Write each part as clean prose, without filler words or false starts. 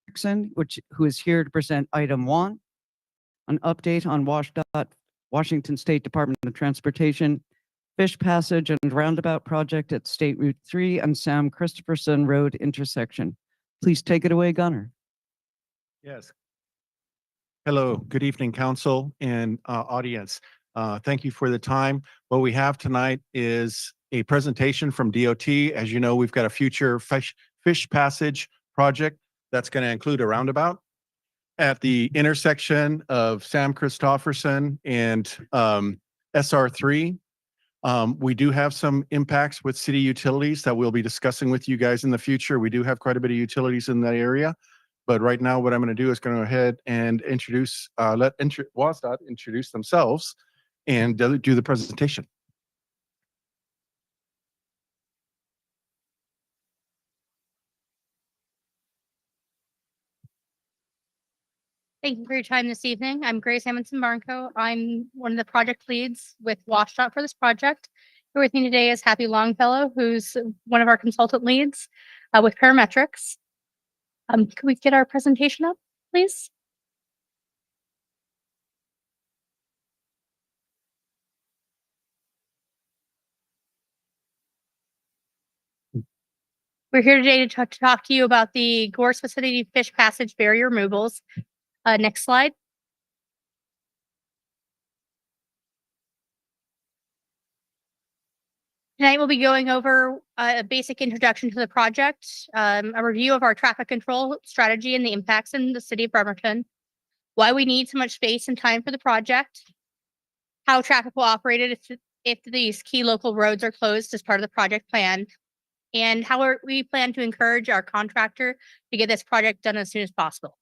Christopherson, who is here to present item 1, an update on WSDOT, Washington State Department of Transportation, Fish Passage and Roundabout project at State Route 3 and Sam Christopherson Road intersection. Please take it away, Gunnar. Yes. Hello, good evening, council and audience. Thank you for the time. What we have tonight is a presentation from DOT. As you know, we've got a future fish passage project that's going to include a roundabout at the intersection of Sam Christopherson and SR3. We do have some impacts with city utilities that we'll be discussing with you guys in the future. We do have quite a bit of utilities in that area. But right now, what I'm going to do is going to go ahead and introduce, let WSDOT introduce themselves and do the presentation. Thank you for your time this evening. I'm Grace Amundson-Barnco. I'm one of the project leads with WSDOT for this project. Here with me today is Happy Longfellow, who's one of our consultant leads with Parametrics. Can we get our presentation up, please? We're here today to talk to you about the Gorst Vicinity Fish Passage barrier removals. Next slide. Tonight we'll be going over a basic introduction to the project, a review of our traffic control strategy and the impacts in the city of Bremerton, why we need so much space and time for the project, how traffic will operate if these key local roads are closed as part of the project plan, and how we plan to encourage our contractor to get this project done as soon as possible.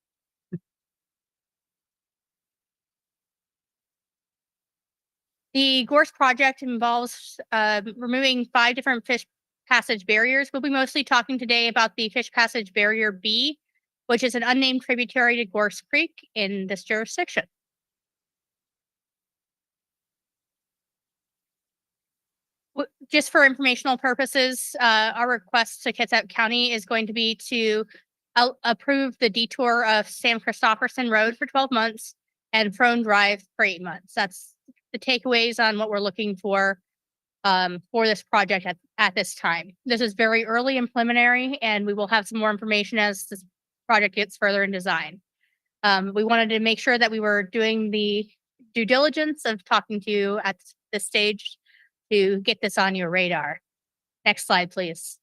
The Gorst project involves removing 5 different fish passage barriers. We'll be mostly talking today about the fish passage barrier B, which is an unnamed tributary to Gorst Creek in this jurisdiction. Just for informational purposes, our request to Kitsap County is going to be to approve the detour of Sam Christopherson Road for 12 months and Frone Drive for 8 months. That's the takeaways on what we're looking for this project at this time. This is very early and preliminary, and we will have some more information as this project gets further in design. We wanted to make sure that we were doing the due diligence of talking to you at this stage to get this on your radar. Next slide, please.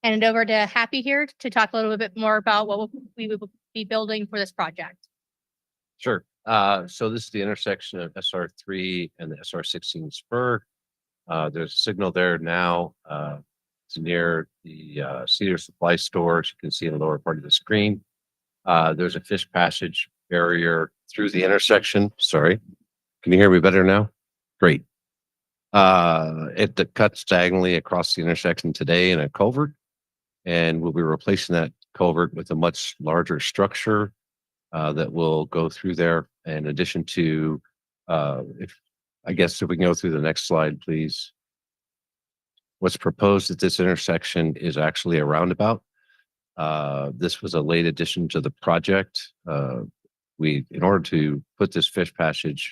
Hand it over to Happy here to talk a little bit more about what we will be building for this project. Sure. So this is the intersection of SR3 and the SR16 spur. There's a signal there now. It's near the Cedar Supply store, as you can see in the lower part of the screen. There's a fish passage barrier through the intersection. Sorry. Can you hear me better now? Great. It cuts diagonally across the intersection today in a culvert, and we'll be replacing that culvert with a much larger structure that will go through there. In addition to, if we can go through the next slide, please. What's proposed at this intersection is actually a roundabout. This was a late addition to the project. In order to put this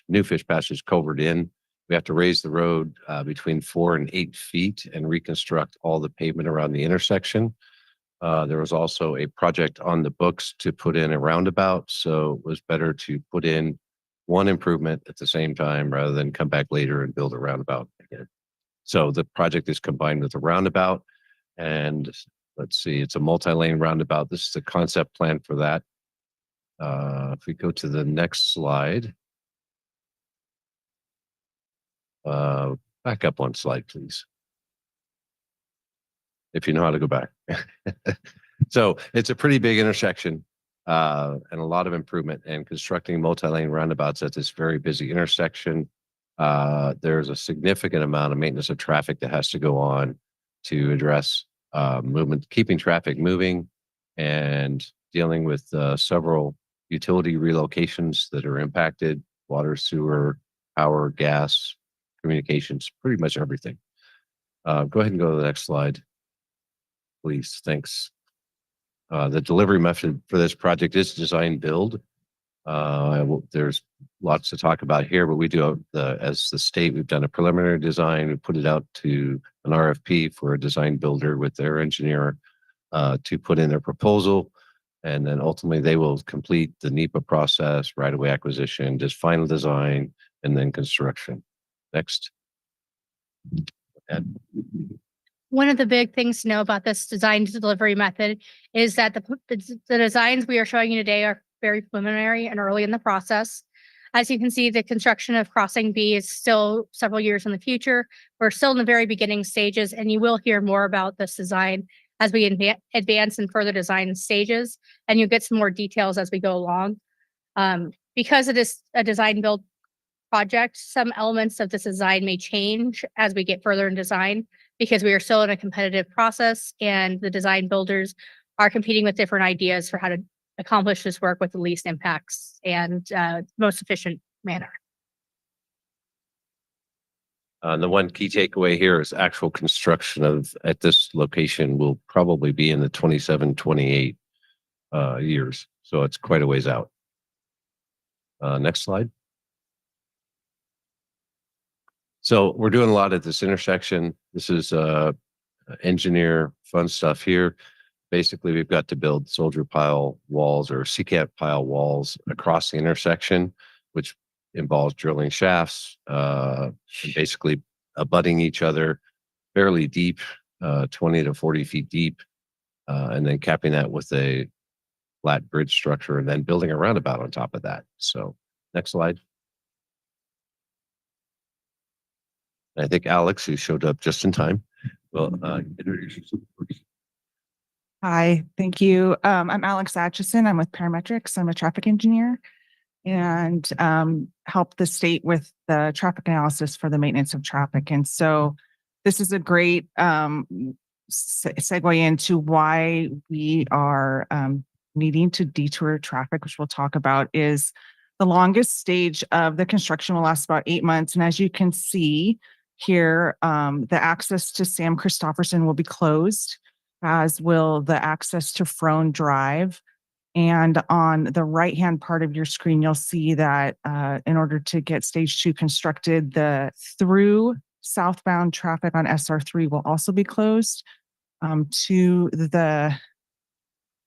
new fish passage culvert in, we have to raise the road between 4 and 8 feet and reconstruct all the pavement around the intersection. There was also a project on the books to put in a roundabout, so it was better to put in one improvement at the same time rather than come back later and build a roundabout again. So the project is combined with a roundabout, and let's see, it's a multi-lane roundabout. This is the concept plan for that. If we go to the next slide, back up one slide, please. If you know how to go back. So it's a pretty big intersection and a lot of improvement, and constructing multi-lane roundabouts at this very busy intersection. There's a significant amount of maintenance of traffic that has to go on to address movement, keeping traffic moving, and dealing with several utility relocations that are impacted: water, sewer, power, gas, communications, pretty much everything. Go ahead and go to the next slide. Please, thanks. The delivery method for this project is design build. There's lots to talk about here, but we do as the state, we've done a preliminary design. We put it out to an RFP for a design builder with their engineer to put in their proposal. And then ultimately they will complete the NEPA process, right-of-way acquisition, just final design, and then construction. Next. Ed. One of the big things to know about this design to delivery method is that the designs we are showing you today are very preliminary and early in the process. As you can see, the construction of Crossing B is still several years in the future. We're still in the very beginning stages, and you will hear more about this design as we advance in further design stages, and you'll get some more details as we go along. Because it is a design build project, some elements of this design may change as we get further in design, because we are still in a competitive process and the design builders are competing with different ideas for how to accomplish this work with the least impacts and most efficient manner. The one key takeaway here is actual construction at this location will probably be in the 27, 28 years. So it's quite a ways out. Next slide. So we're doing a lot at this intersection. This is engineer fun stuff here. Basically, we've got to build soldier pile walls or CCAT pile walls across the intersection, which involves drilling shafts, and basically abutting each other fairly deep, 20 to 40 feet deep, and then capping that with a flat bridge structure and then building a roundabout on top of that. So next slide. I think Alex, who showed up just in time, will introduce yourself. Hi, thank you. I'm Alex Atchison. I'm with Parametrics. I'm a traffic engineer and help the state with the traffic analysis for the maintenance of traffic. And so this is a great segue into why we are needing to detour traffic, which we'll talk about. Is the longest stage of the construction will last about 8 months. And as you can see here, the access to Sam Christopherson will be closed, as will the access to Frone Drive. And on the right-hand part of your screen, you'll see that in order to get stage 2 constructed, the through southbound traffic on SR3 will also be closed. To the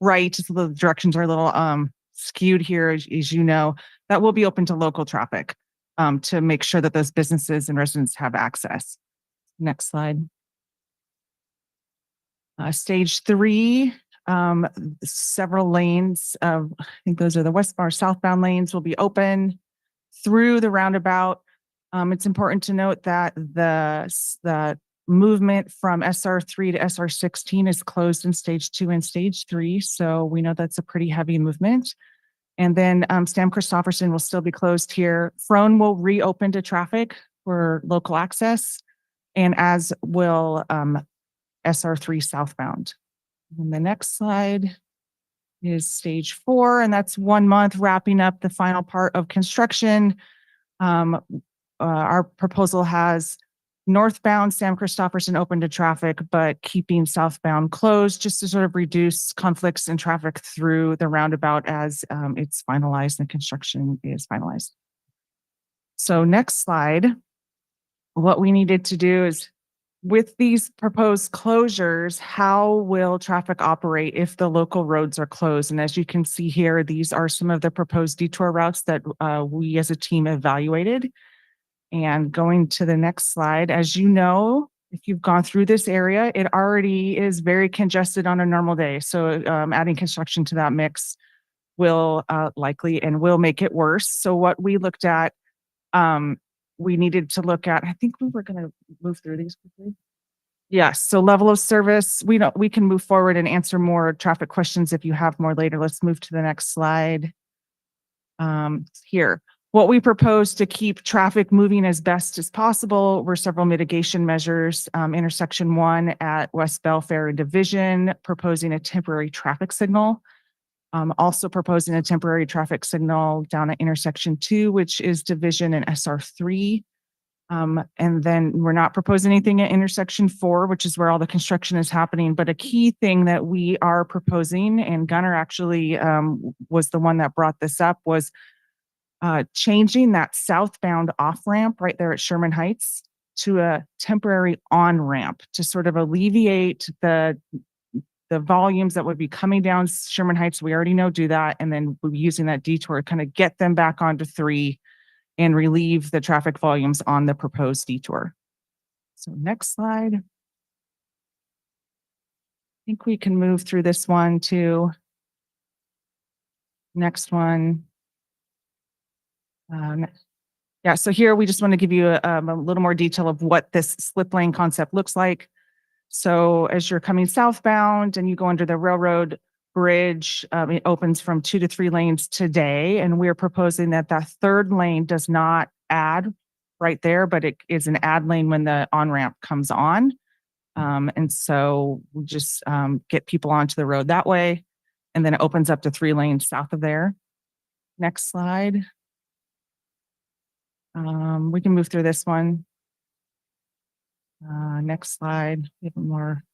right, so the directions are a little skewed here, as you know, that will be open to local traffic to make sure that those businesses and residents have access. Next slide. Stage 3, several lanes of, I think those are the westbound, southbound lanes will be open through the roundabout. It's important to note that the movement from SR3 to SR16 is closed in stage 2 and stage 3. So we know that's a pretty heavy movement. And then Sam Christopherson will still be closed here. Frone will reopen to traffic for local access, and as will SR3 southbound. And the next slide is stage 4, and that's 1 month, wrapping up the final part of construction. Our proposal has northbound Sam Christopherson open to traffic, but keeping southbound closed just to sort of reduce conflicts in traffic through the roundabout as it's finalized and construction is finalized. So next slide, what we needed to do is, with these proposed closures, how will traffic operate if the local roads are closed? And as you can see here, these are some of the proposed detour routes that we as a team evaluated. And going to the next slide, as you know, if you've gone through this area, it already is very congested on a normal day. So adding construction to that mix will likely and will make it worse. So what we looked at, we needed to look at, I think we were going to move through these quickly. Yes. So level of service, we can move forward and answer more traffic questions if you have more later. Let's move to the next slide. Here, what we propose to keep traffic moving as best as possible were several mitigation measures. Intersection 1 at West Belfair and Division, proposing a temporary traffic signal. Also proposing a temporary traffic signal down at intersection 2, which is Division and SR3. And then we're not proposing anything at intersection 4, which is where all the construction is happening. But a key thing that we are proposing, and Gunnar actually was the one that brought this up, was changing that southbound off-ramp right there at Sherman Heights to a temporary on-ramp to sort of alleviate the volumes that would be coming down Sherman Heights. We already know do that. And then we'll be using that detour to kind of get them back onto 3 and relieve the traffic volumes on the proposed detour. So next slide. I think we can move through this one to next one. Yeah, so here we just want to give you a little more detail of what this slip lane concept looks like. So as you're coming southbound and you go under the railroad bridge, it opens from 2 to 3 lanes today. And we're proposing that that 3rd lane does not add right there, but it is an add lane when the on-ramp comes on. And so we just get people onto the road that way. And then it opens up to 3 lanes south of there. Next slide. We can move through this one. Next slide, even more.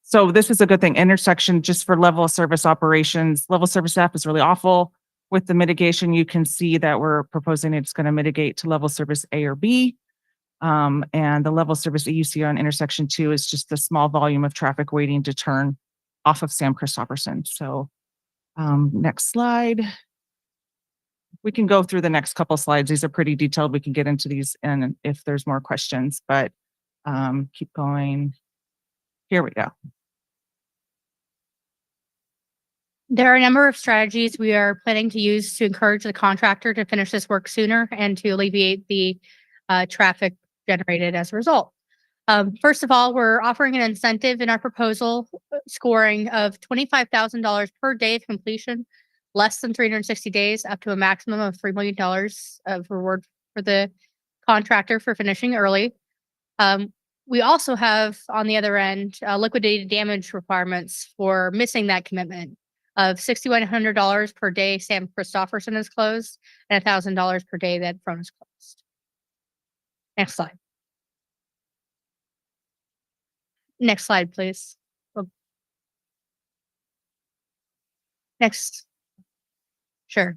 So this is a good thing. Intersection just for level of service operations. Level service F is really awful. With the mitigation, you can see that we're proposing it's going to mitigate to level service A or B. And the level service that you see on intersection 2 is just the small volume of traffic waiting to turn off of Sam Christopherson. So next slide. We can go through the next couple slides. These are pretty detailed. We can get into these and if there's more questions, but keep going. Here we go. There are a number of strategies we are planning to use to encourage the contractor to finish this work sooner and to alleviate the traffic generated as a result. First of all, we're offering an incentive in our proposal scoring of $25,000 per day of completion, less than 360 days, up to a maximum of $3 million of reward for the contractor for finishing early. We also have on the other end liquidated damage requirements for missing that commitment of $6,100 per day Sam Christopherson is closed and $1,000 per day that front is closed. Next slide. Next slide, please. Next. Sure.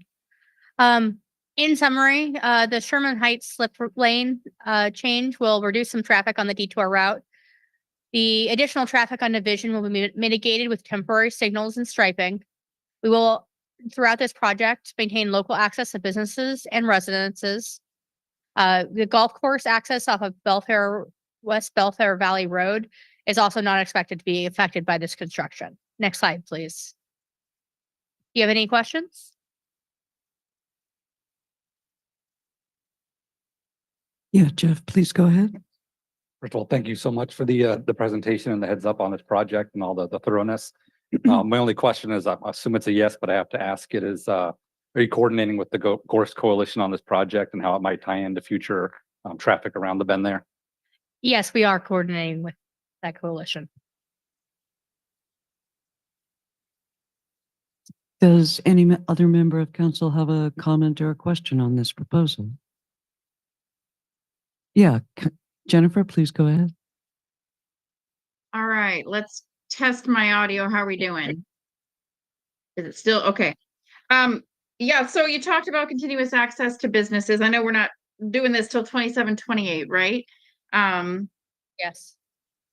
In summary, the Sherman Heights slip lane change will reduce some traffic on the detour route. The additional traffic on Division will be mitigated with temporary signals and striping. We will, throughout this project, maintain local access to businesses and residences. The golf course access off of West Belfair Valley Road is also not expected to be affected by this construction. Next slide, please. Do you have any questions? Yeah, Jeff, please go ahead. First of all, thank you so much for the presentation and the heads up on this project and all the thoroughness. My only question is, I assume it's a yes, but I have to ask it is, are you coordinating with the Gorst Coalition on this project and how it might tie into future traffic around the bend there? Yes, we are coordinating with that coalition. Does any other member of council have a comment or a question on this proposal? Yeah, Jennifer, please go ahead. All right, let's test my audio. How are we doing? Is it still okay? Yeah, so you talked about continuous access to businesses. I know we're not doing this till 27-28, right? Yes.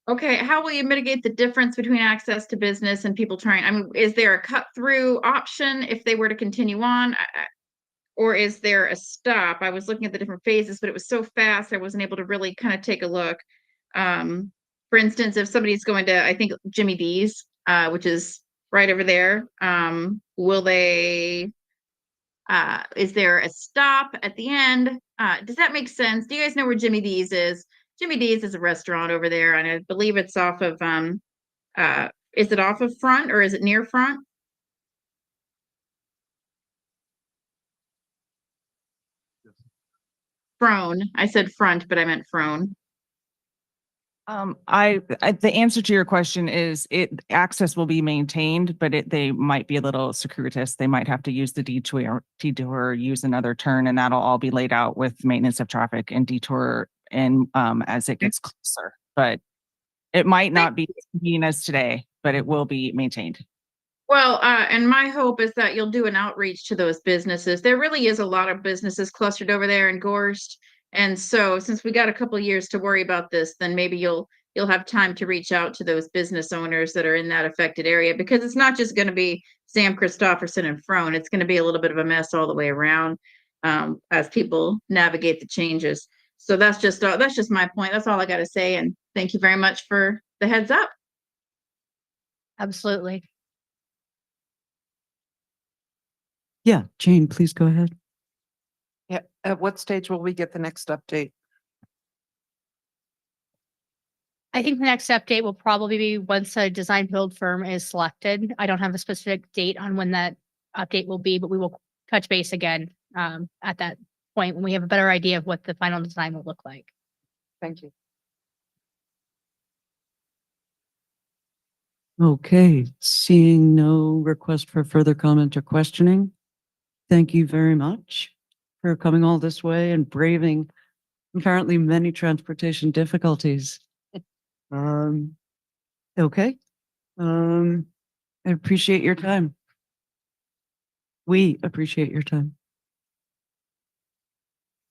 Okay, how will you mitigate the difference between access to business and people trying? I mean, is there a cut through option if they were to continue on? Or is there a stop? I was looking at the different phases, but it was so fast I wasn't able to really kind of take a look. For instance, if somebody's going to, I think, Jimmy D's, which is right over there, will they, is there a stop at the end? Does that make sense? Do you guys know where Jimmy D's is? Jimmy D's is a restaurant over there, and I believe it's off of, is it off of Front or is it near Front? Frone. I said Front, but I meant Frone. The answer to your question is access will be maintained, but they might be a little circuitous. They might have to use the detour, use another turn, and that'll all be laid out with maintenance of traffic and detour and as it gets closer. But it might not be as convenient as today, but it will be maintained. Well, and my hope is that you'll do an outreach to those businesses. There really is a lot of businesses clustered over there in Gorst. And so since we got a couple of years to worry about this, then maybe you'll have time to reach out to those business owners that are in that affected area, because it's not just going to be Sam Christopherson and Frone. It's going to be a little bit of a mess all the way around as people navigate the changes. So that's just my point. That's all I got to say. And thank you very much for the heads up. Absolutely. Yeah, Jane, please go ahead. Yeah, at what stage will we get the next update? I think the next update will probably be once a design build firm is selected. I don't have a specific date on when that update will be, but we will touch base again at that point when we have a better idea of what the final design will look like. Thank you. Okay, seeing no request for further comment or questioning. Thank you very much for coming all this way and braving apparently many transportation difficulties. Okay. I appreciate your time. We appreciate your time.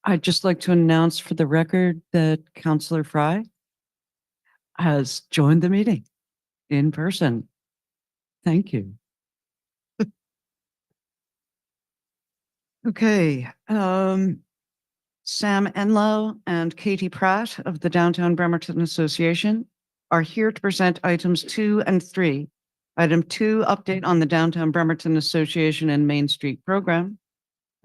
I'd just like to announce for the record that Councillor Fry has joined the meeting in person. Thank you. Okay, Sam Enlow and Katie Pratt of the Downtown Bremerton Association are here to present items 2 and 3. Item 2, update on the Downtown Bremerton Association and Main Street program.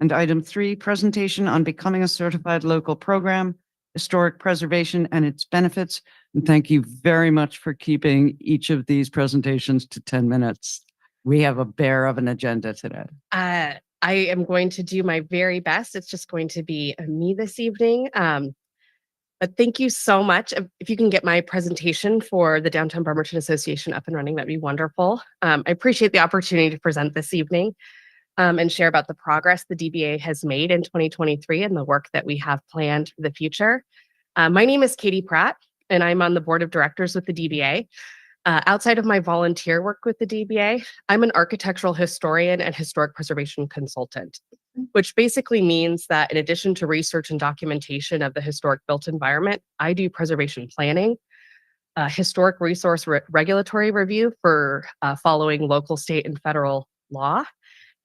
And item 3, presentation on becoming a certified local program, historic preservation and its benefits. And thank you very much for keeping each of these presentations to 10 minutes. We have a bear of an agenda today. I am going to do my very best. It's just going to be me this evening. But thank you so much. If you can get my presentation for the Downtown Bremerton Association up and running, that'd be wonderful. I appreciate the opportunity to present this evening and share about the progress the DBA has made in 2023 and the work that we have planned for the future. My name is Katie Pratt, and I'm on the board of directors with the DBA. Outside of my volunteer work with the DBA, I'm an architectural historian and historic preservation consultant, which basically means that in addition to research and documentation of the historic built environment, I do preservation planning, historic resource regulatory review for following local, state, and federal law,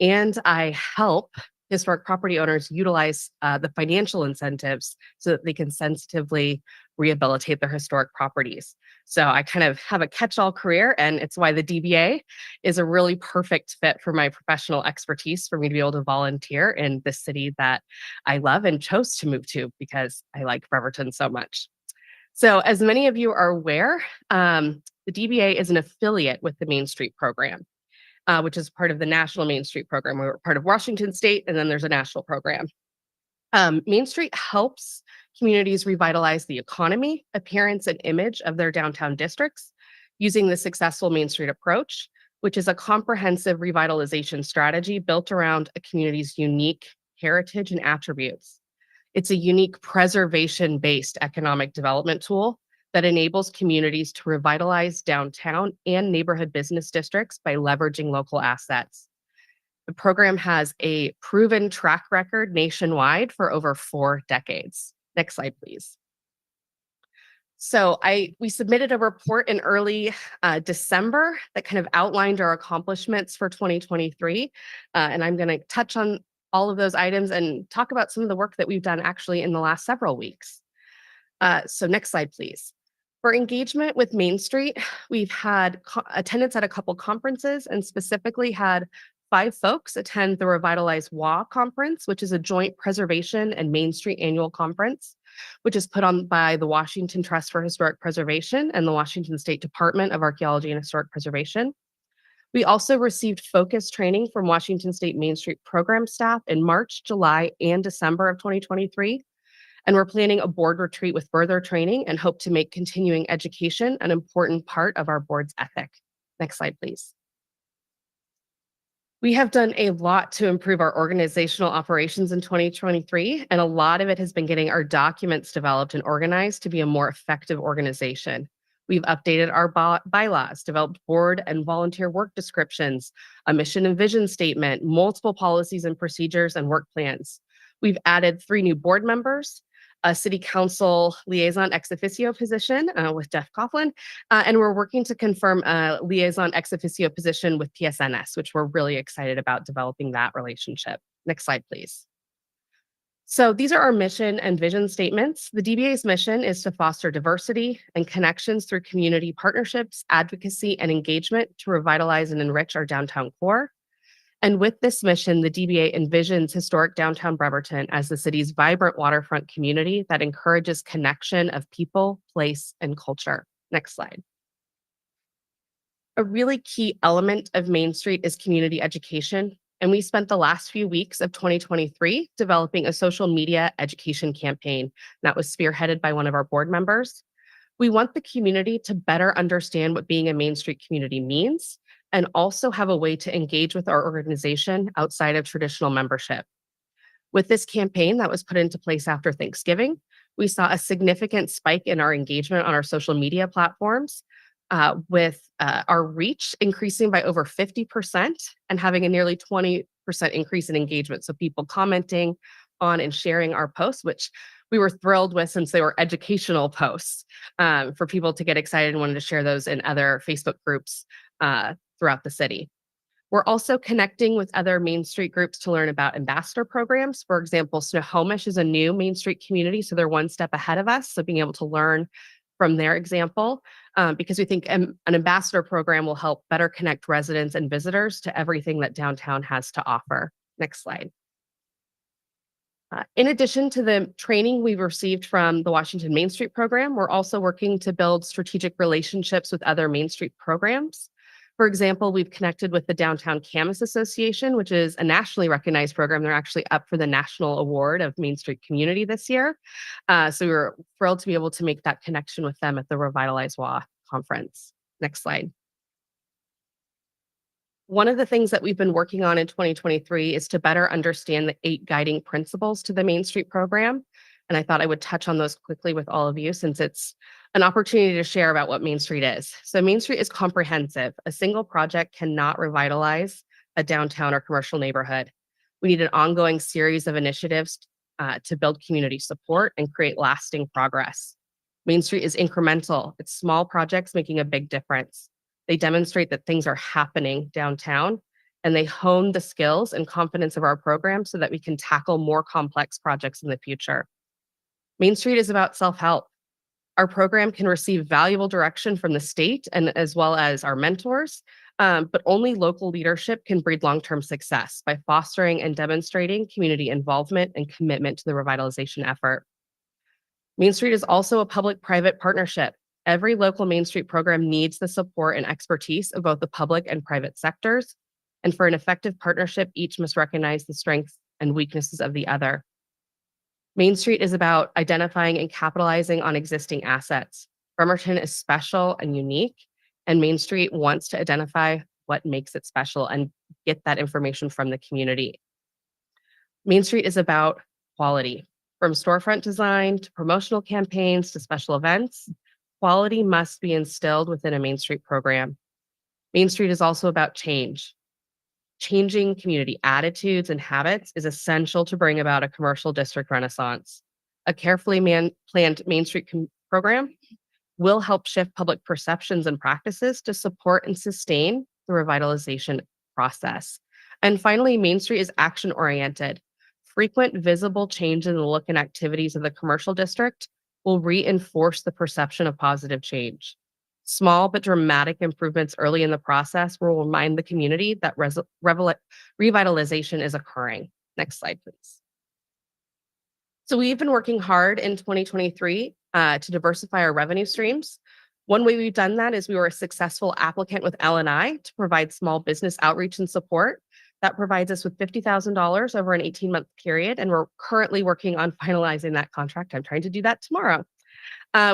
and I help historic property owners utilize the financial incentives so that they can sensitively rehabilitate their historic properties. So I kind of have a catch-all career, and it's why the DBA is a really perfect fit for my professional expertise for me to be able to volunteer in the city that I love and chose to move to because I like Bremerton so much. So as many of you are aware, the DBA is an affiliate with the Main Street program, which is part of the National Main Street program. We're part of Washington State, and then there's a national program. Main Street helps communities revitalize the economy, appearance, and image of their downtown districts using the successful Main Street approach, which is a comprehensive revitalization strategy built around a community's unique heritage and attributes. It's a unique preservation-based economic development tool that enables communities to revitalize downtown and neighborhood business districts by leveraging local assets. The program has a proven track record nationwide for over 4 decades. Next slide, please. So we submitted a report in early December that kind of outlined our accomplishments for 2023. And I'm going to touch on all of those items and talk about some of the work that we've done actually in the last several weeks. So next slide, please. For engagement with Main Street, we've had attendance at a couple conferences and specifically had 5 folks attend the Revitalize WA conference, which is a joint preservation and Main Street annual conference, which is put on by the Washington Trust for Historic Preservation and the Washington State Department of Archaeology and Historic Preservation. We also received focus training from Washington State Main Street program staff in March, July, and December of 2023. And we're planning a board retreat with further training and hope to make continuing education an important part of our board's ethic. Next slide, please. We have done a lot to improve our organizational operations in 2023, and a lot of it has been getting our documents developed and organized to be a more effective organization. We've updated our bylaws, developed board and volunteer work descriptions, a mission and vision statement, multiple policies and procedures, and work plans. We've added 3 new board members, a city council liaison ex officio position with Jeff Coughlin, and we're working to confirm a liaison ex officio position with PSNS, which we're really excited about developing that relationship. Next slide, please. So these are our mission and vision statements. The DBA's mission is to foster diversity and connections through community partnerships, advocacy, and engagement to revitalize and enrich our downtown core. And with this mission, the DBA envisions historic downtown Bremerton as the city's vibrant waterfront community that encourages connection of people, place, and culture. Next slide. A really key element of Main Street is community education. And we spent the last few weeks of 2023 developing a social media education campaign that was spearheaded by one of our board members. We want the community to better understand what being a Main Street community means, and also have a way to engage with our organization outside of traditional membership. With this campaign that was put into place after Thanksgiving, we saw a significant spike in our engagement on our social media platforms, with our reach increasing by over 50% and having a nearly 20% increase in engagement. So people commenting on and sharing our posts, which we were thrilled with since they were educational posts, for people to get excited and wanted to share those in other Facebook groups throughout the city. We're also connecting with other Main Street groups to learn about ambassador programs. For example, Snohomish is a new Main Street community, so they're one step ahead of us. So being able to learn from their example, because we think an ambassador program will help better connect residents and visitors to everything that downtown has to offer. Next slide. In addition to the training we've received from the Washington Main Street program, we're also working to build strategic relationships with other Main Street programs. For example, we've connected with the Downtown Camas Association, which is a nationally recognized program. They're actually up for the National Award of Main Street Community this year. So we were thrilled to be able to make that connection with them at the Revitalize WA conference. Next slide. One of the things that we've been working on in 2023 is to better understand the 8 guiding principles to the Main Street program. And I thought I would touch on those quickly with all of you since it's an opportunity to share about what Main Street is. So Main Street is comprehensive. A single project cannot revitalize a downtown or commercial neighborhood. We need an ongoing series of initiatives to build community support and create lasting progress. Main Street is incremental. It's small projects making a big difference. They demonstrate that things are happening downtown, and they hone the skills and confidence of our program so that we can tackle more complex projects in the future. Main Street is about self-help. Our program can receive valuable direction from the state and as well as our mentors, but only local leadership can breed long-term success by fostering and demonstrating community involvement and commitment to the revitalization effort. Main Street is also a public-private partnership. Every local Main Street program needs the support and expertise of both the public and private sectors. And for an effective partnership, each must recognize the strengths and weaknesses of the other. Main Street is about identifying and capitalizing on existing assets. Bremerton is special and unique, and Main Street wants to identify what makes it special and get that information from the community. Main Street is about quality. From storefront design to promotional campaigns to special events, quality must be instilled within a Main Street program. Main Street is also about change. Changing community attitudes and habits is essential to bring about a commercial district renaissance. A carefully planned Main Street program will help shift public perceptions and practices to support and sustain the revitalization process. And finally, Main Street is action-oriented. Frequent visible change in the look and activities of the commercial district will reinforce the perception of positive change. Small but dramatic improvements early in the process will remind the community that revitalization is occurring. Next slide, please. So we've been working hard in 2023 to diversify our revenue streams. One way we've done that is we were a successful applicant with L&I to provide small business outreach and support. That provides us with $50,000 over an 18-month period, and we're currently working on finalizing that contract. I'm trying to do that tomorrow.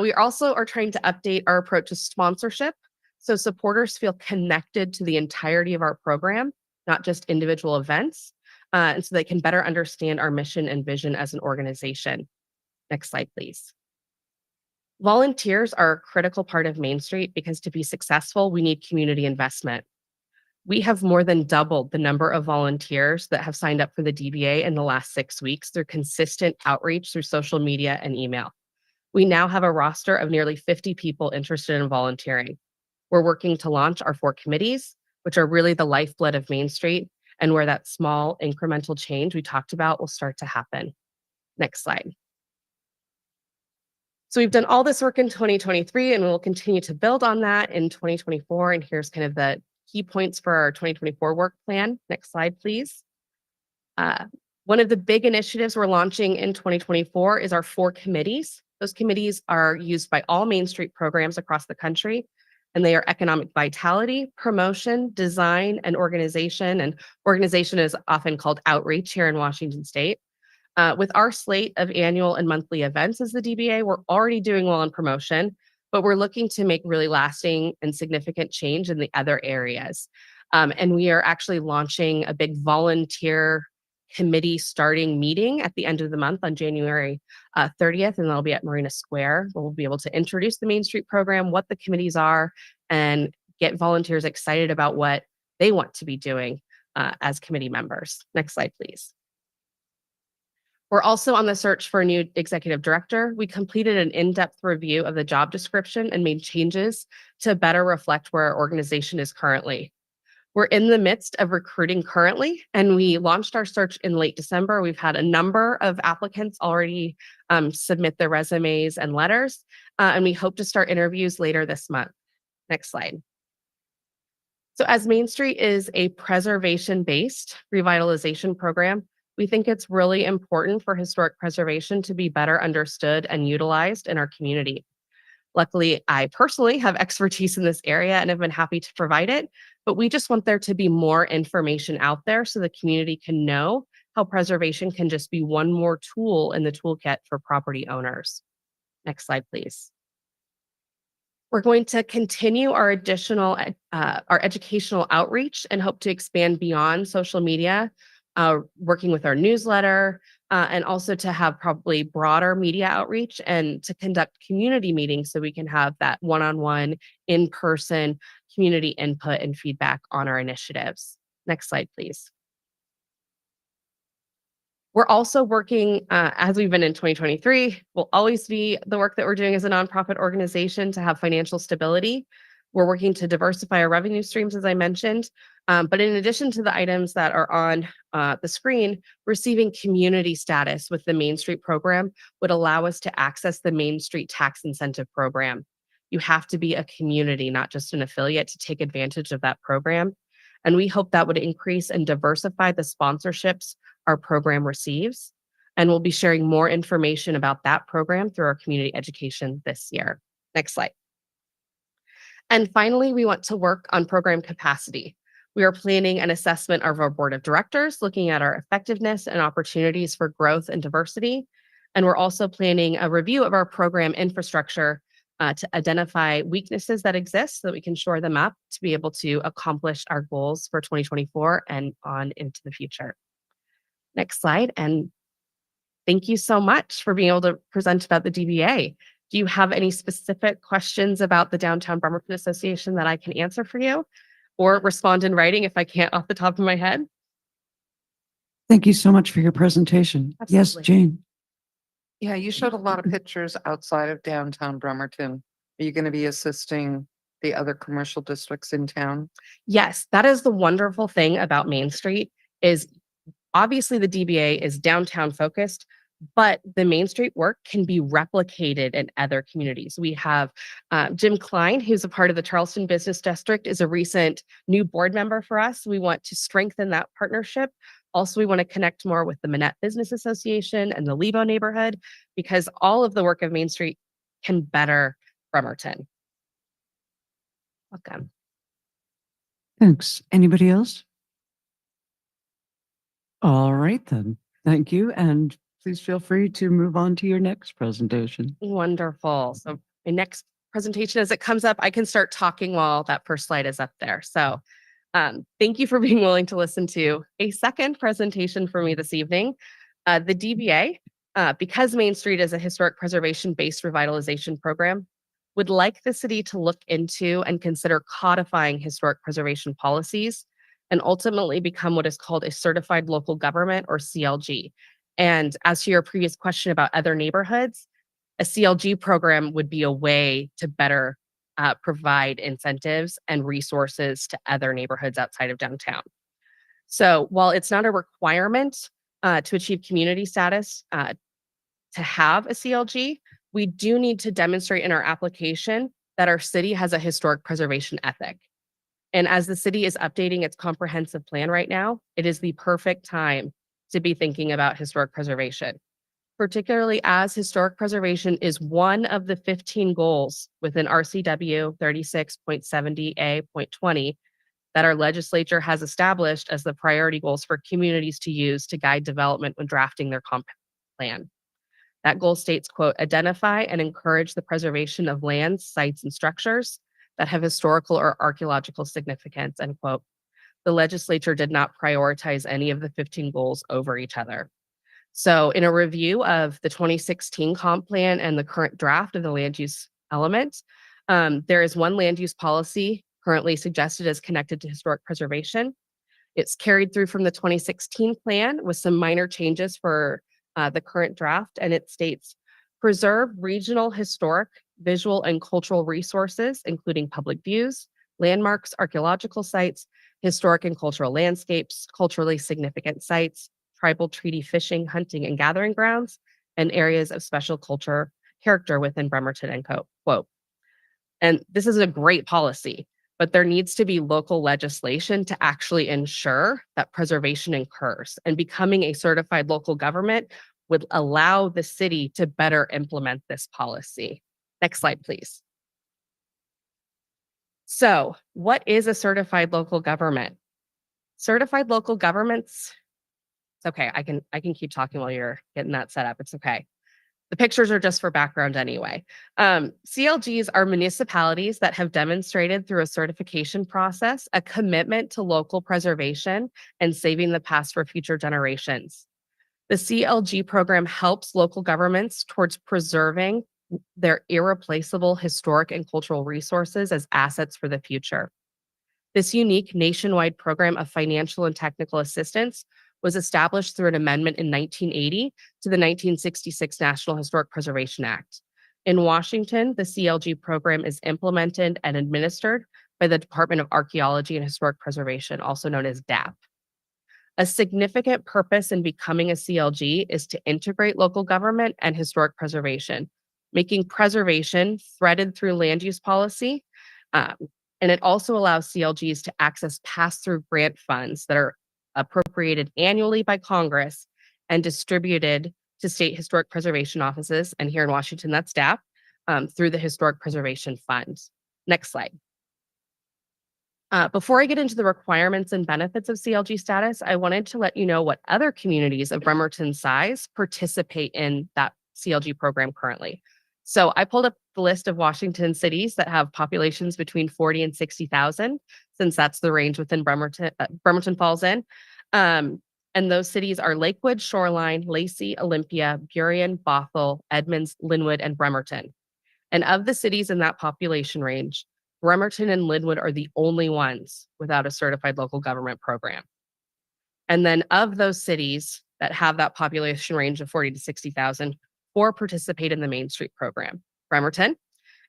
We also are trying to update our approach to sponsorship, so supporters feel connected to the entirety of our program, not just individual events, and so they can better understand our mission and vision as an organization. Next slide, please. Volunteers are a critical part of Main Street because to be successful, we need community investment. We have more than doubled the number of volunteers that have signed up for the DBA in the last 6 weeks through consistent outreach through social media and email. We now have a roster of nearly 50 people interested in volunteering. We're working to launch our 4 committees, which are really the lifeblood of Main Street, and where that small incremental change we talked about will start to happen. Next slide. So we've done all this work in 2023, and we'll continue to build on that in 2024. And here's kind of the key points for our 2024 work plan. Next slide, please. One of the big initiatives we're launching in 2024 is our 4 committees. Those committees are used by all Main Street programs across the country, and they are economic vitality, promotion, design, and organization. And organization is often called outreach here in Washington State. With our slate of annual and monthly events as the DBA, we're already doing well in promotion, but we're looking to make really lasting and significant change in the other areas. And we are actually launching a big volunteer committee starting meeting at the end of the month on January 30th, and that'll be at Marina Square. We'll be able to introduce the Main Street program, what the committees are, and get volunteers excited about what they want to be doing as committee members. Next slide, please. We're also on the search for a new executive director. We completed an in-depth review of the job description and made changes to better reflect where our organization is currently. We're in the midst of recruiting currently, and we launched our search in late December. We've had a number of applicants already submit their resumes and letters, and we hope to start interviews later this month. Next slide. So as Main Street is a preservation-based revitalization program, we think it's really important for historic preservation to be better understood and utilized in our community. Luckily, I personally have expertise in this area and have been happy to provide it, but we just want there to be more information out there so the community can know how preservation can just be one more tool in the toolkit for property owners. Next slide, please. We're going to continue our our educational outreach and hope to expand beyond social media, working with our newsletter, and also to have probably broader media outreach and to conduct community meetings so we can have that one-on-one, in-person community input and feedback on our initiatives. Next slide, please. We're also working, as we've been in 2023, will always be the work that we're doing as a nonprofit organization to have financial stability. We're working to diversify our revenue streams, as I mentioned. But in addition to the items that are on the screen, receiving community status with the Main Street program would allow us to access the Main Street tax incentive program. You have to be a community, not just an affiliate, to take advantage of that program. And we hope that would increase and diversify the sponsorships our program receives. And we'll be sharing more information about that program through our community education this year. Next slide. And finally, we want to work on program capacity. We are planning an assessment of our board of directors, looking at our effectiveness and opportunities for growth and diversity. And we're also planning a review of our program infrastructure to identify weaknesses that exist so that we can shore them up to be able to accomplish our goals for 2024 and on into the future. Next slide. And thank you so much for being able to present about the DBA. Do you have any specific questions about the Downtown Bremerton Association that I can answer for you or respond in writing if I can't off the top of my head? Thank you so much for your presentation. Yes, Absolutely. Jane. Yeah, you showed a lot of pictures outside of downtown Bremerton. Are you going to be assisting the other commercial districts in town? Yes, that is the wonderful thing about Main Street is obviously the DBA is downtown focused, but the Main Street work can be replicated in other communities. We have Jim Klein, who's a part of the Charleston Business District, is a recent new board member for us. We want to strengthen that partnership. Also, we want to connect more with the Manette Business Association and the Lebo neighborhood because all of the work of Main Street can better Bremerton. Welcome. Thanks. Anybody else? All right then. Thank you. And please feel free to move on to your next presentation. Wonderful. So my next presentation, as it comes up, I can start talking while that first slide is up there. So thank you for being willing to listen to a second presentation for me this evening. The DBA, because Main Street is a historic preservation-based revitalization program, would like the city to look into and consider codifying historic preservation policies and ultimately become what is called a certified local government, or CLG. And as to your previous question about other neighborhoods, a CLG program would be a way to better provide incentives and resources to other neighborhoods outside of downtown. So while it's not a requirement to achieve community status to have a CLG, we do need to demonstrate in our application that our city has a historic preservation ethic. And as the city is updating its comprehensive plan right now, it is the perfect time to be thinking about historic preservation, particularly as historic preservation is one of the 15 goals within RCW 36.70A.20 that our legislature has established as the priority goals for communities to use to guide development when drafting their comp plan. That goal states, quote, identify and encourage the preservation of lands, sites, and structures that have historical or archaeological significance, end quote. The legislature did not prioritize any of the 15 goals over each other. So in a review of the 2016 comp plan and the current draft of the land use element, there is one land use policy currently suggested as connected to historic preservation. It's carried through from the 2016 plan with some minor changes for the current draft, and it states, preserve regional historic, visual, and cultural resources, including public views, landmarks, archaeological sites, historic and cultural landscapes, culturally significant sites, tribal treaty fishing, hunting, and gathering grounds, and areas of special culture character within Bremerton, end quote. And this is a great policy, but there needs to be local legislation to actually ensure that preservation occurs. And becoming a certified local government would allow the city to better implement this policy. Next slide, please. So, what is a certified local government? Certified local governments, it's okay, I can keep talking while you're getting that set up. It's okay. The pictures are just for background anyway. CLGs are municipalities that have demonstrated through a certification process a commitment to local preservation and saving the past for future generations. The CLG program helps local governments towards preserving their irreplaceable historic and cultural resources as assets for the future. This unique nationwide program of financial and technical assistance was established through an amendment in 1980 to the 1966 National Historic Preservation Act. In Washington, the CLG program is implemented and administered by the Department of Archaeology and Historic Preservation, also known as DAP. A significant purpose in becoming a CLG is to integrate local government and historic preservation, making preservation threaded through land use policy. And it also allows CLGs to access pass-through grant funds that are appropriated annually by Congress and distributed to state historic preservation offices, and here in Washington, that's DAP, through the Historic Preservation Fund. Next slide. Before I get into the requirements and benefits of CLG status, I wanted to let you know what other communities of Bremerton size participate in that CLG program currently. So I pulled up the list of Washington cities that have populations between 40 and 60,000, since that's the range within Bremerton falls in. And those cities are Lakewood, Shoreline, Lacey, Olympia, Burien, Bothell, Edmonds, Linwood, and Bremerton. And of the cities in that population range, Bremerton and Linwood are the only ones without a certified local government program. And then of those cities that have that population range of 40 to 60,000, 4 participate in the Main Street program, Bremerton,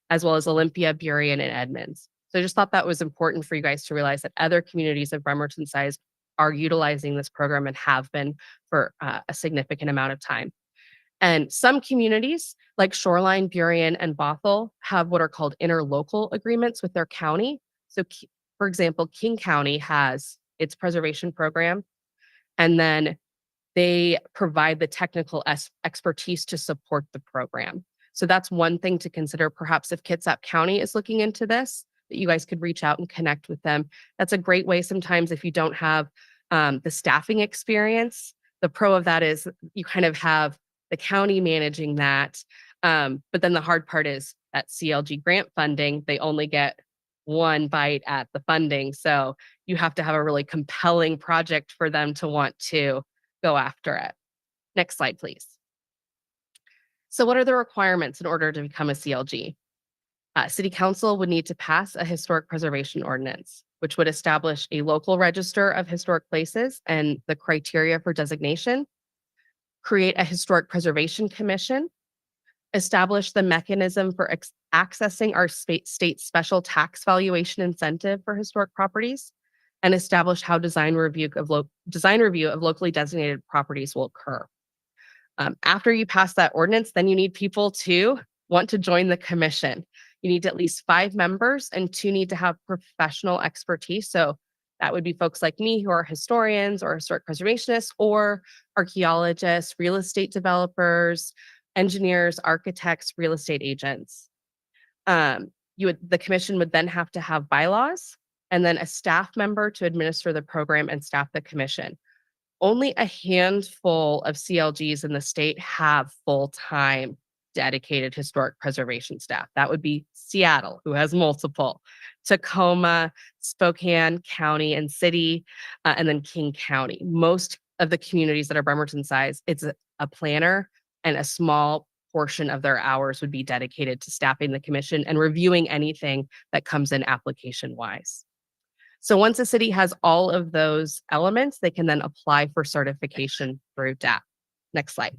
as well as Olympia, Burien, and Edmonds. So I just thought that was important for you guys to realize that other communities of Bremerton size are utilizing this program and have been for a significant amount of time. And some communities like Shoreline, Burien, and Bothell have what are called interlocal agreements with their county. So for example, King County has its preservation program, and then they provide the technical expertise to support the program. So that's one thing to consider. Perhaps if Kitsap County is looking into this, that you guys could reach out and connect with them. That's a great way sometimes if you don't have The staffing experience, the pro of that is you kind of have the county managing that. But then the hard part is that CLG grant funding, they only get one bite at the funding. So you have to have a really compelling project for them to want to go after it. Next slide, please. So what are the requirements in order to become a CLG? City Council would need to pass a historic preservation ordinance, which would establish a local register of historic places and the criteria for designation, create a historic preservation commission, establish the mechanism for accessing our state special tax valuation incentive for historic properties, and establish how design review of locally designated properties will occur. After you pass that ordinance, then you need people to want to join the commission. You need at least 5 members, and 2 need to have professional expertise. So that would be folks like me who are historians or historic preservationists or archaeologists, real estate developers, engineers, architects, real estate agents. The commission would then have to have bylaws and then a staff member to administer the program and staff the commission. Only a handful of CLGs in the state have full-time dedicated historic preservation staff. That would be Seattle, who has multiple, Tacoma, Spokane County and City, and then King County. Most of the communities that are Bremerton size, it's a planner, and a small portion of their hours would be dedicated to staffing the commission and reviewing anything that comes in application-wise. So once a city has all of those elements, they can then apply for certification through DAP. Next slide.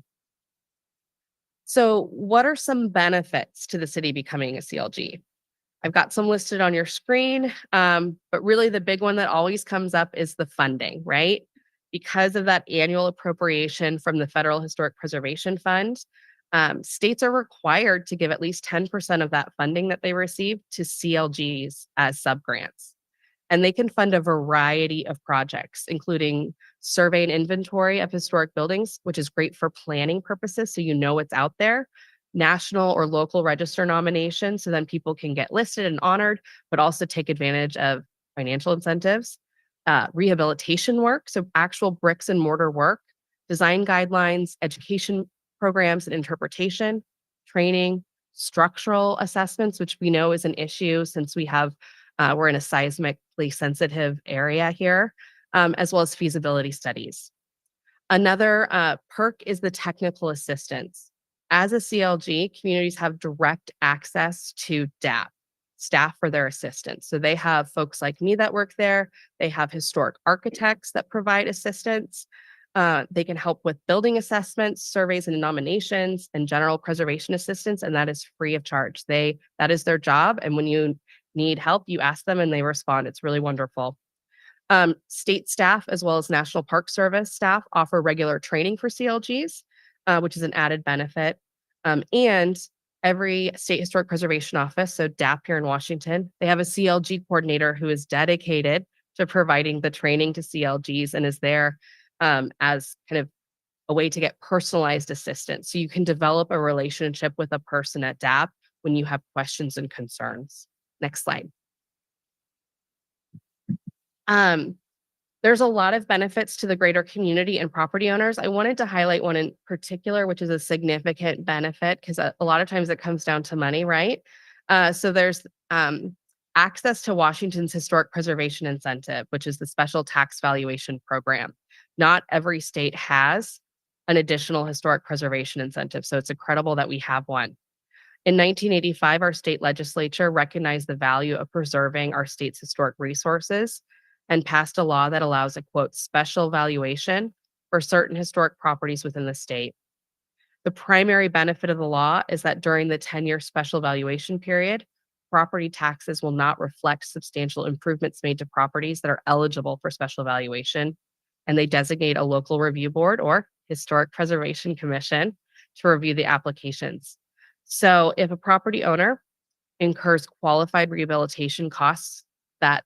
So what are some benefits to the city becoming a CLG? I've got some listed on your screen, but really the big one that always comes up is the funding, right? Because of that annual appropriation from the Federal Historic Preservation Fund, states are required to give at least 10% of that funding that they receive to CLGs as subgrants. And they can fund a variety of projects, including survey and inventory of historic buildings, which is great for planning purposes, so you know what's out there, national or local register nominations, so then people can get listed and honored, but also take advantage of financial incentives, rehabilitation work, so actual bricks and mortar work, design guidelines, education programs and interpretation, training, structural assessments, which we know is an issue since we're in a seismically sensitive area here, as well as feasibility studies. Another perk is the technical assistance. As a CLG, communities have direct access to DAP, staff for their assistance. So they have folks like me that work there. They have historic architects that provide assistance. They can help with building assessments, surveys and nominations, and general preservation assistance, and that is free of charge. That is their job, and when you need help, you ask them and they respond. It's really wonderful. State staff as well as National Park Service staff offer regular training for CLGs, which is an added benefit. And every state historic preservation office, so DAP here in Washington, they have a CLG coordinator who is dedicated to providing the training to CLGs and is there as kind of a way to get personalized assistance. So you can develop a relationship with a person at DAP when you have questions and concerns. Next slide. There's a lot of benefits to the greater community and property owners. I wanted to highlight one in particular, which is a significant benefit because a lot of times it comes down to money, right? So there's access to Washington's Historic Preservation Incentive, which is the special tax valuation program. Not every state has an additional historic preservation incentive, so it's incredible that we have one. In 1985, our state legislature recognized the value of preserving our state's historic resources and passed a law that allows a, quote, special valuation for certain historic properties within the state. The primary benefit of the law is that during the 10-year special valuation period, property taxes will not reflect substantial improvements made to properties that are eligible for special valuation, and they designate a local review board or historic preservation commission to review the applications. So if a property owner incurs qualified rehabilitation costs that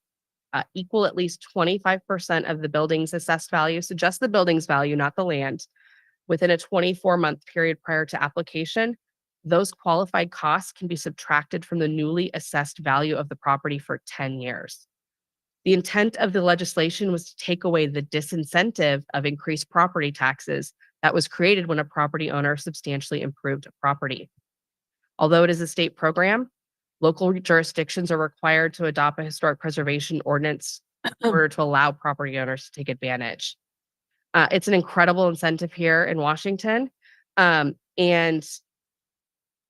equal at least 25% of the building's assessed value, so just the building's value, not the land, within a 24-month period prior to application, those qualified costs can be subtracted from the newly assessed value of the property for 10 years. The intent of the legislation was to take away the disincentive of increased property taxes that was created when a property owner substantially improved a property. Although it is a state program, local jurisdictions are required to adopt a historic preservation ordinance in order to allow property owners to take advantage. It's an incredible incentive here in Washington. And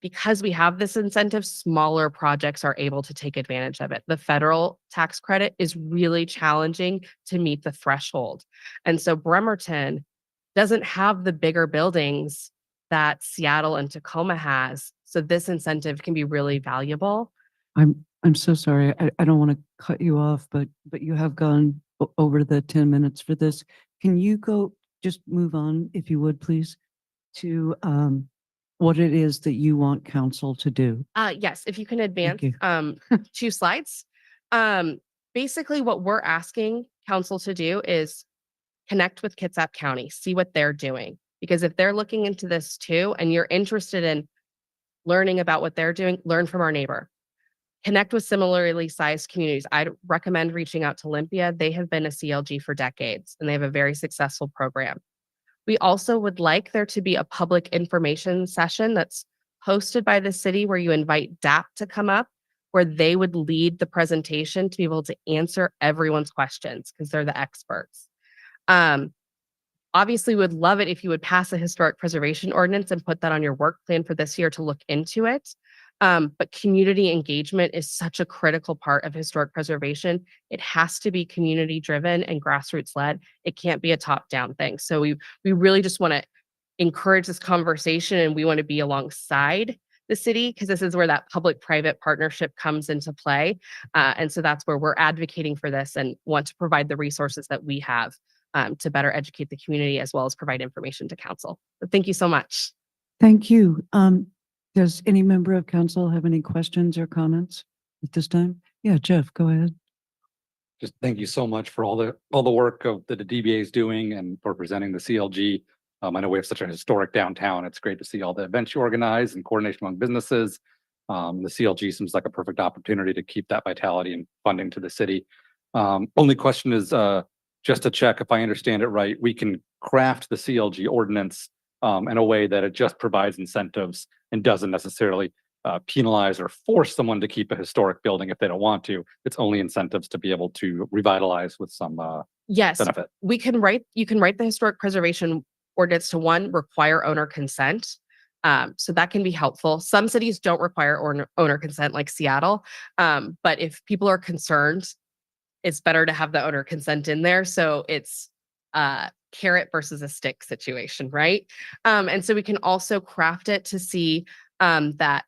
because we have this incentive, smaller projects are able to take advantage of it. The federal tax credit is really challenging to meet the threshold. And so Bremerton doesn't have the bigger buildings that Seattle and Tacoma has. So this incentive can be really valuable. I'm so sorry. I don't want to cut you off, but you have gone over the 10 minutes for this. Can you just move on, if you would, please, to what it is that you want council to do? Yes, if you can advance you. 2 slides. Basically what we're asking council to do is connect with Kitsap County, see what they're doing. Because if they're looking into this too, and you're interested in learning about what they're doing, learn from our neighbor. Connect with similarly sized communities. I'd recommend reaching out to Olympia. They have been a CLG for decades, and they have a very successful program. We also would like there to be a public information session that's hosted by the city where you invite DAP to come up, where they would lead the presentation to be able to answer everyone's questions because they're the experts. Obviously, would love it if you would pass a historic preservation ordinance and put that on your work plan for this year to look into it. But community engagement is such a critical part of historic preservation. It has to be community driven and grassroots led. It can't be a top down thing. So we really just want to encourage this conversation, and we want to be alongside the city because this is where that public private partnership comes into play. And so that's where we're advocating for this and want to provide the resources that we have to better educate the community as well as provide information to council. But thank you so much. Thank you. Does any member of council have any questions or comments at this time? Yeah, Jeff, go ahead. Just thank you so much for all the work that the DBA is doing and for presenting the CLG. I know we have such a historic downtown. It's great to see all the events you organize and coordination among businesses. The CLG seems like a perfect opportunity to keep that vitality and funding to the city. Only question is just to check if I understand it right, we can craft the CLG ordinance in a way that it just provides incentives and doesn't necessarily penalize or force someone to keep a historic building if they don't want to. It's only incentives to be able to revitalize with some Yes, benefit. you can write the historic preservation ordinance to require owner consent. So that can be helpful. Some cities don't require owner consent like Seattle. But if people are concerned, it's better to have the owner consent in there. So it's carrot versus a stick situation, right? And so we can also craft it to see that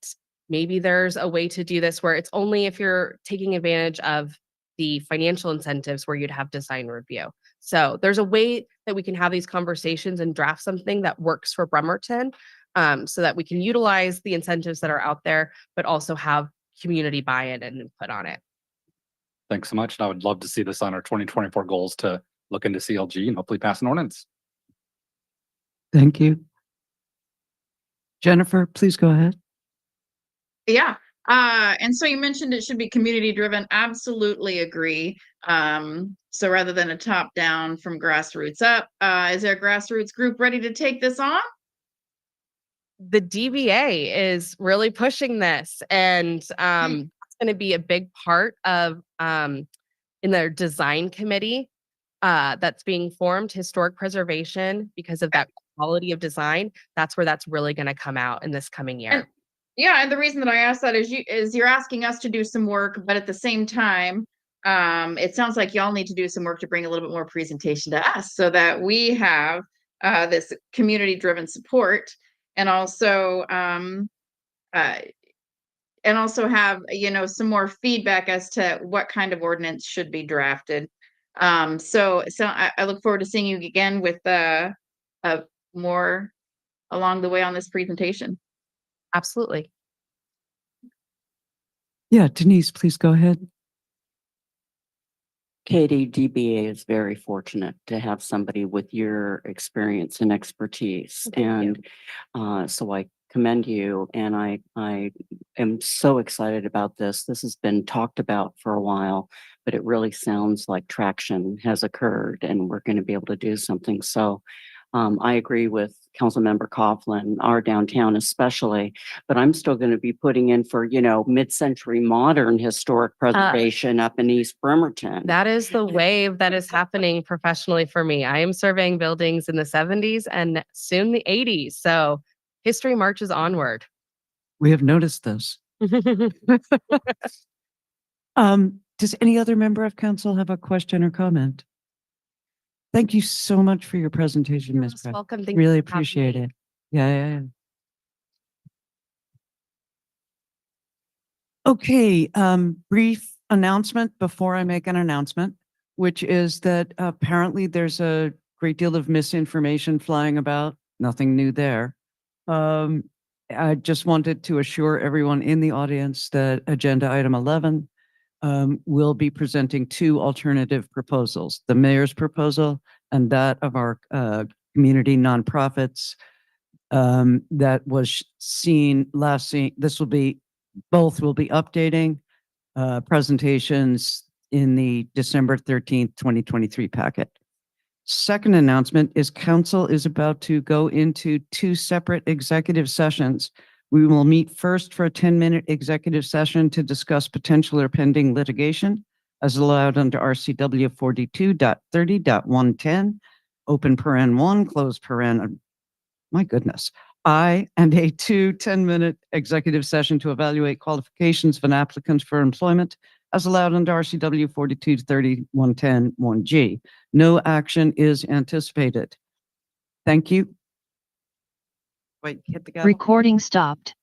maybe there's a way to do this where it's only if you're taking advantage of the financial incentives where you'd have design review. So there's a way that we can have these conversations and draft something that works for Bremerton so that we can utilize the incentives that are out there, but also have community buy-in and input on it. Thanks so much. And I would love to see this on our 2024 goals to look into CLG and hopefully pass an ordinance. Thank you. Jennifer, please go ahead. Yeah. And so you mentioned it should be community driven. Absolutely agree. So rather than a top down from grassroots up, is there a grassroots group ready to take this on? The DBA is really pushing this, and it's going to be a big part of in their design committee that's being formed, historic preservation, because of that quality of design. That's where that's really going to come out in this coming year. And the reason that I asked that is you're asking us to do some work, but at the same time, it sounds like y'all need to do some work to bring a little bit more presentation to us so that we have this community-driven support, and also have, some more feedback as to what kind of ordinance should be drafted. So I look forward to seeing you again with more along the way on this presentation. Absolutely. Yeah, Denise, please go ahead. Katie, DBA is very fortunate to have somebody with your experience and expertise. Thank you. And so I commend you, and I am so excited about this. This has been talked about for a while, but it really sounds like traction has occurred and we're going to be able to do something. So I agree with Councilmember Coughlin, our downtown especially, but I'm still going to be putting in for, mid-century modern historic preservation up in East Bremerton. That is the wave that is happening professionally for me. I am surveying buildings in the 70s and soon the 80s. So history marches onward. We have noticed this. Does any other member of council have a question or comment? Thank you so much for your presentation, You're Ms. most Pratt. welcome. Thank you Really for having appreciate me. it. Yeah. Okay, brief announcement before I make an announcement, which is that apparently there's a great deal of misinformation flying about. Nothing new there. I just wanted to assure everyone in the audience that agenda item 11 will be presenting two alternative proposals, the mayor's proposal and that of our community nonprofits that was seen. Both will be updating presentations in the December 13th, 2023 packet. Second announcement is council is about to go into two separate executive sessions. We will meet first for a 10-minute executive session to discuss potential or pending litigation as allowed under RCW 42.30.110, open paren 1, close paren, my goodness, and a 10-minute executive session to evaluate qualifications of an applicant for employment as allowed under RCW 42.30.110.1G. No action is anticipated. Thank you. Wait, hit the gavel. Recording stopped.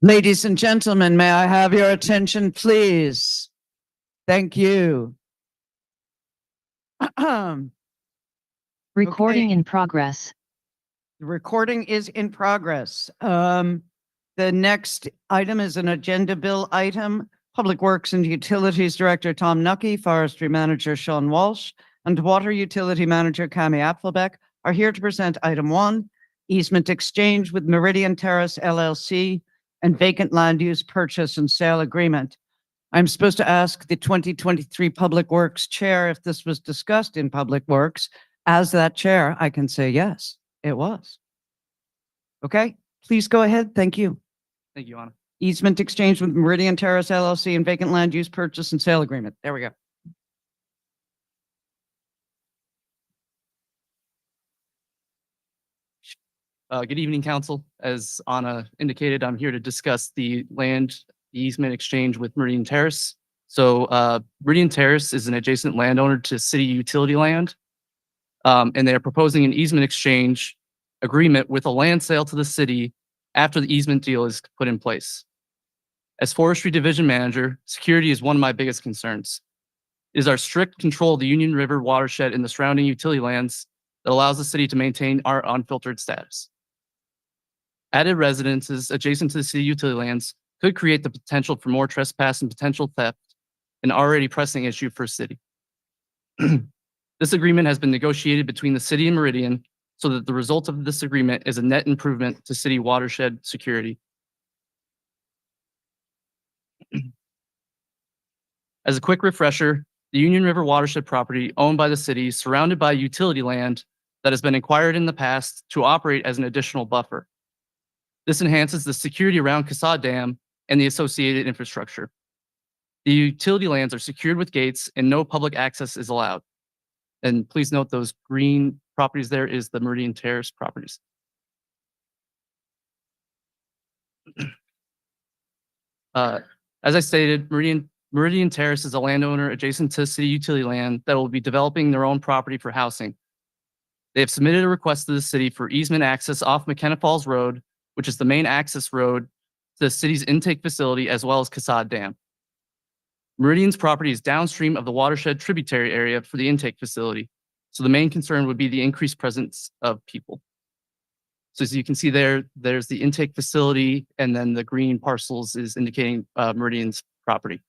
Ladies and gentlemen, may I have your attention, please? Thank you. Recording Okay. in progress. The recording is in progress. The next item is an agenda bill item. Public Works and Utilities Director Tom Nucky, Forestry Manager Sean Walsh, and Water Utility Manager Cami Applebeck are here to present item 1, easement exchange with Meridian Terrace LLC and vacant land use purchase and sale agreement. I'm supposed to ask the 2023 Public Works Chair if this was discussed in Public Works. As that chair, I can say yes, it was. Okay, please go ahead. Thank you. Thank you, Anna. Easement exchange with Meridian Terrace LLC and vacant land use purchase and sale agreement. There we go. Good evening, council. As Anna indicated, I'm here to discuss the land easement exchange with Meridian Terrace. So Meridian Terrace is an adjacent landowner to city utility land. And they are proposing an easement exchange agreement with a land sale to the city after the easement deal is put in place. As Forestry Division Manager, security is one of my biggest concerns. It is our strict control of the Union River watershed and the surrounding utility lands that allows the city to maintain our unfiltered status. Added residences adjacent to the city utility lands could create the potential for more trespass and potential theft, an already pressing issue for city. This agreement has been negotiated between the city and Meridian so that the result of this agreement is a net improvement to city watershed security. As a quick refresher, the Union River watershed property owned by the city is surrounded by utility land that has been acquired in the past to operate as an additional buffer. This enhances the security around Casad Dam and the associated infrastructure. The utility lands are secured with gates and no public access is allowed. And please note those green properties there is the Meridian Terrace properties. As I stated, Meridian Terrace is a landowner adjacent to city utility land that will be developing their own property for housing. They have submitted a request to the city for easement access off McKenna Falls Road, which is the main access road to the city's intake facility as well as Casad Dam. Meridian's property is downstream of the watershed tributary area for the intake facility. So the main concern would be the increased presence of people. So as you can see there, there's the intake facility and then the green parcels is indicating Meridian's property.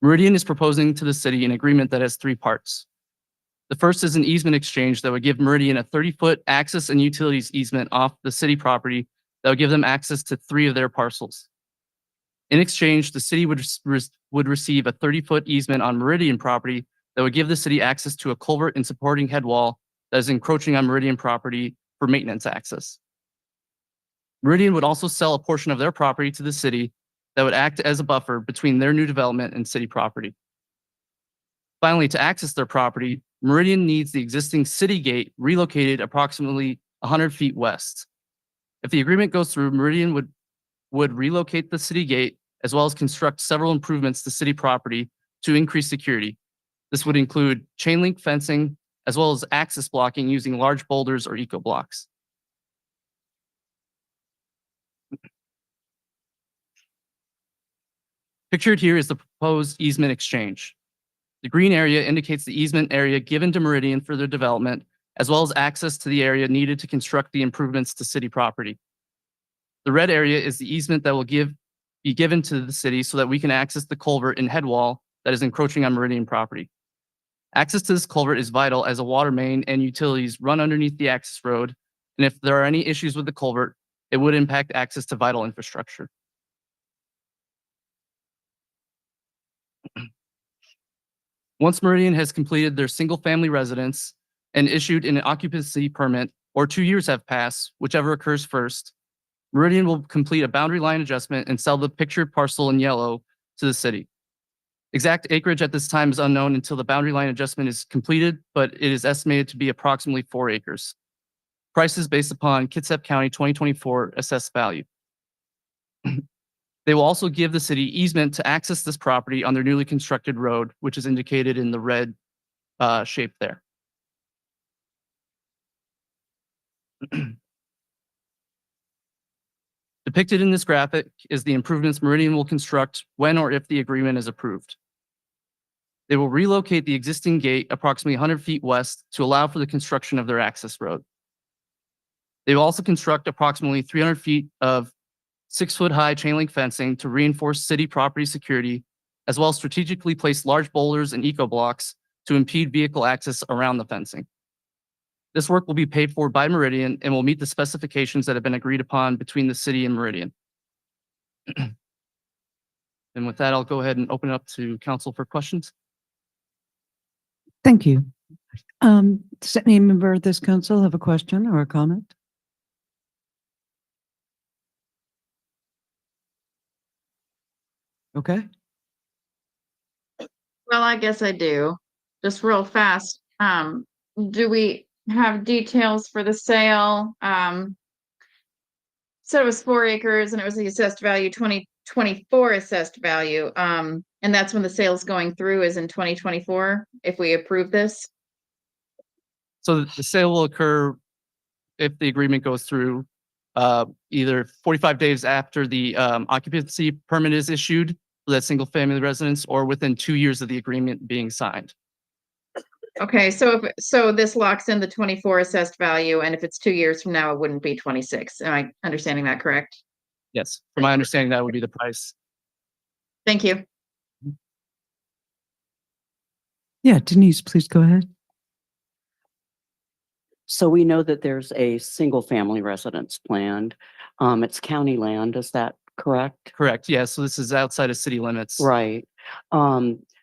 Meridian is proposing to the city an agreement that has 3 parts. The first is an easement exchange that would give Meridian a 30-foot access and utilities easement off the city property that would give them access to 3 of their parcels. In exchange, the city would receive a 30-foot easement on Meridian property that would give the city access to a culvert and supporting head wall that is encroaching on Meridian property for maintenance access. Meridian would also sell a portion of their property to the city that would act as a buffer between their new development and city property. Finally, to access their property, Meridian needs the existing city gate relocated approximately 100 feet west. If the agreement goes through, Meridian would relocate the city gate as well as construct several improvements to city property to increase security. This would include chain link fencing as well as access blocking using large boulders or eco blocks. Pictured here is the proposed easement exchange. The green area indicates the easement area given to Meridian for their development, as well as access to the area needed to construct the improvements to city property. The red area is the easement that will be given to the city so that we can access the culvert and head wall that is encroaching on Meridian property. Access to this culvert is vital as a water main and utilities run underneath the access road, and if there are any issues with the culvert, it would impact access to vital infrastructure. Once Meridian has completed their single-family residence and issued an occupancy permit, or 2 years have passed, whichever occurs first, Meridian will complete a boundary line adjustment and sell the pictured parcel in yellow to the city. Exact acreage at this time is unknown until the boundary line adjustment is completed, but it is estimated to be approximately 4 acres. Price is based upon Kitsap County 2024 assessed value. They will also give the city easement to access this property on their newly constructed road, which is indicated in the red shape there. Depicted in this graphic is the improvements Meridian will construct when or if the agreement is approved. They will relocate the existing gate approximately 100 feet west to allow for the construction of their access road. They will also construct approximately 300 feet of 6-foot-high chain link fencing to reinforce city property security, as well as strategically place large boulders and eco blocks to impede vehicle access around the fencing. This work will be paid for by Meridian and will meet the specifications that have been agreed upon between the city and Meridian. And with that, I'll go ahead and open it up to council for questions. Thank you. Does any member of this council have a question or a comment? Okay. Well, I guess I do. Just real fast. Do we have details for the sale? So it was 4 acres and it was the assessed value, 2024 assessed value. And that's when the sale's going through is in 2024, if we approve this? So the sale will occur if the agreement goes through, either 45 days after the occupancy permit is issued for that single family residence or within 2 years of the agreement being signed. Okay, so this locks in the 24 assessed value, and if it's 2 years from now, it wouldn't be 26. Am I understanding that correct? Yes, from my understanding, that would be the price. Thank you. Yeah, Denise, please go ahead. So we know that there's a single family residence planned. It's county land, is that correct? Correct. Yeah. So this is outside of city limits. Right.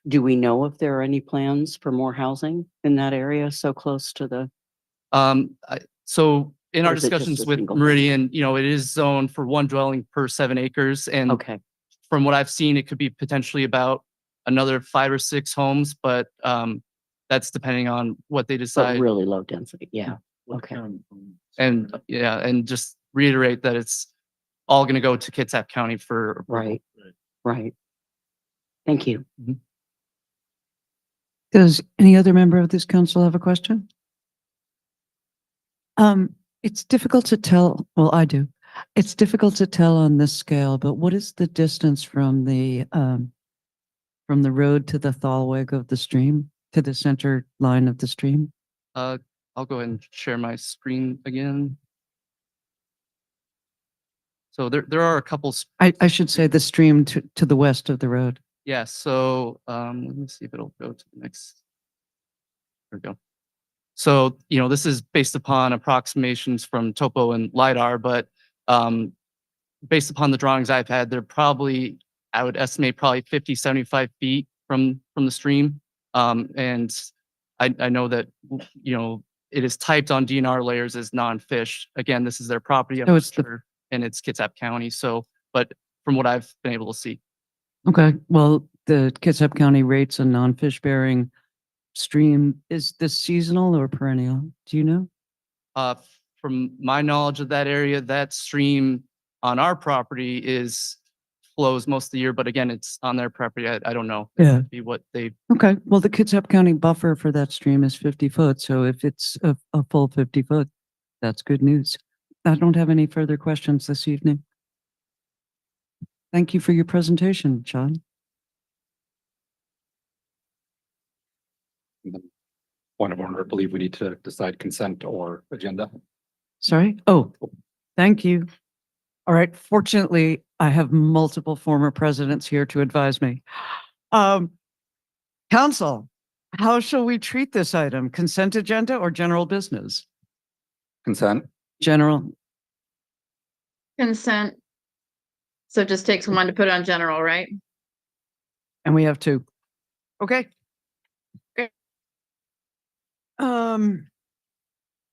Do we know if there are any plans for more housing in that area so close to the? So in Or our is it just discussions a with single Meridian, it is zoned for 1 dwelling per 7 acres. And Okay, from what I've seen, it could be potentially about another 5 or 6 homes, but that's depending on what they but decide. really low density, yeah, okay. And yeah, and just reiterate that it's all going to go to Kitsap County for approval. Right. Thank you. Does any other member of this council have a question? It's difficult to tell. Well, I do. It's difficult to tell on this scale, but what is the distance from the road to the thalweg of the stream, to the center line of the stream? I'll go ahead and share my screen again. So there are a couple. I should say the stream to the west of the road. Yeah. So let me see if it'll go to the next. There we go. So, this is based upon approximations from topo and LiDAR, but based upon the drawings I've had, they're probably, I would estimate probably 50, 75 feet from the stream. And I know that, it is typed on DNR layers as non-fish. Again, this is their property. I'm So not it's sure, and it's Kitsap County. So, but from what I've been able to see. Okay, well, the Kitsap County rates a non-fish bearing stream. Is this seasonal or perennial? Do you know? From my knowledge of that area, that stream on our property flows most of the year, but again, it's on their property. I don't know. Yeah. Be what they. Okay, well, the Kitsap County buffer for that stream is 50 foot. So if it's a full 50 foot, that's good news. I don't have any further questions this evening. Thank you for your presentation, Sean. Point of order, I believe we need to decide consent or agenda. Sorry? Oh, thank you. All right. Fortunately, I have multiple former presidents here to advise me. Council, how shall we treat this item? Consent agenda or general business? Consent. General. Consent. So it just takes one to put on general, right? And we have 2. Okay.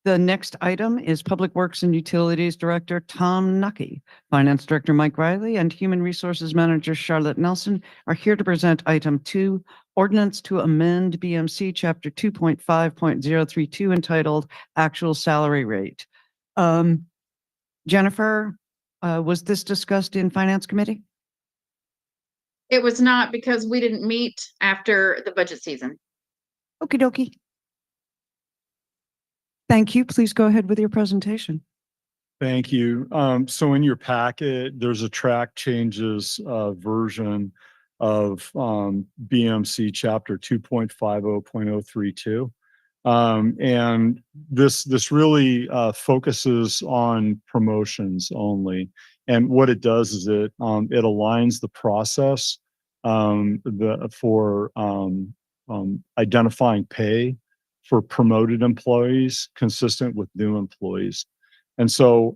The next item is Public Works and Utilities Director Tom Nucky, Finance Director Mike Riley, and Human Resources Manager Charlotte Nelson are here to present item 2, Ordinance to amend BMC Chapter 2.5.032 entitled Actual Salary Rate. Jennifer, was this discussed in Finance Committee? It was not because we didn't meet after the budget season. Okie dokie. Thank you. Please go ahead with your presentation. Thank you. So in your packet, there's a track changes version of BMC Chapter 2.50.032. And this really focuses on promotions only. And what it does is it aligns the process for identifying pay for promoted employees consistent with new employees. And so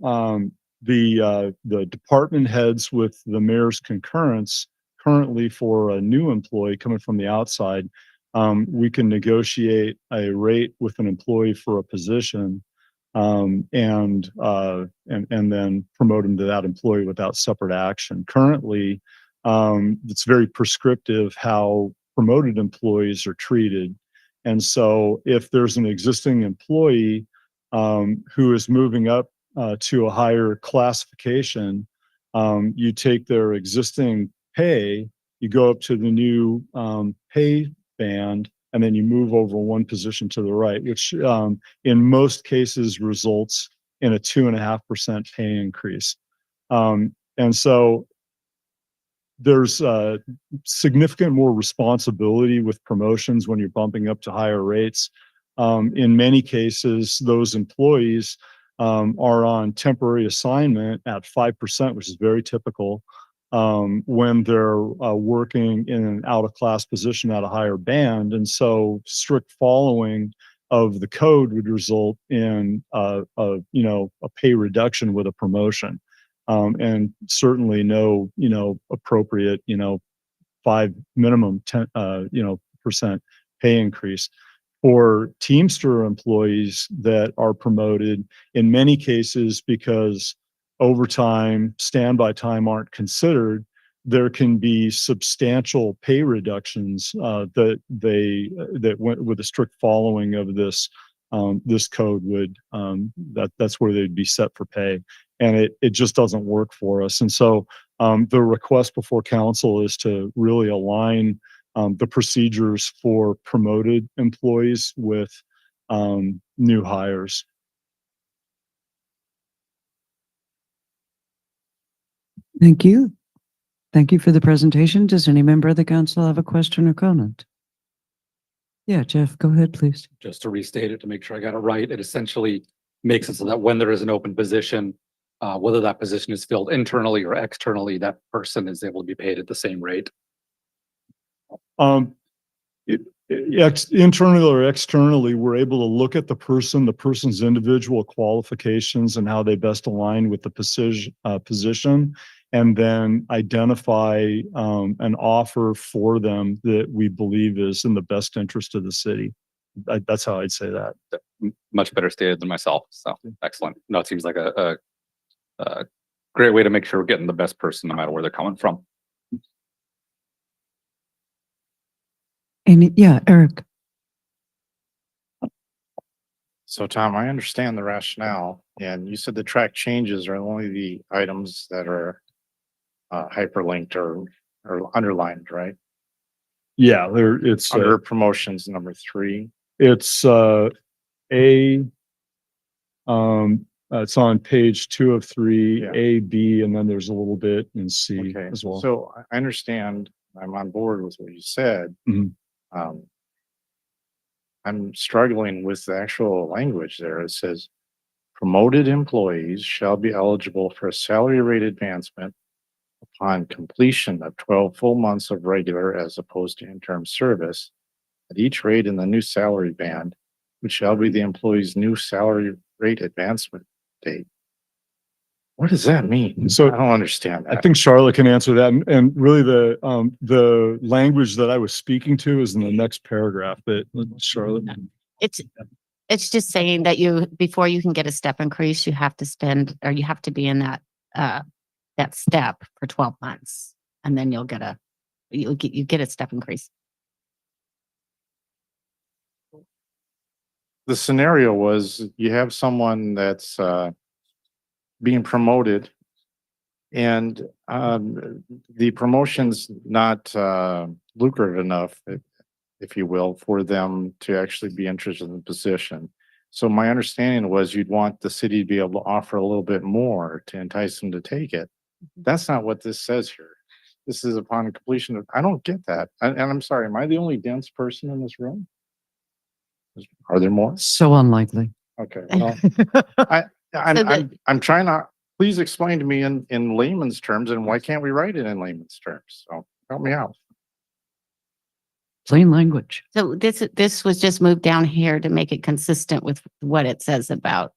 the department heads with the mayor's concurrence currently for a new employee coming from the outside, we can negotiate a rate with an employee for a position and then promote them to that employee without separate action. Currently, it's very prescriptive how promoted employees are treated. And so if there's an existing employee who is moving up to a higher classification, you take their existing pay, you go up to the new pay band, and then you move over one position to the right, which in most cases results in a 2.5% pay increase. And so there's significant more responsibility with promotions when you're bumping up to higher rates. In many cases, those employees are on temporary assignment at 5%, which is very typical when they're working in an out-of-class position at a higher band. And so strict following of the code would result in a pay reduction with a promotion. And certainly no, appropriate, 5 minimum 10% pay increase. For Teamster employees that are promoted, in many cases, because overtime, standby time aren't considered, there can be substantial pay reductions that went with a strict following of this code would that's where they'd be set for pay, and it just doesn't work for us. And so the request before council is to really align the procedures for promoted employees with new hires. Thank you. Thank you for the presentation. Does any member of the council have a question or comment? Yeah, Jeff, go ahead, please. Just to restate it, to make sure I got it right, it essentially makes it so that when there is an open position, whether that position is filled internally or externally, that person is able to be paid at the same rate. Internally or externally, we're able to look at the person's individual qualifications and how they best align with the position, and then identify an offer for them that we believe is in the best interest of the city. That's how I'd say that. Much better stated than myself. So excellent. No, it seems like a great way to make sure we're getting the best person no matter where they're coming from. Yeah, Eric. So Tom, I understand the rationale, and you said the track changes are only the items that are hyperlinked or underlined, right? Yeah, it's Under promotions number 3. It's it's on page 2 of 3, Yeah. A, B, and then there's a little bit in C Okay, as well. so I understand, I'm on board with what you said. Mhm. I'm struggling with the actual language there. It says promoted employees shall be eligible for a salary rate advancement upon completion of 12 full months of regular as opposed to interim service at each rate in the new salary band, which shall be the employee's new salary rate advancement date. What does that mean? So I don't understand I that. think Charlotte can answer that. And really the language that I was speaking to is in the next paragraph, but Charlotte. It's just saying that before you can get a step increase, you have to spend, or you have to be in that step for 12 months. And then you get a step increase. The scenario was you have someone that's being promoted, and the promotion's not lucrative enough. if you will, for them to actually be interested in the position. So my understanding was you'd want the city to be able to offer a little bit more to entice them to take it. That's not what this says here. This is upon completion of, I don't get that. And I'm sorry, am I the only dense person in this room? Are there more? So unlikely. Okay, well, I'm trying to, please explain to me in layman's terms, and why can't we write it in layman's terms? So help me out. Plain language. So this was just moved down here to make it consistent with what it says about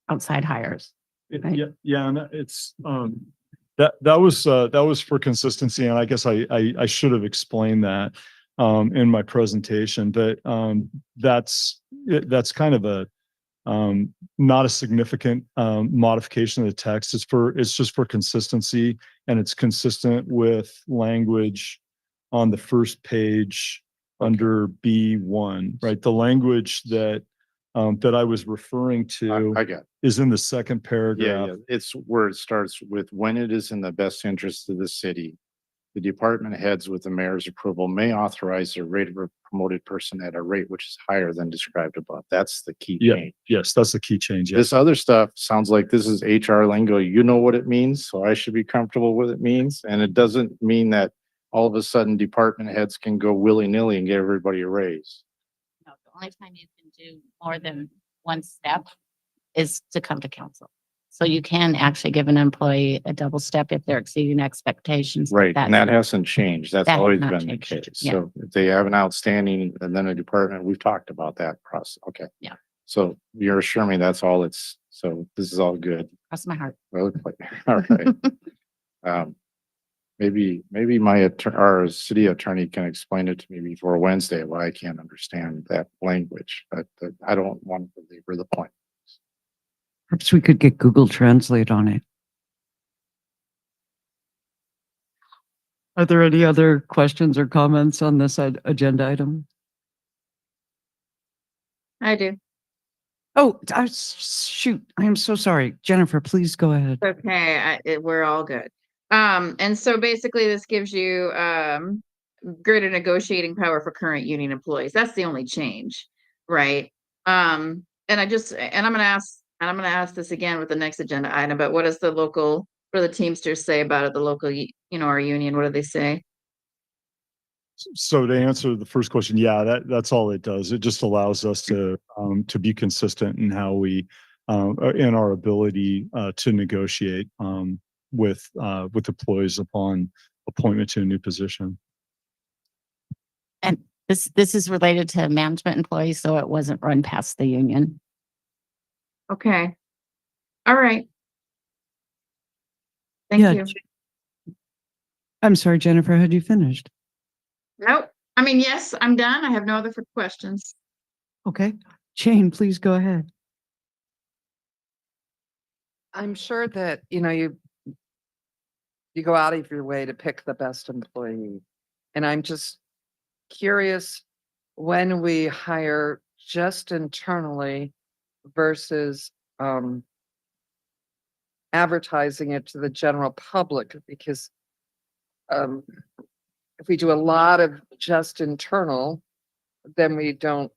outside hires. Right. Yeah, and it's, that was for consistency, and I guess I should have explained that in my presentation, but that's kind of a not a significant modification of the text. It's just for consistency, and it's consistent with language on the first page under B1, right? The language that I was referring to I got it. is in the second paragraph. Yeah, it's where it starts with, when it is in the best interest of the city, the department heads with the mayor's approval may authorize a rate of a promoted person at a rate which is higher than described above. That's the key Yeah, change. yes, that's the key change. Yes. This other stuff sounds like this is HR lingo. You know what it means, so I should be comfortable with it means. And it doesn't mean that all of a sudden department heads can go willy-nilly and get everybody a raise. No, the only time you can do more than one step is to come to council. So you can actually give an employee a double step if they're exceeding expectations. Right, and that hasn't changed. That's that has always not been the changed. case. Yeah. So if they have an outstanding and then a department, we've talked about that process. Okay. Yeah. So you're assuring me that's all it's, so this is all good. Cross my heart. Well, all right. Maybe our city attorney can explain it to me before Wednesday why I can't understand that language, but I don't want to belabor the point. Perhaps we could get Google Translate on it. Are there any other questions or comments on this agenda item? I do. Oh, shoot. I am so sorry. Jennifer, please go ahead. Okay, we're all good. And so basically this gives you greater negotiating power for current union employees. That's the only change, right? And I'm gonna ask this again with the next agenda item, but what does what do the Teamsters say about it? The local, our union, what do they say? So to answer the first question, yeah, that's all it does. It just allows us to be consistent in how we in our ability to negotiate with employees upon appointment to a new position. And this is related to management employees, so it wasn't run past the union. Okay. All right. Yeah, Thank you. I'm sorry, Jennifer, had you finished? Nope. I mean, yes, I'm done. I have no other questions. Okay. Jane, please go ahead. I'm sure that, you go out of your way to pick the best employee. And I'm just curious, when we hire just internally versus advertising it to the general public, because if we do a lot of just internal, then we don't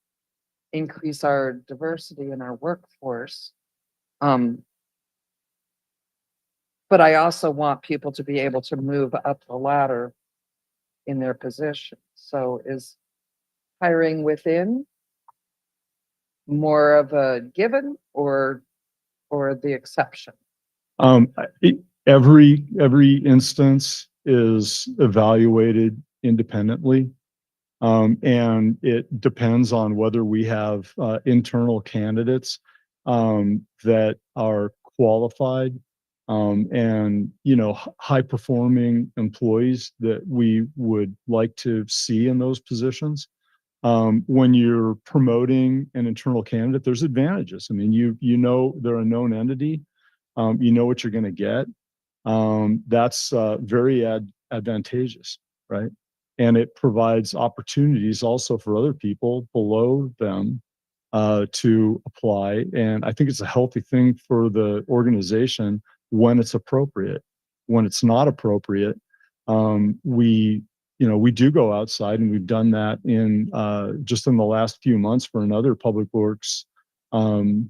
increase our diversity in our workforce. But I also want people to be able to move up the ladder in their position. So is hiring within more of a given or the exception? Every instance is evaluated independently. And it depends on whether we have internal candidates that are qualified and high performing employees that we would like to see in those positions. When you're promoting an internal candidate, there's advantages. I mean, they're a known entity. You know what you're going to get. That's very advantageous, right? And it provides opportunities also for other people below them to apply. And I think it's a healthy thing for the organization when it's appropriate. When it's not appropriate, we you know, we do go outside, and we've done that in just in the last few months for another public works candidate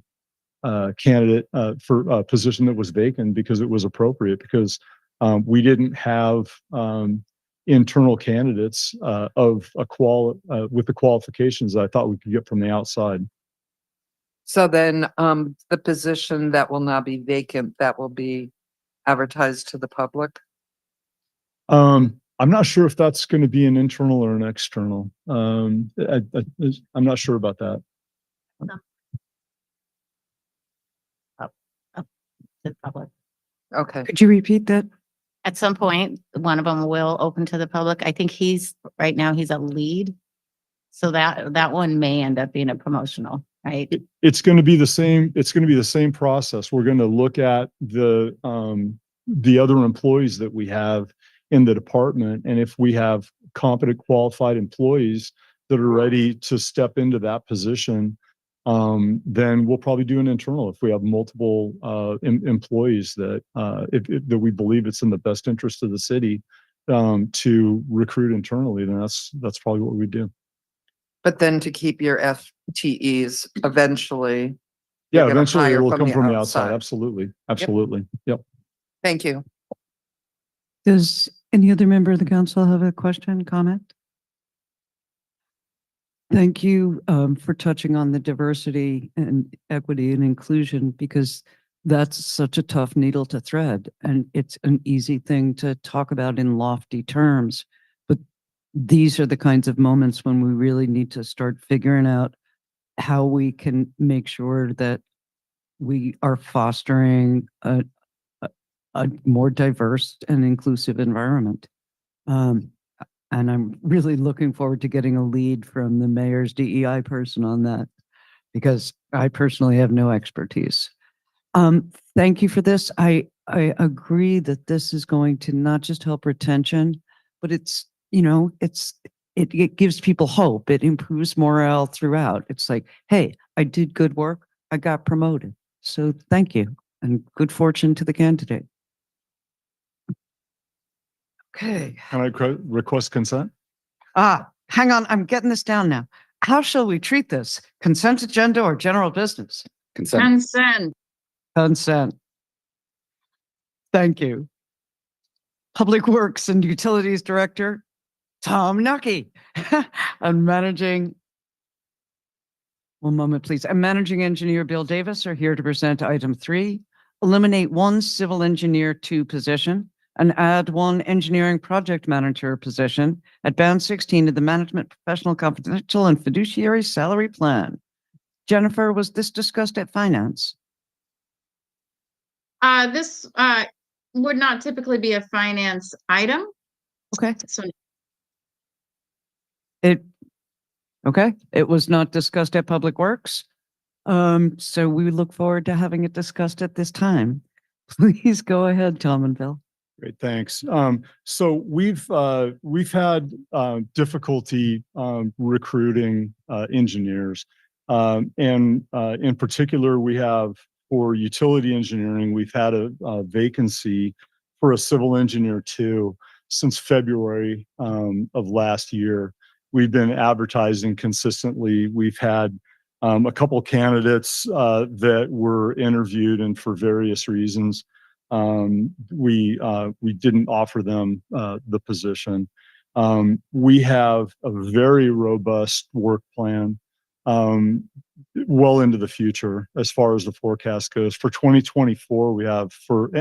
for a position that was vacant because it was appropriate, because we didn't have internal candidates of with the qualifications that I thought we could get from the outside. So then, the position that will now be vacant, that will be advertised to the public? I'm not sure if that's going to be an internal or an external. I'm not sure about that. The public. Okay, Could you repeat that? At some point, one of them will open to the public. I think right now he's a lead. So that one may end up being a promotional, right? It's going to be the same. It's going to be the same process. We're going to look at the other employees that we have in the department, and if we have competent, qualified employees that are ready to step into that position, then we'll probably do an internal. If we have multiple employees that that we believe it's in the best interest of the city to recruit internally, then that's probably what we do. but then to keep your FTEs eventually. Yeah, you're gonna eventually it hire will come from the outside. Absolutely. Absolutely. Yep. Thank you. Does any other member of the council have a question, comment? Thank you for touching on the diversity and equity and inclusion, because that's such a tough needle to thread, and it's an easy thing to talk about in lofty terms. But these are the kinds of moments when we really need to start figuring out how we can make sure that we are fostering a more diverse and inclusive environment. And I'm really looking forward to getting a lead from the mayor's DEI person on that, because I personally have no expertise. Thank you for this. I agree that this is going to not just help retention, but it gives people hope. It improves morale throughout. It's like, hey, I did good work. I got promoted. So thank you, and good fortune to the candidate. Okay. Can I request consent? Hang on. I'm getting this down now. How shall we treat this? Consent agenda or general business? Consent. Consent. Consent. Thank you. Public Works and Utilities Director, Tom Nucky. And one moment, please. And Managing Engineer Bill Davis are here to present item 3, eliminate 1 civil engineer 2 position and add 1 engineering project manager position at band 16 of the Management Professional Confidential and Fiduciary Salary Plan. Jennifer, was this discussed at Finance? This would not typically be a finance item. Okay. So It was not discussed at Public Works. So we look forward to having it discussed at this time. Please go ahead, Tom and Bill. Great, thanks. So we've had difficulty recruiting engineers. And in particular, we have for utility engineering, we've had a vacancy for a civil engineer 2 since February of last year. We've been advertising consistently. We've had a couple candidates that were interviewed, and for various reasons, we didn't offer them the position. We have a very robust work plan well into the future as far as the forecast goes. For 2024, we have for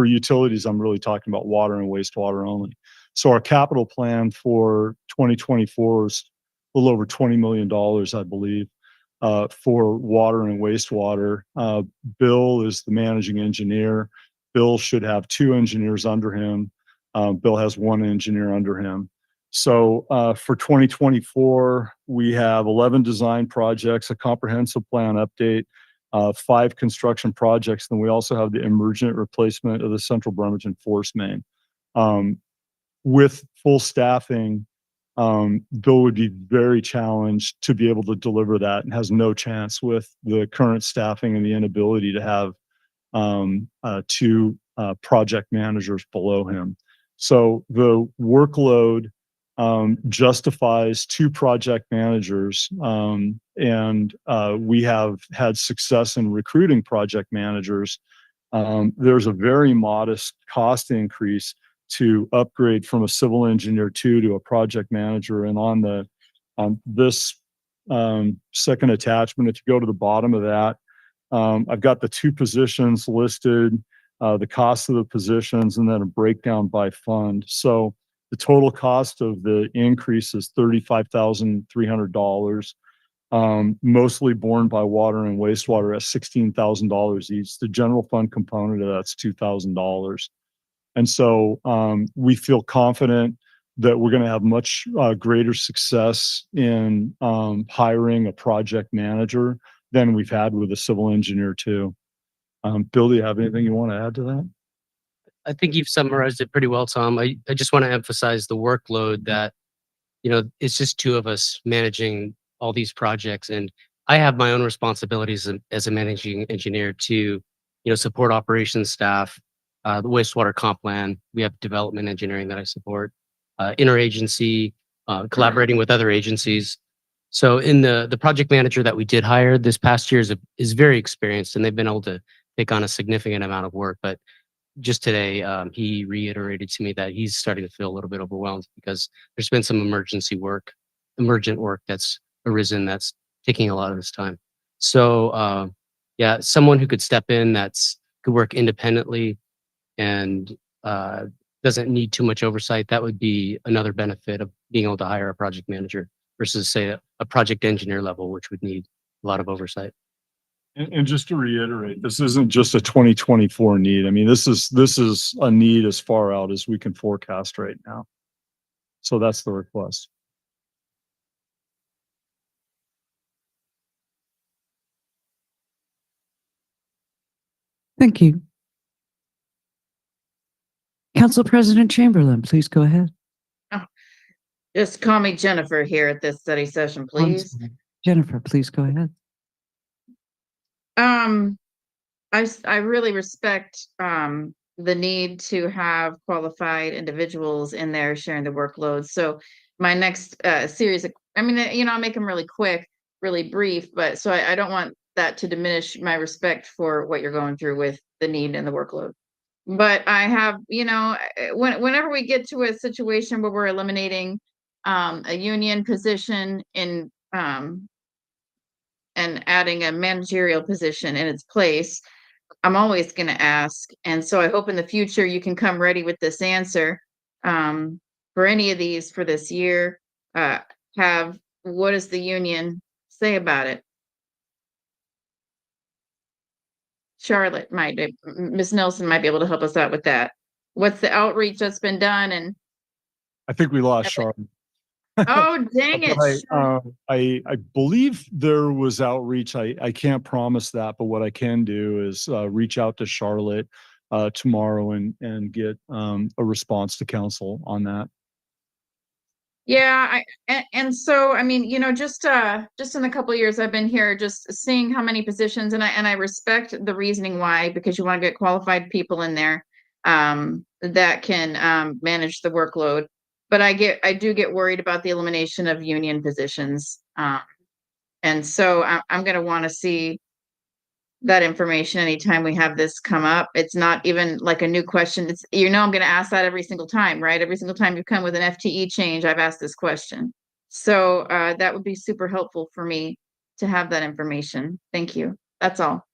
utilities, I'm really talking about water and wastewater only. So our capital plan for 2024 is a little over $20 million, I believe, for water and wastewater. Bill is the managing engineer. Bill should have 2 engineers under him. Bill has 1 engineer under him. So for 2024, we have 11 design projects, a comprehensive plan update, 5 construction projects, and we also have the emergent replacement of the Central Bremerton force main. With full staffing, Bill would be very challenged to be able to deliver that, and has no chance with the current staffing and the inability to have 2 project managers below him. So the workload justifies 2 project managers. And we have had success in recruiting project managers. There's a very modest cost increase to upgrade from a civil engineer 2 to a project manager. And on this second attachment, if you go to the bottom of that, I've got the 2 positions listed, the cost of the positions, and then a breakdown by fund. So the total cost of the increase is $35,300, mostly borne by water and wastewater at $16,000 each. The general fund component of that's $2,000. And so we feel confident that we're going to have much greater success in hiring a project manager than we've had with a civil engineer too. Bill, do you have anything you want to add to that? I think you've summarized it pretty well, Tom. I just want to emphasize the workload that, it's just 2 of us managing all these projects. And I have my own responsibilities as a managing engineer to, support operations staff, the wastewater comp plan. We have development engineering that I support, interagency, collaborating with other agencies. So in the project manager that we did hire this past year is very experienced, and they've been able to take on a significant amount of work. But just today, he reiterated to me that he's starting to feel a little bit overwhelmed because there's been some emergent work that's arisen that's taking a lot of his time. So yeah, someone who could step in could work independently and doesn't need too much oversight. That would be another benefit of being able to hire a project manager versus say a project engineer level, which would need a lot of oversight. And just to reiterate, this isn't just a 2024 need. I mean, this is a need as far out as we can forecast right now. So that's the request. Thank you. Council President Chamberlain, please go ahead. Just call me Jennifer here at this study session, please. Jennifer, please go ahead. I really respect the need to have qualified individuals in there sharing the workload. So my next series of, I'll make them really quick, really brief, but so I don't want that to diminish my respect for what you're going through with the need and the workload. But I have, whenever we get to a situation where we're eliminating a union position in and adding a managerial position in its place, I'm always going to ask. And so I hope in the future you can come ready with this answer for any of these for this year. What does the union say about it? Charlotte Ms. Nelson might be able to help us out with that. What's the outreach that's been done? And I think we lost Charlotte. oh, dang it. I believe there was outreach. I can't promise that, but what I can do is reach out to Charlotte tomorrow and get a response to council on that. Yeah, and so just in the couple of years I've been here, just seeing how many positions, and I respect the reasoning why, because you want to get qualified people in there that can manage the workload. But I do get worried about the elimination of union positions. And so I'm going to want to see that information anytime we have this come up. It's not even like a new question. It's, I'm going to ask that every single time, right? Every single time you come with an FTE change, I've asked this question. So that would be super helpful for me to have that information. Thank you. That's all.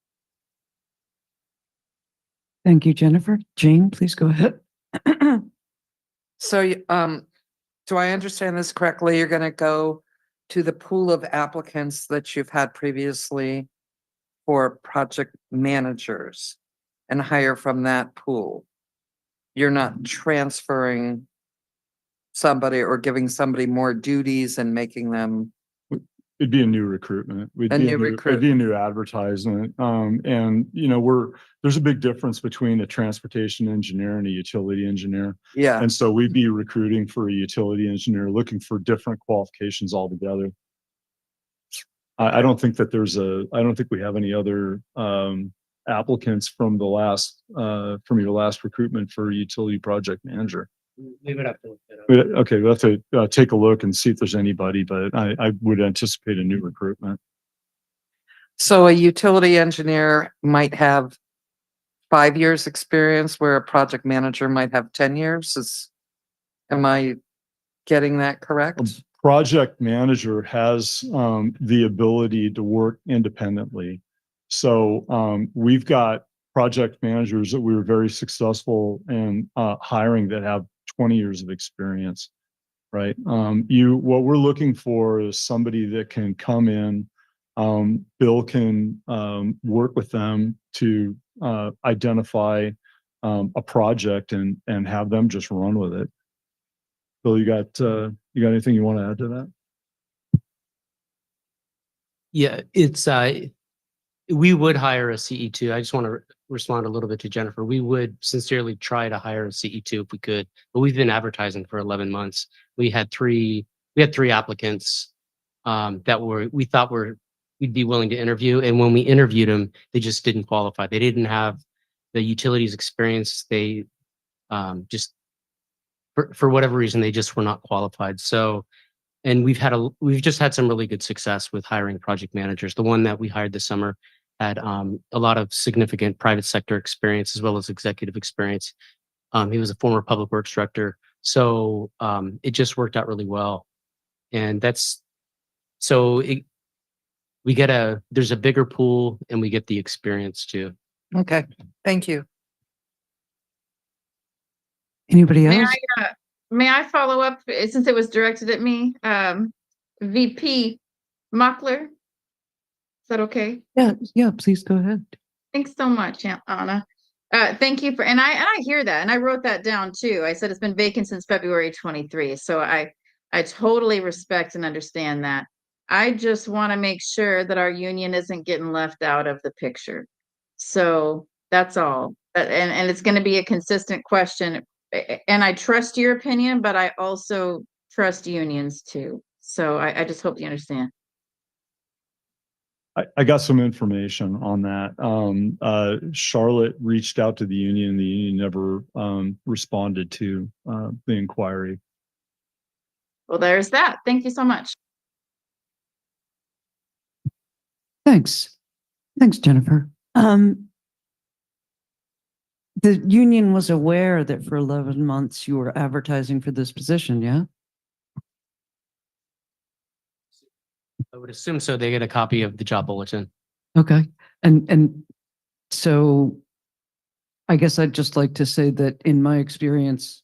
Thank you, Jennifer. Jane, please go ahead. So, do I understand this correctly? You're going to go to the pool of applicants that you've had previously for project managers and hire from that pool. You're not transferring somebody or giving somebody more duties and making them. It'd be a new recruitment. It'd be a new advertisement. And there's a big difference between a transportation engineer and a utility engineer. Yeah. And so we'd be recruiting for a utility engineer, looking for different qualifications altogether. I don't think we have any other applicants from your last recruitment for utility project manager. We would have to look that up. Okay, we'll have to take a look and see if there's anybody, but I would anticipate a new recruitment. So a utility engineer might have 5 years experience where a project manager might have 10 years. Am I getting that correct? Project manager has the ability to work independently. So we've got project managers that we were very successful in hiring that have 20 years of experience, right? What we're looking for is somebody that can come in. Bill can work with them to identify a project and have them just run with it. Bill, you got anything you want to add to that? Yeah, it's, we would hire a CE2. I just want to respond a little bit to Jennifer. We would sincerely try to hire a CE2 if we could, but we've been advertising for 11 months. We had three applicants that we thought we'd be willing to interview. And when we interviewed them, they just didn't qualify. They didn't have the utilities experience. They just, for whatever reason, they just were not qualified. So, and we've just had some really good success with hiring project managers. The one that we hired this summer had a lot of significant private sector experience as well as executive experience. He was a former public works director. So it just worked out really well. And there's a bigger pool and we get the experience too. Okay, thank you. Anybody May else? may I follow up since it was directed at me? VP Mockler, is that okay? Yeah, please go ahead. Thanks so much, Anna. Thank you and I hear that, and I wrote that down too. I said it's been vacant since February 23. So I totally respect and understand that. I just want to make sure that our union isn't getting left out of the picture. So that's all. And it's going to be a consistent question. And I trust your opinion, but I also trust unions too. So I just hope you understand. I got some information on that. Charlotte reached out to the union. The union never responded to the inquiry. Well, there's that. Thank you so much. Thanks, Jennifer. The union was aware that for 11 months you were advertising for this position, yeah? I would assume so. They get a copy of the job bulletin. Okay. And so I guess I'd just like to say that in my experience,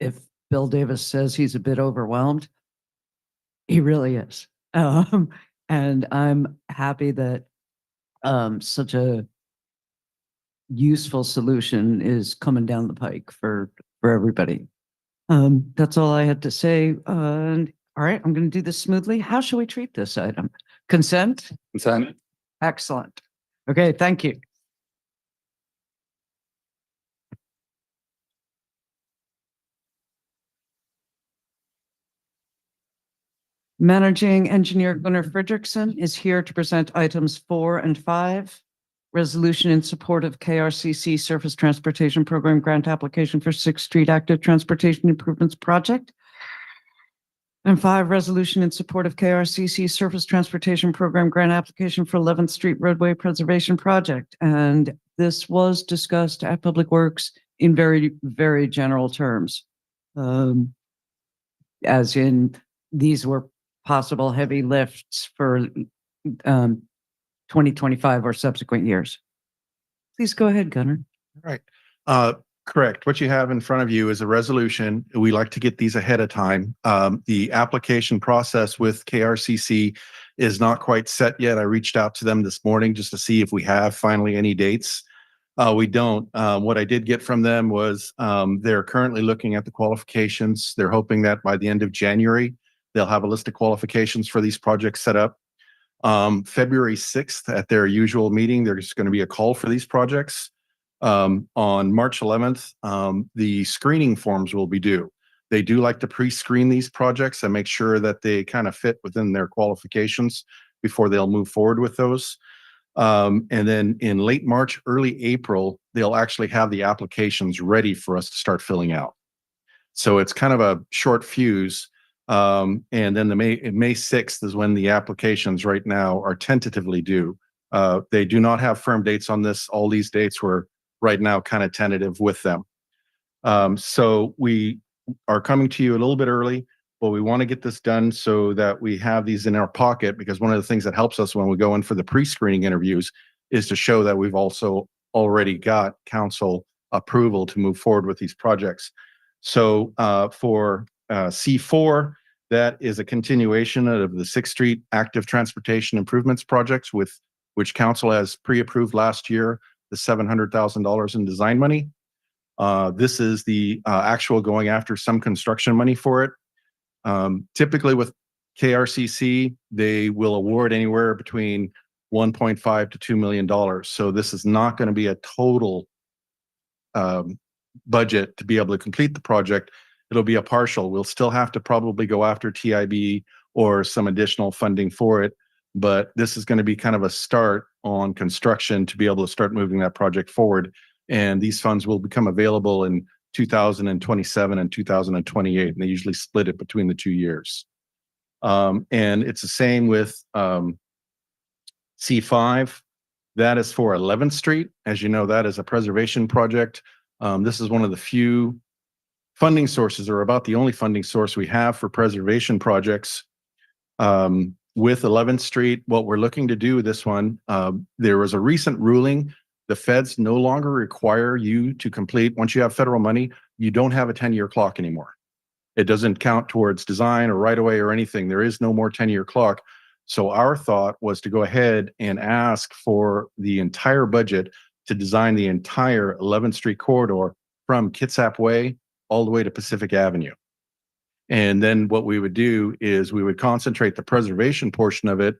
if Bill Davis says he's a bit overwhelmed, he really is. And I'm happy that such a useful solution is coming down the pike for everybody. That's all I had to say. All right, I'm going to do this smoothly. How shall we treat this item? Consent? Consent. Excellent. Okay, thank you. Managing Engineer Gunnar Fredrickson is here to present items 4 and 5. Resolution in support of KRCC Surface Transportation Program grant application for 6th Street Active Transportation Improvements Project. And 5, resolution in support of KRCC Surface Transportation Program grant application for 11th Street Roadway Preservation Project. And this was discussed at Public Works in very, very general terms. As in, these were possible heavy lifts for 2025 or subsequent years. Please go ahead, Gunnar. Right. Correct. What you have in front of you is a resolution. We like to get these ahead of time. The application process with KRCC is not quite set yet. I reached out to them this morning just to see if we have finally any dates. We don't. What I did get from them was they're currently looking at the qualifications. They're hoping that by the end of January, they'll have a list of qualifications for these projects set up. February 6th at their usual meeting, there's going to be a call for these projects. On March 11th, the screening forms will be due. They do like to pre-screen these projects and make sure that they kind of fit within their qualifications before they'll move forward with those. And then in late March, early April, they'll actually have the applications ready for us to start filling out. So it's kind of a short fuse. And then May 6th is when the applications right now are tentatively due. They do not have firm dates on this. All these dates were right now kind of tentative with them. So we are coming to you a little bit early, but we want to get this done so that we have these in our pocket, because one of the things that helps us when we go in for the pre-screening interviews is to show that we've also already got council approval to move forward with these projects. So for C4, that is a continuation of the 6th Street Active Transportation Improvements projects, with which council has pre-approved last year, the $700,000 in design money. This is the actual going after some construction money for it. Typically with KRCC, they will award anywhere between $1.5 to $2 million. So this is not going to be a total budget to be able to complete the project. It'll be a partial. We'll still have to probably go after TIB or some additional funding for it, but this is going to be kind of a start on construction to be able to start moving that project forward. And these funds will become available in 2027 and 2028, and they usually split it between the 2 years. And it's the same with C5. That is for 11th Street. As you know, that is a preservation project. This is one of the few funding sources, or about the only funding source we have for preservation projects. With 11th Street, what we're looking to do with this one, there was a recent ruling. The feds no longer require you to complete, once you have federal money, you don't have a 10-year clock anymore. It doesn't count towards design or right of way or anything. There is no more 10-year clock. So our thought was to go ahead and ask for the entire budget to design the entire 11th Street corridor from Kitsap Way all the way to Pacific Avenue. And then what we would do is we would concentrate the preservation portion of it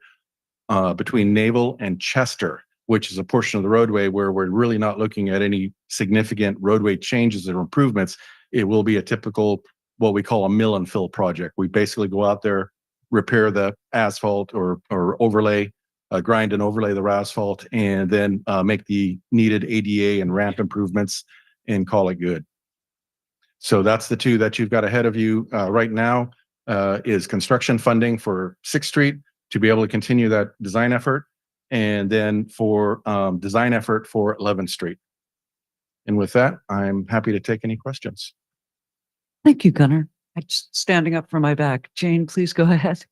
between Naval and Chester, which is a portion of the roadway where we're really not looking at any significant roadway changes or improvements. It will be a typical, what we call a mill and fill project. We basically go out there, repair the asphalt or overlay, grind and overlay the asphalt, and then make the needed ADA and ramp improvements and call it good. So that's the two that you've got ahead of you right now, is construction funding for 6th Street to be able to continue that design effort, and then for design effort for 11th Street. And with that, I'm happy to take any questions. Thank you, Gunnar. I'm just standing up for my back. Jane, please go ahead.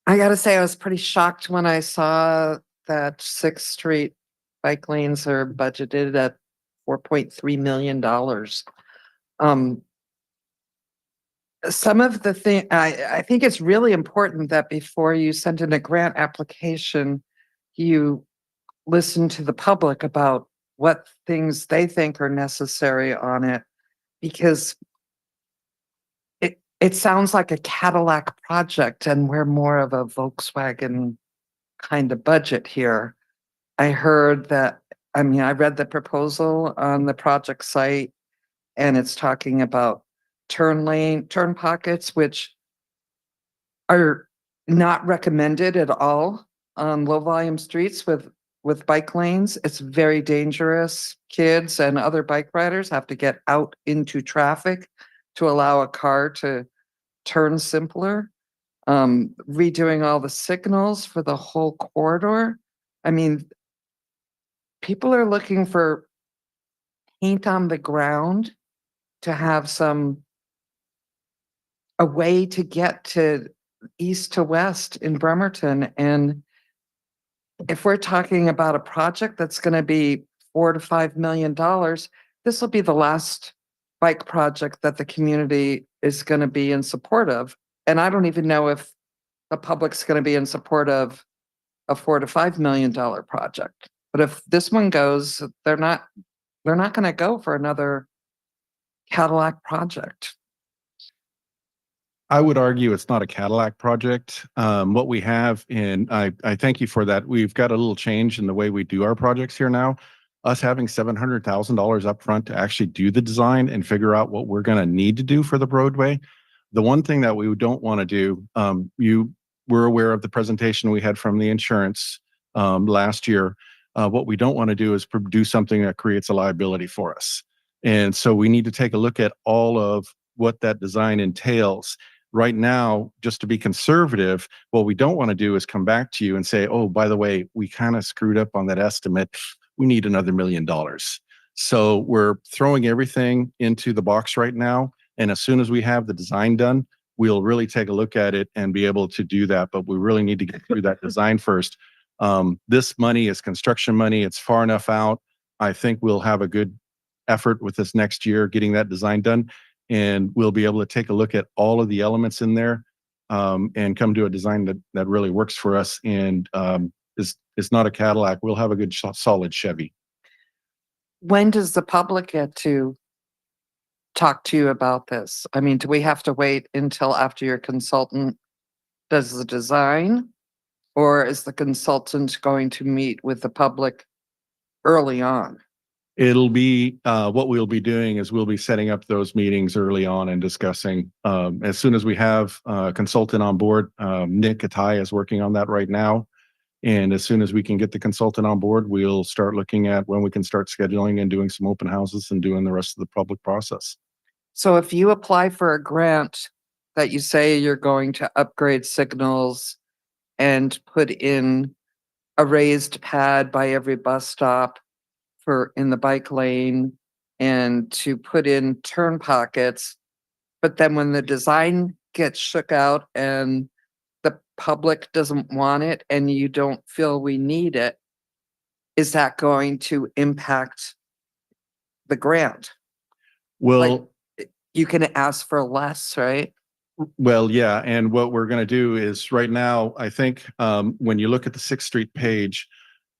I gotta say, I was pretty shocked when I saw that 6th Street bike lanes are budgeted at $4.3 million. Some of the thing, I think it's really important that before you send in a grant application, you listen to the public about what things they think are necessary on it, because it sounds like a Cadillac project and we're more of a Volkswagen kind of budget here. I heard that, I mean, I read the proposal on the project site, and it's talking about turn pockets, which are not recommended at all on low volume streets with bike lanes. It's very dangerous. Kids and other bike riders have to get out into traffic to allow a car to turn simpler. Redoing all the signals for the whole corridor. I mean, people are looking for paint on the ground to have a way to get to east to west in Bremerton. And if we're talking about a project that's going to be $4 to $5 million, this will be the last bike project that the community is going to be in support of. And I don't even know if the public's going to be in support of a $4 to $5 million project. But if this one goes, they're not going to go for another Cadillac project. I would argue it's not a Cadillac project. What we have, and I thank you for that. We've got a little change in the way we do our projects here now. Us having $700,000 up front to actually do the design and figure out what we're going to need to do for the roadway. The one thing that we don't want to do, you were aware of the presentation we had from the insurance last year. What we don't want to do is do something that creates a liability for us. And so we need to take a look at all of what that design entails. Right now, just to be conservative, what we don't want to do is come back to you and say, oh, by the way, we kind of screwed up on that estimate. We need another $1 million. So we're throwing everything into the box right now. And as soon as we have the design done, we'll really take a look at it and be able to do that. But we really need to get through that design first. This money is construction money. It's far enough out. I think we'll have a good effort with this next year, getting that design done. And we'll be able to take a look at all of the elements in there and come to a design that really works for us and is not a Cadillac. We'll have a good solid Chevy. When does the public get to talk to you about this? I mean, do we have to wait until after your consultant does the design? Or is the consultant going to meet with the public early on? It'll be what we'll be doing is we'll be setting up those meetings early on and discussing as soon as we have a consultant on board. Nick Atai is working on that right now. And as soon as we can get the consultant on board, we'll start looking at when we can start scheduling and doing some open houses and doing the rest of the public process. So if you apply for a grant that you say you're going to upgrade signals and put in a raised pad by every bus stop in the bike lane and to put in turn pockets, but then when the design gets shook out and the public doesn't want it and you don't feel we need it, is that going to impact the grant? Well, you can ask for less, right? well, yeah. And what we're going to do is right now, I think when you look at the 6th Street page,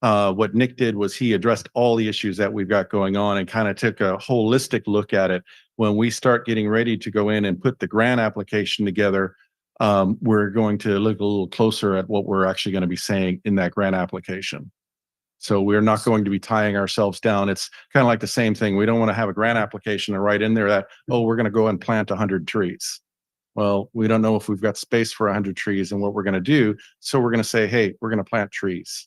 what Nick did was he addressed all the issues that we've got going on and kind of took a holistic look at it. When we start getting ready to go in and put the grant application together, we're going to look a little closer at what we're actually going to be saying in that grant application. So we're not going to be tying ourselves down. It's kind of like the same thing. We don't want to have a grant application and write in there that, oh, we're going to go and plant 100 trees. Well, we don't know if we've got space for 100 trees and what we're going to do. So we're going to say, hey, we're going to plant trees.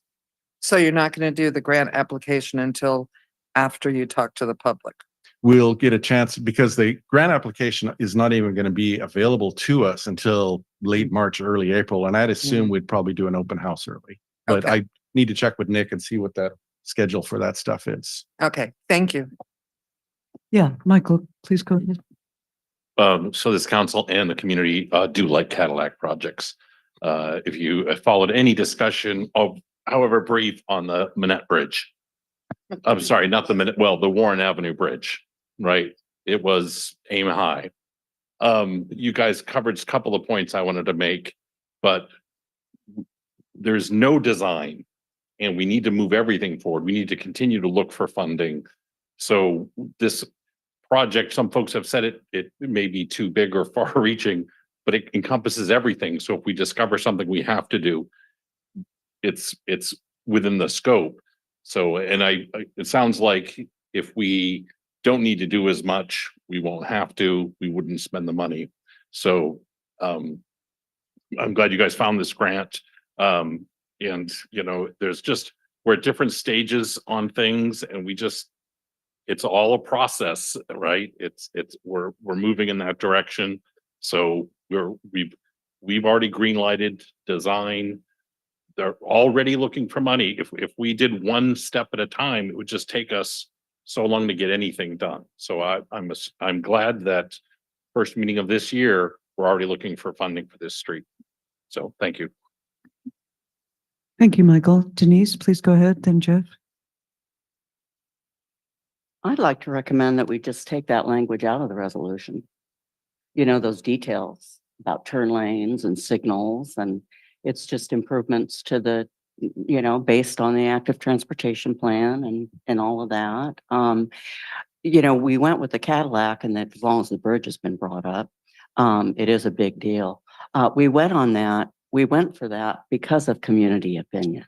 So you're not going to do the grant application until after you talk to the public? We'll get a chance because the grant application is not even going to be available to us until late March, early April. And I'd assume we'd probably do an open house early. But Okay. I need to check with Nick and see what that schedule for that stuff is. Okay, thank you. Yeah, Michael, please go ahead. So this council and the community do like Cadillac projects. If you followed any discussion of, however brief, on the Manette Bridge. I'm sorry, not the Manette, well, the Warren Avenue Bridge, right? It was aim high. You guys covered a couple of points I wanted to make, but there's no design and we need to move everything forward. We need to continue to look for funding. So this project, some folks have said it may be too big or far reaching, but it encompasses everything. So if we discover something we have to do, it's within the scope. So, and it sounds like if we don't need to do as much, we won't have to, we wouldn't spend the money. So, I'm glad you guys found this grant. And you know, we're at different stages on things and it's all a process, right? We're moving in that direction. So we've already green-lighted design. They're already looking for money. If we did one step at a time, it would just take us so long to get anything done. So I'm glad that first meeting of this year, we're already looking for funding for this street. So thank you. Thank you, Michael. Denise, please go ahead, then Jeff. I'd like to recommend that we just take that language out of the resolution. You know, those details about turn lanes and signals, and it's just improvements to the, you know, based on the active transportation plan and all of that. You know, we went with the Cadillac, and that as long as the bridge has been brought up, it is a big deal. We went for that because of community opinion.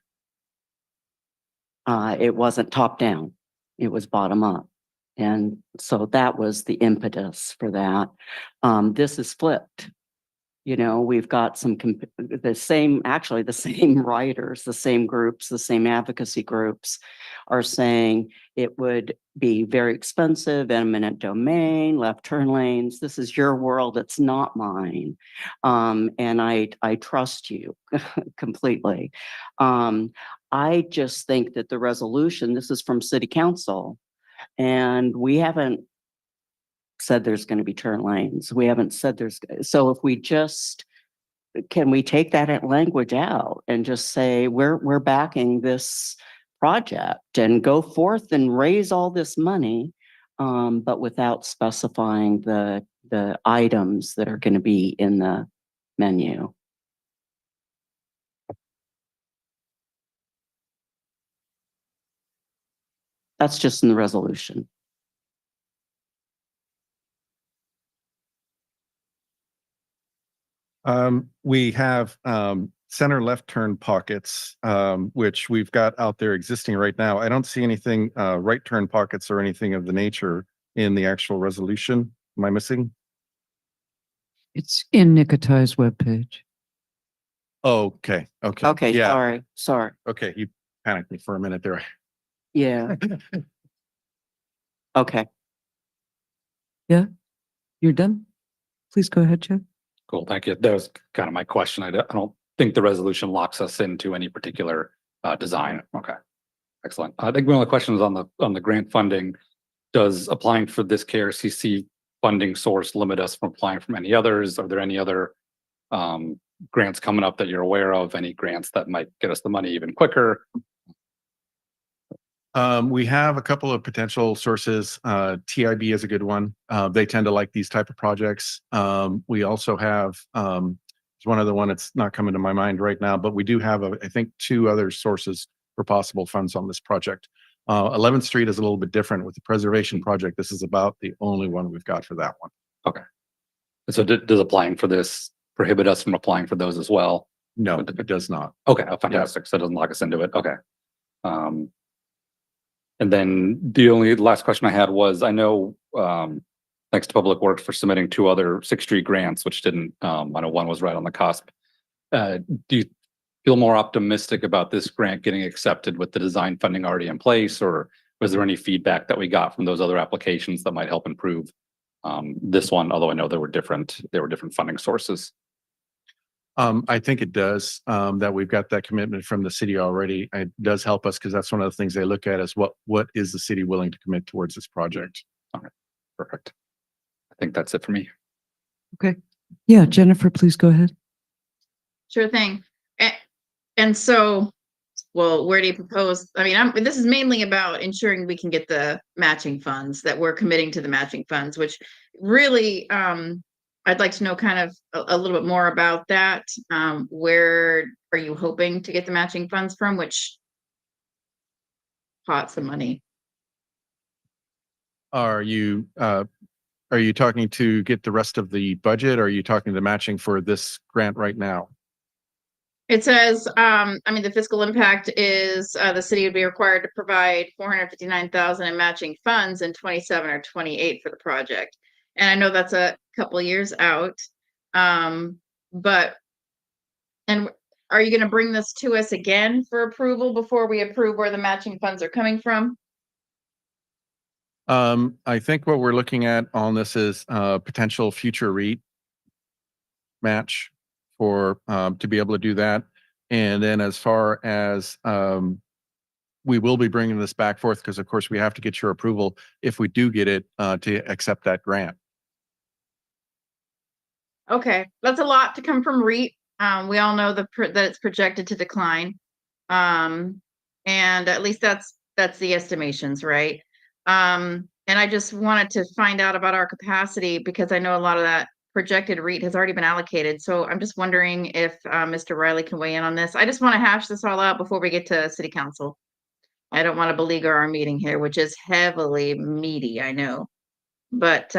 It wasn't top down. It was bottom up. And so that was the impetus for that. This is flipped. You know, we've got the same, actually the same writers, the same groups, the same advocacy groups are saying it would be very expensive, eminent domain, left turn lanes. This is your world. It's not mine. And I trust you completely. I just think that the resolution, this is from City Council, and we haven't said there's going to be turn lanes. We haven't said so if we just, can we take that language out and just say, we're backing this project and go forth and raise all this money, but without specifying the items that are going to be in the menu. That's just in the resolution. We have center left turn pockets, which we've got out there existing right now. I don't see anything right turn pockets or anything of the nature in the actual resolution. Am I missing? It's in Nikitai's webpage. Okay. Okay, Yeah. sorry. Okay. You panicked me for a minute there. Yeah. Okay. Yeah, you're done? Please go ahead, Chad. Cool, thank you. That was kind of my question. I don't think the resolution locks us into any particular design. Okay, excellent. I think my only question is on the grant funding. Does applying for this KRCC funding source limit us from applying from any others? Are there any other grants coming up that you're aware of? Any grants that might get us the money even quicker? We have a couple of potential sources. TIB is a good one. They tend to like these type of projects. We also have, there's one other one that's not coming to my mind right now, but we do have, I think, 2 other sources for possible funds on this project. 11th Street is a little bit different with the preservation project. This is about the only one we've got for that one. Okay. So does applying for this prohibit us from applying for those as well? No, it does not. Okay, fantastic. So it doesn't lock us into it. Okay. And then the only last question I had was, I know, thanks to Public Works for submitting 2 other 6th Street grants, which didn't, I know one was right on the cusp. Do you feel more optimistic about this grant getting accepted with the design funding already in place? Or was there any feedback that we got from those other applications that might help improve this one? Although I know there were different funding sources. I think it does, that we've got that commitment from the city already. It does help us because that's one of the things they look at is what is the city willing to commit towards this project. Okay, perfect. I think that's it for me. Okay. Yeah, Jennifer, please go ahead. Sure thing. And so, well, where do you propose? I mean, this is mainly about ensuring we can get the matching funds, that we're committing to the matching funds, which really, I'd like to know kind of a little bit more about that. Where are you hoping to get the matching funds from? Which pots of money? Are you talking to get the rest of the budget? Or are you talking to matching for this grant right now? It says, I mean, the fiscal impact is the city would be required to provide 459,000 in matching funds in 27 or 28 for the project. And I know that's a couple of years out. But are you going to bring this to us again for approval before we approve where the matching funds are coming from? I think what we're looking at on this is potential future REIT match for to be able to do that. And then as far as we will be bringing this back forth because of course we have to get your approval if we do get it to accept that grant. Okay, that's a lot to come from REIT. We all know that it's projected to decline. And at least that's the estimations, right? And I just wanted to find out about our capacity because I know a lot of that projected REIT has already been allocated. So I'm just wondering if Mr. Riley can weigh in on this. I just want to hash this all out before we get to City Council. I don't want to beleaguer our meeting here, which is heavily meaty, I know. But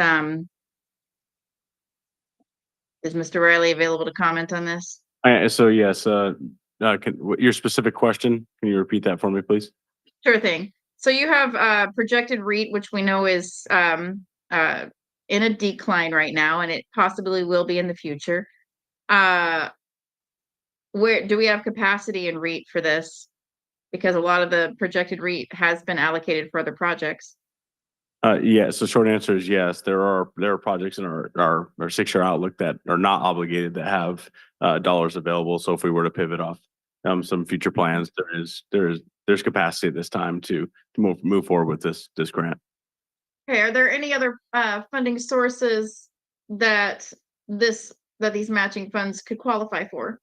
is Mr. Riley available to comment on this? So yes, your specific question, can you repeat that for me, please? Sure thing. So you have projected REIT, which we know is in a decline right now, and it possibly will be in the future. where do we have capacity in REIT for this? Because a lot of the projected REIT has been allocated for other projects. Yeah, so short answer is yes. There are projects in our 6-year outlook that are not obligated that have dollars available. So if we were to pivot off some future plans, there's capacity at this time to move forward with this grant. Okay, are there any other funding sources that these matching funds could qualify for?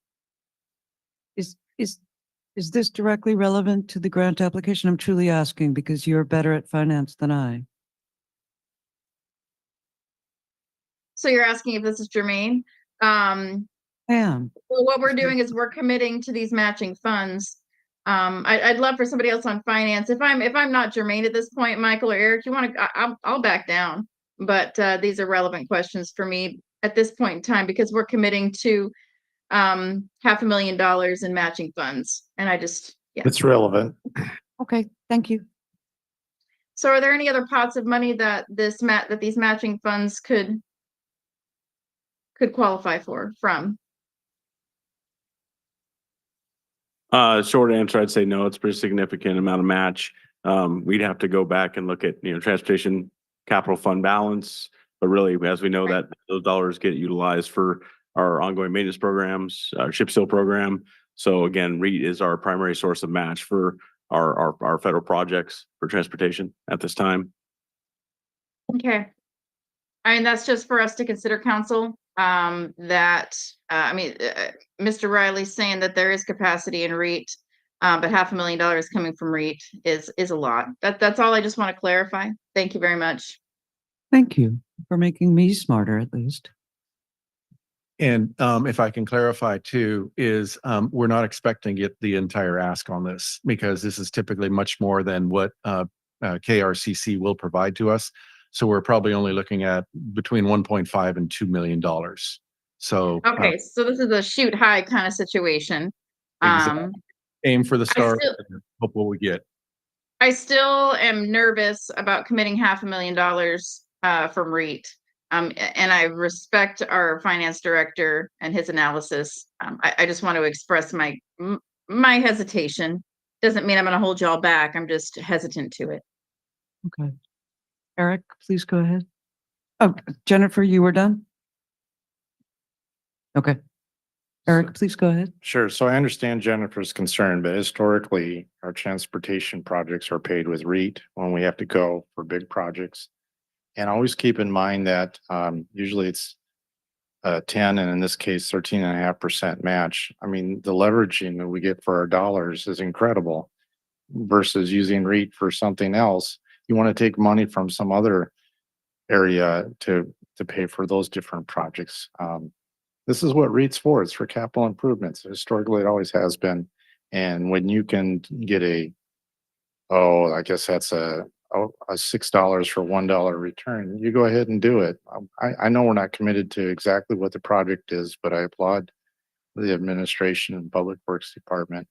Is this directly relevant to the grant application? I'm truly asking because you're better at finance than I. So you're asking if this is germane? I am. Well, what we're doing is we're committing to these matching funds. I'd love for somebody else on finance. If I'm not germane at this point, Michael or Eric, you want to, I'll back down. But these are relevant questions for me at this point in time because we're committing to $500,000 in matching funds. And yeah. It's relevant. Okay, thank you. So are there any other pots of money that these matching funds could qualify from? Short answer, I'd say no. It's a pretty significant amount of match. We'd have to go back and look at, transportation capital fund balance, but really, as we know that those dollars get utilized for our ongoing maintenance programs, our chip seal program. So again, REIT is our primary source of match for our federal projects for transportation at this time. Okay. I mean, that's just for us to consider, council. Mr. Riley's saying that there is capacity in REIT, but $500,000 coming from REIT is a lot. That's all I just want to clarify. Thank you very much. Thank you for making me smarter at least. And if I can clarify too, is we're not expecting to get the entire ask on this because this is typically much more than what KRCC will provide to us. So we're probably only looking at between $1.5 and $2 million. So okay, so this is a shoot high kind of situation. Exactly. Aim for the stars, hope what we get. I still am nervous about committing $500,000 from REIT. And I respect our finance director and his analysis. I just want to express my hesitation. Doesn't mean I'm going to hold y'all back. I'm just hesitant to it. Okay. Eric, please go ahead. Oh, Jennifer, you were done? Okay. Eric, please go ahead. Sure. So I understand Jennifer's concern, but historically, our transportation projects are paid with REIT when we have to go for big projects. And always keep in mind that usually it's 10 and in this case 13.5% match. I mean, the leveraging that we get for our dollars is incredible versus using REIT for something else. You want to take money from some other area to pay for those different projects. This is what REIT's for. It's for capital improvements. Historically, it always has been. And when you can get I guess that's a $6 for $1 return, you go ahead and do it. I know we're not committed to exactly what the project is, but I applaud the administration and Public Works Department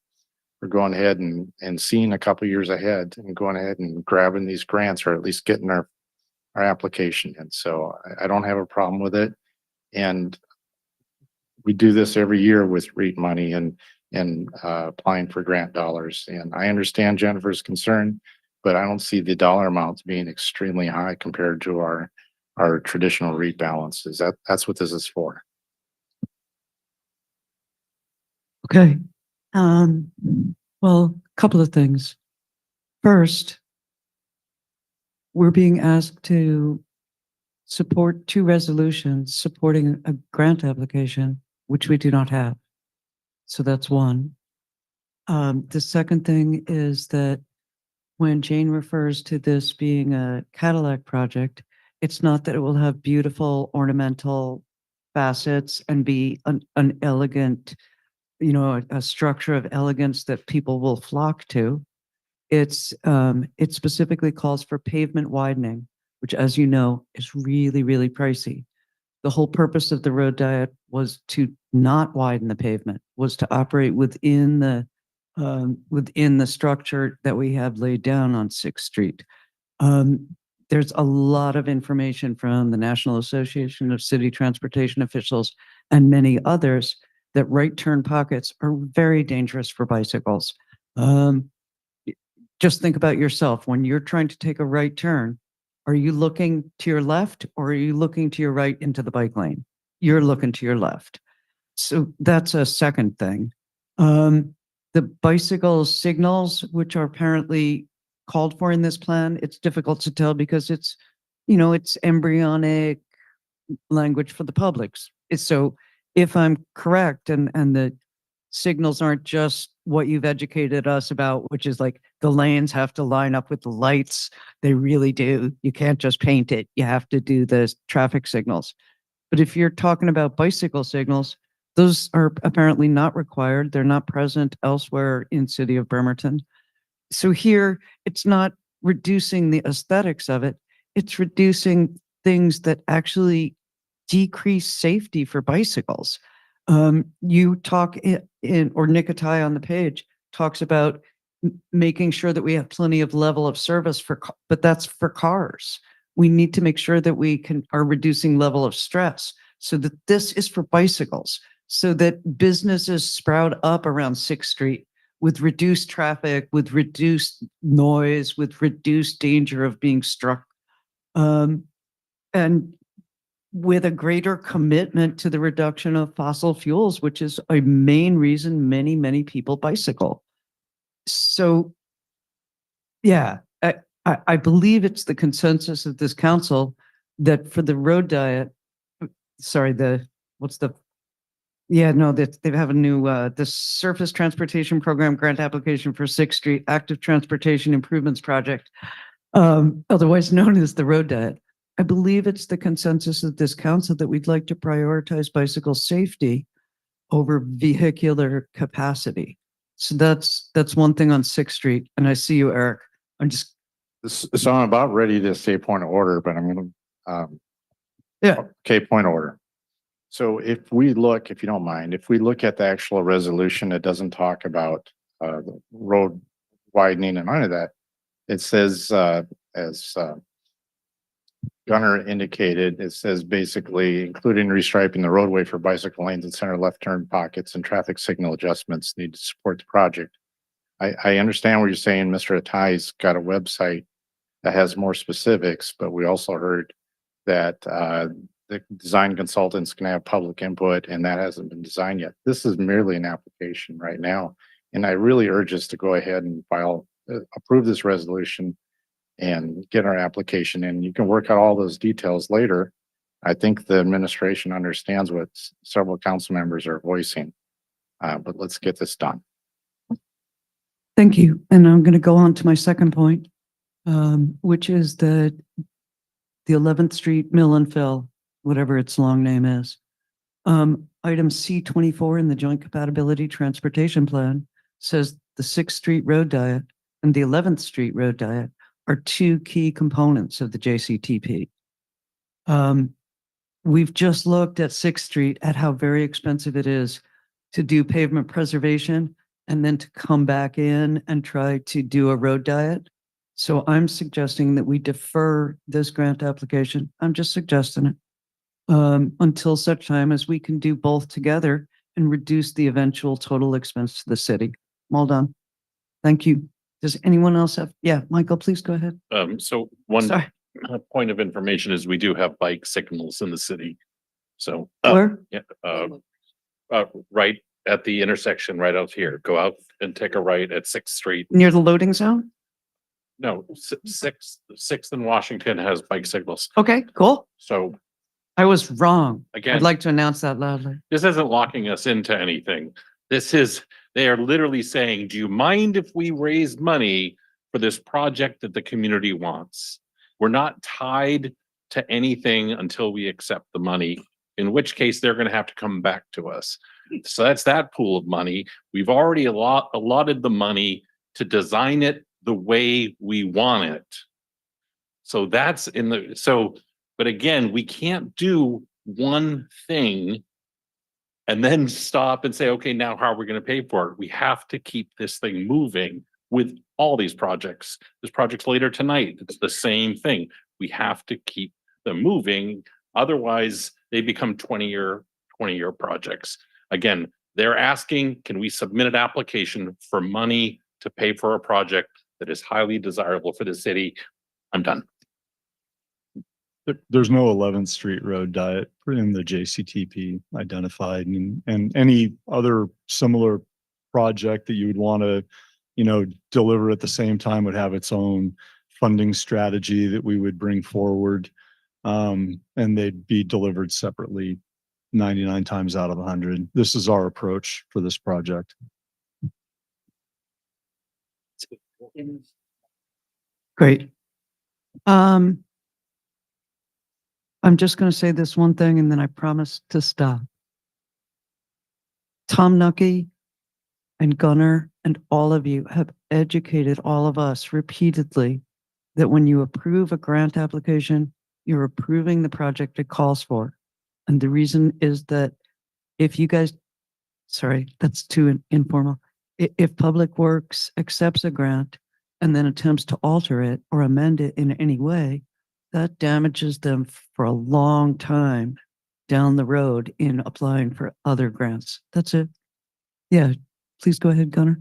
for going ahead and seeing a couple years ahead and going ahead and grabbing these grants or at least getting our application in. So I don't have a problem with it. And we do this every year with REIT money and applying for grant dollars. And I understand Jennifer's concern, but I don't see the dollar amounts being extremely high compared to our traditional REIT balances. That's what this is for. Okay. Well, a couple of things. First, we're being asked to support 2 resolutions supporting a grant application, which we do not have. So that's one. The second thing is that when Jane refers to this being a Cadillac project, it's not that it will have beautiful ornamental facets and be an elegant, a structure of elegance that people will flock to. It specifically calls for pavement widening, which, as you know, is really, really pricey. The whole purpose of the road diet was to not widen the pavement, was to operate within the structure that we have laid down on 6th Street. There's a lot of information from the National Association of City Transportation Officials and many others, that right turn pockets are very dangerous for bicycles. Just think about yourself. When you're trying to take a right turn, are you looking to your left or are you looking to your right into the bike lane? You're looking to your left. So that's a second thing. The bicycle signals, which are apparently called for in this plan, it's difficult to tell because it's, it's embryonic language for the publics. So if I'm correct and the signals aren't just what you've educated us about, which is like the lanes have to line up with the lights. They really do. You can't just paint it. You have to do the traffic signals. But if you're talking about bicycle signals, those are apparently not required. They're not present elsewhere in City of Bremerton. So here, it's not reducing the aesthetics of it. It's reducing things that actually decrease safety for bicycles. You talk or Nicotai on the page talks about making sure that we have plenty of level of service but that's for cars. We need to make sure that we are reducing level of stress so that this is for bicycles, so that businesses sprout up around 6th Street with reduced traffic, with reduced noise, with reduced danger of being struck. And with a greater commitment to the reduction of fossil fuels, which is a main reason many, many people bicycle. So, yeah, I believe it's the consensus of this council that for the road diet, sorry, they have a new, the Surface Transportation Program grant application for 6th Street Active Transportation Improvements Project, otherwise known as the road diet. I believe it's the consensus of this council that we'd like to prioritize bicycle safety over vehicular capacity. So that's one thing on 6th Street. And I see you, Eric. So I'm about ready to say point of order, but I'm gonna, yeah. Okay, point of order. So if you don't mind, if we look at the actual resolution, it doesn't talk about the road widening and none of that. It says, as Gunnar indicated, it says basically including restriping the roadway for bicycle lanes and center left turn pockets and traffic signal adjustments need to support the project. I understand what you're saying. Mr. Attai's got a website that has more specifics, but we also heard that the design consultants can have public input and that hasn't been designed yet. This is merely an application right now. And I really urge us to go ahead and approve this resolution and get our application in. You can work out all those details later. I think the administration understands what several council members are voicing, but let's get this done. Thank you. And I'm going to go on to my second point, which is the 11th Street Mill and Fill, whatever its long name is. Item C24 in the Joint Compatibility Transportation Plan says the 6th Street Road Diet and the 11th Street Road Diet are two key components of the JCTP. We've just looked at 6th Street at how very expensive it is to do pavement preservation and then to come back in and try to do a road diet. So I'm suggesting that we defer this grant application. I'm just suggesting it until such time as we can do both together and reduce the eventual total expense to the city. I'm all done. Thank you. Does anyone else have? Yeah, Michael, please go ahead. So one Sorry. point of information is we do have bike signals in the city. So Where? yeah, right at the intersection right out here. Go out and take a right at 6th Street. Near the loading zone? No, 6th and Washington has bike signals. Okay, cool. So I was wrong. again, I'd like to announce that loudly. this isn't locking us into anything. They are literally saying, do you mind if we raise money for this project that the community wants? We're not tied to anything until we accept the money, in which case they're going to have to come back to us. So that's that pool of money. We've already allotted the money to design it the way we want it. So that's but again, we can't do one thing and then stop and say, okay, now how are we going to pay for it? We have to keep this thing moving with all these projects. This project's later tonight. It's the same thing. We have to keep them moving. Otherwise, they become 20-year 20-year projects. Again, they're asking, can we submit an application for money to pay for a project that is highly desirable for the city? I'm done. There's no 11th Street Road diet in the JCTP identified, and any other similar project that you would want to, deliver at the same time would have its own funding strategy that we would bring forward. And they'd be delivered separately 99 times out of 100. This is our approach for this project. Great. I'm just going to say this one thing and then I promise to stop. Tom Nucky and Gunnar and all of you have educated all of us repeatedly that when you approve a grant application, you're approving the project it calls for. And the reason is that if you guys, sorry, that's too informal. If Public Works accepts a grant and then attempts to alter it or amend it in any way, that damages them for a long time down the road in applying for other grants. That's it. Yeah, please go ahead, Gunnar.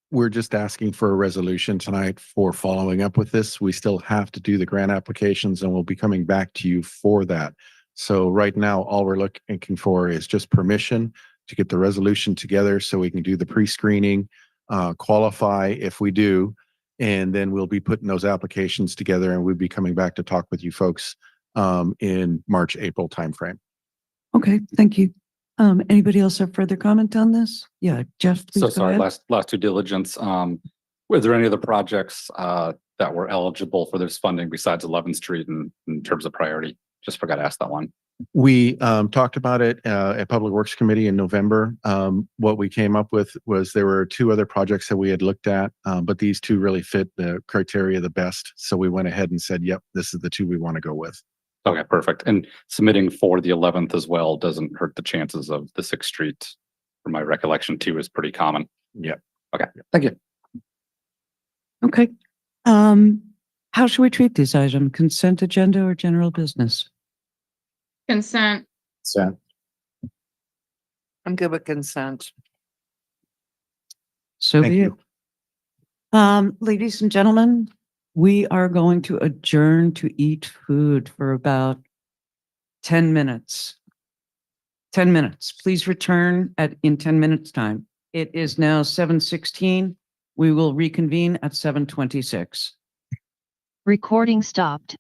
We're just asking for a resolution tonight for following up with this. We still have to do the grant applications and we'll be coming back to you for that. So right now, all we're looking for is just permission to get the resolution together so we can do the pre-screening, qualify if we do, and then we'll be putting those applications together and we'll be coming back to talk with you folks in March, April timeframe. Okay, thank you. Anybody else have further comment on this? Yeah, Jeff, please So go sorry, ahead. last due diligence. Were there any other projects that were eligible for this funding besides 11th Street in terms of priority? Just forgot to ask that one. We talked about it at Public Works Committee in November. What we came up with was there were two other projects that we had looked at, but these two really fit the criteria the best. So we went ahead and said, yep, this is the two we want to go with. Okay, perfect. And submitting for the 11th as well doesn't hurt the chances of the 6th Street. From my recollection too, is pretty common. Yep. Okay, thank you. Okay. How should we treat these items? Consent agenda or general business? Consent. I'm good with consent. So Thank be it. you. Ladies and gentlemen, we are going to adjourn to eat food for about 10 minutes. 10 minutes. Please return in 10 minutes time. It is now 7:16. We will reconvene at 7:26. Recording stopped.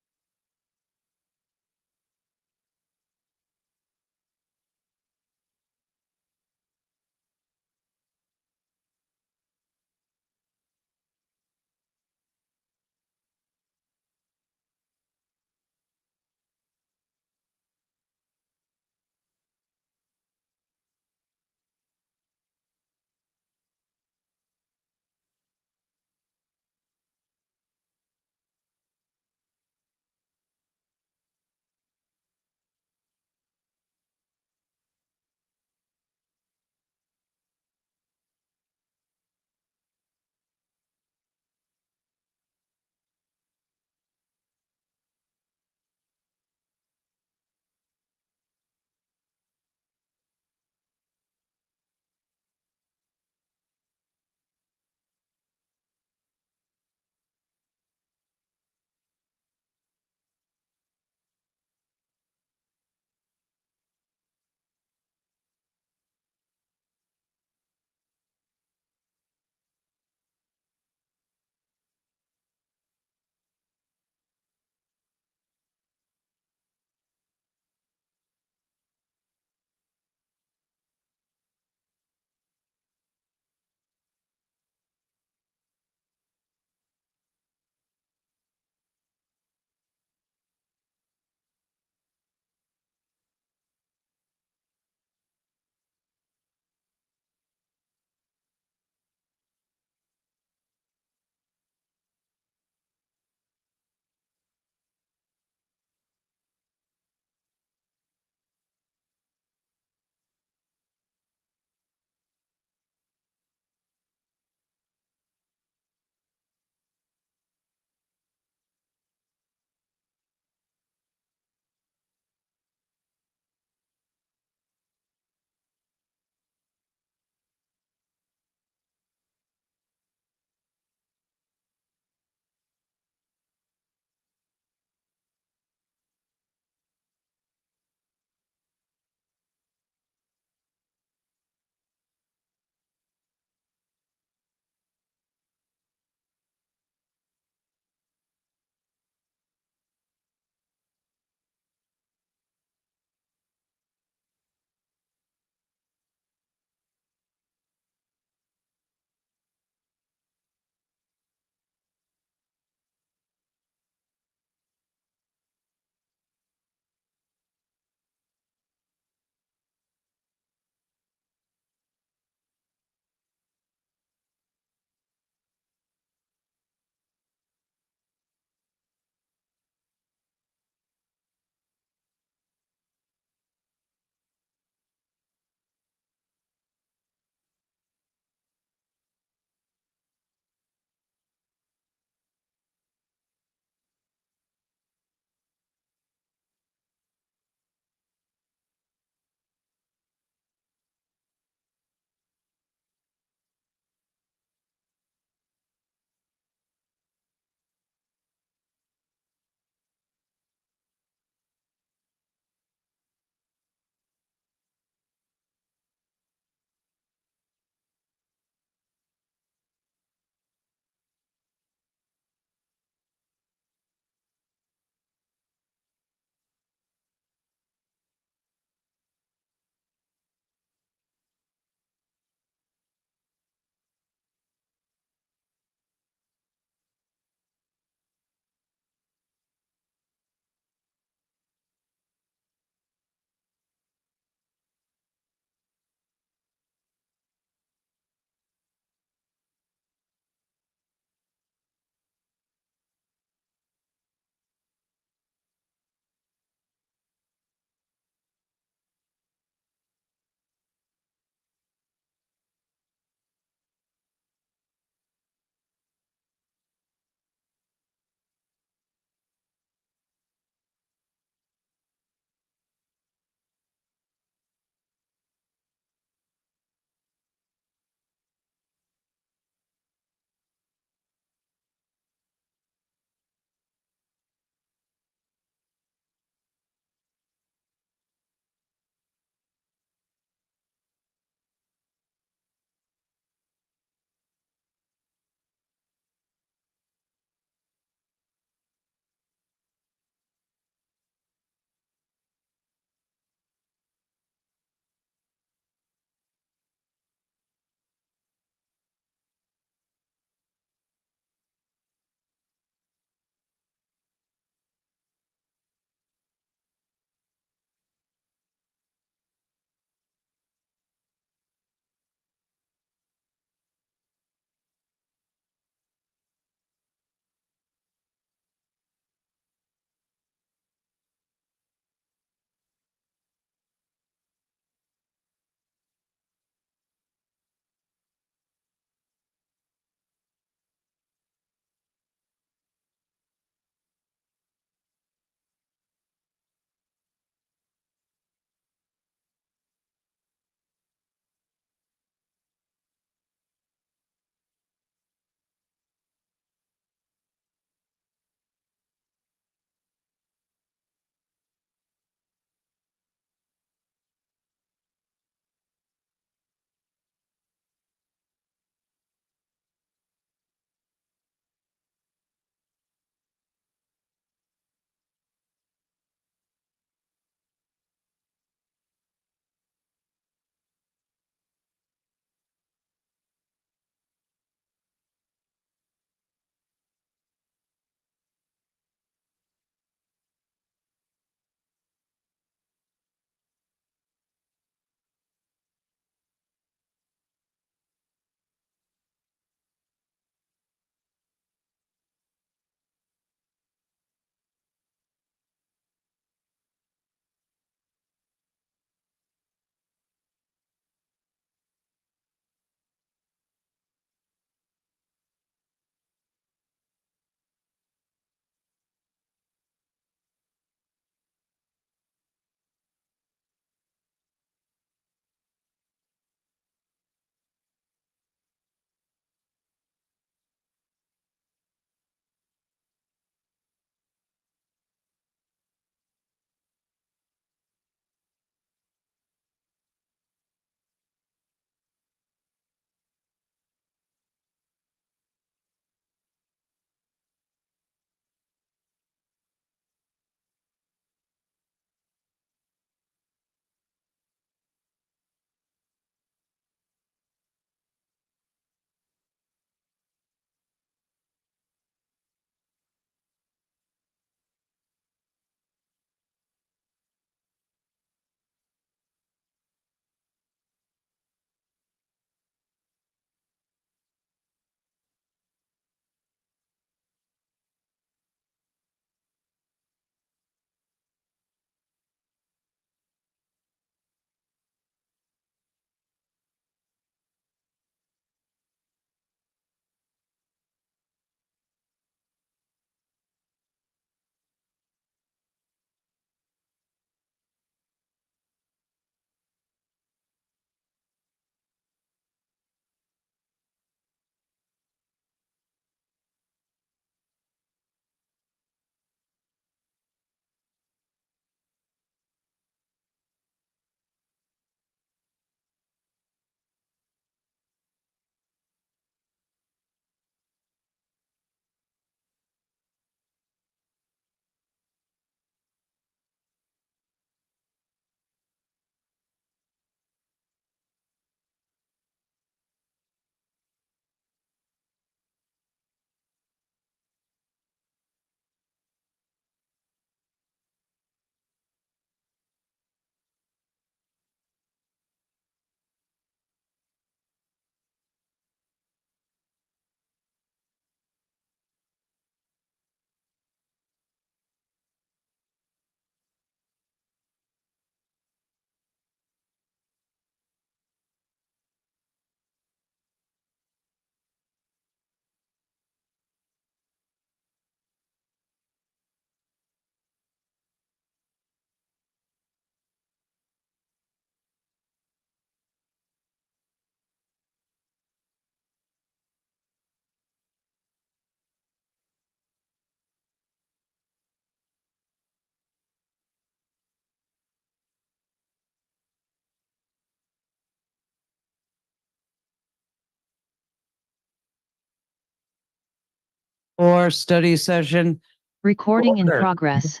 or study session. Recording in progress.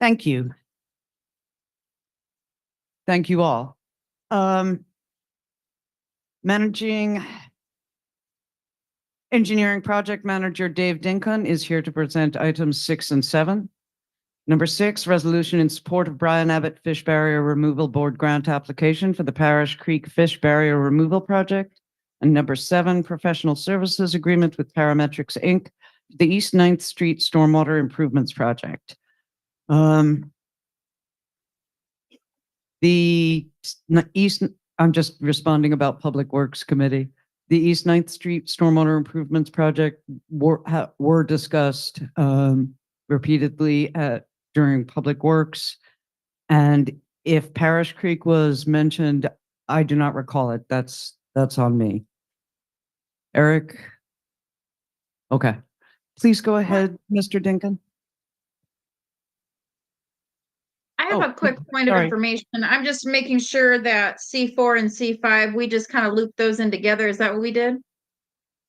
Thank you. Thank you all. Managing Engineering Project Manager Dave Dinkon is here to present items 6 and 7. Number 6, resolution in support of Brian Abbott Fish Barrier Removal Board grant application for the Parish Creek Fish Barrier Removal Project. And number 7, professional services agreement with Parametrics Inc., the East 9th Street Stormwater Improvements Project. I'm just responding about Public Works Committee. The East 9th Street Stormwater Improvements Project were discussed repeatedly during Public Works. And if Parish Creek was mentioned, I do not recall it. That's on me. Eric? Okay. Please go ahead, Mr. Dinkin. I have Oh, a quick point of sorry. information. I'm just making sure that C4 and C5, we just kind of looped those in together. Is that what we did?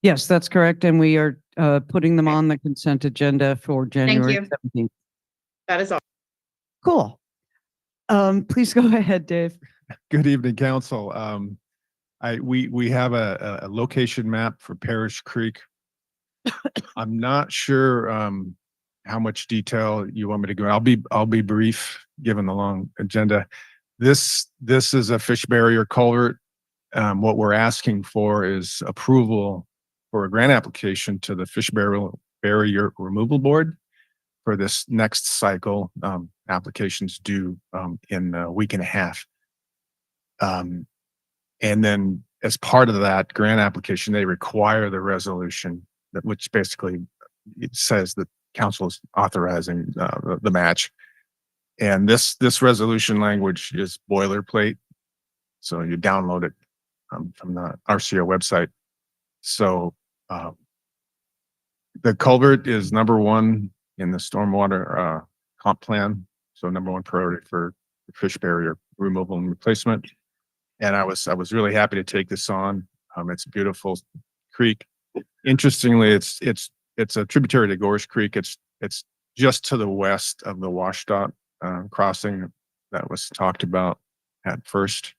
Yes, that's correct. And we are putting them on the consent agenda for January you. 17th. That is all. Cool. Please go ahead, Dave. Good evening, council. We have a location map for Parish Creek. I'm not sure how much detail you want me to go. I'll be brief given the long agenda. This is a fish barrier culvert. What we're asking for is approval for a grant application to the Fish Barrier Removal Board for this next cycle. Applications due in a week and a half. And then as part of that grant application, they require the resolution which basically it says that council is authorizing the match. And this resolution language is boilerplate. So you download it from the RCO website. So the culvert is number 1 in the stormwater comp plan. So number 1 priority for fish barrier removal and replacement. And I was really happy to take this on. It's a beautiful creek. Interestingly, it's a tributary to Gorst Creek. It's just to the west of the WSDOT crossing that was talked about at first.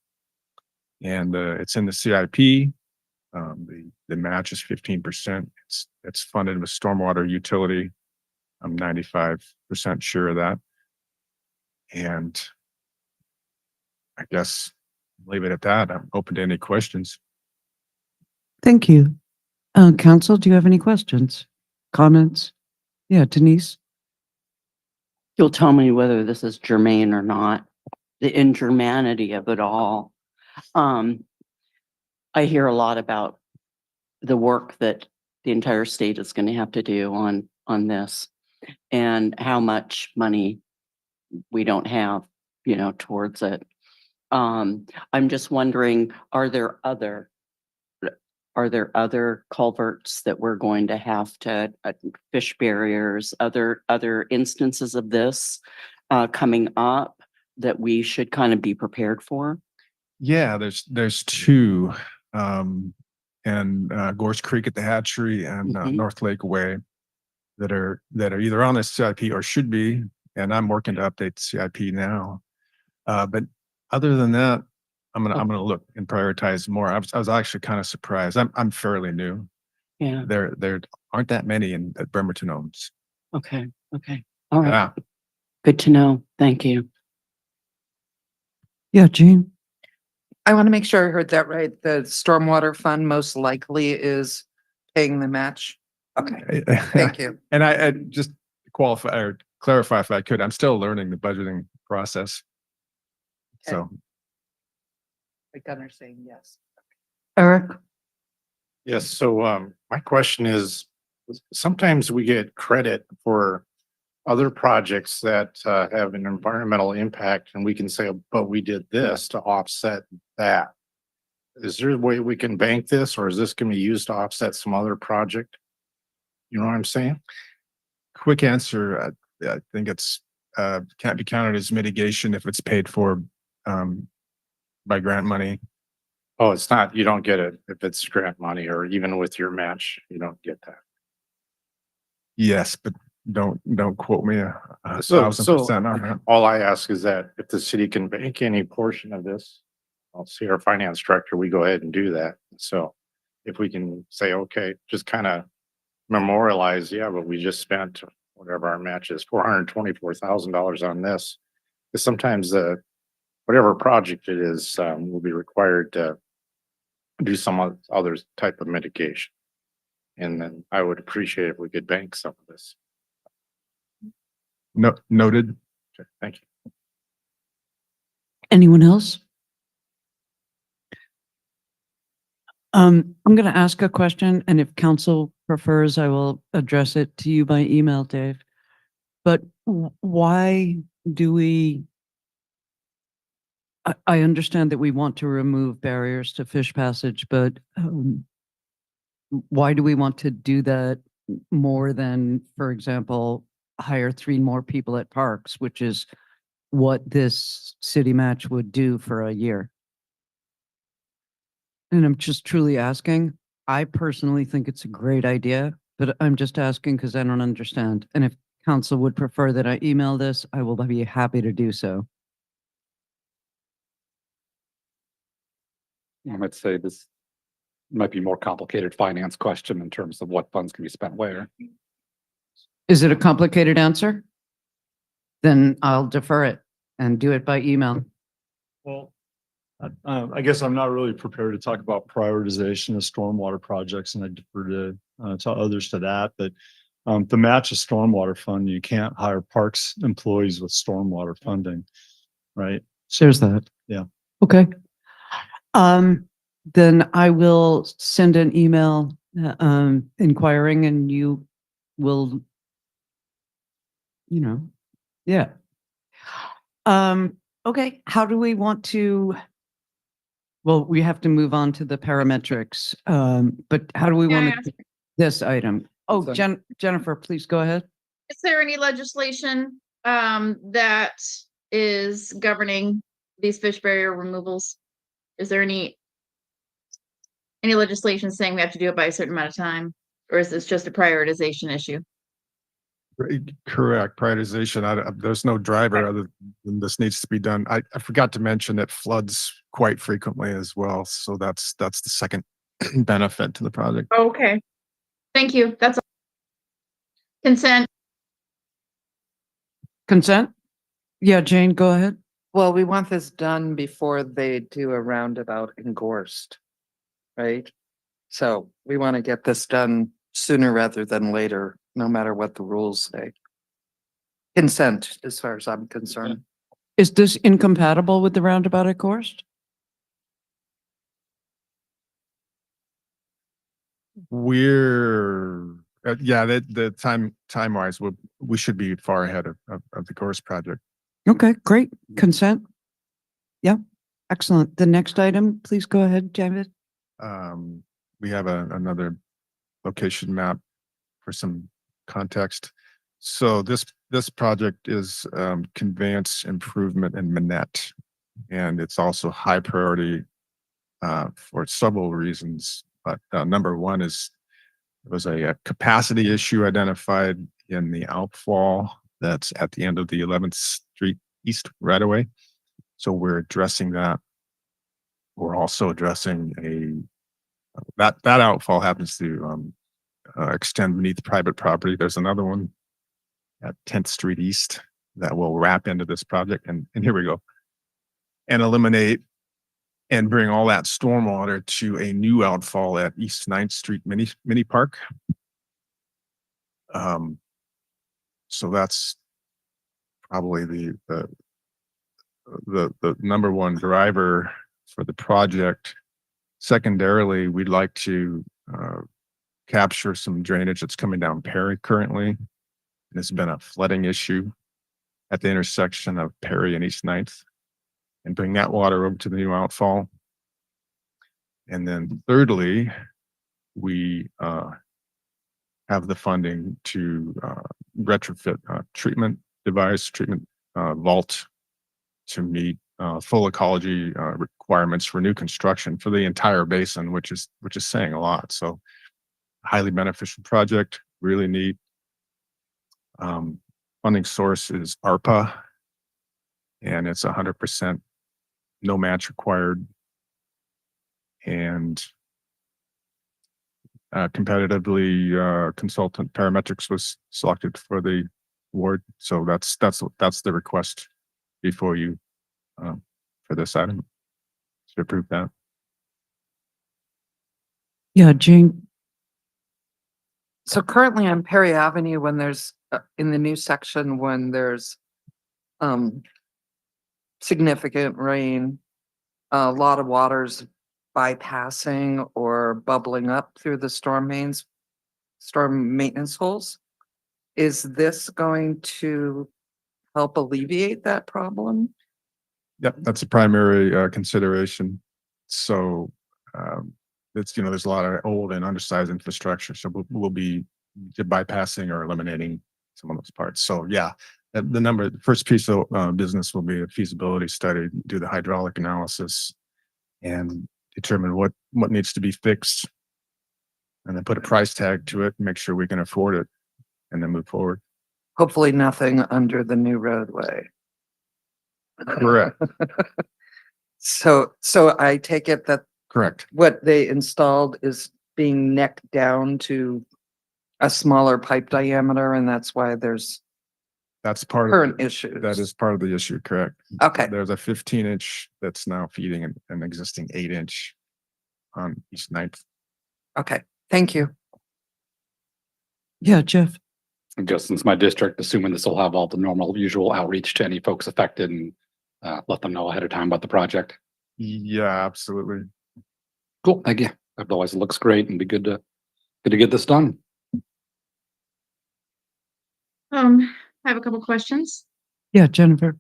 And it's in the CIP. The match is 15%. It's funded with stormwater utility. I'm 95% sure of that. And I guess leave it at that. I'm open to any questions. Thank you. Council, do you have any questions, comments? Yeah, Denise? You'll tell me whether this is germane or not, the ingermanity of it all. I hear a lot about the work that the entire state is going to have to do on this and how much money we don't have, towards it. I'm just wondering, are there other culverts that we're going to have to fish barriers, other instances of this coming up that we should kind of be prepared for? Yeah, there's 2, and Gorst Creek at the hatchery and North Lake Way that are either on the CIP or should be, and I'm working to update the CIP now. But other than that, I'm gonna look and prioritize more. I was actually kind of surprised. I'm fairly new. Yeah. There aren't that many that Bremerton owns. Okay. All right. Yeah. Good to know. Thank you. Yeah, Jean? I want to make sure I heard that right. The stormwater fund most likely is paying the match. Okay, thank you. And I just qualify or clarify if I could. I'm still learning the budgeting process. Okay. So. Gunner saying yes. Eric? Yes, so my question is, sometimes we get credit for other projects that have an environmental impact, and we can say, but we did this to offset that. Is there a way we can bank this, or is this going to be used to offset some other project? You know what I'm saying? Quick answer, I think it's can't be counted as mitigation if it's paid for by grant money. Oh, it's not, you don't get it if it's grant money or even with your match, you don't get that. Yes, but don't quote me a So, 1,000% on that. all I ask is that if the city can bank any portion of this, I'll see our finance director, we go ahead and do that. So if we can say, okay, just kind of memorialize, yeah, but we just spent whatever our match is, $424,000 on this. Because sometimes whatever project it is, will be required to do some other type of mitigation. And then I would appreciate if we could bank some of this. Noted. Okay, thank you. Anyone else? I'm going to ask a question, and if council prefers, I will address it to you by email, Dave. But why do we? I understand that we want to remove barriers to fish passage, but why do we want to do that more than, for example, hire 3 more people at parks, which is what this city match would do for a year? And I'm just truly asking. I personally think it's a great idea, but I'm just asking because I don't understand. And if council would prefer that I email this, I will be happy to do so. I might say this might be a more complicated finance question in terms of what funds can be spent where. Is it a complicated answer? Then I'll defer it and do it by email. Well, I guess I'm not really prepared to talk about prioritization of stormwater projects, and I defer to others to that. But to match a stormwater fund, you can't hire parks employees with stormwater funding, right? There's that. Yeah. Okay. Then I will send an email inquiring, and you will, yeah. Okay. How do we want to? Well, we have to move on to the parametrics. But how do we Can I want to this item? Oh, Consent. Jennifer, please go ahead. Is there any legislation that is governing these fish barrier removals? Is there any legislation saying we have to do it by a certain amount of time? Or is this just a prioritization issue? Correct. Prioritization. There's no driver other than this needs to be done. I forgot to mention it floods quite frequently as well. So that's the second benefit to the project. Okay. Thank you. That's all. Consent. Consent? Yeah, Jane, go ahead. Well, we want this done before they do a roundabout in Gorst, right? So we want to get this done sooner rather than later, no matter what the rules say. Consent, as far as I'm concerned. Is this incompatible with the roundabout at Gorst? The time wise, we should be far ahead of the Gorst project. Okay, great. Consent? Yeah, excellent. The next item, please go ahead, David. We have another location map for some context. So this project is conveyance improvement in Manette, and it's also high priority for several reasons. But number one is there was a capacity issue identified in the outfall that's at the end of the 11th Street East right away. So we're addressing that. We're also addressing that outfall happens to extend beneath private property. There's another one at 10th Street East that will wrap into this project. And here we go. And eliminate and bring all that stormwater to a new outfall at East 9th Street Mini Park. So that's probably the number one driver for the project. Secondarily, we'd like to capture some drainage that's coming down Perry currently. And it's been a flooding issue at the intersection of Perry and East 9th, and bring that water over to the new outfall. And then thirdly, we have the funding to retrofit treatment device, treatment vault to meet full ecology requirements for new construction for the entire basin, which is saying a lot. So highly beneficial project, really neat. Funding source is ARPA, and it's 100% no match required. And competitively, consultant parametrics was selected for the award. So that's the request before you for this item to approve that. Yeah, Jane. So currently on Perry Avenue, when there's in the new section, when there's significant rain, a lot of water's bypassing or bubbling up through the storm maintenance holes. Is this going to help alleviate that problem? Yep, that's a primary consideration. So it's, there's a lot of old and undersized infrastructure, so we'll be bypassing or eliminating some of those parts. So yeah, the first piece of business will be a feasibility study, do the hydraulic analysis, and determine what needs to be fixed, and then put a price tag to it, make sure we can afford it, and then move forward. Hopefully nothing under the new roadway. Correct. So I take it that Correct. what they installed is being necked down to a smaller pipe diameter, and that's why there's That's part current of issues. that is part of the issue. Correct. Okay. There's a 15-inch that's now feeding an existing 8-inch on East 9th. Okay, thank you. Yeah, Jeff. Just since my district, assuming this will have all the normal usual outreach to any folks affected and let them know ahead of time about the project. Yeah, absolutely. Cool, thank you. Otherwise, it looks great and be good to get this done. I have a couple questions. Yeah, Jennifer.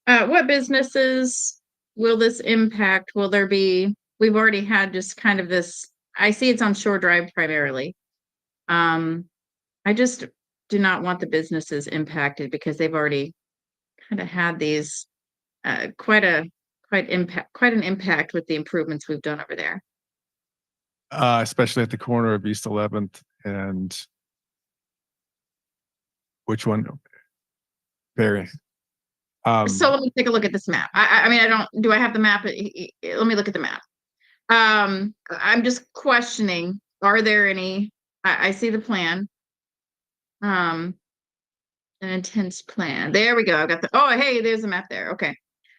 What businesses will this impact? Will there be, we've already had just kind of this, I see it's on Shore Drive primarily. I just do not want the businesses impacted because they've already kind of had these, quite an impact with the improvements we've done over there. Especially at the corner of East 11th and which one? Barry. So let me take a look at this map. I mean, do I have the map? Let me look at the map. I'm just questioning, are there any, I see the plan. An intense plan. There we go. I got oh, hey, there's a map there. Okay.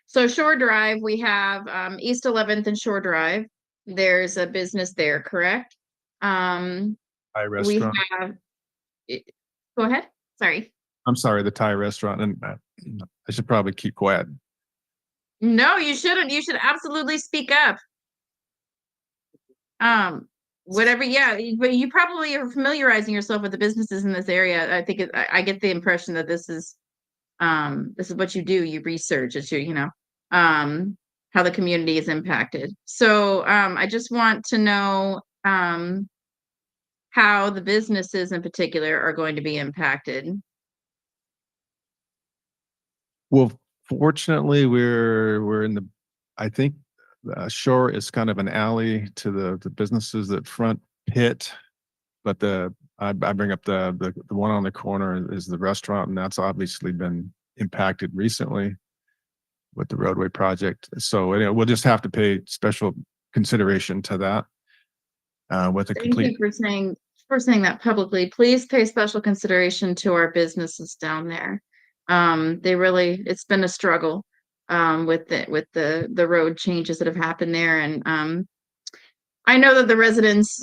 So Shore Drive, we have East 11th and Shore Drive. There's a business there, correct? Thai We restaurant. have, go ahead. Sorry. I'm sorry, the Thai restaurant, and I should probably keep quiet. No, you shouldn't. You should absolutely speak up. Whatever, yeah, but you probably are familiarizing yourself with the businesses in this area. I think I get the impression that this is what you do. You research, it's your, how the community is impacted. So I just want to know how the businesses in particular are going to be impacted. Well, fortunately, we're in the, I think Shore is kind of an alley to the businesses that front pit, but I bring up the one on the corner is the restaurant, and that's obviously been impacted recently with the roadway project. So we'll just have to pay special consideration to that. With a complete. Thank you for saying that publicly. Please pay special consideration to our businesses down there. It's been a struggle with the road changes that have happened there, and I know that the residents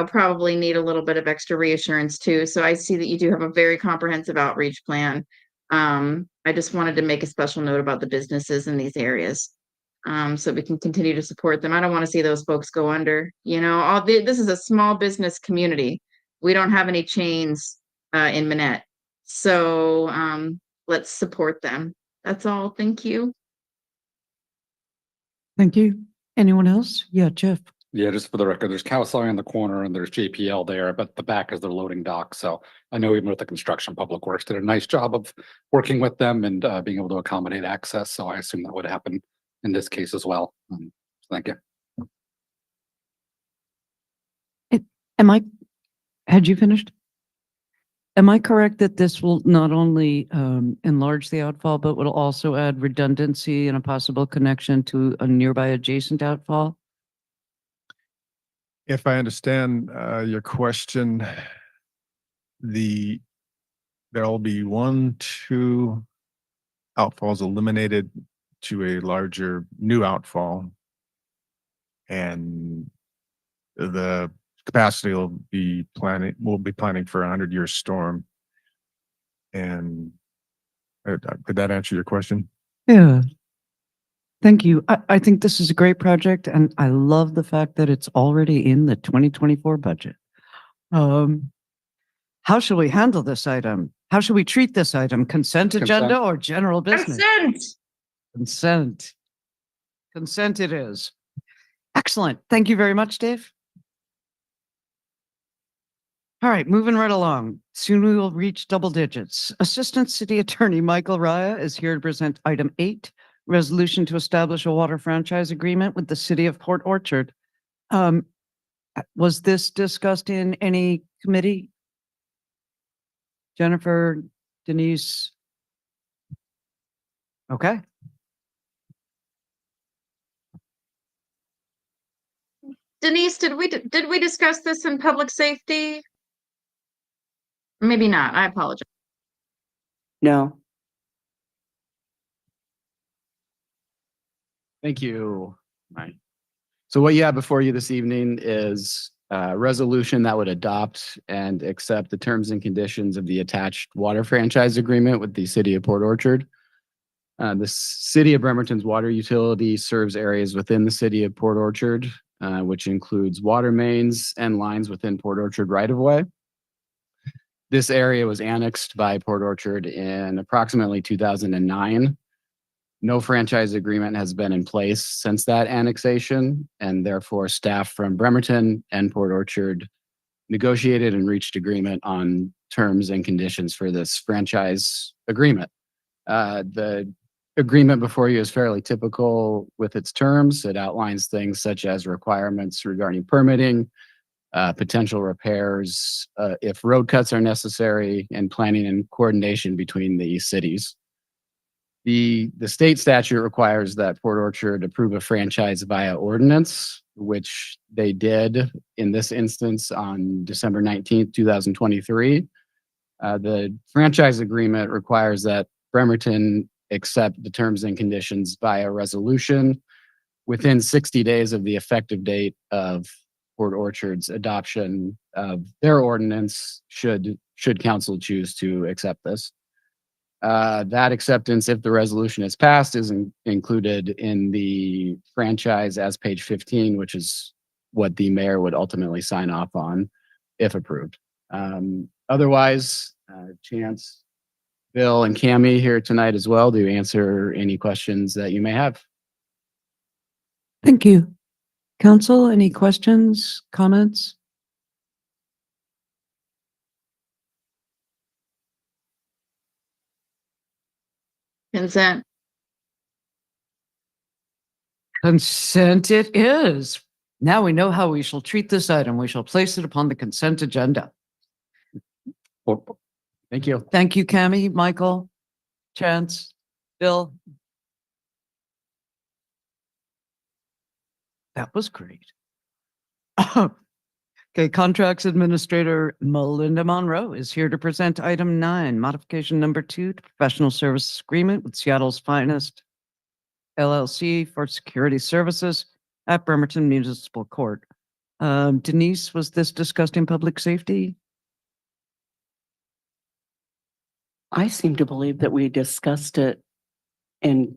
probably need a little bit of extra reassurance too. So I see that you do have a very comprehensive outreach plan. I just wanted to make a special note about the businesses in these areas, so we can continue to support them. I don't want to see those folks go under. This is a small business community. We don't have any chains in Manette, so let's support them. That's all. Thank you. Thank you. Anyone else? Yeah, Jeff. Yeah, just for the record, there's Calisari on the corner and there's JPL there, but the back is their loading dock. So I know even with the construction, Public Works did a nice job of working with them and being able to accommodate access. So I assume that would happen in this case as well. Thank you. Had you finished? Am I correct that this will not only enlarge the outfall, but will also add redundancy and a possible connection to a nearby adjacent outfall? If I understand your question, there'll be 2 outfalls eliminated to a larger new outfall. And the capacity we'll be planning for a 100-year storm. And did that answer your question? Yeah. Thank you. I think this is a great project, and I love the fact that it's already in the 2024 budget. How shall we handle this item? How should we treat this item? Consent agenda or general business? Consent. Consent. Consent it is. Excellent. Thank you very much, Dave. All right, moving right along. Soon we will reach double digits. Assistant City Attorney Michael Raya is here to present item 8, resolution to establish a water franchise agreement with the City of Port Orchard. Was this discussed in any committee? Jennifer, Denise? Okay. Denise, did we discuss this in public safety? Maybe not. I apologize. No. Thank you. Right. So what you have before you this evening is a resolution that would adopt and accept the terms and conditions of the attached water franchise agreement with the City of Port Orchard. The City of Bremerton's water utility serves areas within the City of Port Orchard, which includes water mains and lines within Port Orchard right-of-way. This area was annexed by Port Orchard in approximately 2009. No franchise agreement has been in place since that annexation, and therefore staff from Bremerton and Port Orchard negotiated and reached agreement on terms and conditions for this franchise agreement. The agreement before you is fairly typical with its terms. It outlines things such as requirements regarding permitting, potential repairs, if road cuts are necessary, and planning and coordination between the cities. The state statute requires that Port Orchard approve a franchise via ordinance, which they did in this instance on December 19th, 2023. The franchise agreement requires that Bremerton accept the terms and conditions via resolution within 60 days of the effective date of Port Orchard's adoption of their ordinance, should council choose to accept this. That acceptance, if the resolution is passed, is included in the franchise as page 15, which is what the mayor would ultimately sign off on if approved. Otherwise, Chance, Bill, and Cammie here tonight as well to answer any questions that you may have. Thank you. Council, any questions, comments? Consent. Consent it is. Now we know how we shall treat this item. We shall place it upon the consent agenda. Thank you. Thank you, Cammie, Michael, Chance, Bill. That was great. Okay, Contracts Administrator Melinda Monroe is here to present item 9, modification number 2 to professional services agreement with Seattle's Finest LLC for security services at Bremerton Municipal Court. Denise, was this discussed in public safety? I seem to believe that we discussed it in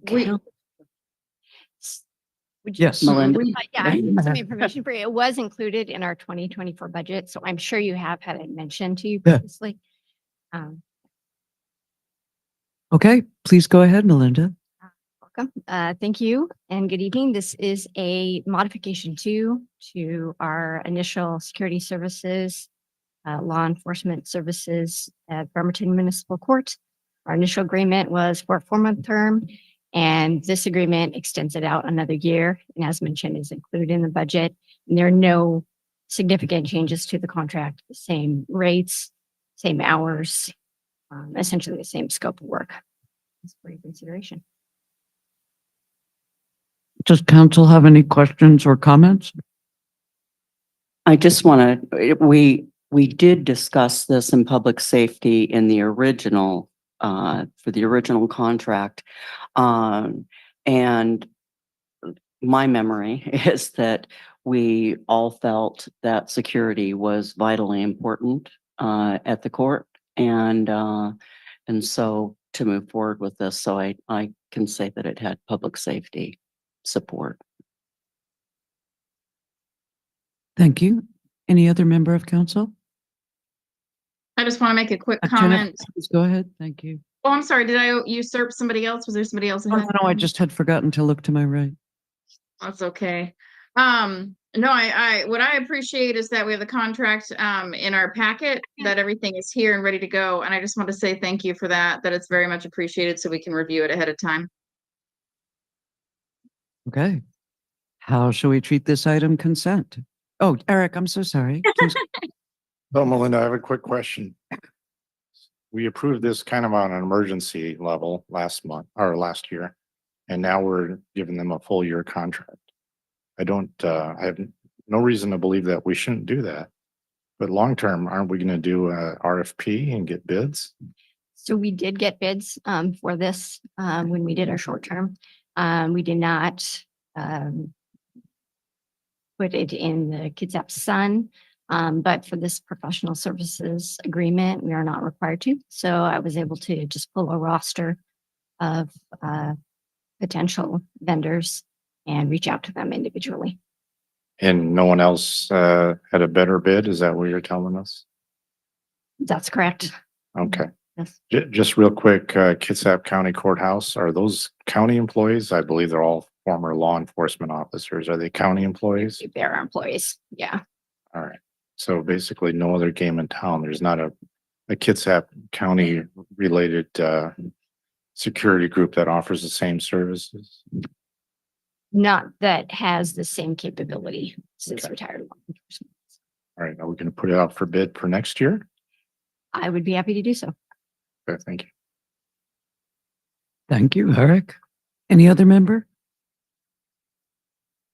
Yes. Melinda. Yeah, I have some information for you. It was included in our 2024 budget, so I'm sure you have had it mentioned to you Yeah. previously. Okay, please go ahead, Melinda. Welcome. Thank you and good evening. This is a modification to our initial security services, law enforcement services at Bremerton Municipal Court. Our initial agreement was for a 4-month term, and this agreement extends it out another year. And as mentioned, is included in the budget. And there are no significant changes to the contract, the same rates, same hours, essentially the same scope of work. That's for your consideration. Does council have any questions or comments? I just want to, we did discuss this in public safety in the original, for the original contract. And my memory is that we all felt that security was vitally important, at the court. And so to move forward with this, so I can say that it had public safety support. Thank you. Any other member of council? I just want to make a quick Jennifer, comment. please go ahead. Thank you. Oh, I'm sorry. Did I usurp somebody else? Was there somebody else? Oh, no, I just had forgotten to look to my right. That's okay. No, what I appreciate is that we have the contract in our packet, that everything is here and ready to go. And I just want to say thank you for that it's very much appreciated, so we can review it ahead of time. Okay. How shall we treat this item? Consent. Oh, Eric, I'm so sorry. Please. So Melinda, I have a quick question. We approved this kind of on an emergency level last month or last year, and now we're giving them a full year contract. I have no reason to believe that we shouldn't do that. But long-term, aren't we going to do a RFP and get bids? So we did get bids for this when we did our short term. We did not put it in the Kitsap Sun, but for this professional services agreement, we are not required to. So I was able to just pull a roster of potential vendors and reach out to them individually. And no one else had a better bid? Is that what you're telling us? That's correct. Okay. Yes. Just real quick, Kitsap County Courthouse, are those county employees? I believe they're all former law enforcement officers. Are they county employees? They're our employees. Yeah. All right. So basically no other game in town. There's not a Kitsap County related security group that offers the same services. Not that has the same capability since Okay. retired law enforcement. All right. Are we going to put it out for bid for next year? I would be happy to do so. Okay, thank you. Thank you, Eric. Any other member?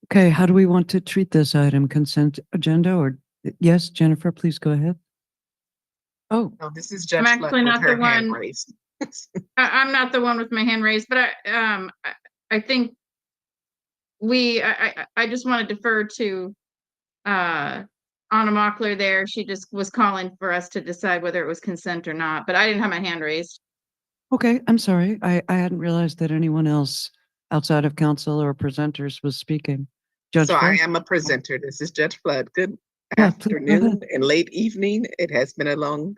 Okay, how do we want to treat this item? Consent agenda or yes, Jennifer, please go ahead. Oh, No, this is I'm Judge Flood actually with not her the hand one. raised. I'm not the one with my hand raised, but I think I just want to defer to Anna Mockler there. She just was calling for us to decide whether it was consent or not, but I didn't have my hand raised. okay, I'm sorry. I hadn't realized that anyone else outside of council or presenters was speaking. Judge So I Flood? am a presenter. This is Judge Flood. Good Yeah, please go ahead. afternoon and late evening. It has been a long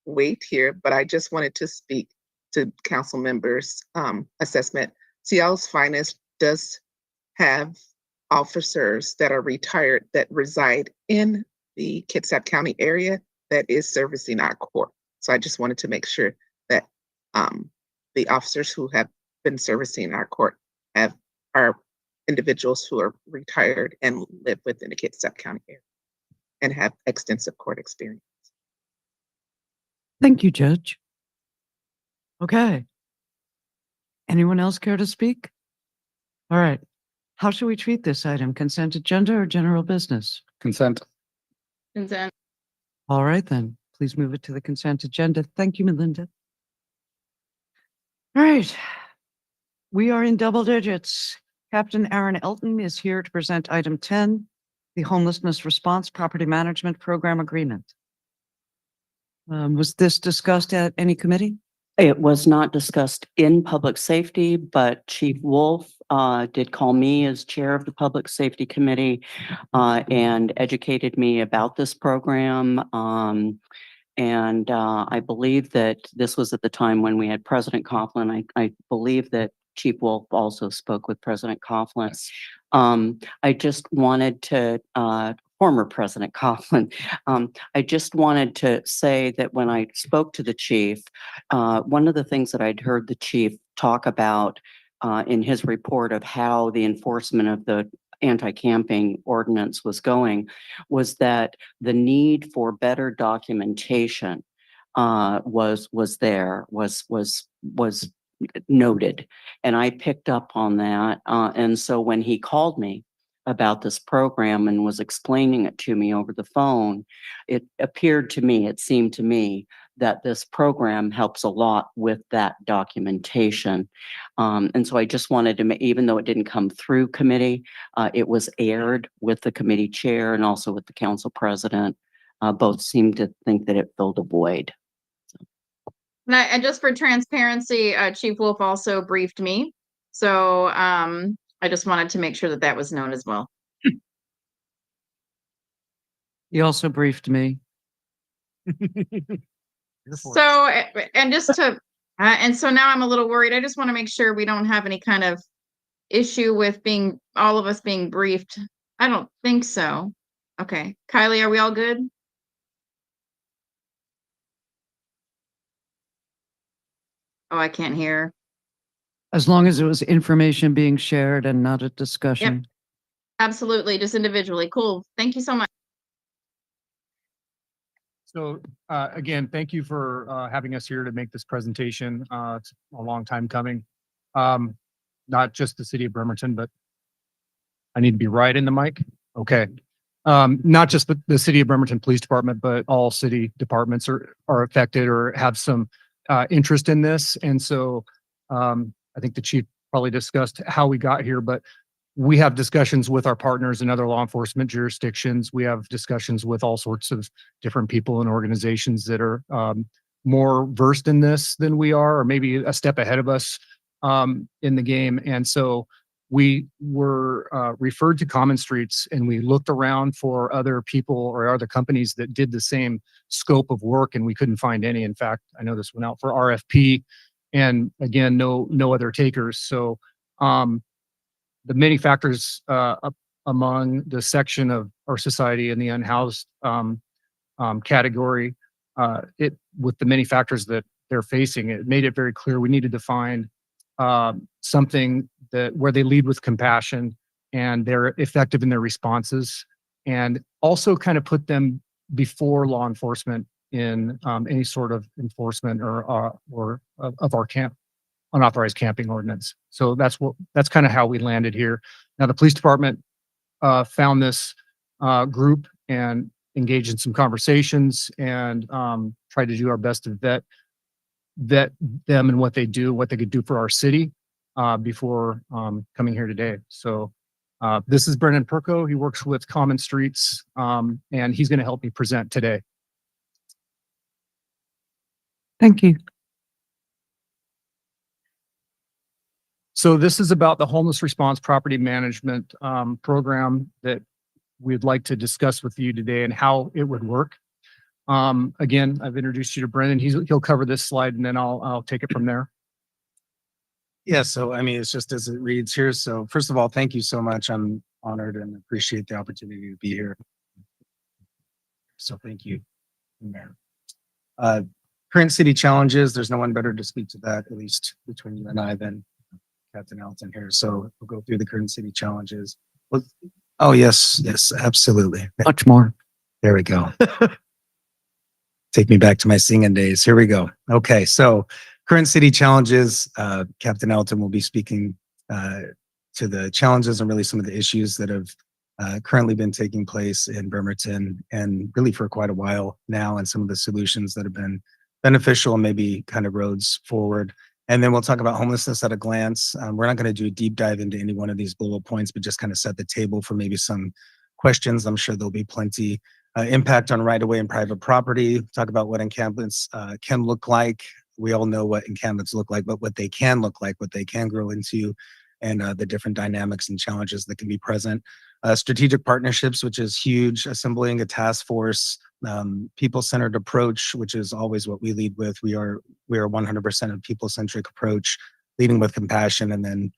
wait here, but I just wanted to speak to council members' assessment. Seattle's Finest does have officers that are retired that reside in the Kitsap County area that is servicing our court. So I just wanted to make sure that the officers who have been servicing our court are individuals who are retired and live within the Kitsap County area and have extensive court experience. Thank you, Judge. Okay. Anyone else care to speak? All right. How should we treat this item? Consent agenda or general business? Consent. Consent. All right, then. Please move it to the consent agenda. Thank you, Melinda. All right. We are in double digits. Captain Aaron Elton is here to present item 10, the Homelessness Response Property Management Program Agreement. Was this discussed at any committee? It was not discussed in public safety, but Chief Wolf did call me as chair of the Public Safety Committee and educated me about this program. And I believe that this was at the time when we had President Coughlin. I believe that Chief Wolf also spoke with President Coughlin. I just wanted to, former President Coughlin, I just wanted to say that when I spoke to the chief, one of the things that I'd heard the chief talk about in his report of how the enforcement of the anti-camping ordinance was going was that the need for better documentation was noted. And I picked up on that. And so when he called me about this program and was explaining it to me over the phone, it seemed to me that this program helps a lot with that documentation. And so I just wanted to, even though it didn't come through committee, it was aired with the committee chair and also with the council president. Both seemed to think that it filled a void. And just for transparency, Chief Wolf also briefed me. So I just wanted to make sure that that was known as well. He also briefed me. So, and just to, and so now I'm a little worried. I just want to make sure we don't have any kind of issue with all of us being briefed. I don't think so. Okay. Kylie, are we all good? Oh, I can't hear. As long as it was information being shared and not a discussion. Absolutely. Just individually. Cool. Thank you so much. So again, thank you for having us here to make this presentation. It's a long time coming. Not just the city of Bremerton, but I need to be right in the mic. Okay. Not just the city of Bremerton Police Department, but all city departments are affected or have some interest in this. And so I think the chief probably discussed how we got here, but we have discussions with our partners in other law enforcement jurisdictions. We have discussions with all sorts of different people and organizations that are more versed in this than we are, or maybe a step ahead of us in the game. And so we were referred to Common Streets, and we looked around for other people or other companies that did the same scope of work, and we couldn't find any. In fact, I know this went out for RFP, and again, no other takers. So the many factors among the section of our society in the unhoused category, with the many factors that they're facing, it made it very clear we needed to find something where they lead with compassion and they're effective in their responses, and also kind of put them before law enforcement in any sort of enforcement or of our unauthorized camping ordinance. So that's kind of how we landed here. Now the police department found this group and engaged in some conversations and tried to do our best to vet them and what they do, what they could do for our city before coming here today. So this is Brennan Perko. He works with Common Streets, and he's going to help me present today. Thank you. So this is about the homeless response property management program that we'd like to discuss with you today and how it would work. Again, I've introduced you to Brendan. He'll cover this slide and then I'll take it from there. Yeah, so I mean, it's just as it reads here. So first of all, thank you so much. I'm honored and appreciate the opportunity to be here. So thank you, Mayor. Current city challenges, there's no one better to speak to that, at least between you and I, than Captain Elton here. So we'll go through the current city challenges. Oh, yes, absolutely. Much more. There we go. Take me back to my singing days. Here we go. Okay, so current city challenges. Captain Elton will be speaking to the challenges and really some of the issues that have currently been taking place in Bremerton and really for quite a while now, and some of the solutions that have been beneficial and maybe kind of roads forward. And then we'll talk about homelessness at a glance. We're not going to do a deep dive into any one of these bullet points, but just kind of set the table for maybe some questions. I'm sure there'll be plenty. Impact on right-of-way and private property. Talk about what encampments can look like. We all know what encampments look like, but what they can look like, what they can grow into, and the different dynamics and challenges that can be present. Strategic partnerships, which is huge. Assembling a task force. People-centered approach, which is always what we lead with. We are 100% a people-centric approach. leading with compassion, and then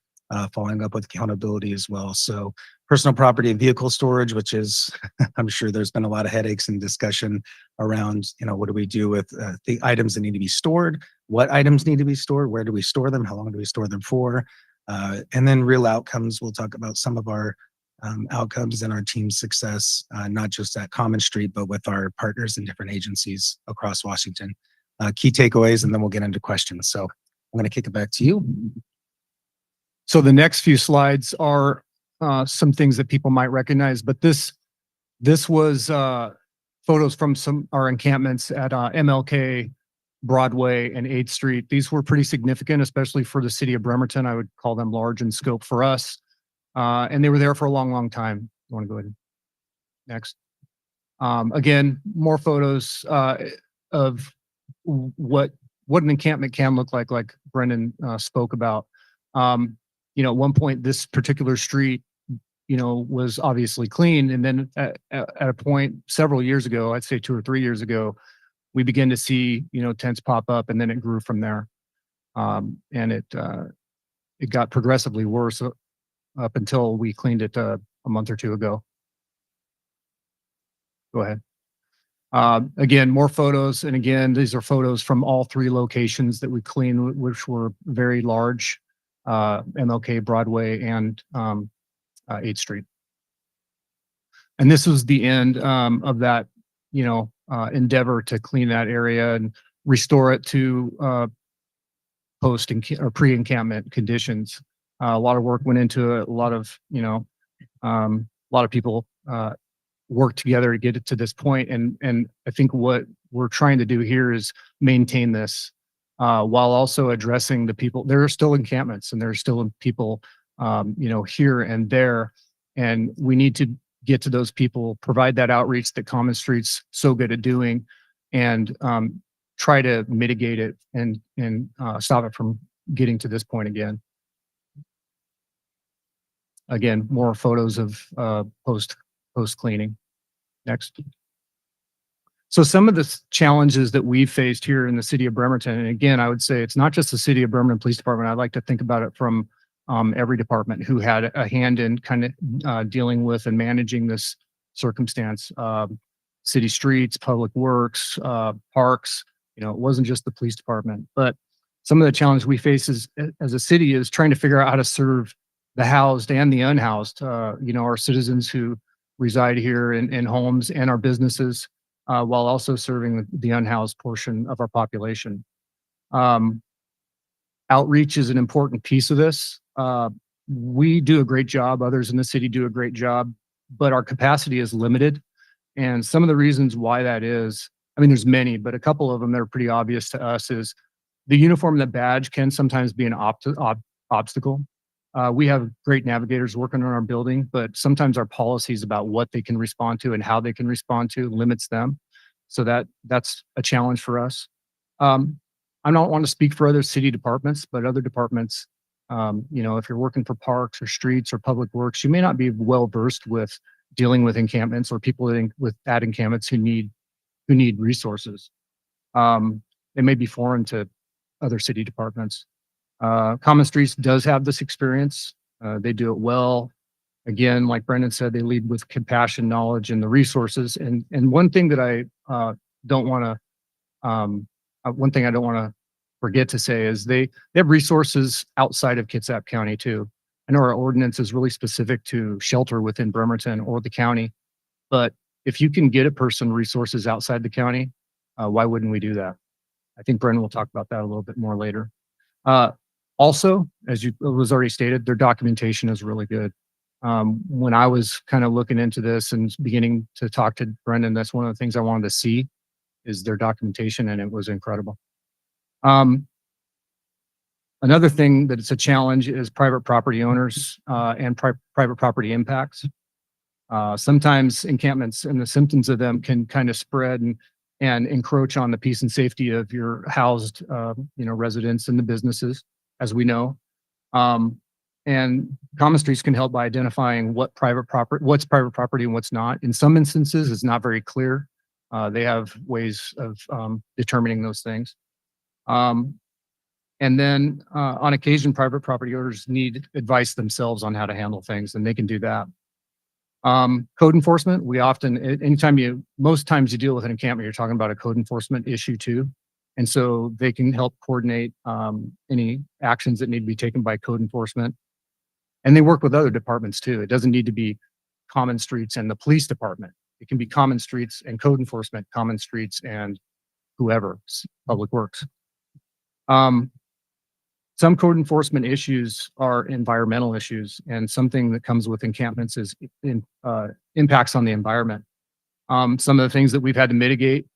following up with accountability as well. So personal property and vehicle storage, which is, I'm sure there's been a lot of headaches and discussion around, what do we do with the items that need to be stored? What items need to be stored? Where do we store them? How long do we store them for? And then real outcomes. We'll talk about some of our outcomes and our team's success, not just at Common Street, but with our partners in different agencies across Washington. Key takeaways, and then we'll get into questions. So I'm going to kick it back to you. So the next few slides are some things that people might recognize, but this was photos from our encampments at MLK, Broadway, and 8th Street. These were pretty significant, especially for the city of Bremerton. I would call them large in scope for us. And they were there for a long, long time. You want to go ahead? Next. Again, more photos of what an encampment can look like Brendan spoke about. At one point, this particular street, was obviously clean. And then at a point several years ago, I'd say 2 or 3 years ago, we began to see, tents pop up, and then it grew from there. And it got progressively worse up until we cleaned it a month or 2 ago. Go ahead. Again, more photos. And again, these are photos from all 3 locations that we cleaned, which were very large, MLK, Broadway, and 8th Street. And this was the end of that, endeavor to clean that area and restore it to post or pre-encampment conditions. A lot of work went into it. A lot of people worked together to get it to this point. And I think what we're trying to do here is maintain this while also addressing the people. There are still encampments, and there are still people, here and there. And we need to get to those people, provide that outreach that Common Street's so good at doing, and try to mitigate it and stop it from getting to this point again. Again, more photos of post cleaning. Next. So some of the challenges that we've faced here in the city of Bremerton, and again, I would say it's not just the city of Bremerton Police Department. I'd like to think about it from every department who had a hand in kind of dealing with and managing this circumstance. City streets, public works, parks. It wasn't just the police department, but some of the challenges we face as a city is trying to figure out how to serve the housed and the unhoused, our citizens who reside here in homes, and our businesses, while also serving the unhoused portion of our population. Outreach is an important piece of this. We do a great job. Others in the city do a great job, but our capacity is limited. And some of the reasons why that is, there's many, but a couple of them that are pretty obvious to us is the uniform and the badge can sometimes be an obstacle. We have great navigators working on our building, but sometimes our policies about what they can respond to and how they can respond to limits them. So that's a challenge for us. I don't want to speak for other city departments, but other departments, if you're working for parks or streets or public works, you may not be well versed with dealing with encampments or people at encampments who need resources. They may be foreign to other city departments. Common Streets does have this experience. They do it well. Again, like Brendan said, they lead with compassion, knowledge, and the resources. And one thing that I don't want to forget to say is they have resources outside of Kitsap County too. I know our ordinance is really specific to shelter within Bremerton or the county, but if you can get a person resources outside the county, why wouldn't we do that? I think Brendan will talk about that a little bit more later. Also, as was already stated, their documentation is really good. When I was kind of looking into this and beginning to talk to Brendan, that's one of the things I wanted to see is their documentation, and it was incredible. Another thing that it's a challenge is private property owners and private property impacts. Sometimes encampments and the symptoms of them can kind of spread and encroach on the peace and safety of your housed residents and the businesses, as we know. And Common Streets can help by identifying what's private property and what's not. In some instances, it's not very clear. They have ways of determining those things. And then on occasion, private property owners need advice themselves on how to handle things, and they can do that. Code enforcement, we often, most times you deal with an encampment, you're talking about a code enforcement issue too. And so they can help coordinate any actions that need to be taken by code enforcement. And they work with other departments too. It doesn't need to be common streets and the police department. It can be common streets and code enforcement, common streets and whoever, public works. Some code enforcement issues are environmental issues, and something that comes with encampments is impacts on the environment. Some of the things that we've had to mitigate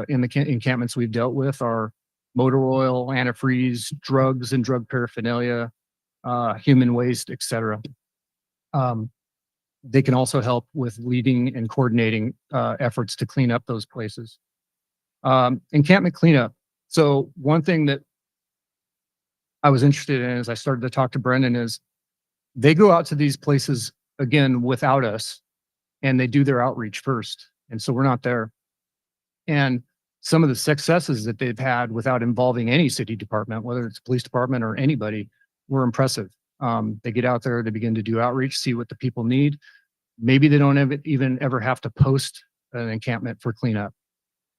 in the encampments we've dealt with are motor oil, antifreeze, drugs and drug paraphernalia, human waste, etc. They can also help with leading and coordinating efforts to clean up those places. Encampment cleanup. So one thing that I was interested in as I started to talk to Brendan is they go out to these places again without us, and they do their outreach first. And so we're not there. And some of the successes that they've had without involving any city department, whether it's police department or anybody, were impressive. They get out there, they begin to do outreach, see what the people need. Maybe they don't even ever have to post an encampment for cleanup.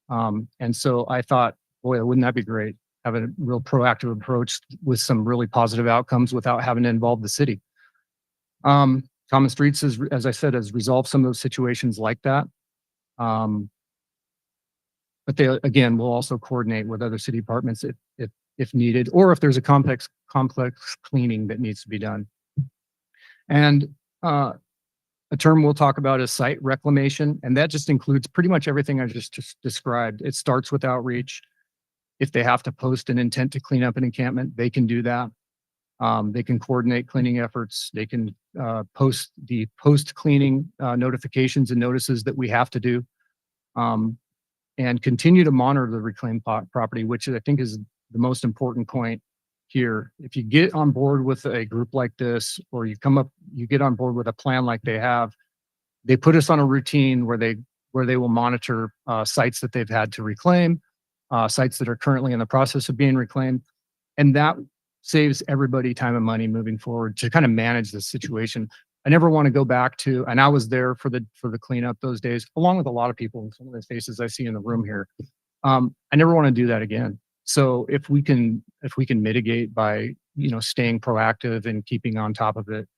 And so I thought, boy, wouldn't that be great? Have a real proactive approach with some really positive outcomes without having to involve the city. Common Streets, as I said, has resolved some of those situations like that. But they, again, will also coordinate with other city departments if needed, or if there's a complex cleaning that needs to be done. And a term we'll talk about is site reclamation, and that just includes pretty much everything I just described. It starts with outreach. If they have to post an intent to clean up an encampment, they can do that. They can coordinate cleaning efforts. They can post the post-cleaning notifications and notices that we have to do, and continue to monitor the reclaimed property, which I think is the most important point here. If you get on board with a group like this, or you get on board with a plan like they have, they put us on a routine where they will monitor sites that they've had to reclaim, sites that are currently in the process of being reclaimed. And that saves everybody time and money moving forward to kind of manage the situation. I never want to go back to, and I was there for the cleanup those days, along with a lot of people in some of the faces I see in the room here. I never want to do that again. So if we can mitigate by, staying proactive and keeping on top of it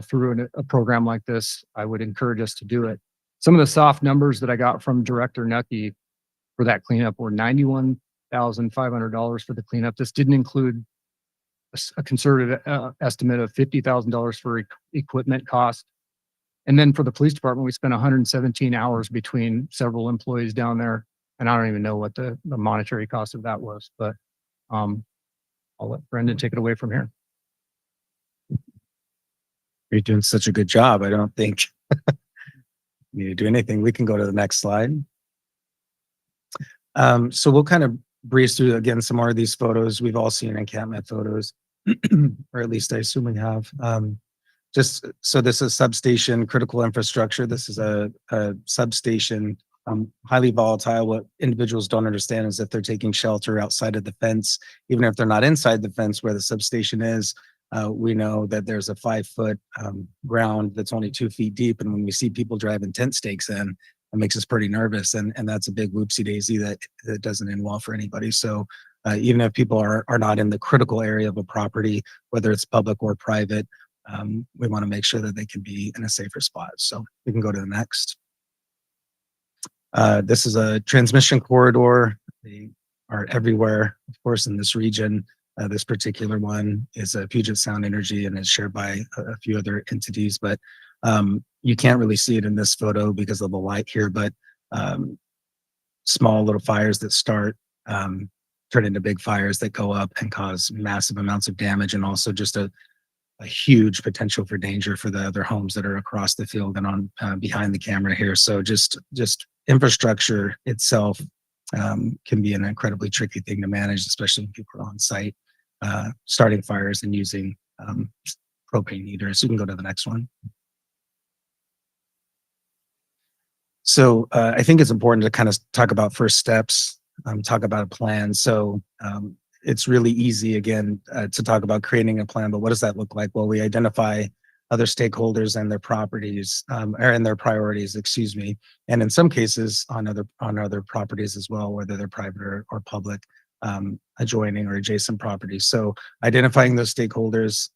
through a program like this, I would encourage us to do it. Some of the soft numbers that I got from Director Nucky for that cleanup were $91,500 for the cleanup. This didn't include a conservative estimate of $50,000 for equipment cost. And then for the police department, we spent 117 hours between several employees down there. And I don't even know what the monetary cost of that was, but I'll let Brendan take it away from here. You're doing such a good job. I don't think you need to do anything. We can go to the next slide. So we'll kind of breeze through again some more of these photos. We've all seen encampment photos, or at least I assume we have. Just so this is substation, critical infrastructure. This is a substation, highly volatile. What individuals don't understand is if they're taking shelter outside of the fence, even if they're not inside the fence where the substation is, we know that there's a 5-foot ground that's only 2 feet deep. And when we see people driving tent stakes in, it makes us pretty nervous. And that's a big whoopsie daisy that doesn't end well for anybody. So even if people are not in the critical area of a property, whether it's public or private, we want to make sure that they can be in a safer spot. So we can go to the next. This is a transmission corridor. They are everywhere, of course, in this region. This particular one is a Puget Sound Energy and is shared by a few other entities, but you can't really see it in this photo because of the light here, but small little fires that start turn into big fires that go up and cause massive amounts of damage, and also just a huge potential for danger for the other homes that are across the field and on behind the camera here. So just infrastructure itself can be an incredibly tricky thing to manage, especially when people are on site starting fires and using propane heaters. You can go to the next one. So I think it's important to kind of talk about first steps, talk about a plan. So it's really easy again to talk about creating a plan, but what does that look like? Well, we identify other stakeholders and their properties, or and their priorities, excuse me. And in some cases on other properties as well, whether they're private or public, adjoining or adjacent properties. So identifying those stakeholders,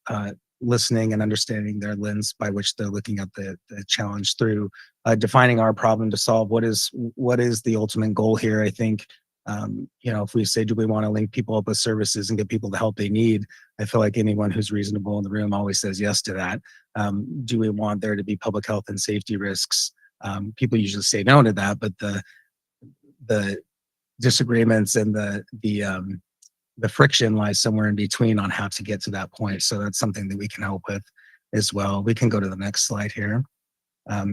listening and understanding their lens by which they're looking at the challenge through, defining our problem to solve. What is the ultimate goal here? I think, if we say, do we want to link people up with services and get people the help they need? I feel like anyone who's reasonable in the room always says yes to that. Do we want there to be public health and safety risks? People usually say no to that, but the disagreements and the friction lies somewhere in between on how to get to that point. So that's something that we can help with as well. We can go to the next slide here.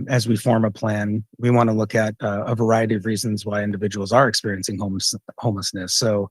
As we form a plan, we want to look at a variety of reasons why individuals are experiencing homelessness. So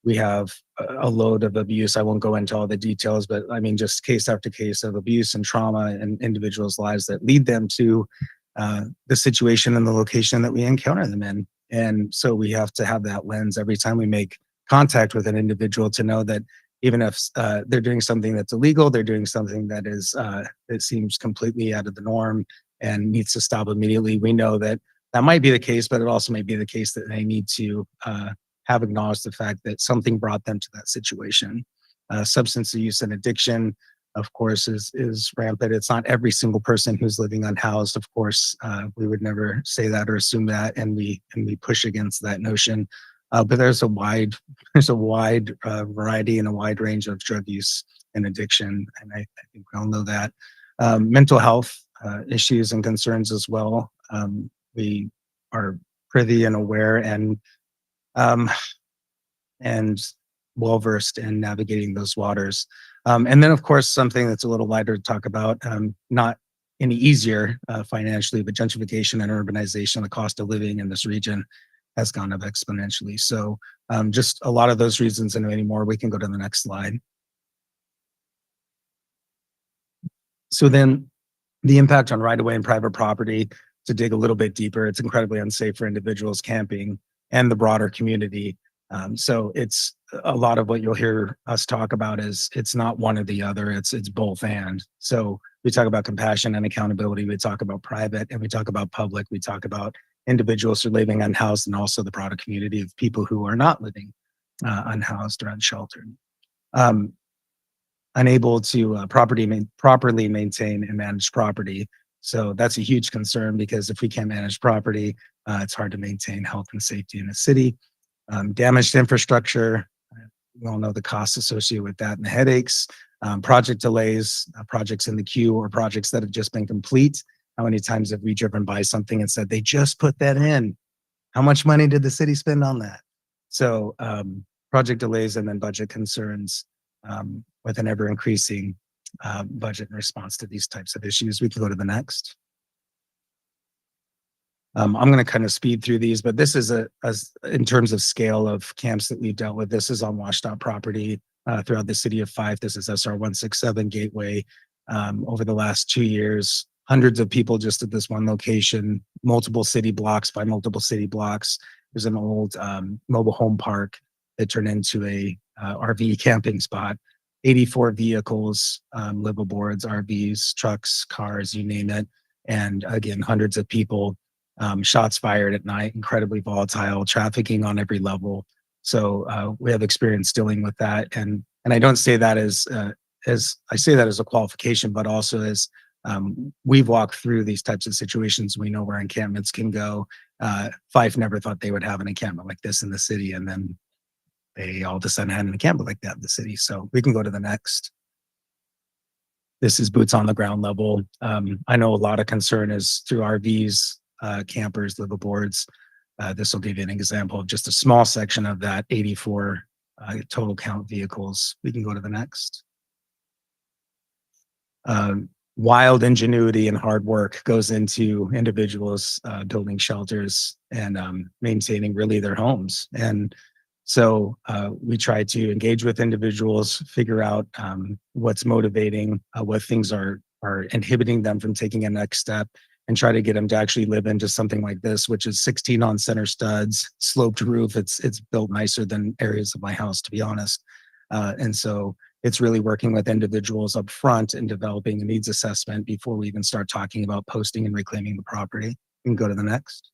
we have a load of abuse. I won't go into all the details, but I mean, just case after case of abuse and trauma in individuals' lives that lead them to the situation and the location that we encounter them in. And so we have to have that lens every time we make contact with an individual to know that even if they're doing something that's illegal, they're doing something that is that seems completely out of the norm and needs to stop immediately. We know that that might be the case, but it also may be the case that they need to have acknowledged the fact that something brought them to that situation. Substance use and addiction, of course, is rampant. It's not every single person who's living unhoused. Of course, we would never say that or assume that, and we push against that notion. But there's a wide variety and a wide range of drug use and addiction, and I think we all know that. Mental health issues and concerns as well. We are privy and aware and well-versed in navigating those waters. And then, of course, something that's a little lighter to talk about, not any easier financially, but gentrification and urbanization, the cost of living in this region has gone up exponentially. So just a lot of those reasons and many more. We can go to the next slide. So then the impact on right-of-way and private property, to dig a little bit deeper, it's incredibly unsafe for individuals camping and the broader community. So it's a lot of what you'll hear us talk about is it's not one or the other, it's both and. So we talk about compassion and accountability, we talk about private, and we talk about public, we talk about individuals who are living unhoused and also the broader community of people who are not living unhoused or unsheltered. Unable to properly maintain and manage property. So that's a huge concern because if we can't manage property, it's hard to maintain health and safety in a city. Damaged infrastructure, we all know the costs associated with that and the headaches. Project delays, projects in the queue or projects that have just been complete. How many times have we driven by something and said, they just put that in? How much money did the city spend on that? So project delays and then budget concerns with an ever increasing budget in response to these types of issues. We can go to the next. I'm going to kind of speed through these, but this is in terms of scale of camps that we've dealt with. This is on WSDOT property throughout the city of Fife. This is SR 167 Gateway. Over the last 2 years, hundreds of people just at this one location, multiple city blocks by multiple city blocks. There's an old mobile home park that turned into a RV camping spot. 84 vehicles, liveaboards, RVs, trucks, cars, you name it. And again, hundreds of people. Shots fired at night, incredibly volatile, trafficking on every level. So we have experience dealing with that, and I don't say that as I say that as a qualification, but also as we've walked through these types of situations. We know where encampments can go. Fife never thought they would have an encampment like this in the city, and then they all of a sudden had an encampment like that in the city. So we can go to the next. This is boots on the ground level. I know a lot of concern is through RVs. Campers, liveaboards. This will give you an example of just a small section of that 84 total count vehicles. We can go to the next. Wild ingenuity and hard work goes into individuals building shelters and maintaining really their homes. And so we try to engage with individuals, figure out what's motivating, what things are inhibiting them from taking a next step, and try to get them to actually live into something like this, which is 16 on center studs, sloped roof. It's built nicer than areas of my house, to be honest. And so it's really working with individuals up front and developing a needs assessment before we even start talking about posting and reclaiming the property. You can go to the next.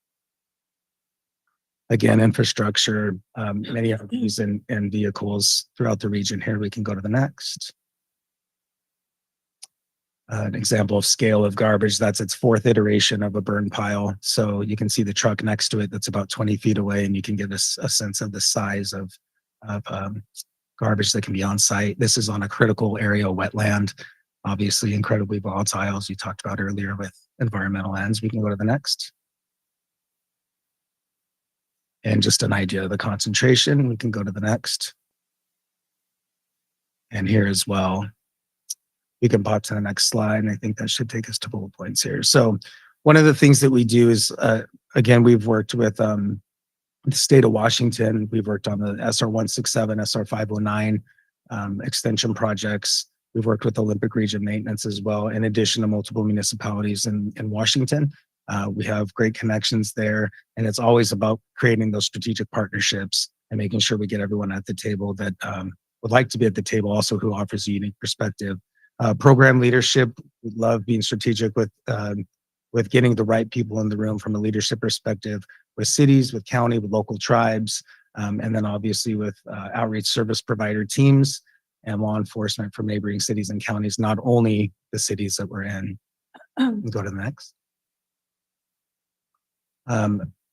Again, infrastructure, many RVs and vehicles throughout the region here. We can go to the next. An example of scale of garbage, that's its fourth iteration of a burn pile. So you can see the truck next to it that's about 20 feet away, and you can get a sense of the size of garbage that can be on site. This is on a critical area wetland, obviously incredibly volatile, as you talked about earlier with environmental ends. We can go to the next. And just an idea of the concentration, we can go to the next. And here as well, we can pop to the next slide, and I think that should take us to bullet points here. So one of the things that we do is, again, we've worked with the state of Washington. We've worked on the SR 167, SR 509 extension projects. We've worked with Olympic Region Maintenance as well, in addition to multiple municipalities in Washington. We have great connections there, and it's always about creating those strategic partnerships and making sure we get everyone at the table that would like to be at the table, also who offers a unique perspective. Program leadership, we love being strategic with getting the right people in the room from a leadership perspective, with cities, with county, with local tribes, and then obviously with outreach service provider teams and law enforcement from neighboring cities and counties, not only the cities that we're in. Go to the next.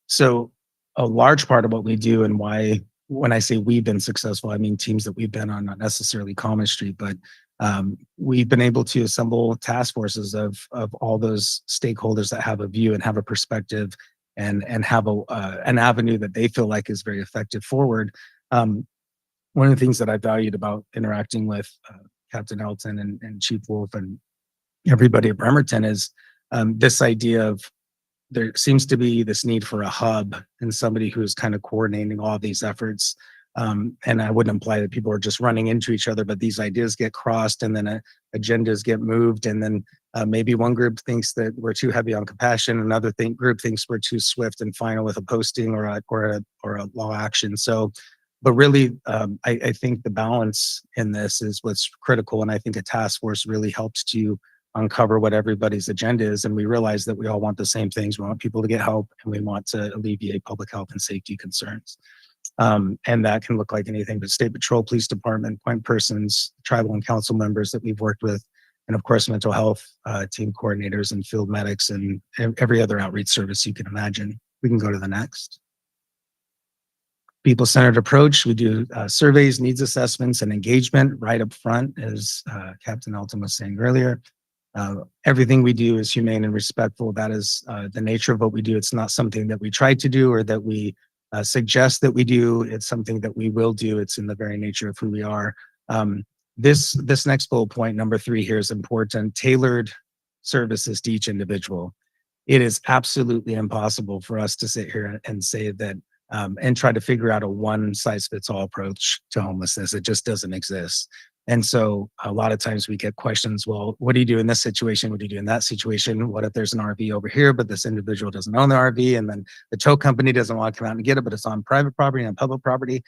So a large part of what we do, and why, when I say we've been successful, I mean teams that we've been on, not necessarily Common Street, but we've been able to assemble task forces of all those stakeholders that have a view and have a perspective and have an avenue that they feel like is very effective forward. One of the things that I valued about interacting with Captain Elton and Chief Wolf and everybody at Bremerton is this idea of, there seems to be this need for a hub and somebody who's kind of coordinating all these efforts. And I wouldn't imply that people are just running into each other, but these ideas get crossed, and then agendas get moved. And then maybe one group thinks that we're too heavy on compassion. Another group thinks we're too swift and final with a posting or a law action. So, but really, I think the balance in this is what's critical. And I think a task force really helps to uncover what everybody's agenda is. And we realize that we all want the same things. We want people to get help, and we want to alleviate public health and safety concerns. And that can look like anything but State Patrol, Police Department, point persons, tribal and council members that we've worked with, and of course, mental health team coordinators and field medics and every other outreach service you can imagine. We can go to the next. People-centered approach. We do surveys, needs assessments, and engagement right up front, as Captain Elton was saying earlier. Everything we do is humane and respectful. That is the nature of what we do. It's not something that we try to do or that we suggest that we do. It's something that we will do. It's in the very nature of who we are. This next bullet point, number 3 here, is important. Tailored services to each individual. It is absolutely impossible for us to sit here and say that and try to figure out a one-size-fits-all approach to homelessness. It just doesn't exist. And so a lot of times we get questions, well, what do you do in this situation? What do you do in that situation? What if there's an RV over here, but this individual doesn't own the RV, and then the tow company doesn't want to come out and get it, but it's on private property and public property?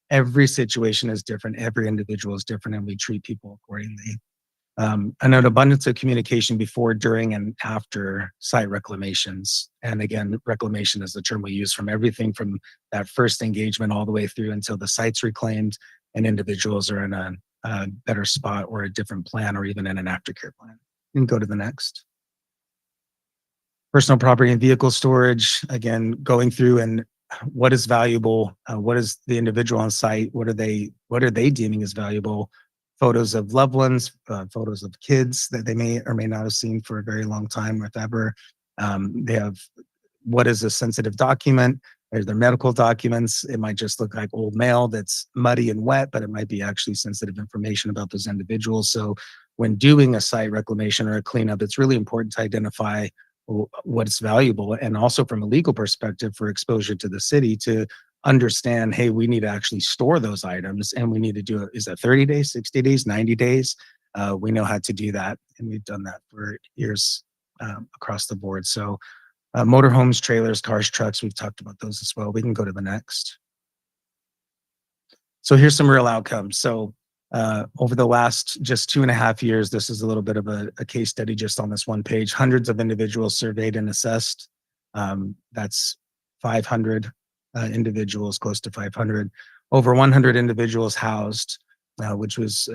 Every situation is different. Every individual is different, and we treat people accordingly. An abundance of communication before, during, and after site reclamations. And again, reclamation is the term we use from everything from that first engagement all the way through until the site's reclaimed and individuals are in a better spot or a different plan, or even in an aftercare plan. You can go to the next. Personal property and vehicle storage. Again, going through and what is valuable, what is the individual on site, what are they deeming as valuable? Photos of loved ones, photos of kids that they may or may not have seen for a very long time, or if ever. They have, what is a sensitive document? There's their medical documents. It might just look like old mail that's muddy and wet, but it might be actually sensitive information about those individuals. So when doing a site reclamation or a cleanup, it's really important to identify what's valuable, and also from a legal perspective for exposure to the city to understand, hey, we need to actually store those items, and we need to do it. Is that 30 days, 60 days, 90 days? We know how to do that, and we've done that for years across the board. So motorhomes, trailers, cars, trucks, we've talked about those as well. We can go to the next. So here's some real outcomes. So over the last just 2.5 years, this is a little bit of a case study just on this one page. Hundreds of individuals surveyed and assessed. That's 500 individuals, close to 500. Over 100 individuals housed, which was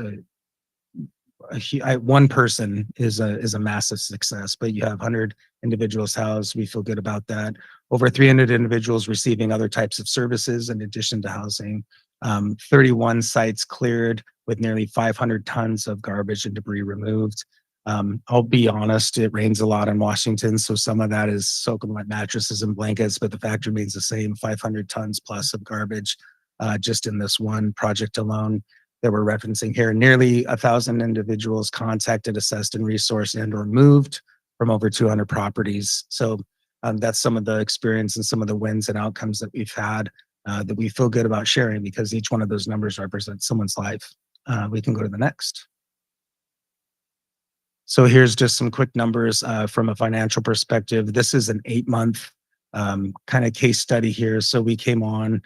one person is a massive success, but you have 100 individuals housed. We feel good about that. Over 300 individuals receiving other types of services in addition to housing. 31 sites cleared with nearly 500 tons of garbage and debris removed. I'll be honest, it rains a lot in Washington, so some of that is soaking wet mattresses and blankets, but the fact remains the same, 500 tons plus of garbage just in this one project alone that we're referencing here. Nearly 1,000 individuals contacted, assessed, and resourced and or moved from over 200 properties. So that's some of the experience and some of the wins and outcomes that we've had that we feel good about sharing because each one of those numbers represents someone's life. We can go to the next. So here's just some quick numbers from a financial perspective. This is an 8-month kind of case study here. So we came on,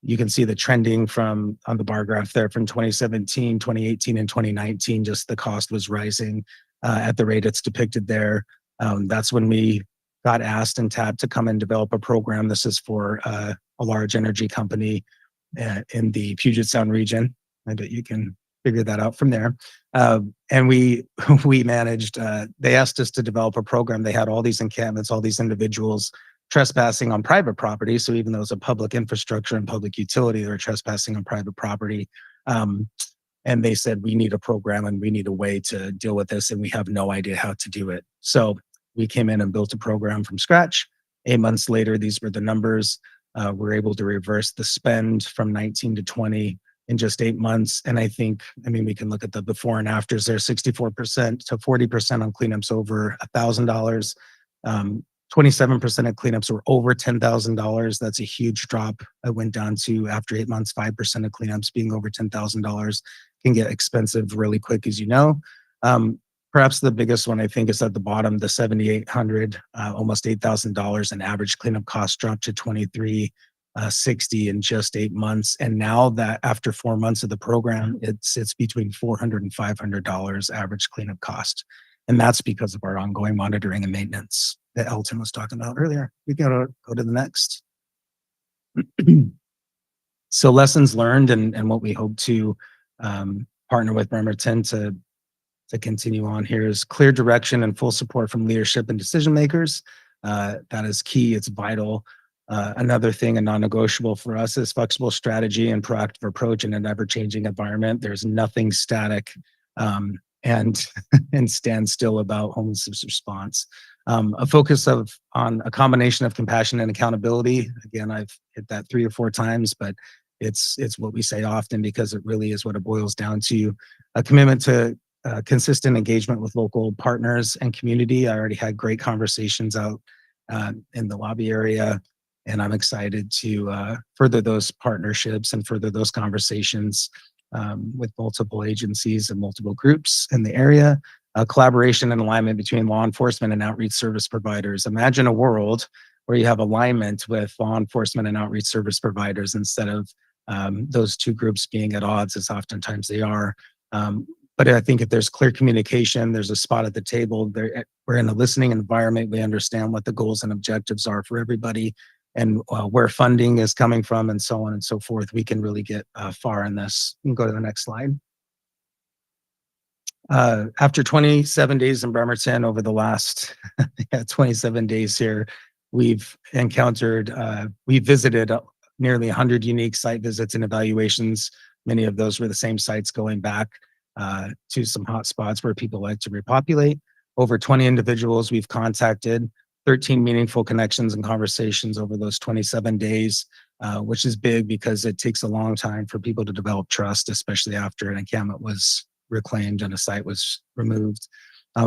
you can see the trending from on the bar graph there from 2017, 2018, and 2019, just the cost was rising at the rate it's depicted there. That's when we got asked and tapped to come and develop a program. This is for a large energy company in the Puget Sound region. I bet you can figure that out from there. And we managed, they asked us to develop a program. They had all these encampments, all these individuals trespassing on private property. So even though it's a public infrastructure and public utility, they're trespassing on private property. And they said, we need a program and we need a way to deal with this. And we have no idea how to do it. So we came in and built a program from scratch. 8 months later, these were the numbers. We're able to reverse the spend from 19 to 20 in just 8 months. And I mean, we can look at the before and afters there, 64% to 40% on cleanups over $1,000. 27% of cleanups were over $10,000. That's a huge drop. I went down to, after 8 months, 5% of cleanups being over $10,000 can get expensive really quick, as you know. Perhaps the biggest one I think is at the bottom, the $7,800, almost $8,000 in average cleanup cost dropped to $2,360 in just 8 months. And now that after 4 months of the program, it sits between $400 and $500 average cleanup cost. And that's because of our ongoing monitoring and maintenance that Elton was talking about earlier. We gotta go to the next. So lessons learned and what we hope to partner with Bremerton to continue on here is clear direction and full support from leadership and decision makers. That is key. It's vital. Another thing, a non-negotiable for us, is flexible strategy and proactive approach in an ever-changing environment. There's nothing static and stand still about homelessness response. A focus on a combination of compassion and accountability. Again, I've hit that 3 or 4 times, but it's what we say often because it really is what it boils down to. A commitment to consistent engagement with local partners and community. I already had great conversations out in the lobby area, and I'm excited to further those partnerships and further those conversations with multiple agencies and multiple groups in the area. Collaboration and alignment between law enforcement and outreach service providers. Imagine a world where you have alignment with law enforcement and outreach service providers instead of those two groups being at odds, as oftentimes they are. But I think if there's clear communication, there's a spot at the table. We're in a listening environment. We understand what the goals and objectives are for everybody and where funding is coming from and so on and so forth. We can really get far in this. You can go to the next slide. After 27 days in Bremerton, over the last 27 days here, we've visited nearly 100 unique site visits and evaluations. Many of those were the same sites going back to some hot spots where people like to repopulate. Over 20 individuals we've contacted, 13 meaningful connections and conversations over those 27 days, which is big because it takes a long time for people to develop trust, especially after an encampment was reclaimed and a site was removed.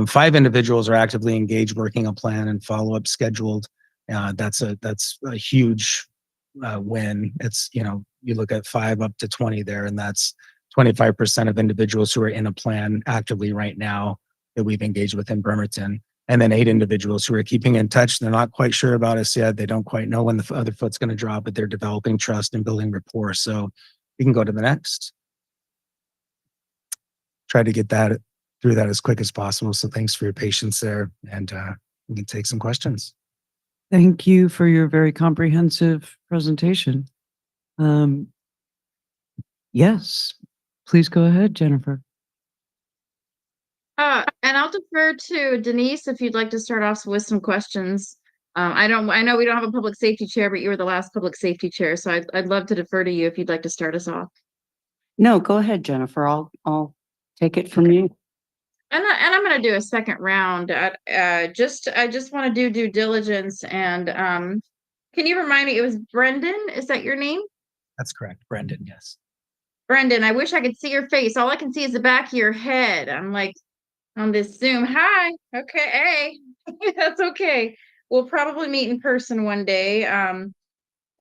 5 individuals are actively engaged, working a plan and follow-up scheduled. That's a huge win. It's, you look at 5 up to 20 there, and that's 25% of individuals who are in a plan actively right now that we've engaged with in Bremerton. And then 8 individuals who are keeping in touch. They're not quite sure about us yet. They don't quite know when the other foot's going to drop, but they're developing trust and building rapport. So we can go to the next. Try to get that through that as quick as possible. So thanks for your patience there, and we can take some questions. Thank you for your very comprehensive presentation. Yes, please go ahead, Jennifer. And I'll defer to Denise if you'd like to start off with some questions. I know we don't have a public safety chair, but you were the last public safety chair, so I'd love to defer to you if you'd like to start us off. No, go ahead, Jennifer. I'll take it from you. And I'm going to do a second round. I just want to do due diligence. And can you remind me? It was Brendan. Is that your name? That's correct, Brendan. Yes. Brendan, I wish I could see your face. All I can see is the back of your head. I'm like on this Zoom. Hi. Okay. Hey, that's okay. We'll probably meet in person one day.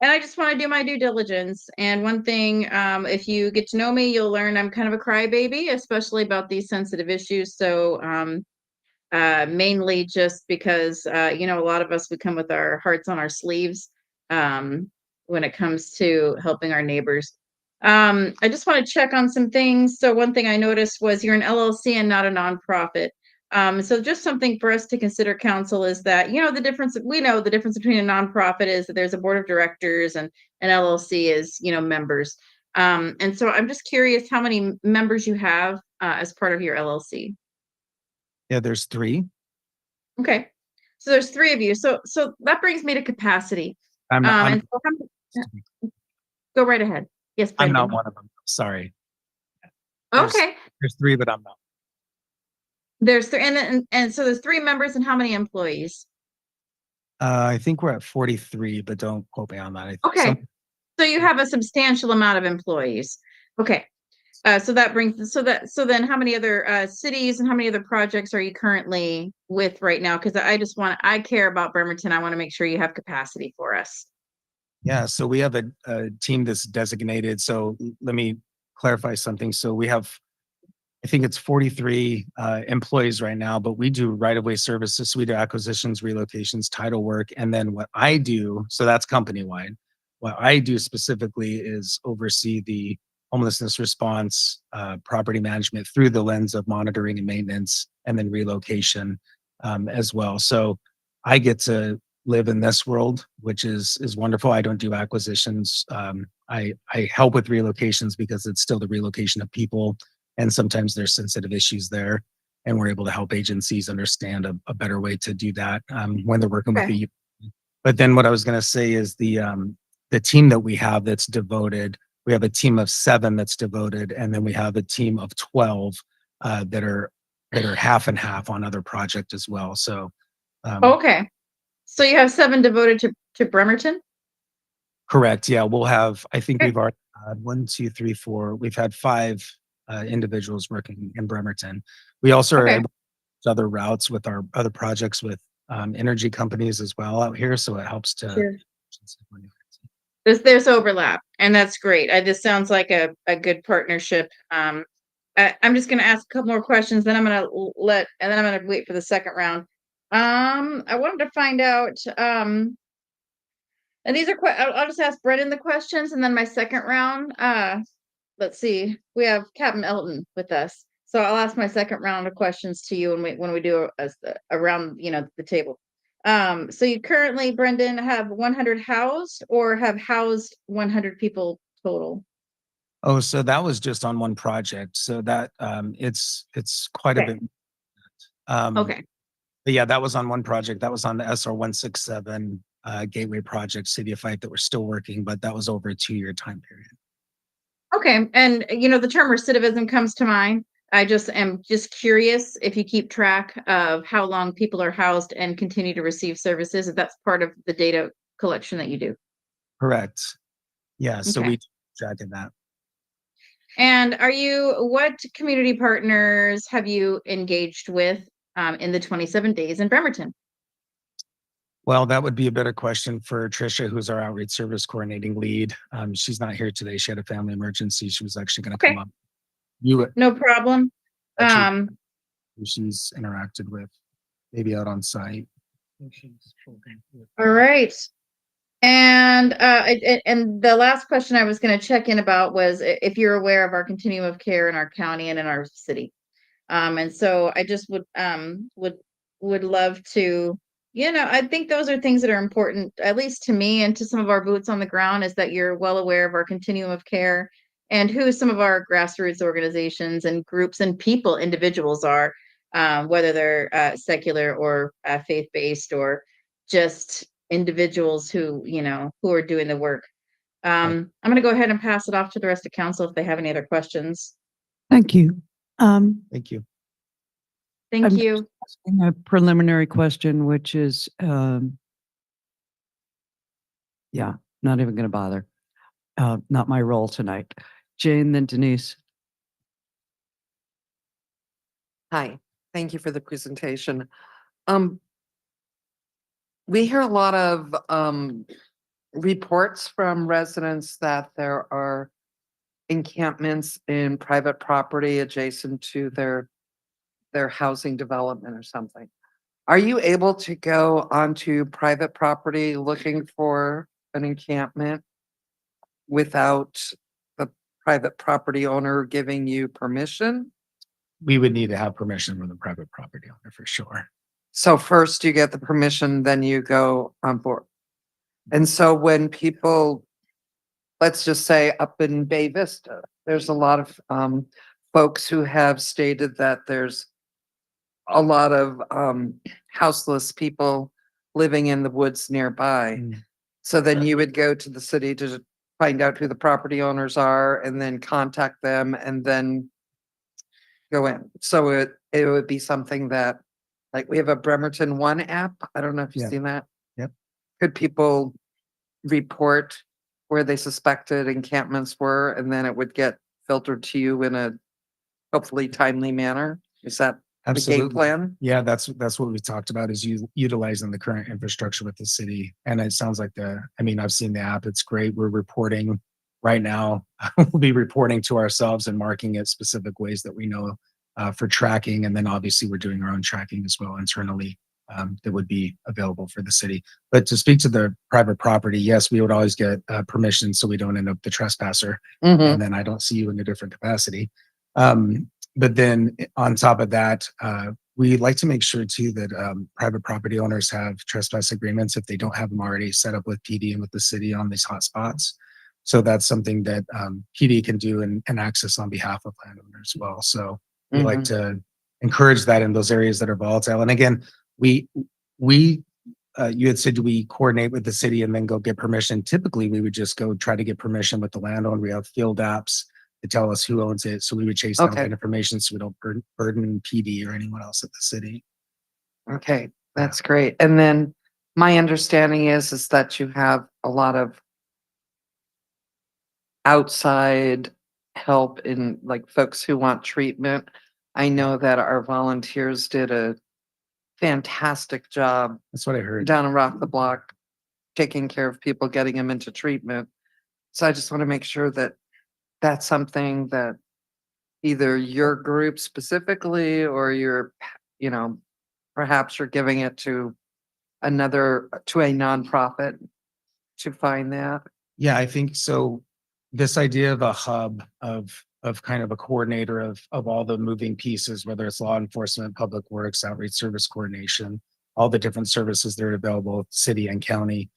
And I just want to do my due diligence. And one thing, if you get to know me, you'll learn I'm kind of a crybaby, especially about these sensitive issues. So mainly just because, a lot of us, we come with our hearts on our sleeves when it comes to helping our neighbors. I just want to check on some things. So one thing I noticed was you're an LLC and not a nonprofit. So just something for us to consider, council, is that, we know the difference between a nonprofit is that there's a board of directors and an LLC is, members. And so I'm just curious how many members you have as part of your LLC. Yeah, there's 3. Okay. So there's 3 of you. So that brings me to capacity. I'm Go right ahead. Yes, I'm Brendan. not one of them. Sorry. Okay. There's 3, but I'm not. There's 3, and so there's 3 members and how many employees? I think we're at 43, but don't quote me on that. Okay. So you have a substantial amount of employees. Okay. So then how many other cities and how many other projects are you currently with right now? Because I care about Bremerton. I want to make sure you have capacity for us. Yeah, so we have a team that's designated. So let me clarify something. So we have, I think it's 43 employees right now, but we do right-of-way services. So we do acquisitions, relocations, title work. And then what I do, so that's company-wide. What I do specifically is oversee the homelessness response, property management through the lens of monitoring and maintenance, and then relocation as well. So I get to live in this world, which is wonderful. I don't do acquisitions. I help with relocations because it's still the relocation of people. And sometimes there's sensitive issues there. And we're able to help agencies understand a better way to do that when they're working with you. But then what I was going to say is the team that we have that's devoted, we have a team of 7 that's devoted, and then we have a team of 12 that are half and half on other projects as well. So okay. So you have 7 devoted to Bremerton? Correct. Yeah, we'll have, I think we've already had 1, 2, 3, 4. We've had 5 individuals working in Bremerton. We also are able to other routes with our other projects with energy companies as well out here. So it helps to. Sure. There's overlap, and that's great. This sounds like a good partnership. I'm just going to ask a couple more questions, then I'm going to wait for the second round. I wanted to find out, and these are I'll just ask Brendan the questions, and then my second round. Let's see, we have Captain Elton with us, so I'll ask my second round of questions to you when we do around the table. So you currently, Brendan, have 100 housed or have housed 100 people total? Oh, so that was just on one project. So that it's quite a bit. Okay. But yeah, that was on one project. That was on the SR 167 Gateway project, City of Fife, that we're still working, but that was over a 2-year time period. Okay. And the term recidivism comes to mind. I am curious if you keep track of how long people are housed and continue to receive services, if that's part of the data collection that you do. Correct. Yeah. So Okay. we track in that. And what community partners have you engaged with in the 27 days in Bremerton? Well, that would be a better question for Tricia, who's our outreach service coordinating lead. She's not here today. She had a family emergency. She was actually going to come up. No problem. Who she's interacted with. maybe out on site. All right. And the last question I was going to check in about was if you're aware of our continuum of care in our county and in our city. And so I just would love to, I think those are things that are important, at least to me and to some of our boots on the ground, is that you're well aware of our continuum of care and who some of our grassroots organizations and groups and people, individuals are, whether they're secular or faith-based or just individuals who are doing the work. I'm going to go ahead and pass it off to the rest of council if they have any other questions. Thank you. Thank you. Thank I'm you. asking a preliminary question, which is, yeah, not even going to bother. Not my role tonight. Jane, then Denise. Hi, thank you for the presentation. We hear a lot of reports from residents that there are encampments in private property adjacent to their housing development or something. Are you able to go onto private property looking for an encampment without the private property owner giving you permission? We would need to have permission from the private property owner for sure. So first you get the permission, then you go on board. And so when people, let's just say up in Bay Vista, there's a lot of folks who have stated that there's a lot of houseless people living in the woods nearby. So then you would go to the city to find out who the property owners are and then contact them and then go in. So it would be something that, like, we have a Bremerton One app. I don't know if you've Yeah. seen that. Yep. Could people report where they suspected encampments were, and then it would get filtered to you in a hopefully timely manner? Is that the game Absolutely. plan? Yeah, that's what we talked about, is utilizing the current infrastructure with the city. And it sounds like I've seen the app. It's great. We're reporting right now. We'll be reporting to ourselves and marking it specific ways that we know for tracking. And then obviously we're doing our own tracking as well internally that would be available for the city. But to speak to the private property, yes, we would always get permission so we don't end up the trespasser. And then I don't see you in a different capacity. But then on top of that, we like to make sure too that private property owners have trespass agreements if they don't have them already set up with PD and with the city on these hot spots. So that's something that PD can do and access on behalf of landowners as well. So we like to encourage that in those areas that are volatile. And again, you had said, do we coordinate with the city and then go get permission? Typically, we would just go try to get permission with the landowner. We have field apps to tell us who owns it. So we would chase down that information so we don't burden PD or anyone else at the city. Okay, that's great. And then my understanding is that you have a lot of outside help in, like, folks who want treatment. I know that our volunteers did a fantastic job That's what I heard. down in Rock the Block, taking care of people, getting them into treatment. So I just want to make sure that that's something that either your group specifically or perhaps you're giving it to a nonprofit to find that. Yeah, I think so. This idea of a hub of kind of a coordinator of all the moving pieces, whether it's law enforcement, public works, outreach service coordination, all the different services that are available, city and county,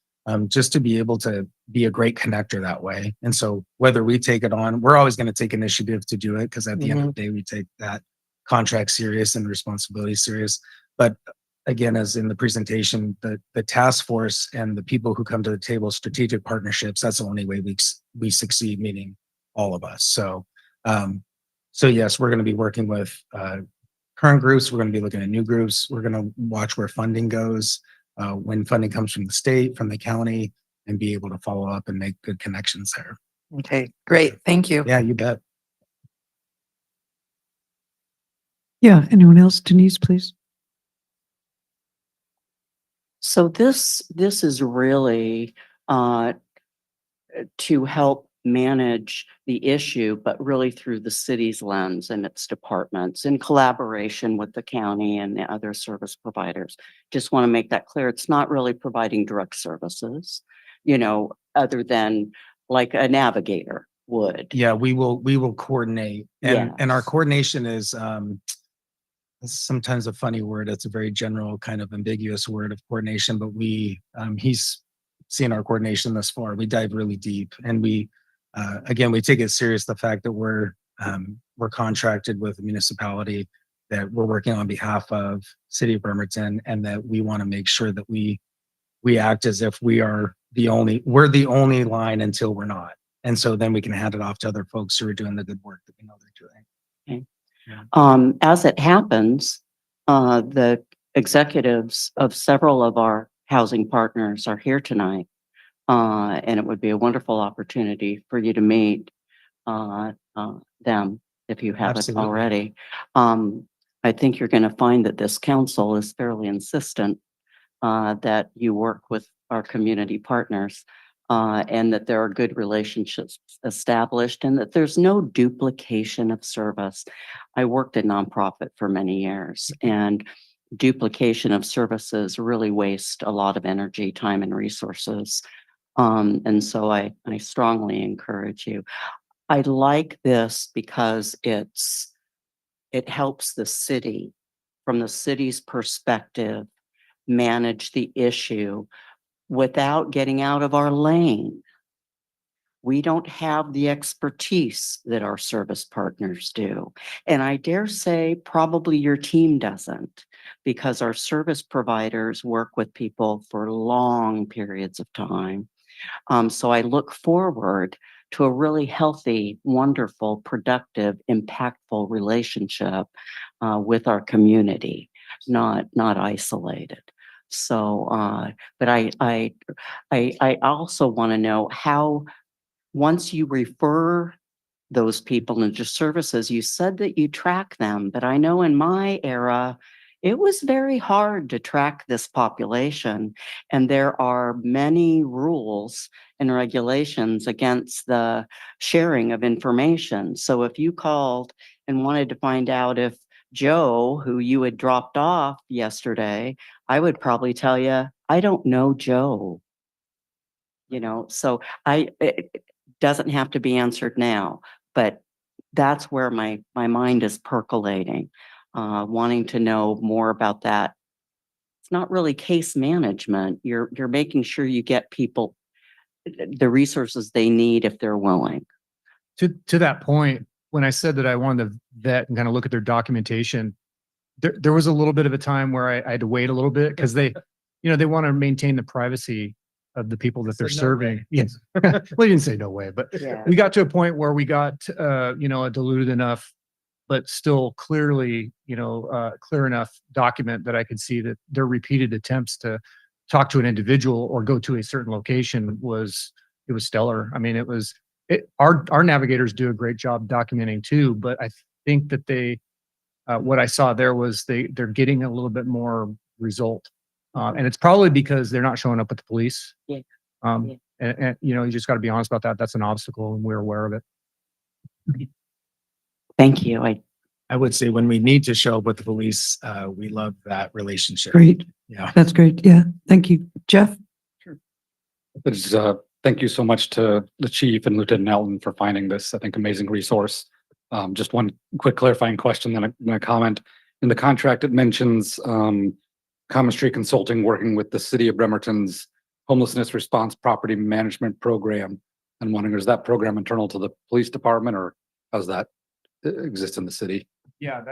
just to be able to be a great connector that way. And so whether we take it on, we're always going to take initiative to do it, because at the end of the day, we take that contract serious and responsibility serious. But again, as in the presentation, the task force and the people who come to the table, strategic partnerships, that's the only way we succeed, meaning all of us. So yes, we're going to be working with current groups. We're going to be looking at new groups. We're going to watch where funding goes, when funding comes from the state, from the county, and be able to follow up and make good connections there. Okay, great. Thank you. Yeah, you bet. Yeah, anyone else? Denise, please. So this is really to help manage the issue, but really through the city's lens and its departments in collaboration with the county and the other service providers. Just want to make that clear. It's not really providing direct services, other than like a navigator would. Yeah, we will coordinate, and our Yes. coordination is sometimes a funny word. It's a very general kind of ambiguous word of coordination, but he's seen our coordination thus far. We dive really deep, and we take it serious, the fact that we're contracted with a municipality that we're working on behalf of City of Bremerton, and that we want to make sure that we act as if we're the only line until we're not. And so then we can hand it off to other folks who are doing the good work that we know they're doing. Okay. As it happens, the executives of several of our housing partners are here tonight. And it would be a wonderful opportunity for you to meet them if you haven't Absolutely. already. I think you're going to find that this council is fairly insistent that you work with our community partners, and that there are good relationships established, and that there's no duplication of service. I worked in nonprofit for many years, and duplication of services really waste a lot of energy, time, and resources. And so I strongly encourage you. I like this because it helps the city, from the city's perspective, manage the issue without getting out of our lane. We don't have the expertise that our service partners do. And I dare say probably your team doesn't, because our service providers work with people for long periods of time. So I look forward to a really healthy, wonderful, productive, impactful relationship with our community, not isolated. So, but I also want to know how, once you refer those people into services, you said that you track them, but I know in my era, it was very hard to track this population. And there are many rules and regulations against the sharing of information. So if you called and wanted to find out if Joe, who you had dropped off yesterday, I would probably tell you, I don't know Joe. So it doesn't have to be answered now, but that's where my mind is percolating. Wanting to know more about that. It's not really case management. You're making sure you get people the resources they need if they're willing. To that point, when I said that I wanted to vet and kind of look at their documentation, there was a little bit of a time where I had to wait a little bit because they want to maintain the privacy of the people that they're serving. Yes. Well, you didn't say no way, but Yeah. we got to a point where we got, a diluted enough, but still clearly, clear enough document that I could see that their repeated attempts to talk to an individual or go to a certain location was stellar. I mean, our navigators do a great job documenting too, but I think that what I saw there was they're getting a little bit more result. And it's probably because they're not showing up with the police. Yeah. And you just got to be honest about that. That's an obstacle and we're aware of it. Thank you. I would say when we need to show up with the police, we love that relationship. Great. Yeah. That's great. Yeah. Thank you. Jeff? Thank you so much to the chief and Lieutenant Elton for finding this, I think, amazing resource. Just one quick clarifying question, then a comment. In the contract, it mentions Common Street Consulting working with the City of Bremerton's Homelessness Response Property Management Program. I'm wondering, is that program internal to the police department, or how's that exist in the city? Yeah,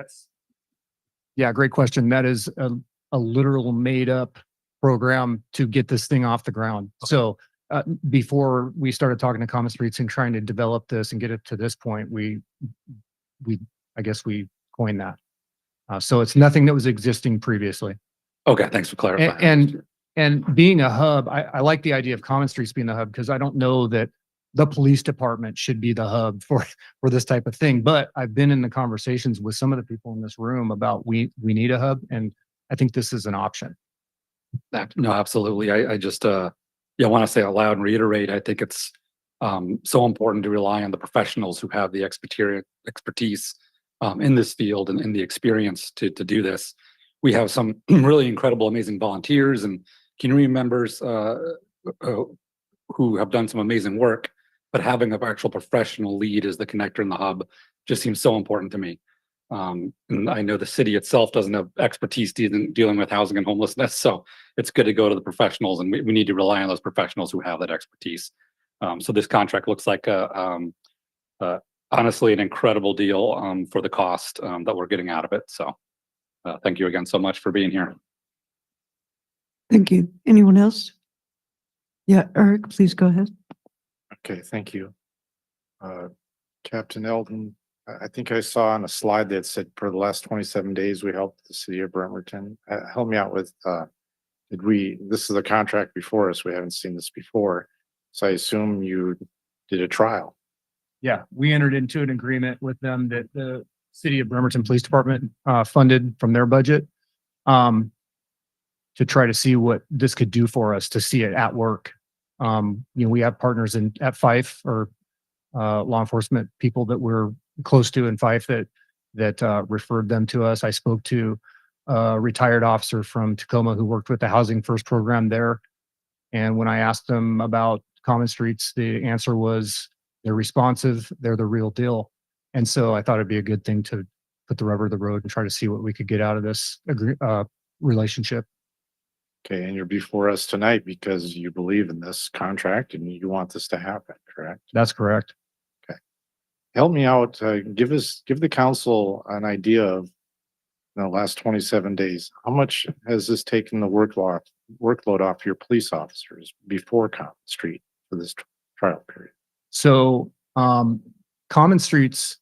great question. That is a literal made up program to get this thing off the ground. So before we started talking to Common Streets and trying to develop this and get it to this point, I guess we coined that. So it's nothing that was existing previously. Okay, thanks for clarifying. And being a hub, I like the idea of Common Streets being the hub, because I don't know that the police department should be the hub for this type of thing. But I've been in the conversations with some of the people in this room about we need a hub, and I think this is an option. No, absolutely. I just want to say out loud and reiterate, I think it's So important to rely on the professionals who have the expertise in this field and the experience to do this. We have some really incredible, amazing volunteers and community members who have done some amazing work, but having an actual professional lead as the connector in the hub just seems so important to me. And I know the city itself doesn't have expertise dealing with housing and homelessness, so it's good to go to the professionals, and we need to rely on those professionals who have that expertise. So this contract looks like honestly an incredible deal for the cost that we're getting out of it. So thank you again so much for being here. Thank you. Anyone else? Yeah, Eric, please go ahead. Okay, thank you. Captain Eldon, I think I saw on a slide that said for the last 27 days, we helped the city of Bremerton. Help me out with, this is a contract before us. We haven't seen this before. So I assume you did a trial. Yeah, we entered into an agreement with them that the City of Bremerton Police Department funded from their budget to try to see what this could do for us, to see it at work. We have partners at Fife, or law enforcement people that we're close to in Fife that referred them to us. I spoke to a retired officer from Tacoma who worked with the Housing First program there. And when I asked them about Common Streets, the answer was they're responsive, they're the real deal. And so I thought it'd be a good thing to put the rubber to the road and try to see what we could get out of this relationship. Okay, and you're before us tonight because you believe in this contract and you want this to happen, correct? That's correct. Okay. Help me out, give the council an idea of the last 27 days. How much has this taken the workload off your police officers before Common Street for this trial period? So Common Streets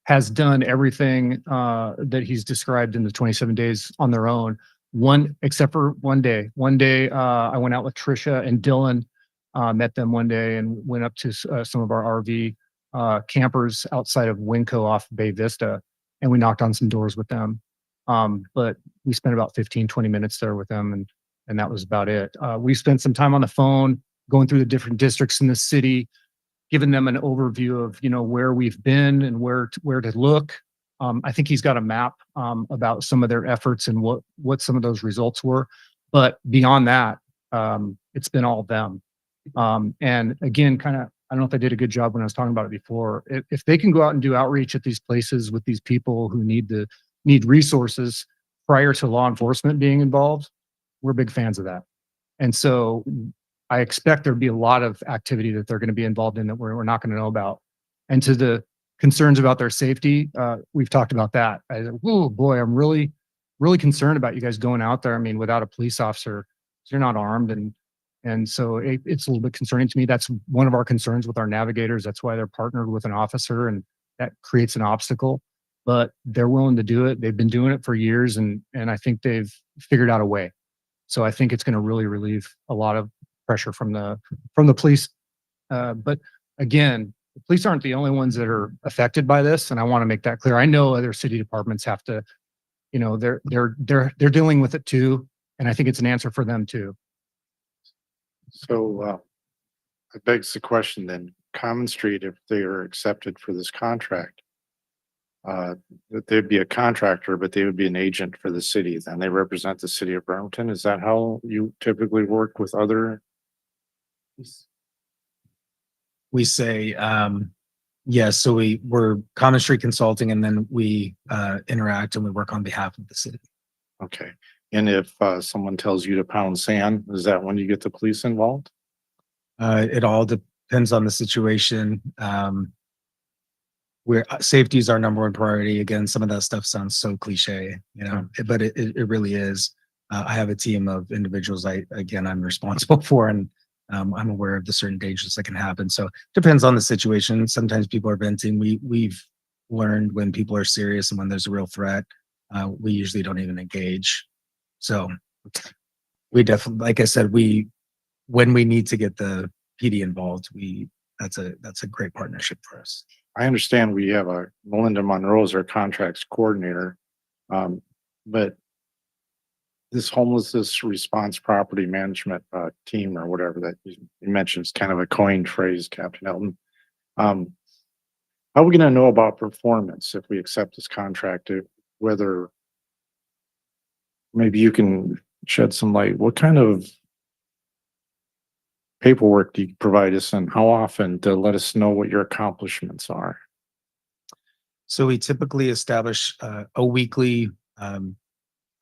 has done everything that he's described in the 27 days on their own. Except for one day. One day I went out with Trisha and Dylan, met them one day and went up to some of our RV campers outside of Winco off Bay Vista, and we knocked on some doors with them. But we spent about 15-20 minutes there with them, and that was about it. We spent some time on the phone going through the different districts in the city, giving them an overview of where we've been and where to look. I think he's got a map about some of their efforts and what some of those results were. But beyond that, it's been all them. And again, I don't know if I did a good job when I was talking about it before. If they can go out and do outreach at these places with these people who need resources prior to law enforcement being involved, we're big fans of that. And so I expect there'd be a lot of activity that they're going to be involved in that we're not going to know about. And to the concerns about their safety, we've talked about that. Oh boy, I'm really, really concerned about you guys going out there. I mean, without a police officer, you're not armed, and so it's a little bit concerning to me. That's one of our concerns with our navigators. That's why they're partnered with an officer, and that creates an obstacle. But they're willing to do it. They've been doing it for years, and I think they've figured out a way. So I think it's going to really relieve a lot of pressure from the police. But again, the police aren't the only ones that are affected by this, and I want to make that clear. I know other city departments have to, they're dealing with it too, and I think it's an answer for them too. So it begs the question then, Common Street, if they are accepted for this contract, that they'd be a contractor, but they would be an agent for the city. Then they represent the city of Bremerton. Is that how you typically work with other? We say, yes, so we're Common Street Consulting, and then we interact and we work on behalf of the city. Okay. And if someone tells you to pound sand, is that when you get the police involved? It all depends on the situation. Where safety is our number one priority. Again, some of that stuff sounds so cliche, but it really is. I have a team of individuals I'm responsible for, and I'm aware of the certain dangers that can happen. So it depends on the situation. Sometimes people are venting. We've learned when people are serious and when there's a real threat, we usually don't even engage. So we definitely, like I said, when we need to get the PD involved, that's a great partnership for us. I understand we have Melinda Monroe as our contracts coordinator, but this homelessness response property management team or whatever that you mentioned is kind of a coined phrase, Captain Elton. How are we going to know about performance if we accept this contract? Whether maybe you can shed some light. What kind of paperwork do you provide us, and how often to let us know what your accomplishments are? So we typically establish a weekly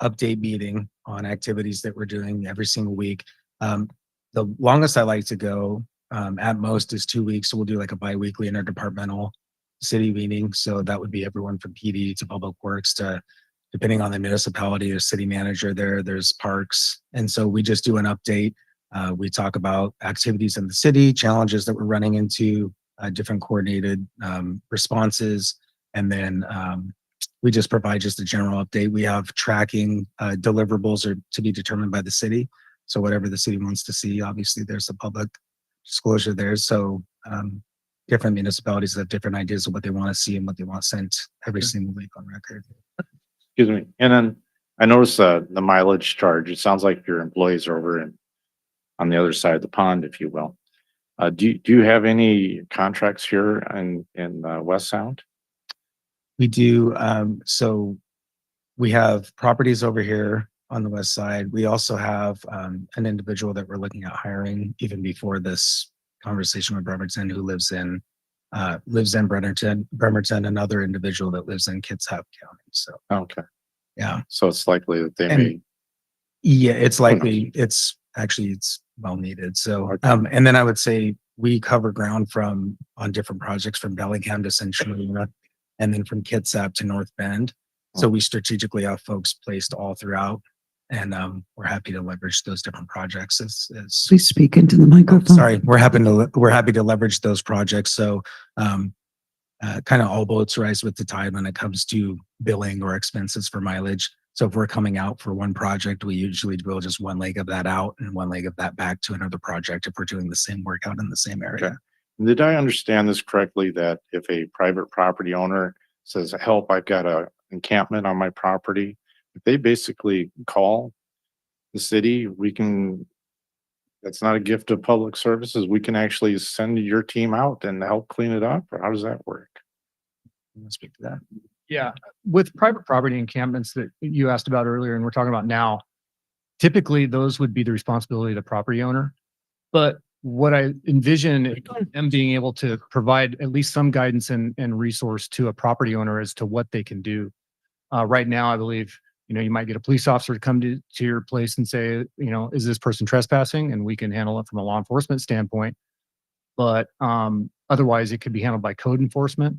update meeting on activities that we're doing every single week. The longest I like to go at most is 2 weeks. So we'll do like a bi-weekly interdepartmental city meeting. So that would be everyone from PD to Public Works to, depending on the municipality, there's city manager there's parks. And so we just do an update. We talk about activities in the city, challenges that we're running into, different coordinated responses. And then we just provide just a general update. We have tracking deliverables are to be determined by the city. So whatever the city wants to see, obviously there's a public disclosure there. So different municipalities have different ideas of what they want to see and what they want sent every single week on record. Excuse me. And then I noticed the mileage charge. It sounds like your employees are over on the other side of the pond, if you will. Do you have any contracts here in West Sound? We do. So we have properties over here on the west side. We also have an individual that we're looking at hiring even before this conversation with Bremerton, who lives in Bremerton, another individual that lives in Kitsap County. So okay, yeah. So it's likely that they may. Yeah, it's likely. It's well needed. So and then I would say we cover ground on different projects from Bellingham to Centralia, and then from Kitsap to North Bend. So we strategically have folks placed all throughout, and we're happy to leverage those different projects. Please speak into the microphone. Sorry, we're happy to leverage those projects. So kind of all boats rise with the tide when it comes to billing or expenses for mileage. So if we're coming out for one project, we usually bill just one leg of that out and one leg of that back to another project if we're doing the same work out in the same area. Okay. Did I understand this correctly, that if a private property owner says, help, I've got a encampment on my property, if they basically call the city, that's not a gift of public services, we can actually send your team out and help clean it up? Or how does that work? You want to speak to that? Yeah, with private property encampments that you asked about earlier and we're talking about now, typically those would be the responsibility of the property owner. But what I envision is them being able to provide at least some guidance and resource to a property owner as to what they can do. Right now, I believe, you might get a police officer to come to your place and say, is this person trespassing? And we can handle it from a law enforcement standpoint. But otherwise, it could be handled by code enforcement.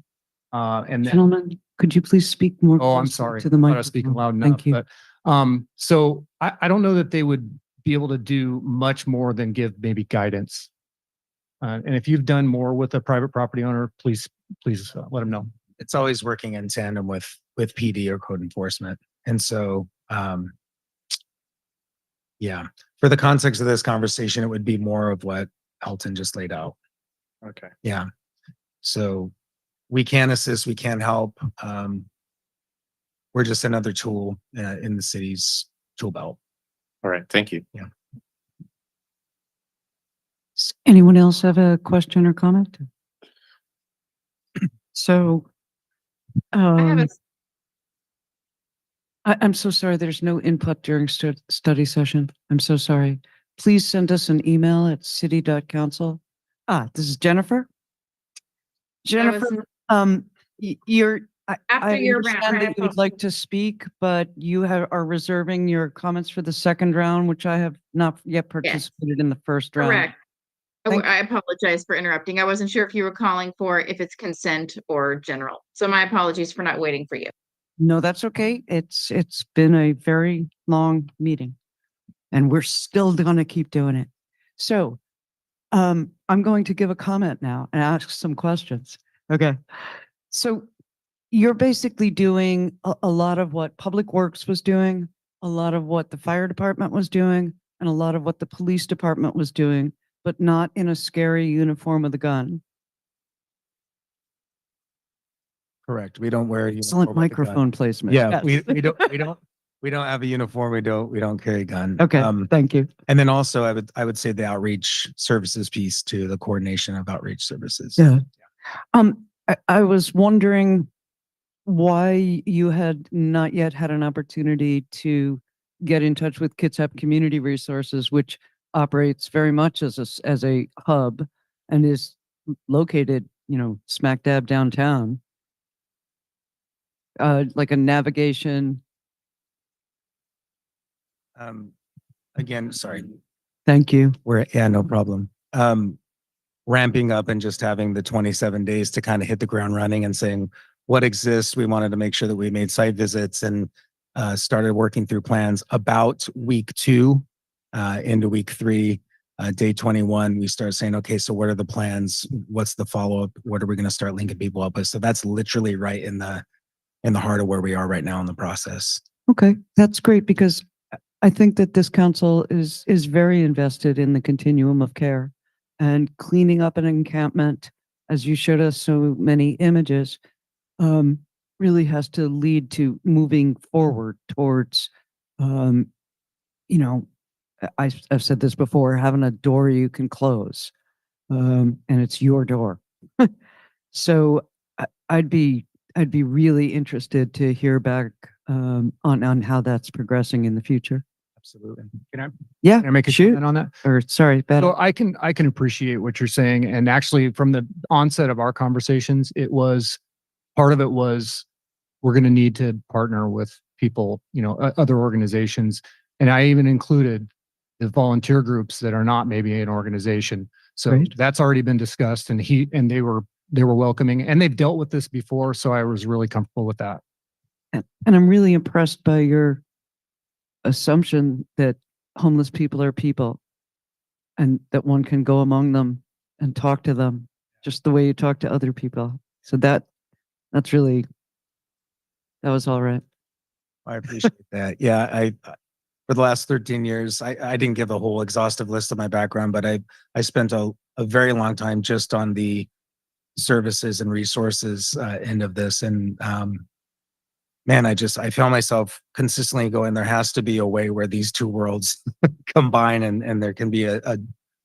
And then, Gentlemen, could you please speak more? oh, I'm closely sorry. To the I thought I microphone. was speaking loud enough. Thank you. But, so I don't know that they would be able to do much more than give maybe guidance. And if you've done more with a private property owner, please let them know. It's always working in tandem with PD or code enforcement. And so, yeah, for the context of this conversation, it would be more of what Elton just laid out. Okay. Yeah. So we can assist, we can help. We're just another tool in the city's tool belt. All right. Thank you. Yeah. Does anyone else have a question or comment? So, I'm so sorry. There's no input during study session. I'm so sorry. Please send us an email at city.council. This is Jennifer. Jennifer, you're. After I your understand round, that you would like to speak, but you are reserving your comments for the second round, which I have not yet participated in the first round. Correct. I apologize for interrupting. I wasn't sure if you were calling for if it's consent or general. So my apologies for not waiting for you. No, that's okay. It's been a very long meeting and we're still going to keep doing it. So, I'm going to give a comment now and ask some questions. Okay. So you're basically doing a lot of what Public Works was doing, a lot of what the fire department was doing, and a lot of what the police department was doing, but not in a scary uniform with a gun. Correct. We don't wear Excellent microphone placement. Yeah, Yes. we don't We don't have a uniform. We don't carry a gun. Okay, thank you. And then also I would say the outreach services piece to the coordination of outreach services. Yeah. I was wondering why you had not yet had an opportunity to get in touch with Kitsap Community Resources, which operates very much as a hub and is located, smack dab downtown. Like a navigation. Again, sorry. Thank you. No problem. Ramping up and just having the 27 days to kind of hit the ground running and saying what exists. We wanted to make sure that we made site visits and started working through plans about week 2 into week 3. Day 21, we start saying, okay, so what are the plans? What's the follow-up? What are we going to start linking people up with? So that's literally right in the heart of where we are right now in the process. Okay, that's great because I think that this council is very invested in the continuum of care, and cleaning up an encampment, as you showed us so many images, really has to lead to moving forward towards, I've said this before, having a door you can close, and it's your door. So I'd be really interested to hear back on how that's progressing in the future. Absolutely. Can Yeah, I make a shoot. comment on that? Or sorry, Beto. So I can appreciate what you're saying. And actually from the onset of our conversations, part of it was we're going to need to partner with people, other organizations. And I even included the volunteer groups that are not maybe an organization. So Great. that's already been discussed, and they were welcoming, and they've dealt with this before. So I was really comfortable with that. And I'm really impressed by your assumption that homeless people are people and that one can go among them and talk to them just the way you talk to other people. So that was all right. I appreciate that. Yeah, for the last 13 years, I didn't give a whole exhaustive list of my background, but I spent a very long time just on the services and resources end of this. And man, I found myself consistently going, there has to be a way where these two worlds combine and there can be a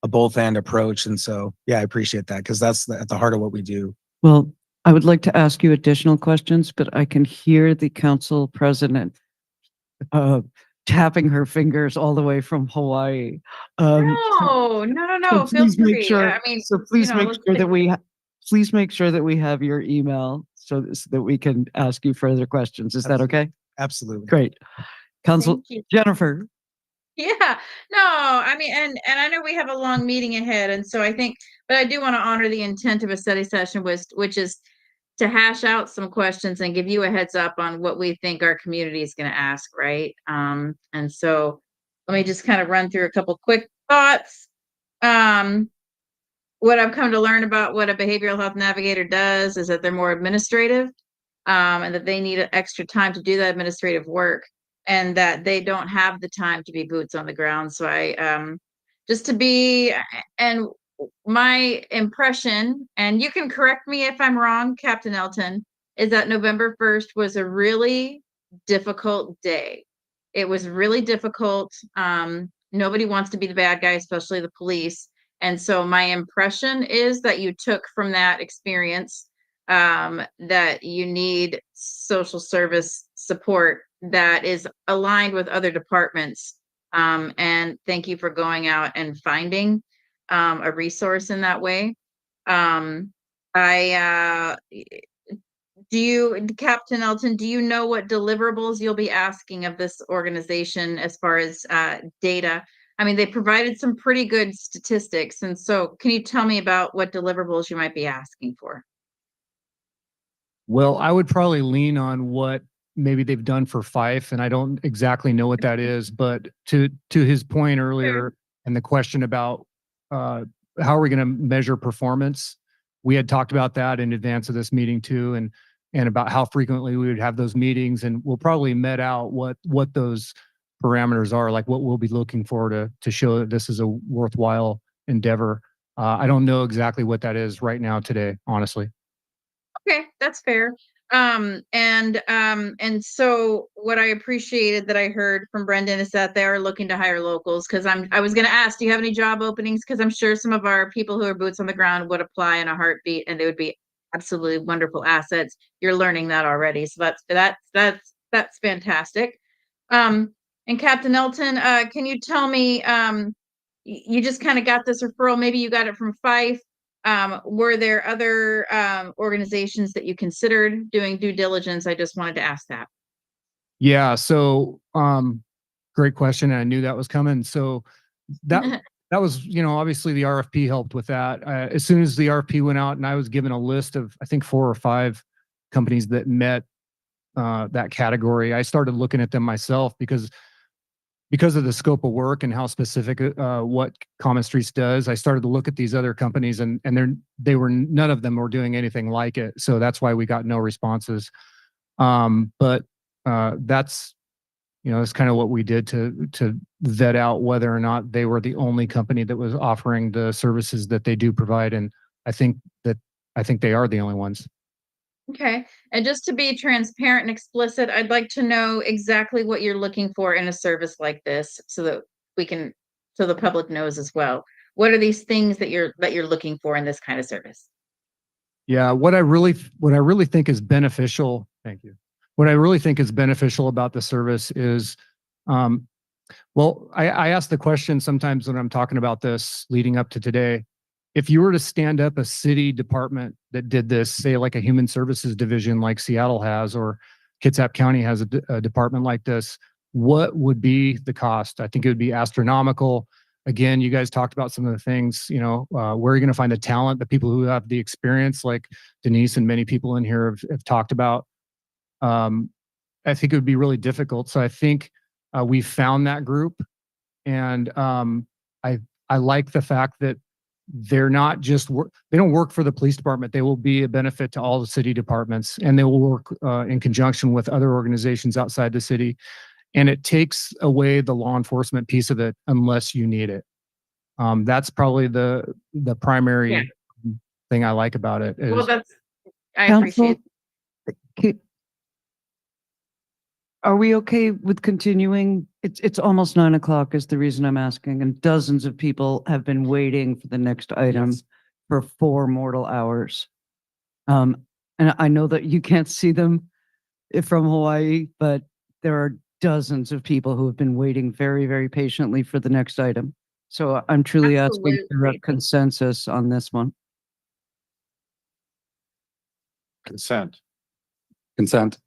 both and approach. And so, yeah, I appreciate that because that's at the heart of what we do. Well, I would like to ask you additional questions, but I can hear the council president tapping her fingers all the way from Hawaii. No. So Feel please make free. sure. I mean, So please make let's sure take- that please make sure that we have your email so that we can ask you further questions. Is that okay? Absolutely. Great. Council Thank you. Jennifer. Yeah, no, I mean, and I know we have a long meeting ahead, and so but I do want to honor the intent of a study session, which is to hash out some questions and give you a heads up on what we think our community is going to ask, right? And so let me just kind of run through a couple quick thoughts. What I've come to learn about what a behavioral health navigator does is that they're more administrative, and that they need extra time to do that administrative work, and that they don't have the time to be boots on the ground. So and my impression, and you can correct me if I'm wrong, Captain Elton, is that November 1st was a really difficult day. It was really difficult. Nobody wants to be the bad guy, especially the police. And so my impression is that you took from that experience that you need social service support that is aligned with other departments. And thank you for going out and finding a resource in that way. Captain Elton, do you know what deliverables you'll be asking of this organization as far as data? I mean, they provided some pretty good statistics. And so can you tell me about what deliverables you might be asking for? Well, I would probably lean on what maybe they've done for Fife, and I don't exactly know what that is, but to his point earlier and the question about how are we going to measure performance, we had talked about that in advance of this meeting too, and about how frequently we would have those meetings, and we'll probably met out what those parameters are, like what we'll be looking for to show that this is a worthwhile endeavor. I don't know exactly what that is right now today, honestly. Okay, that's fair. And so what I appreciated that I heard from Brendan is that they are looking to hire locals, because I was gonna ask, do you have any job openings? Because I'm sure some of our people who are boots on the ground would apply in a heartbeat, and they would be absolutely wonderful assets. You're learning that already, so that's fantastic. And Captain Elton, can you tell me, you just kind of got this referral, maybe you got it from Fife. Were there other organizations that you considered doing due diligence? I just wanted to ask that. Yeah, so great question. And I knew that was coming. So that that was, obviously the RFP helped with that. As soon as the RFP went out and I was given a list of, I think 4 or 5 companies that met that category, I started looking at them myself because of the scope of work and how specific what Common Streets does. I started to look at these other companies and none of them were doing anything like it. So that's why we got no responses. But that's, that's kind of what we did to vet out whether or not they were the only company that was offering the services that they do provide. And I think they are the only ones. Okay, and just to be transparent and explicit, I'd like to know exactly what you're looking for in a service like this, so that so the public knows as well. What are these things that you're looking for in this kind of service? Yeah, what I really think is beneficial. Thank you. What I really think is beneficial about the service is, well, I ask the question sometimes when I'm talking about this leading up to today. If you were to stand up a city department that did this, say like a human services division like Seattle has, or Kitsap County has a department like this, what would be the cost? I think it would be astronomical. Again, you guys talked about some of the things, where are you going to find the talent, the people who have the experience, like Denise and many people in here have talked about. I think it would be really difficult. So I think we found that group, and I like the fact that they're not just they don't work for the police department. They will be a benefit to all the city departments, and they will work in conjunction with other organizations outside the city. And it takes away the law enforcement piece of it unless you need it. That's probably the primary thing I like about it. Well, I Council, appreciate. are we okay with continuing? It's almost 9 o'clock is the reason I'm asking, and dozens of people have been waiting for the next item for 4 mortal hours. And I know that you can't see them from Hawaii, but there are dozens of people who have been waiting very, very patiently for the next item. So I'm truly asking for a consensus on this one. Consent. Consent.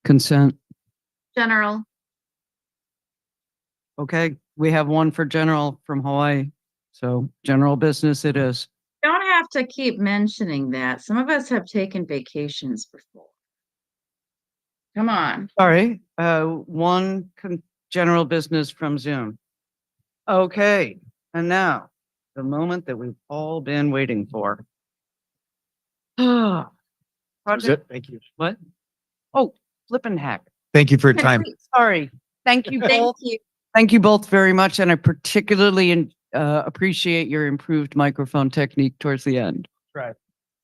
Consent. General. Okay, we have one for general from Hawaii. So general business it is. Don't have to keep mentioning that. Some of us have taken vacations before. Come on. Sorry, general business from Zoom. Okay, and now the moment that we've all been waiting for. Project. Thank you. What? Oh, flippin' heck. Thank you for your time. Sorry. Thank you Thank both. you. Thank you both very much, and I particularly appreciate your improved microphone technique towards the end. Right.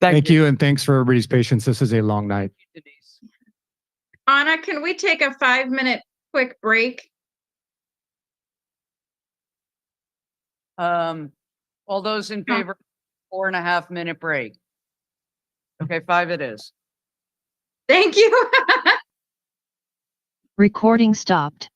Thank you, and thanks for everybody's patience. This is a long night. Anna, can we take a 5-minute quick break? All those in favor, 4.5-minute break. Okay, 5 it is. Thank you. Recording stopped.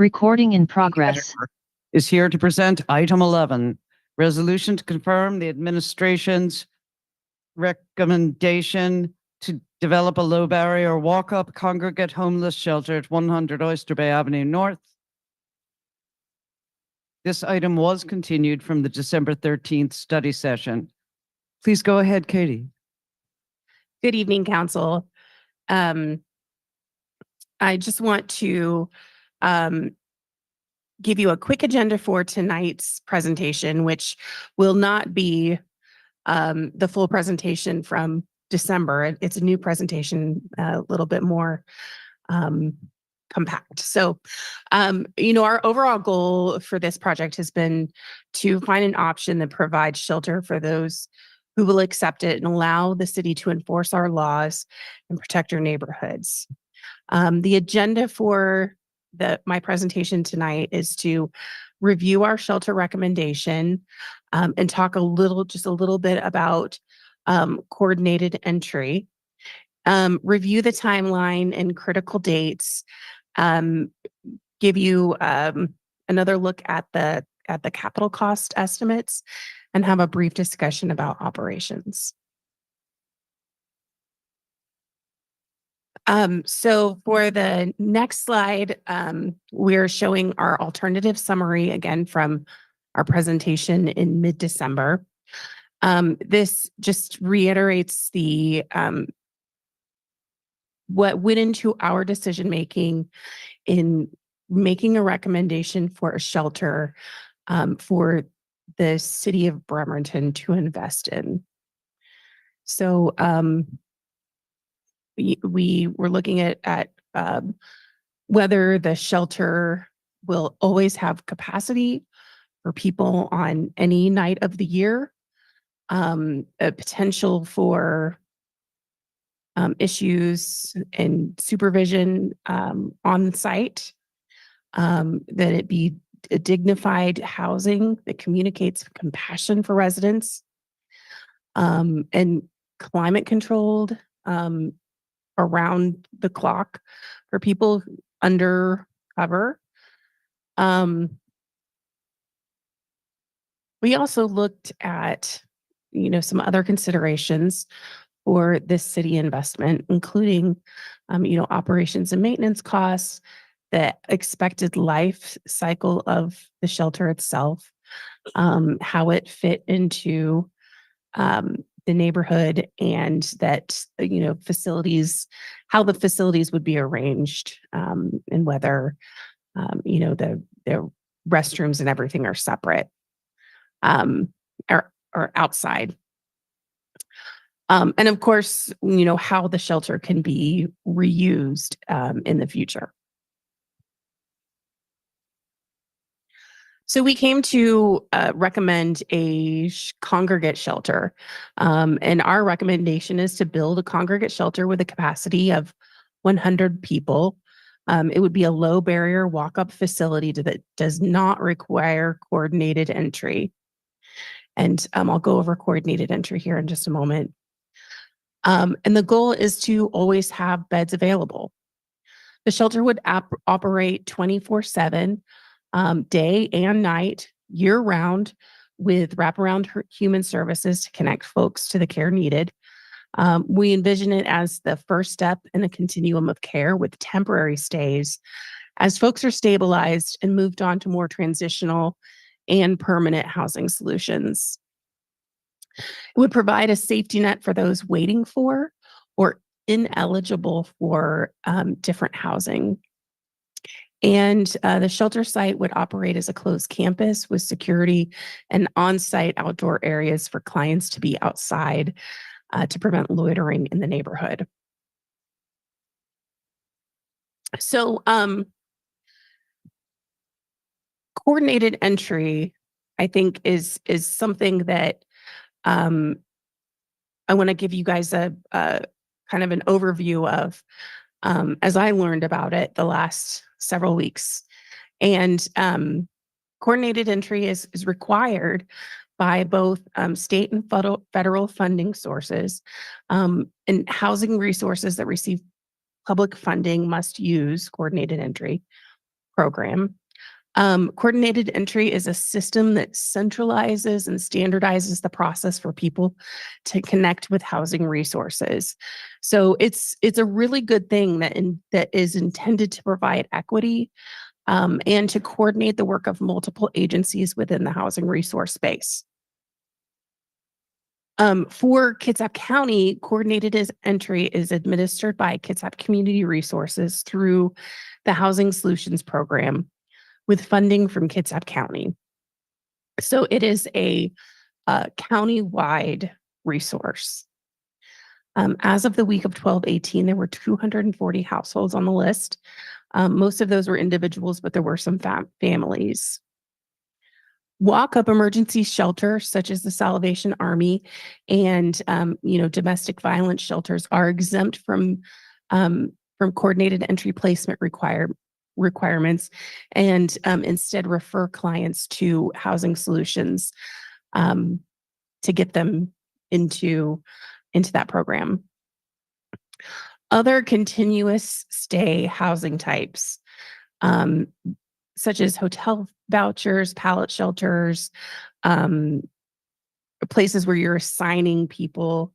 Recording in progress. Is here to present item 11, resolution to confirm the administration's recommendation to develop a low barrier walk-up congregate homeless shelter at 100 Oyster Bay Avenue North. This item was continued from the December 13th study session. Please go ahead, Katie. Good evening, Council. I just want to give you a quick agenda for tonight's presentation, which will not be the full presentation from December. It's a new presentation, a little bit more compact. So, our overall goal for this project has been to find an option that provides shelter for those who will accept it and allow the city to enforce our laws and protect our neighborhoods. The agenda for my presentation tonight is to review our shelter recommendation and talk just a little bit about coordinated entry, review the timeline and critical dates, give you another look at the capital cost estimates, and have a brief discussion about operations. So for the next slide, we're showing our alternative summary again from our presentation in mid-December. This just reiterates what went into our decision-making in making a recommendation for a shelter for the city of Bremerton to invest in. So we were looking at whether the shelter will always have capacity for people on any night of the year, a potential for issues and supervision on site, that it be a dignified housing that communicates compassion for residents, and climate controlled around the clock for people under cover. We also looked at, some other considerations for this city investment, including, operations and maintenance costs, the expected life cycle of the shelter itself, how it fit into the neighborhood, and that, facilities, how the facilities would be arranged, and whether, the restrooms and everything are separate, or outside. And of course, how the shelter can be reused in the future. So we came to recommend a congregate shelter. And our recommendation is to build a congregate shelter with a capacity of 100 people. It would be a low barrier walk-up facility that does not require coordinated entry. And I'll go over coordinated entry here in just a moment. And the goal is to always have beds available. The shelter would operate 24/7, day and night, year round, with wraparound human services to connect folks to the care needed. We envision it as the first step in a continuum of care with temporary stays as folks are stabilized and moved on to more transitional and permanent housing solutions. It would provide a safety net for those waiting for or ineligible for different housing. And the shelter site would operate as a closed campus with security and on-site outdoor areas for clients to be outside to prevent loitering in the neighborhood. So coordinated entry, I think, is something that I want to give you guys a kind of an overview of as I learned about it the last several weeks. And coordinated entry is required by both state and federal funding sources, and housing resources that receive public funding must use coordinated entry. program. Coordinated entry is a system that centralizes and standardizes the process for people to connect with housing resources. So it's a really good thing that is intended to provide equity and to coordinate the work of multiple agencies within the housing resource space. For Kitsap County, coordinated entry is administered by Kitsap Community Resources through the Housing Solutions Program with funding from Kitsap County. So it is a county-wide resource. As of the week of 12/18, there were 240 households on the list. Most of those were individuals, but there were some families. Walk-up emergency shelters, such as the Salvation Army and domestic violence shelters, are exempt from coordinated entry placement requirements, and instead refer clients to Housing Solutions to get them into that program. Other continuous stay housing types, such as hotel vouchers, pallet shelters, places where you're assigning people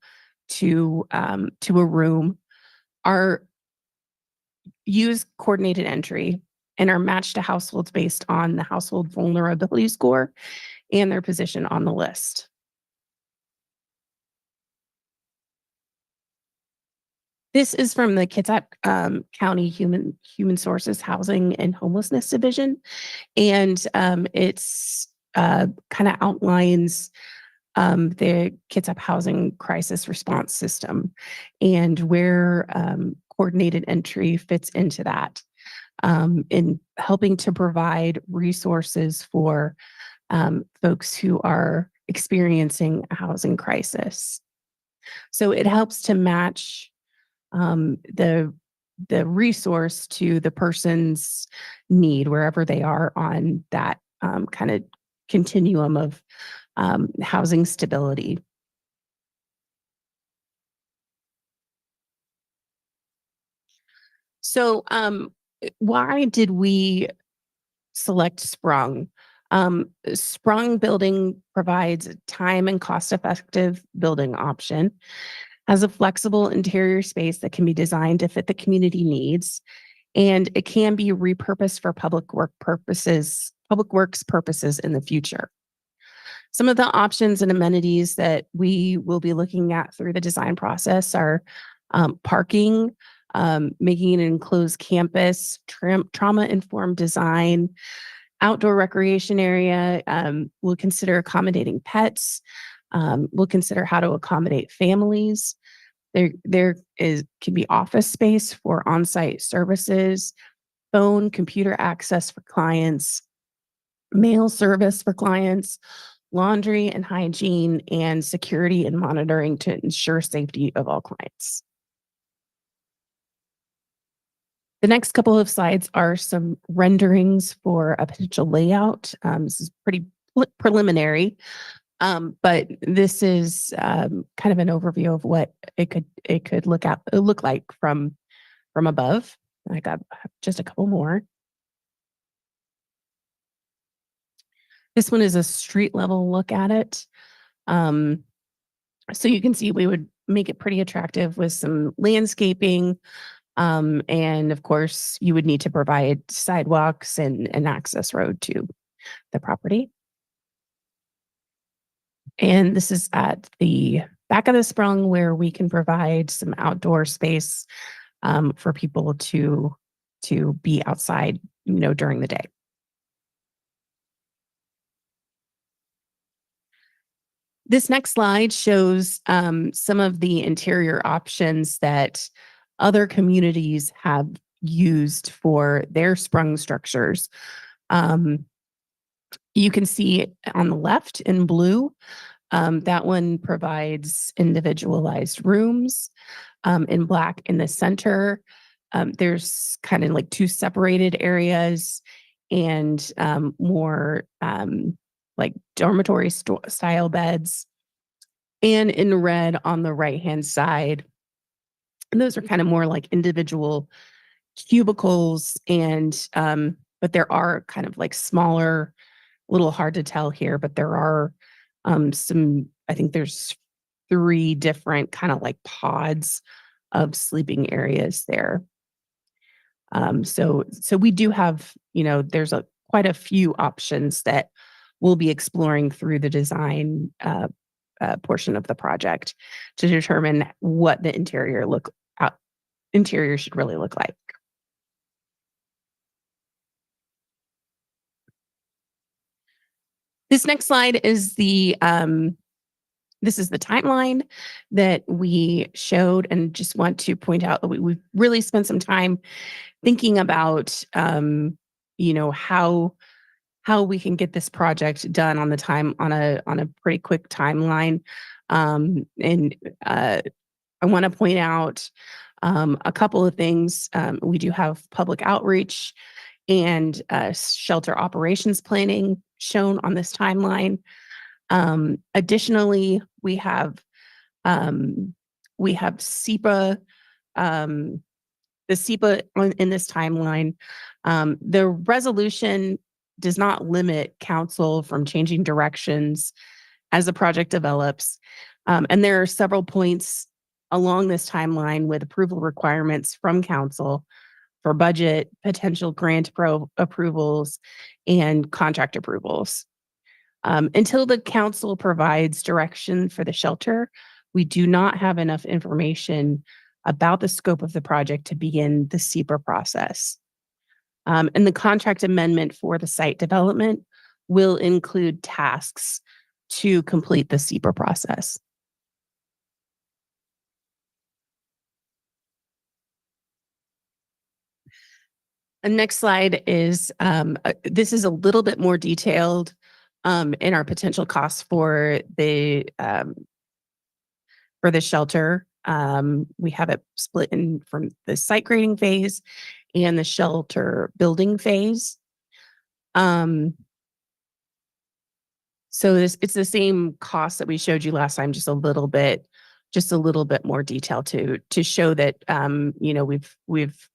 to a room, use coordinated entry and are matched to households based on the household vulnerability score and their position on the list. This is from the Kitsap County Human Sources Housing and Homelessness Division, and it's kind of outlines the Kitsap Housing Crisis Response System and where coordinated entry fits into that, in helping to provide resources for folks who are experiencing a housing crisis. So it helps to match the resource to the person's need wherever they are on that kind of continuum of housing stability. So why did we select Sprung? Sprung Building provides a time and cost-effective building option, has a flexible interior space that can be designed to fit the community needs, and it can be repurposed for public works purposes in the future. Some of the options and amenities that we will be looking at through the design process are parking, making an enclosed campus, trauma-informed design, outdoor recreation area. We'll consider accommodating pets. We'll consider how to accommodate families. There can be office space for on-site services, phone, computer access for clients, mail service for clients, laundry and hygiene, and security and monitoring to ensure safety of all clients. The next couple of slides are some renderings for a potential layout. This is pretty preliminary, but this is kind of an overview of what it could look like from above. I got just a couple more. This one is a street level look at it. So you can see we would make it pretty attractive with some landscaping. And of course, you would need to provide sidewalks and an access road to the property. And this is at the back of the Sprung where we can provide some outdoor space for people to be outside, during the day. This next slide shows some of the interior options that other communities have used for their sprung structures. You can see on the left in blue, that one provides individualized rooms. In black in the center, there's kind of like two separated areas and more like dormitory style beds. And in red on the right-hand side, and those are kind of more like individual cubicles and but there are kind of like smaller, a little hard to tell here, but there are I think there's 3 different kind of like pods of sleeping areas there. So we do have, there's quite a few options that we'll be exploring through the design portion of the project to determine what the interior should really look like. This next slide is this is the timeline that we showed, and just want to point out that we've really spent some time thinking about, how we can get this project done on a pretty quick timeline. I want to point out a couple of things. We do have public outreach and shelter operations planning shown on this timeline. Additionally, we have SEPA, the SEPA in this timeline. The resolution does not limit council from changing directions as the project develops. And there are several points along this timeline with approval requirements from council for budget, potential grant approvals, and contract approvals. Until the council provides direction for the shelter, we do not have enough information about the scope of the project to begin the SEPA process. And the contract amendment for the site development will include tasks to complete the SEPA process. The next slide is, this is a little bit more detailed in our potential costs for the shelter. We have it split in from the site grading phase and the shelter building phase. So it's the same cost that we showed you last time, just a little bit more detail to show that we've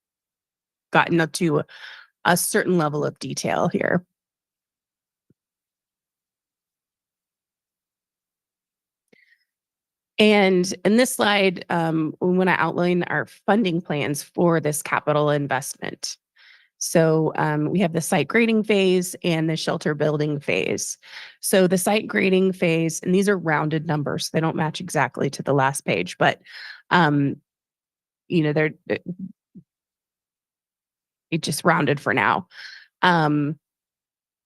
gotten up to a certain level of detail here. And in this slide, we want to outline our funding plans for this capital investment. So we have the site grading phase and the shelter building phase. So the site grading phase, and these are rounded numbers, they don't match exactly to the last page, but they're it just rounded for now.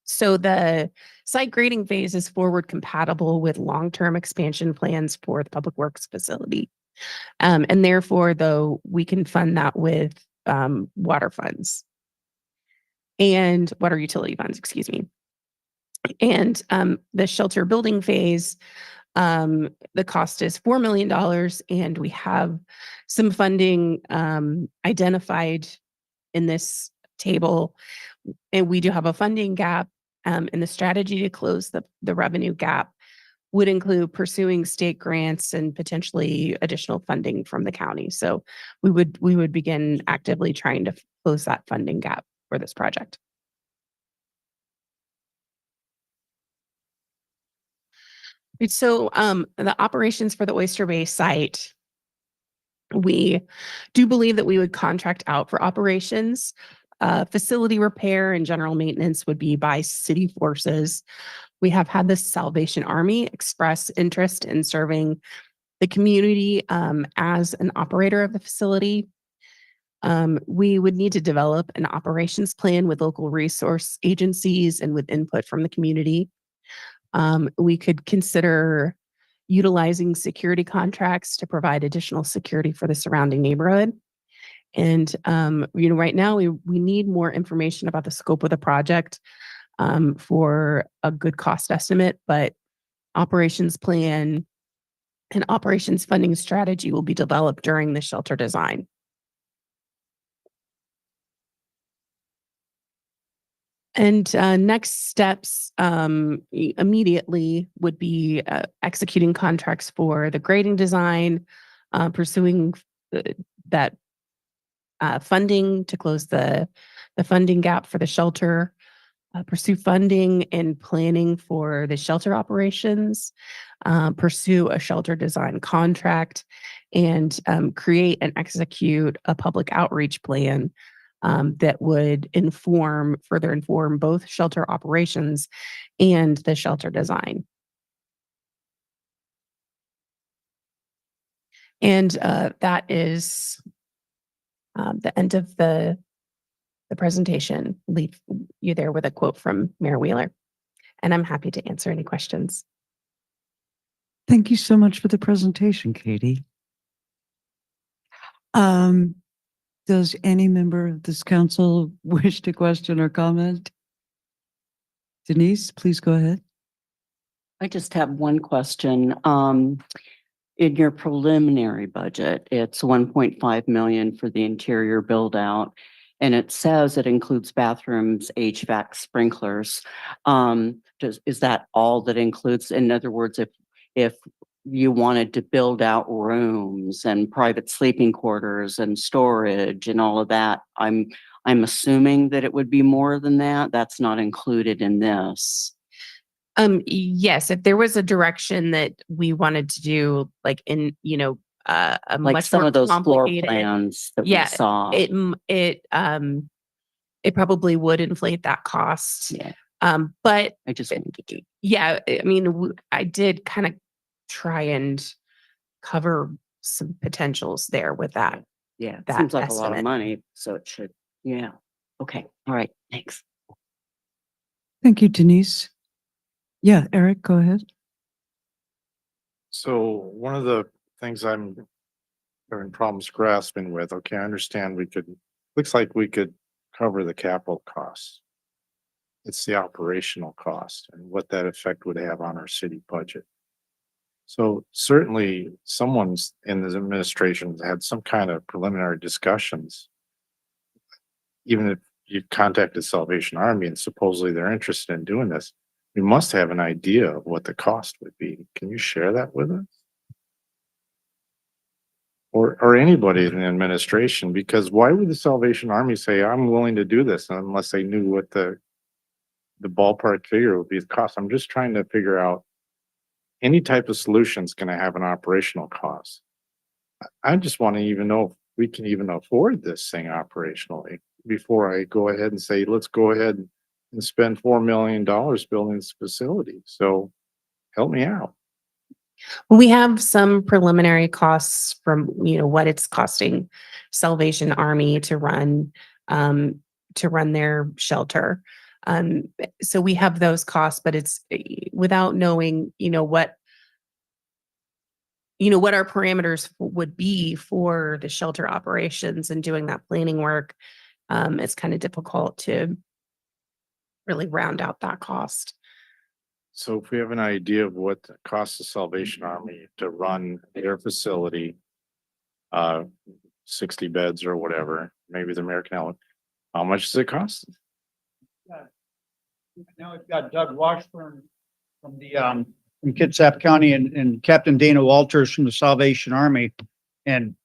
So the site grading phase is forward compatible with long-term expansion plans for the public works facility. And therefore, though, we can fund that with water funds and water utility funds, excuse me. And the shelter building phase, the cost is $4 million, and we have some funding identified in this table. And we do have a funding gap, and the strategy to close the revenue gap would include pursuing state grants and potentially additional funding from the county. So we would begin actively trying to close that funding gap for this project. So the operations for the Oyster Bay site, we do believe that we would contract out for operations. Facility repair and general maintenance would be by city forces. We have had the Salvation Army express interest in serving the community as an operator of the facility. We would need to develop an operations plan with local resource agencies and with input from the community. We could consider utilizing security contracts to provide additional security for the surrounding neighborhood. And, right now we need more information about the scope of the project for a good cost estimate, but operations plan and operations funding strategy will be developed during the shelter design. And next steps immediately would be executing contracts for the grading design, pursuing that funding to close the the funding gap for the shelter, pursue funding and planning for the shelter operations, pursue a shelter design contract, and create and execute a public outreach plan that would further inform both shelter operations and the shelter design. And that is the end of the presentation. Leave you there with a quote from Mayor Wheeler. And I'm happy to answer any questions. Thank you so much for the presentation, Katie. Does any member of this council wish to question or comment? Denise, please go ahead. I just have one question. In your preliminary budget, it's 1.5 million for the interior build out. And it says it includes bathrooms, HVAC, sprinklers. Is that all that includes? In other words, if you wanted to build out rooms and private sleeping quarters and storage and all of that, I'm assuming that it would be more than that. That's not included in this. Yes, if there was a direction that we wanted to do, like in, a Like much some more of those floor complicated, plans that we yeah, saw. it probably would inflate that cost. Yeah. But I just wanted to do. yeah, I mean, I did kind of try and cover some potentials there with that. Yeah, it that seems like a lot of estimate. money, so it should, yeah. Okay, all right, thanks. Thank you, Denise. Yeah, Eric, go ahead. So one of the things I'm having problems grasping with, okay, I understand looks like we could cover the capital costs. It's the operational cost and what that effect would have on our city budget. So certainly someone's in this administration had some kind of preliminary discussions. Even if you contacted Salvation Army and supposedly they're interested in doing this, we must have an idea of what the cost would be. Can you share that with us? Or anybody in the administration, because why would the Salvation Army say, I'm willing to do this unless they knew what the ballpark figure would be the cost? I'm just trying to figure out any type of solution is going to have an operational cost. I just want to even know if we can even afford this thing operationally before I go ahead and say, let's go ahead and spend $4 million building this facility. So help me out. We have some preliminary costs from, what it's costing Salvation Army to run their shelter. So we have those costs, but it's without knowing, what our parameters would be for the shelter operations and doing that planning work. It's kind of difficult to really round out that cost. So if we have an idea of what the cost of Salvation Army to run their facility, 60 beds or whatever, maybe the American Element, how much does it cost? Now we've got Doug Washburn from the from Kitsap County and Captain Dana Walters from the Salvation Army. And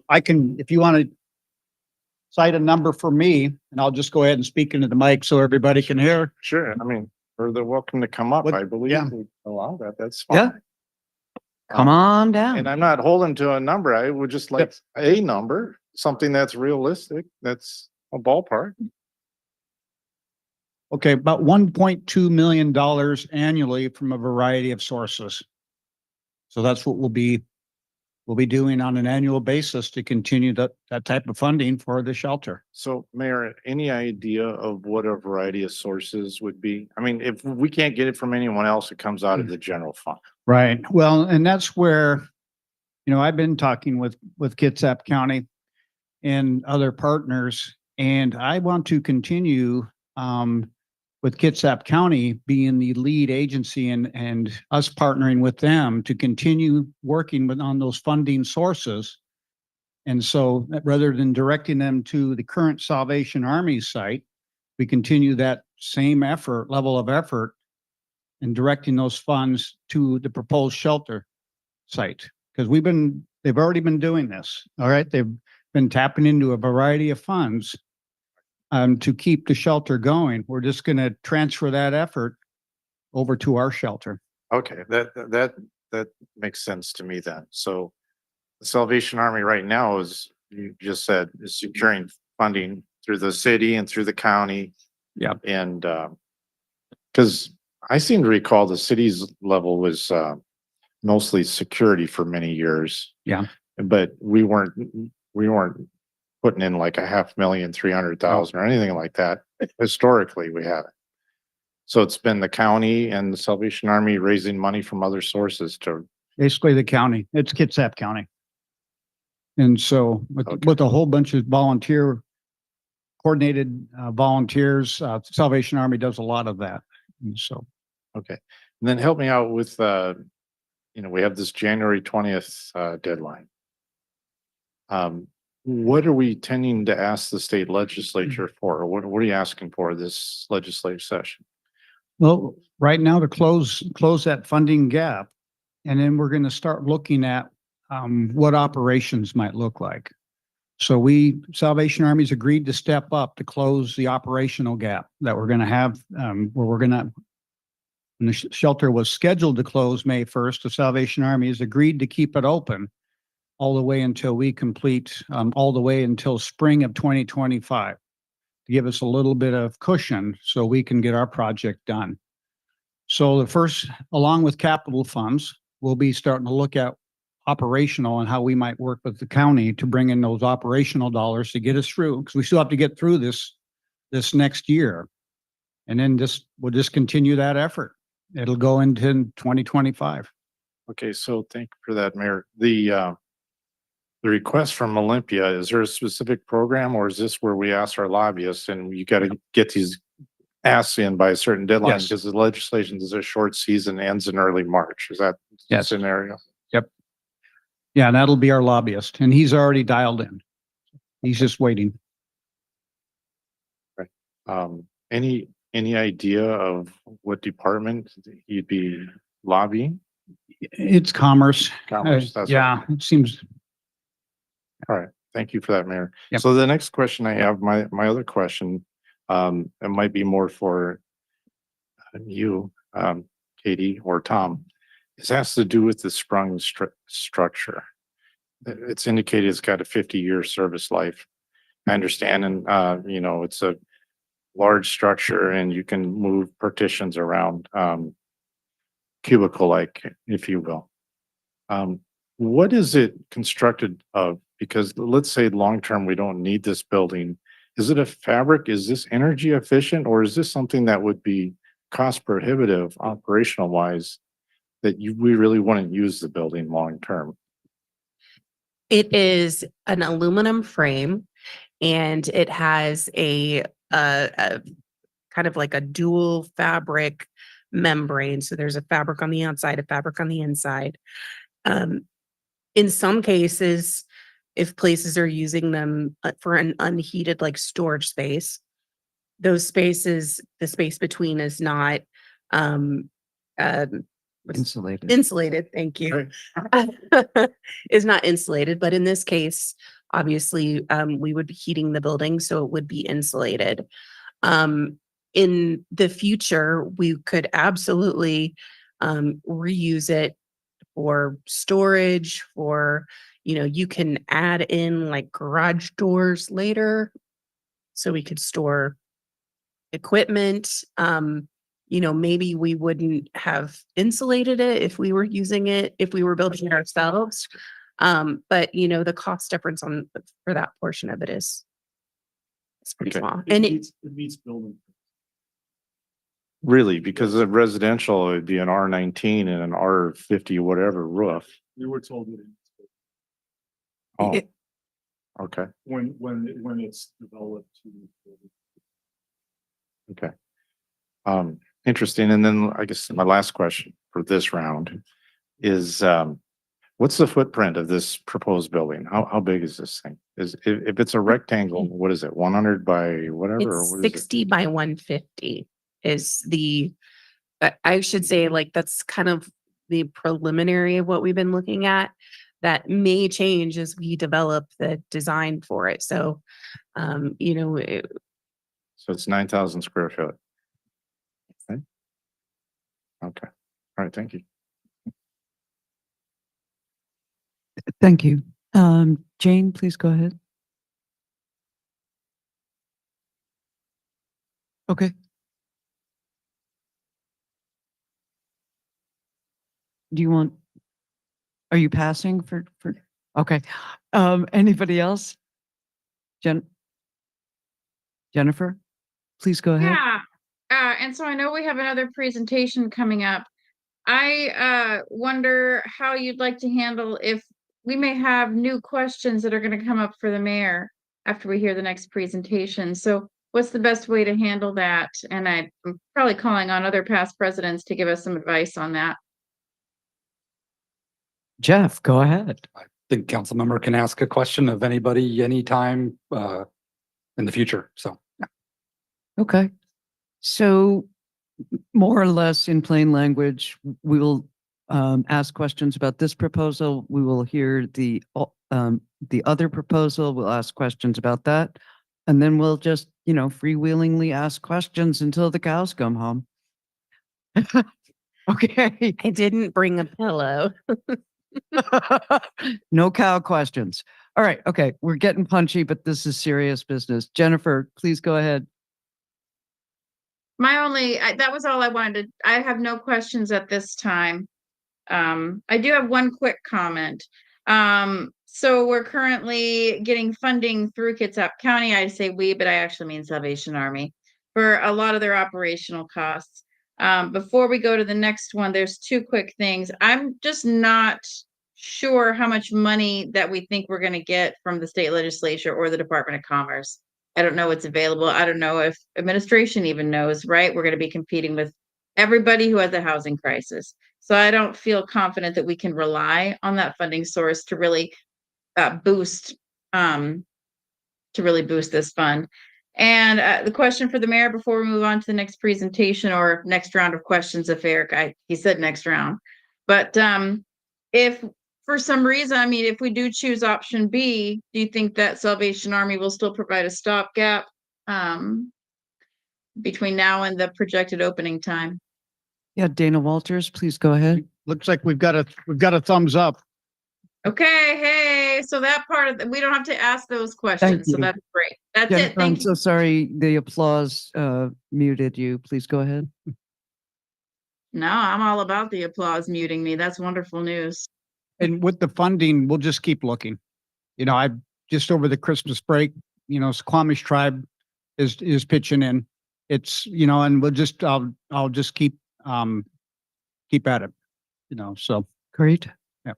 I can, if you want to cite a number for me, and I'll just go ahead and speak into the mic so everybody can hear. Sure. I mean, they're welcome to come up. I believe yeah. we allow that. That's fine. Yeah. Come on down. And I'm not holding to a number. I would just like a number, something that's realistic. That's a ballpark. Okay, about $1.2 million annually from a variety of sources. So that's what we'll be doing on an annual basis to continue that type of funding for the shelter. So Mayor, any idea of what a variety of sources would be? I mean, if we can't get it from anyone else, it comes out of the general fund. Right. Well, and that's where, I've been talking with Kitsap County and other partners, and I want to continue with Kitsap County being the lead agency and us partnering with them to continue working on those funding sources. And so rather than directing them to the current Salvation Army site, we continue that same level of effort and directing those funds to the proposed shelter site. Because they've already been doing this. All right. They've been tapping into a variety of funds to keep the shelter going. We're just going to transfer that effort over to our shelter. Okay, that makes sense to me then. So the Salvation Army right now is, you just said, is securing funding through the city and through the county. Yeah. And because I seem to recall the city's level was mostly security for many years. Yeah. But we weren't putting in like $500,000, 300,000 or anything like that. Historically, we haven't. So it's been the county and the Salvation Army raising money from other sources to. Basically the county, it's Kitsap County. And so with a whole bunch of coordinated volunteers, Salvation Army does a lot of that. And so. Okay. And then help me out with, we have this January 20th deadline. What are we tending to ask the state legislature for? What are you asking for this legislative session? Well, right now to close that funding gap, and then we're going to start looking at what operations might look like. So Salvation Army's agreed to step up to close the operational gap that we're going to have, where we're going to, when the shelter was scheduled to close May 1st, the Salvation Army has agreed to keep it open all the way until we complete, all the way until spring of 2025. To give us a little bit of cushion so we can get our project done. So the first, along with capital funds, we'll be starting to look at operational and how we might work with the county to bring in those operational dollars to get us through, because we still have to get through this next year. And then we'll just continue that effort. It'll go into 2025. Okay, so thank you for that, Mayor. The request from Olympia, is there a specific program, or is this where we ask our lobbyists and you got to get these asks in by a certain deadline? Yes. Because the legislation is a short season, ends in early March. Is that the Yes. scenario? Yep. Yeah, and that'll be our lobbyist, and he's already dialed in. He's just waiting. Any idea of what department he'd be lobbying? It's commerce. Commerce, that's Yeah, it seems. All right. Thank you for that, Mayor. Yep. So the next question I have, my other question, it might be more for you, Katie or Tom. It has to do with the sprung structure. It's indicated it's got a 50-year service life. I understand, and it's a large structure, and you can move partitions around, cubicle-like, if you will. What is it constructed of? Because let's say long-term, we don't need this building. Is it a fabric? Is this energy efficient, or is this something that would be cost prohibitive operational wise that we really wouldn't use the building long-term? It is an aluminum frame, and it has a kind of like a dual fabric membrane. So there's a fabric on the outside, a fabric on the inside. In some cases, if places are using them for an unheated like storage space, those spaces, the space between is not insulated. Thank you. Is not insulated, but in this case, obviously, we would be heating the building, so it would be insulated. In the future, we could absolutely reuse it for storage, for, you can add in like garage doors later, so we could store equipment. Maybe we wouldn't have insulated it if we were using it, if we were building it ourselves. But the cost difference for that portion of it is pretty small. And it meets building. Really, because of residential, it'd be an R19 and an R50 whatever roof. We were told that. Oh, okay. When it's developed. Okay. Interesting. And then I guess my last question for this round is, what's the footprint of this proposed building? How big is this thing? If it's a rectangle, what is it? 100 by whatever? it's Or what is 60 by 150 is I should say, like, that's kind of the preliminary of what we've been looking at. That may change as we develop the design for it. So, So it's 9,000 square foot. Okay. Okay. All right. Thank you. Thank you. Jane, please go ahead. Okay. Do you want, are you passing for, okay. Anybody else? Jennifer, please go ahead. Yeah, and so I know we have another presentation coming up. I wonder how you'd like to handle if we may have new questions that are going to come up for the mayor after we hear the next presentation. So what's the best way to handle that? And I'm probably calling on other past presidents to give us some advice on that. Jeff, go ahead. I think council member can ask a question of anybody, anytime, in the future. So. Okay. So more or less in plain language, we will ask questions about this proposal. We will hear the other proposal. We'll ask questions about that. And then we'll just, freewheelingly ask questions until the cows come home. Okay. I didn't bring a pillow. No cow questions. All right. Okay. We're getting punchy, but this is serious business. Jennifer, please go ahead. That was all I wanted to, I have no questions at this time. I do have one quick comment. So we're currently getting funding through Kitsap County. I say we, but I actually mean Salvation Army for a lot of their operational costs. Before we go to the next one, there's two quick things. I'm just not sure how much money that we think we're going to get from the state legislature or the Department of Commerce. I don't know what's available. I don't know if administration even knows, right? We're going to be competing with everybody who has a housing crisis. So I don't feel confident that we can rely on that funding source to really boost this fund. And the question for the mayor before we move on to the next presentation or next round of questions, if Eric, he said next round, but if for some reason, I mean, if we do choose option B, do you think that Salvation Army will still provide a stopgap between now and the projected opening time? Yeah, Dana Walters, please go ahead. Looks like we've got a thumbs up. Okay, hey, so that part of we don't have to ask those questions, so you. that's great. That's Jennifer, it. Thank I'm so sorry. The applause muted you. Please go ahead. No, I'm all about the applause muting me. That's wonderful news. And with the funding, we'll just keep looking. I just over the Christmas break, Squamish tribe is pitching in. It's, and we'll just, I'll just keep at it, so. Great. Yeah.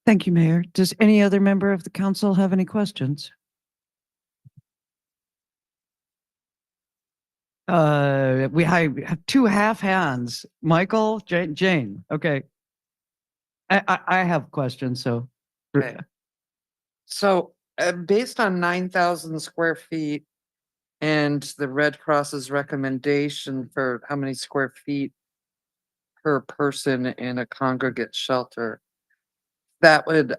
Thank you, Mayor. Does any other member of the council have any questions? We have two half hands. Michael, Jane. Okay. I have questions, so. Okay. So based on 9,000 square feet and the Red Cross's recommendation for how many square feet per person in a congregate shelter, that would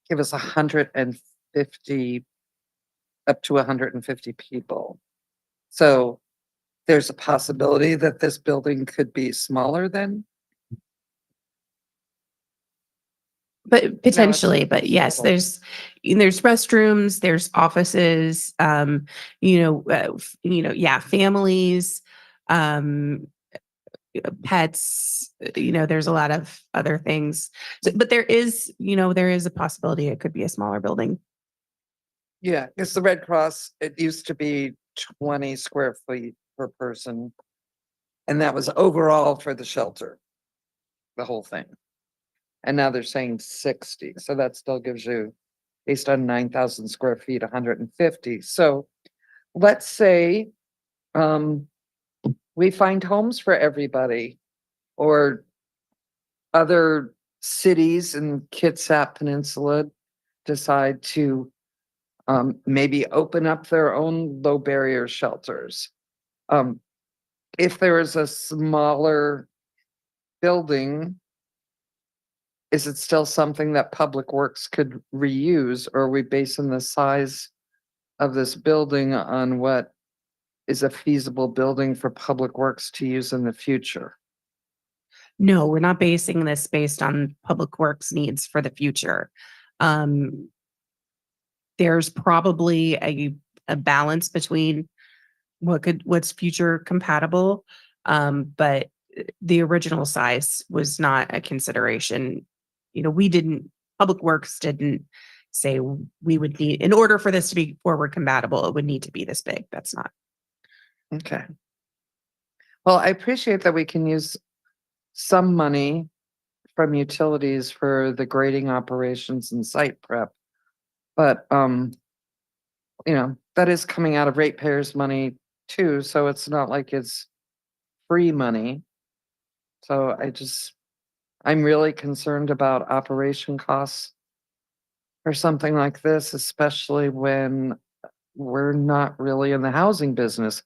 give us 150, up to 150 people. So there's a possibility that this building could be smaller than? But potentially, but yes, there's restrooms, there's offices, families, pets, there's a lot of other things. So, but there is a possibility it could be a smaller building. Yeah, because the Red Cross, it used to be 20 square feet per person. And that was overall for the shelter, the whole thing. And now they're saying 60. So that still gives you, based on 9,000 square feet, 150. So let's say we find homes for everybody, or other cities in Kitsap Peninsula decide to maybe open up their own low barrier shelters. If there is a smaller building, is it still something that Public Works could reuse, or are we basing the size of this building on what is a feasible building for Public Works to use in the future. No, we're not basing this based on Public Works needs for the future. There's probably a balance between what's future compatible. But the original size was not a consideration. You know, Public Works didn't say we would need, in order for this to be forward compatible, it would need to be this big. That's not. Okay. Well, I appreciate that we can use some money from utilities for the grading operations and site prep. But, you know, that is coming out of ratepayers' money too, so it's not like it's free money. So I'm really concerned about operation costs for something like this, especially when we're not really in the housing business.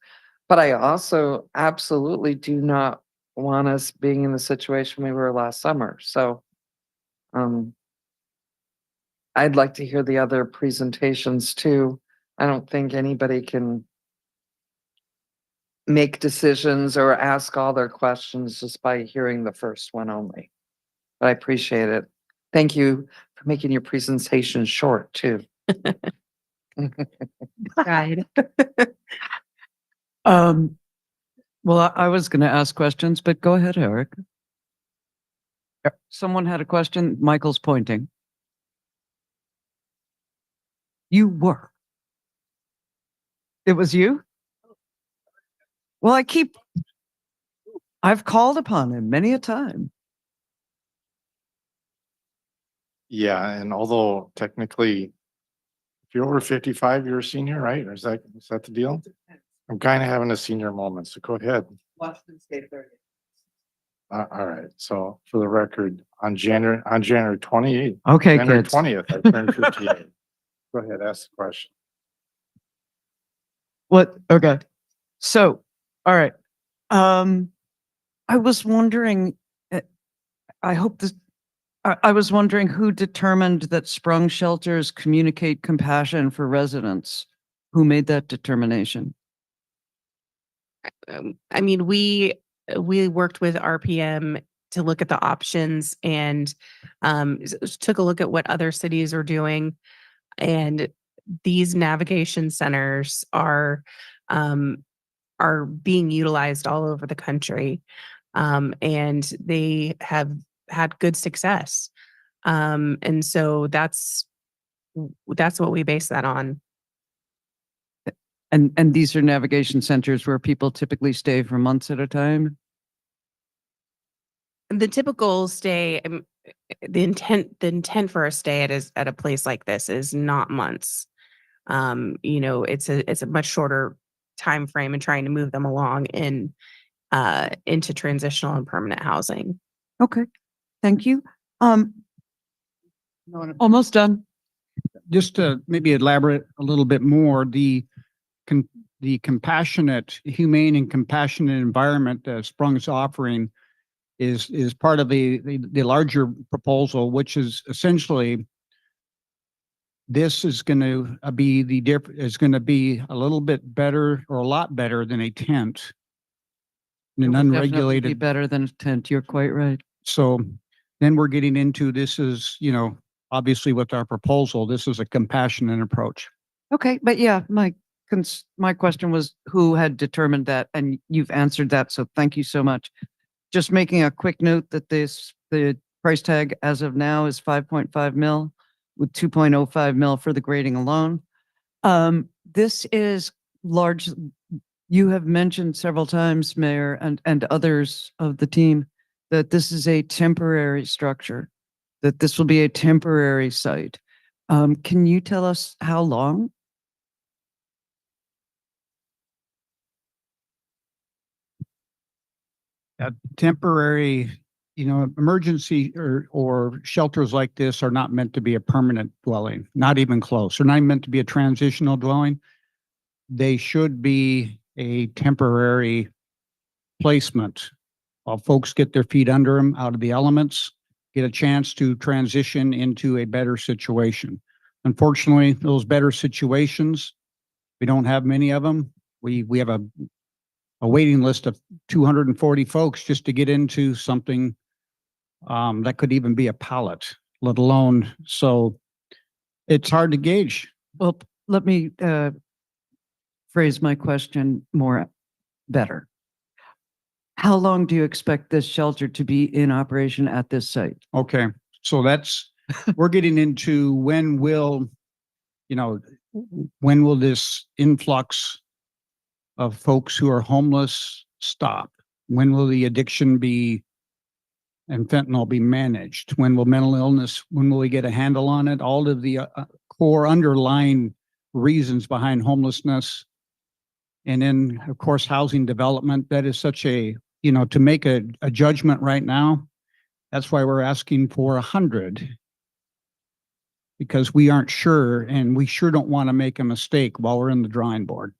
But I also absolutely do not want us being in the situation we were last summer. So, I'd like to hear the other presentations too. I don't think anybody can make decisions or ask all their questions just by hearing the first one only. But I appreciate it. Thank you for making your presentation short too. Tried. Well, I was going to ask questions, but go ahead, Eric. Someone had a question. Michael's pointing. You were. It was you? Well, I've called upon him many a time. Yeah, and although technically, if you're over 55, you're a senior, right? Or is that the deal? I'm kind of having a senior moment, so go ahead. Washington State 30. All right, so for the record, on January 28th. Okay, January kids. 20th, I turned 58. Go ahead, ask the question. What? Okay. So, all right. I was wondering, I was wondering who determined that sprung shelters communicate compassion for residents? Who made that determination? I mean, we worked with RPM to look at the options and took a look at what other cities are doing. And these navigation centers are being utilized all over the country. And they have had good success. And so that's what we base that on. And these are navigation centers where people typically stay for months at a time? The typical stay, the intent for a stay at a place like this is not months. You know, it's a much shorter time frame and trying to move them along into transitional and permanent housing. Okay, thank you. Almost done. Just to maybe elaborate a little bit more, the compassionate, humane and compassionate environment that Sprung's offering is part of the larger proposal, which is essentially this is going to be a little bit better or a lot better than a tent. It An would definitely be unregulated. better than a tent. You're quite right. So then we're getting into this is, you know, obviously with our proposal, this is a compassionate approach. Okay, but yeah, my question was who had determined that, and you've answered that, so thank you so much. Just making a quick note that the price tag as of now is 5.5 mil with 2.05 mil for the grading alone. This is large. You have mentioned several times, Mayor, and others of the team, that this is a temporary structure, that this will be a temporary site. Can you tell us how long? Temporary, you know, emergency or shelters like this are not meant to be a permanent dwelling, not even close. They're not meant to be a transitional dwelling. They should be a temporary placement while folks get their feet under them, out of the elements, get a chance to transition into a better situation. Unfortunately, those better situations, we don't have many of them. We have a waiting list of 240 folks just to get into something that could even be a pallet, let alone, so it's hard to gauge. Well, let me phrase my question more better. How long do you expect this shelter to be in operation at this site? Okay, so that's, we're getting into when will this influx of folks who are homeless stop? When will the addiction be and fentanyl be managed? When will mental illness, when will we get a handle on it? All of the core underlying reasons behind homelessness. And then, of course, housing development. That is such a, to make a judgment right now, that's why we're asking for 100. Because we aren't sure, and we sure don't want to make a mistake while we're in the drawing board.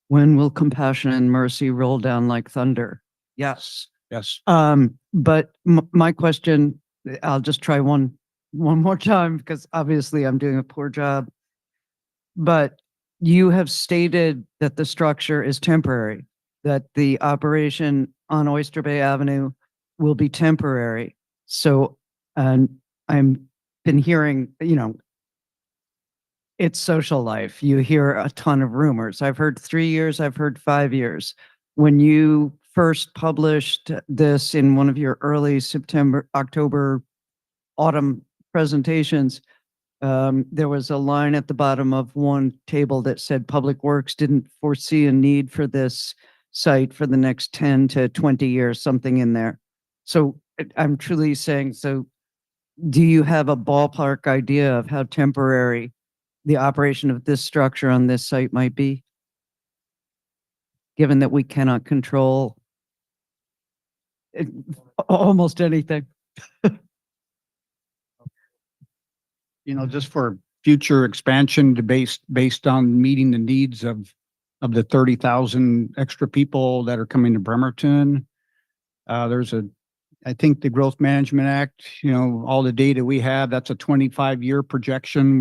When will compassion and mercy roll down like thunder? Yes. Yes. But my question, I'll just try one more time because obviously I'm doing a poor job. But you have stated that the structure is temporary, that the operation on Oyster Bay Avenue will be temporary. So, I'm been hearing, it's social life. You hear a ton of rumors. I've heard 3 years, I've heard 5 years. When you first published this in one of your early October, autumn presentations, there was a line at the bottom of one table that said Public Works didn't foresee a need for this site for the next 10 to 20 years, something in there. So I'm truly saying, so do you have a ballpark idea of how temporary the operation of this structure on this site might be? Given that we cannot control almost anything. Just for future expansion to based on meeting the needs of the 30,000 extra people that are coming to Bremerton. I think the Growth Management Act, all the data we have, that's a 25-year projection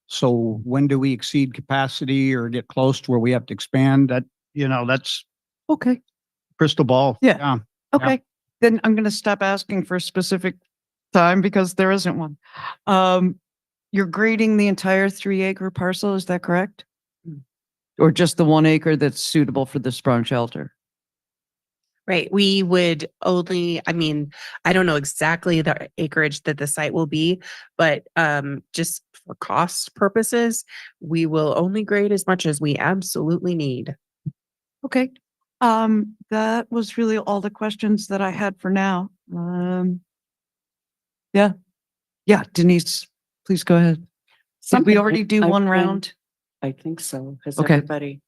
so when do we exceed capacity or get close to where we have to expand? That, that's Okay. crystal ball. Yeah. Okay. Then I'm going to stop asking for a specific time because there isn't one. You're grading the entire 3-acre parcel, is that correct? Or just the 1 acre that's suitable for the sprung shelter? Right. We would only, I don't know exactly the acreage that the site will be, but just for cost purposes, we will only grade as much as we absolutely need. Okay. That was really all the questions that I had for now. Yeah, Denise, please go ahead. Did we already do one round? I think so. Has Okay. everybody?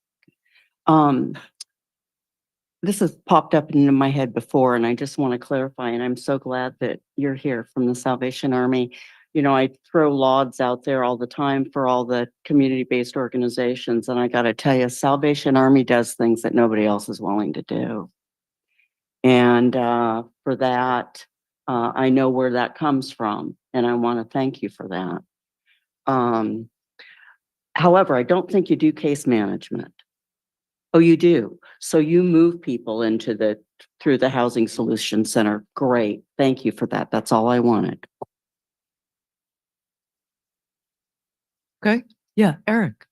This has popped up into my head before, and I just want to clarify, and I'm so glad that you're here from the Salvation Army. I throw lauds out there all the time for all the community-based organizations, and I got to tell you, Salvation Army does things that nobody else is willing to do. And for that, I know where that comes from, and I want to thank you for that. However, I don't think you do case management. Oh, you do. So you move people through the Housing Solution Center. Great. Thank you for that. That's all I wanted. Okay. Yeah, Eric.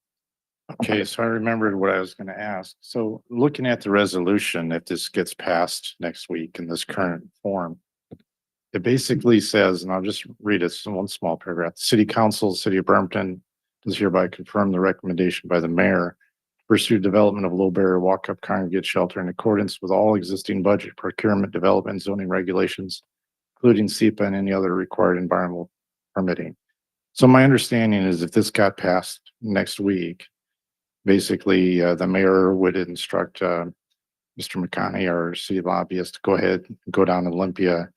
Okay, so I remembered what I was going to ask. So looking at the resolution, if this gets passed next week in this current form, it basically says, and I'll just read it, it's one small paragraph. City Council, City of Bremerton does hereby confirm the recommendation by the mayor to pursue development of low barrier walk-up congregate shelter in accordance with all existing budget, procurement, development, zoning regulations, including SEPA and any other required environmental permitting. So my understanding is if this got passed next week, basically the mayor would instruct Mr. McConney, our city lobbyist, to go ahead and go down to Olympia,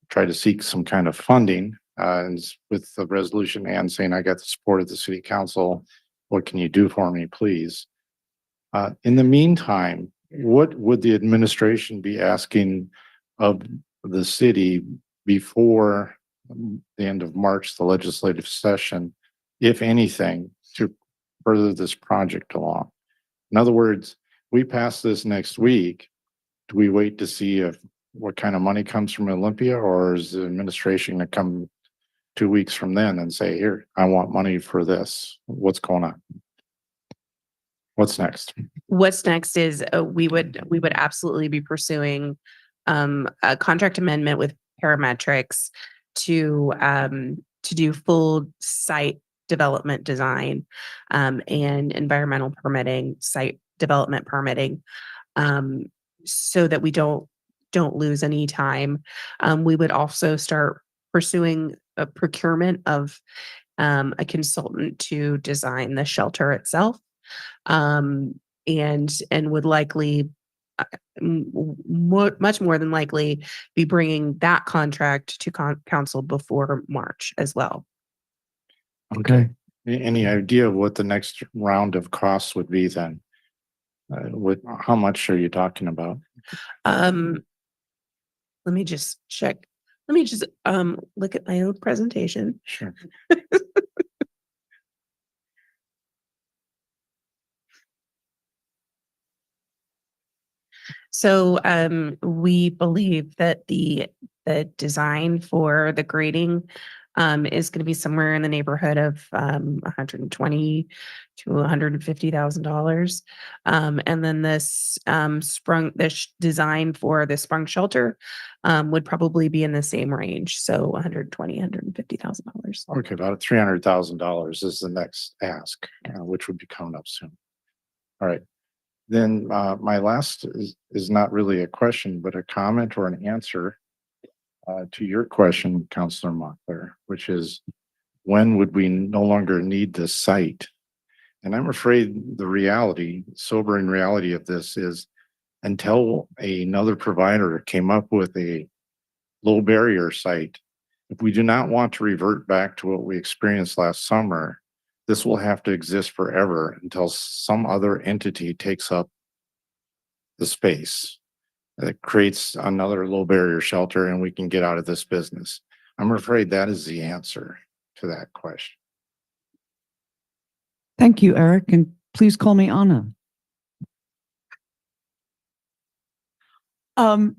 try to seek some kind of funding and with the resolution and saying, I got the support of the city council. What can you do for me, please? In the meantime, what would the administration be asking of the city before the end of March, the legislative session, if anything, to further this project along? In other words, we pass this next week. Do we wait to see what kind of money comes from Olympia, or is the administration gonna come 2 weeks from then and say, here, I want money for this? What's going on? What's next? What's next is we would absolutely be pursuing a contract amendment with parametrics to do full site development design and environmental permitting, site development permitting, so that we don't lose any time. We would also start pursuing a procurement of a consultant to design the shelter itself, and would likely much more than likely be bringing that contract to council before March as well. Okay. Any idea of what the next round of costs would be then? How much are you talking about? Let me just check. Let me just look at my own presentation. Sure. So we believe that the design for the grading is going to be somewhere in the neighborhood of $120,000 to $150,000. And then this design for the sprung shelter would probably be in the same range. So $120,000, $150,000. Okay, about $300,000 is the next ask, which would be coming up soon. All right. Then my last is not really a question, but a comment or an answer to your question, Councilor Mockler, which is, when would we no longer need this site? And I'm afraid the reality, sobering reality of this is, until another provider came up with a low barrier site, if we do not want to revert back to what we experienced last summer, this will have to exist forever until some other entity takes up the space that creates another low barrier shelter and we can get out of this business. I'm afraid that is the answer to that question. Thank you, Eric, and please call me Anna. I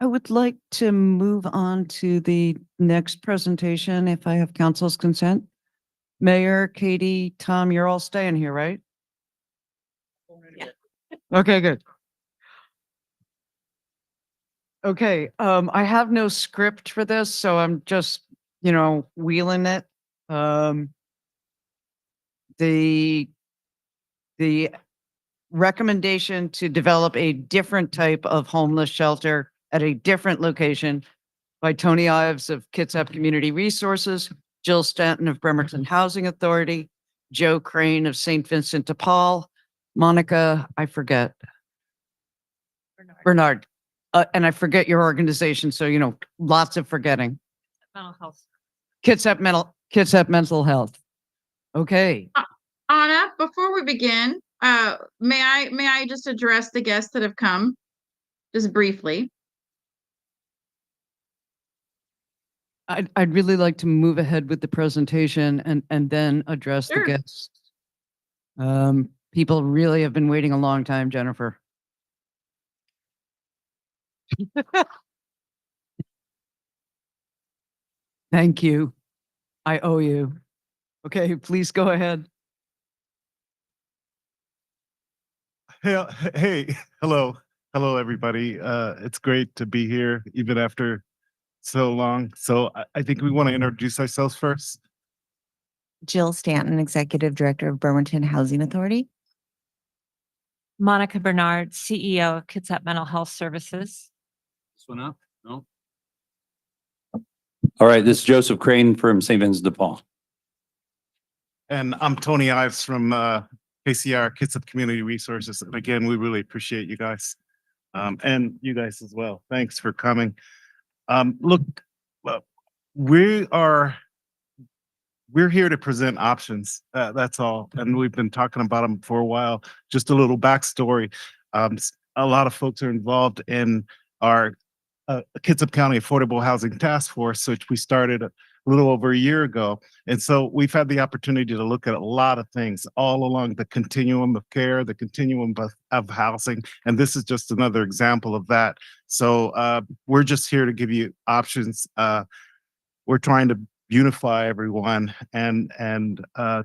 would like to move on to the next presentation, if I have council's consent. Mayor, Katie, Tom, you're all staying here, right? Yeah. Okay, good. Okay, I have no script for this, so I'm just, wheeling it. The recommendation to develop a different type of homeless shelter at a different location by Tony Ives of Kitsap Community Resources, Jill Stanton of Bremerton Housing Authority, Joe Crane of St. Vincent de Paul, Monica, I forget. Bernard. And I forget your organization, so, lots of forgetting. Mental health. Kitsap Mental Health. Okay. Anna, before we begin, may I just address the guests that have come, just briefly? I'd really like to move ahead with the presentation and then address the Sure. guests. People really have been waiting a long time, Jennifer. Thank you. I owe you. Okay, please go ahead. Hey, hello, everybody. It's great to be here, even after so long. So I think we want to introduce ourselves first. Jill Stanton, Executive Director of Bremerton Housing Authority. Monica Bernard, CEO of Kitsap Mental Health Services. This one up? No? All right, this is Joseph Crane from St. Vincent de Paul. And I'm Tony Ives from KCR, Kitsap Community Resources. And again, we really appreciate you guys. And you guys as well. Thanks for coming. Look, we're here to present options. That's all. And we've been talking about them for a while. Just a little backstory. A lot of folks are involved in our Kitsap County Affordable Housing Task Force, which we started little over a year ago. And so we've had the opportunity to look at a lot of things all along the continuum of care, the continuum of housing. And this is just another example of that. So we're just here to give you options. We're trying to unify everyone and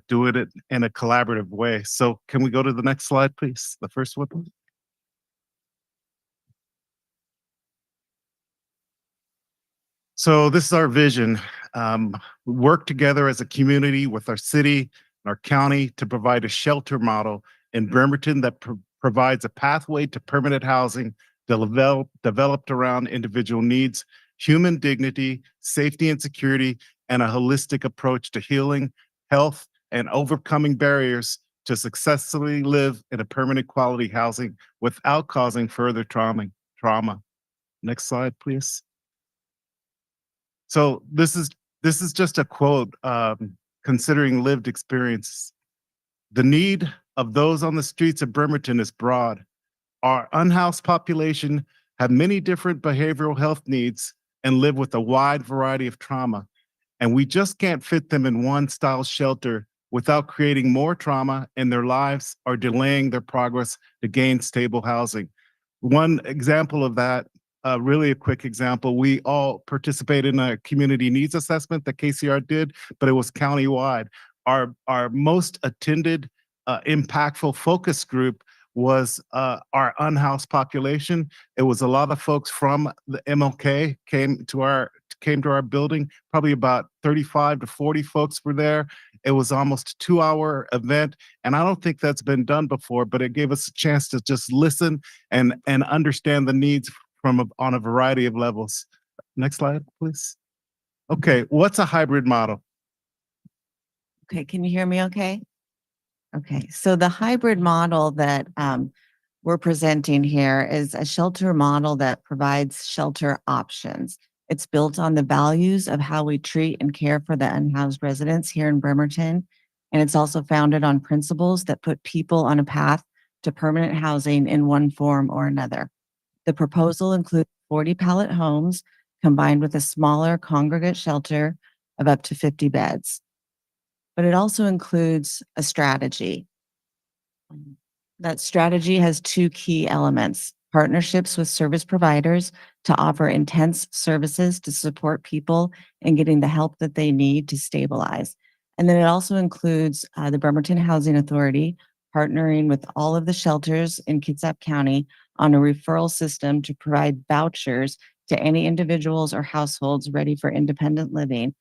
do it in a collaborative way. So can we go to the next slide, please? The first one. So this is our vision. Work together as a community with our city and our county to provide a shelter model in Bremerton that provides a pathway to permanent housing developed around individual needs, human dignity, safety and security, and a holistic approach to healing, health, and overcoming barriers to successfully live in a permanent quality housing without causing further trauma. Next slide, please. So this is just a quote, considering lived experience. The need of those on the streets of Bremerton is broad. Our unhoused population have many different behavioral health needs and live with a wide variety of trauma. And we just can't fit them in one style shelter without creating more trauma in their lives or delaying their progress to gain stable housing. One example of that, really a quick example, we all participated in a community needs assessment that KCR did, but it was countywide. Our most attended, impactful focus group was our unhoused population. It was a lot of folks from the MLK came to our building. Probably about 35 to 40 folks were there. It was almost a 2-hour event, and I don't think that's been done before, but it gave us a chance to just listen and understand the needs on a variety of levels. Next slide, please. Okay, what's a hybrid model? Okay, can you hear me okay? Okay, so the hybrid model that we're presenting here is a shelter model that provides shelter options. It's built on the values of how we treat and care for the unhoused residents here in Bremerton. And it's also founded on principles that put people on a path to permanent housing in one form or another. The proposal includes 40 pallet homes combined with a smaller congregate shelter of up to 50 beds. But it also includes a strategy. That strategy has 2 key elements: partnerships with service providers to offer intense services to support people in getting the help that they need to stabilize. And then it also includes the Bremerton Housing Authority partnering with all of the shelters in Kitsap County on a referral system to provide vouchers to any individuals or households ready for independent living,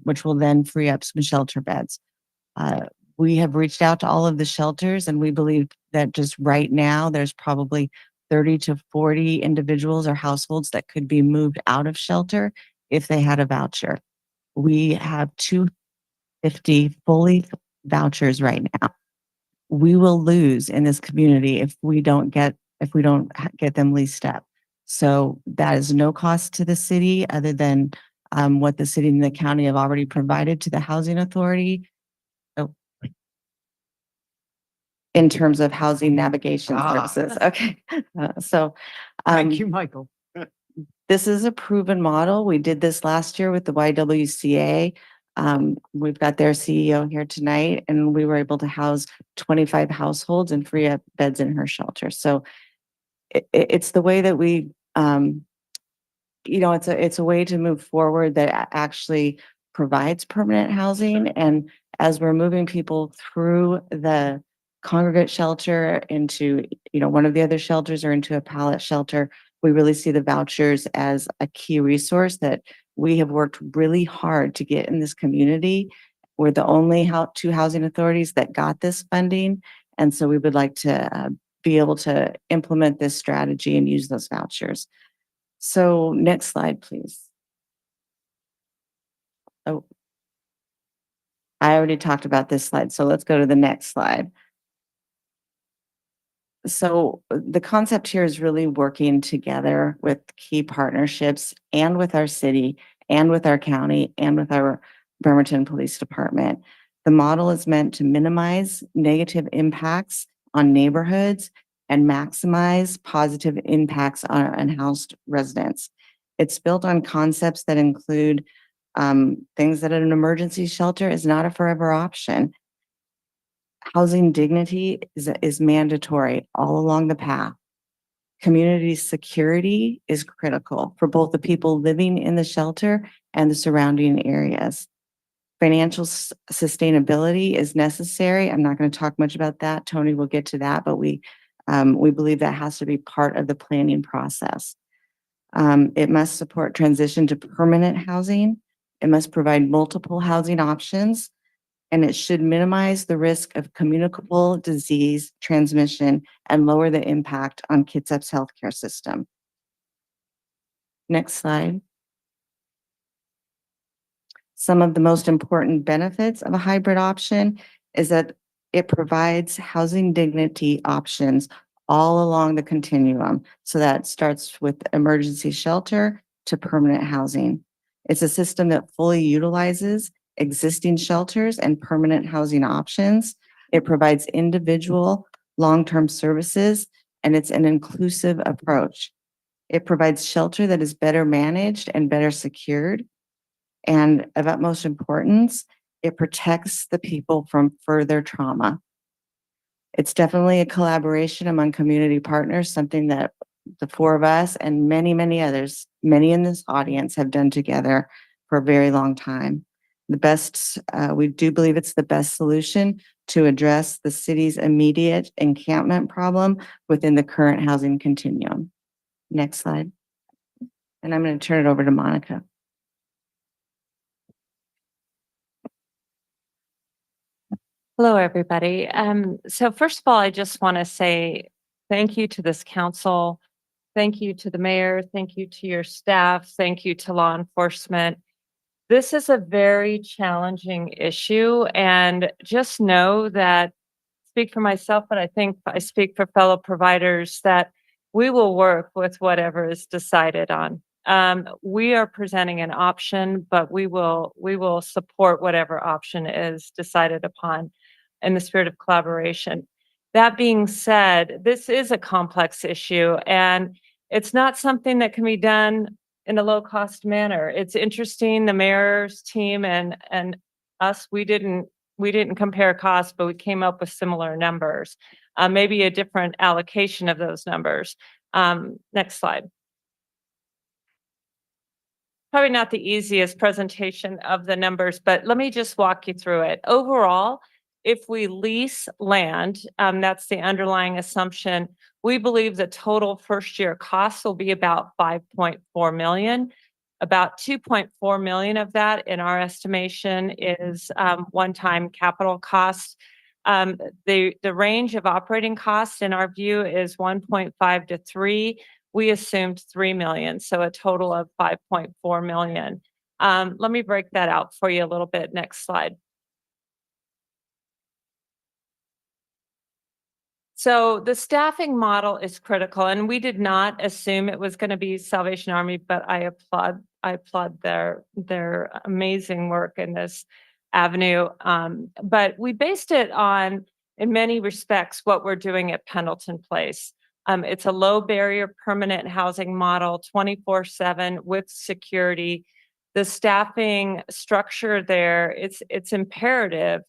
which will then free up some shelter beds. We have reached out to all of the shelters, and we believe that just right now, there's probably 30 to 40 individuals or households that could be moved out of shelter if they had a voucher. We have 250 fully vouchers right now. We will lose in this community if we don't get them leased up. So that is no cost to the city other than what the city and the county have already provided to the housing authority. In terms of housing navigation services. Okay. Thank you, Michael. This is a proven model. We did this last year with the YWCA. We've got their CEO here tonight, and we were able to house 25 households and free up beds in her shelter. So it's the way that we, it's a way to move forward that actually provides permanent housing. And as we're moving people through the congregate shelter into, one of the other shelters or into a pallet shelter, we really see the vouchers as a key resource that we have worked really hard to get in this community. We're the only 2 housing authorities that got this funding. And so we would like to be able to implement this strategy and use those vouchers. So next slide, please. Oh, I already talked about this slide. So let's go to the next slide. So the concept here is really working together with key partnerships and with our city and with our county and with our Bremerton Police Department. The model is meant to minimize negative impacts on neighborhoods and maximize positive impacts on our unhoused residents. It's built on concepts that include Things that an emergency shelter is not a forever option. Housing dignity is mandatory all along the path. Community security is critical for both the people living in the shelter and the surrounding areas. Financial sustainability is necessary. I'm not going to talk much about that. Tony will get to that, but we believe that has to be part of the planning process. It must support transition to permanent housing. It must provide multiple housing options, and it should minimize the risk of communicable disease transmission and lower the impact on Kitsap's healthcare system. Next slide. Some of the most important benefits of a hybrid option is that it provides housing dignity options all along the continuum. So that starts with emergency shelter to permanent housing. It's a system that fully utilizes existing shelters and permanent housing options. It provides individual long-term services, and it's an inclusive approach. It provides shelter that is better managed and better secured. And of utmost importance, it protects the people from further trauma. It's definitely a collaboration among community partners, something that the four of us and many, many others, many in this audience have done together for a very long time. We do believe it's the best solution to address the city's immediate encampment problem within the current housing continuum. Next slide. And I'm going to turn it over to Monica. Hello, everybody. So first of all, I just want to say thank you to this council. Thank you to the mayor. Thank you to your staff. Thank you to law enforcement. This is a very challenging issue, and just know that, speak for myself, but I think I speak for fellow providers, that we will work with whatever is decided on. We are presenting an option, but we will support whatever option is decided upon in the spirit of collaboration. That being said, this is a complex issue, and it's not something that can be done in a low-cost manner. It's interesting, the mayor's team and us, we didn't compare costs, but we came up with similar numbers, maybe a different allocation of those numbers. Next slide. Probably not the easiest presentation of the numbers, but let me just walk you through it. Overall, if we lease land, that's the underlying assumption, we believe the total first year costs will be about 5.4 million. About 2.4 million of that, in our estimation, is one-time capital costs. The range of operating costs, in our view, is 1.5 to 3. We assumed 3 million, so a total of 5.4 million. Let me break that out for you a little bit. Next slide. So the staffing model is critical, and we did not assume it was going to be Salvation Army, but I applaud their amazing work in this avenue. But we based it on, in many respects, what we're doing at Pendleton Place. It's a low barrier permanent housing model, 24/7 with security. The staffing structure there, it's imperative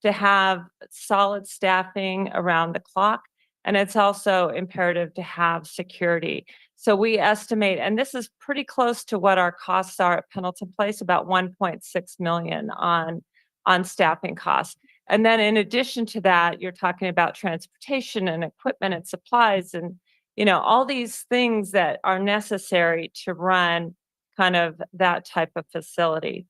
to have solid staffing around the clock. And it's also imperative to have security. So we estimate, and this is pretty close to what our costs are at Pendleton Place, about 1.6 million on staffing costs. And then in addition to that, you're talking about transportation and equipment and supplies and, all these things that are necessary to run kind of that type of facility.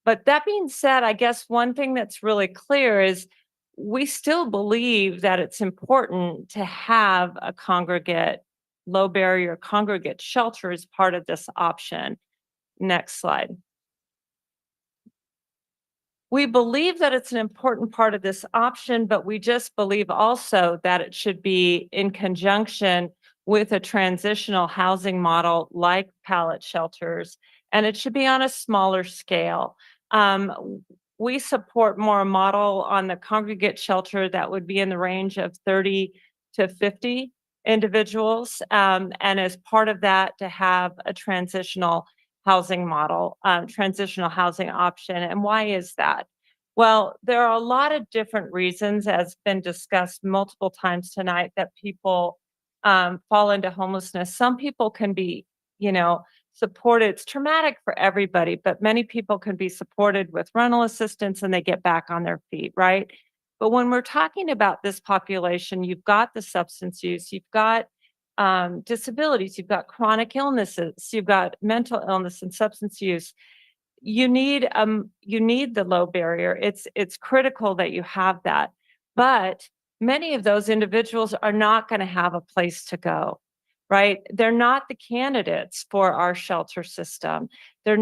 But that being said, I guess one thing that's really clear is we still believe that it's important to have a congregate, low barrier congregate shelter as part of this option. Next slide. We believe that it's an important part of this option, but we just believe also that it should be in conjunction with a transitional housing model like pallet shelters, and it should be on a smaller scale. We support more a model on the congregate shelter that would be in the range of 30 to 50 individuals. And as part of that, to have a transitional housing model, transitional housing option. And why is that? Well, there are a lot of different reasons, as been discussed multiple times tonight, that people fall into homelessness. Some people can be, supported. It's traumatic for everybody, but many people can be supported with rental assistance and they get back on their feet, right? But when we're talking about this population, you've got the substance use, you've got disabilities, you've got chronic illnesses, you've got mental illness and substance use. You need the low barrier. It's critical that you have that. But many of those individuals are not going to have a place to go, right? They're not the candidates for our shelter system. They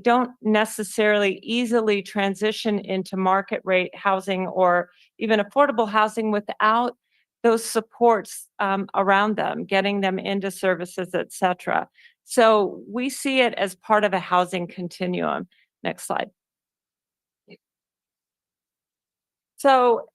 don't necessarily easily transition into market rate housing or even affordable housing without those supports around them, getting them into services, et cetera. So we see it as part of a housing continuum. Next slide. So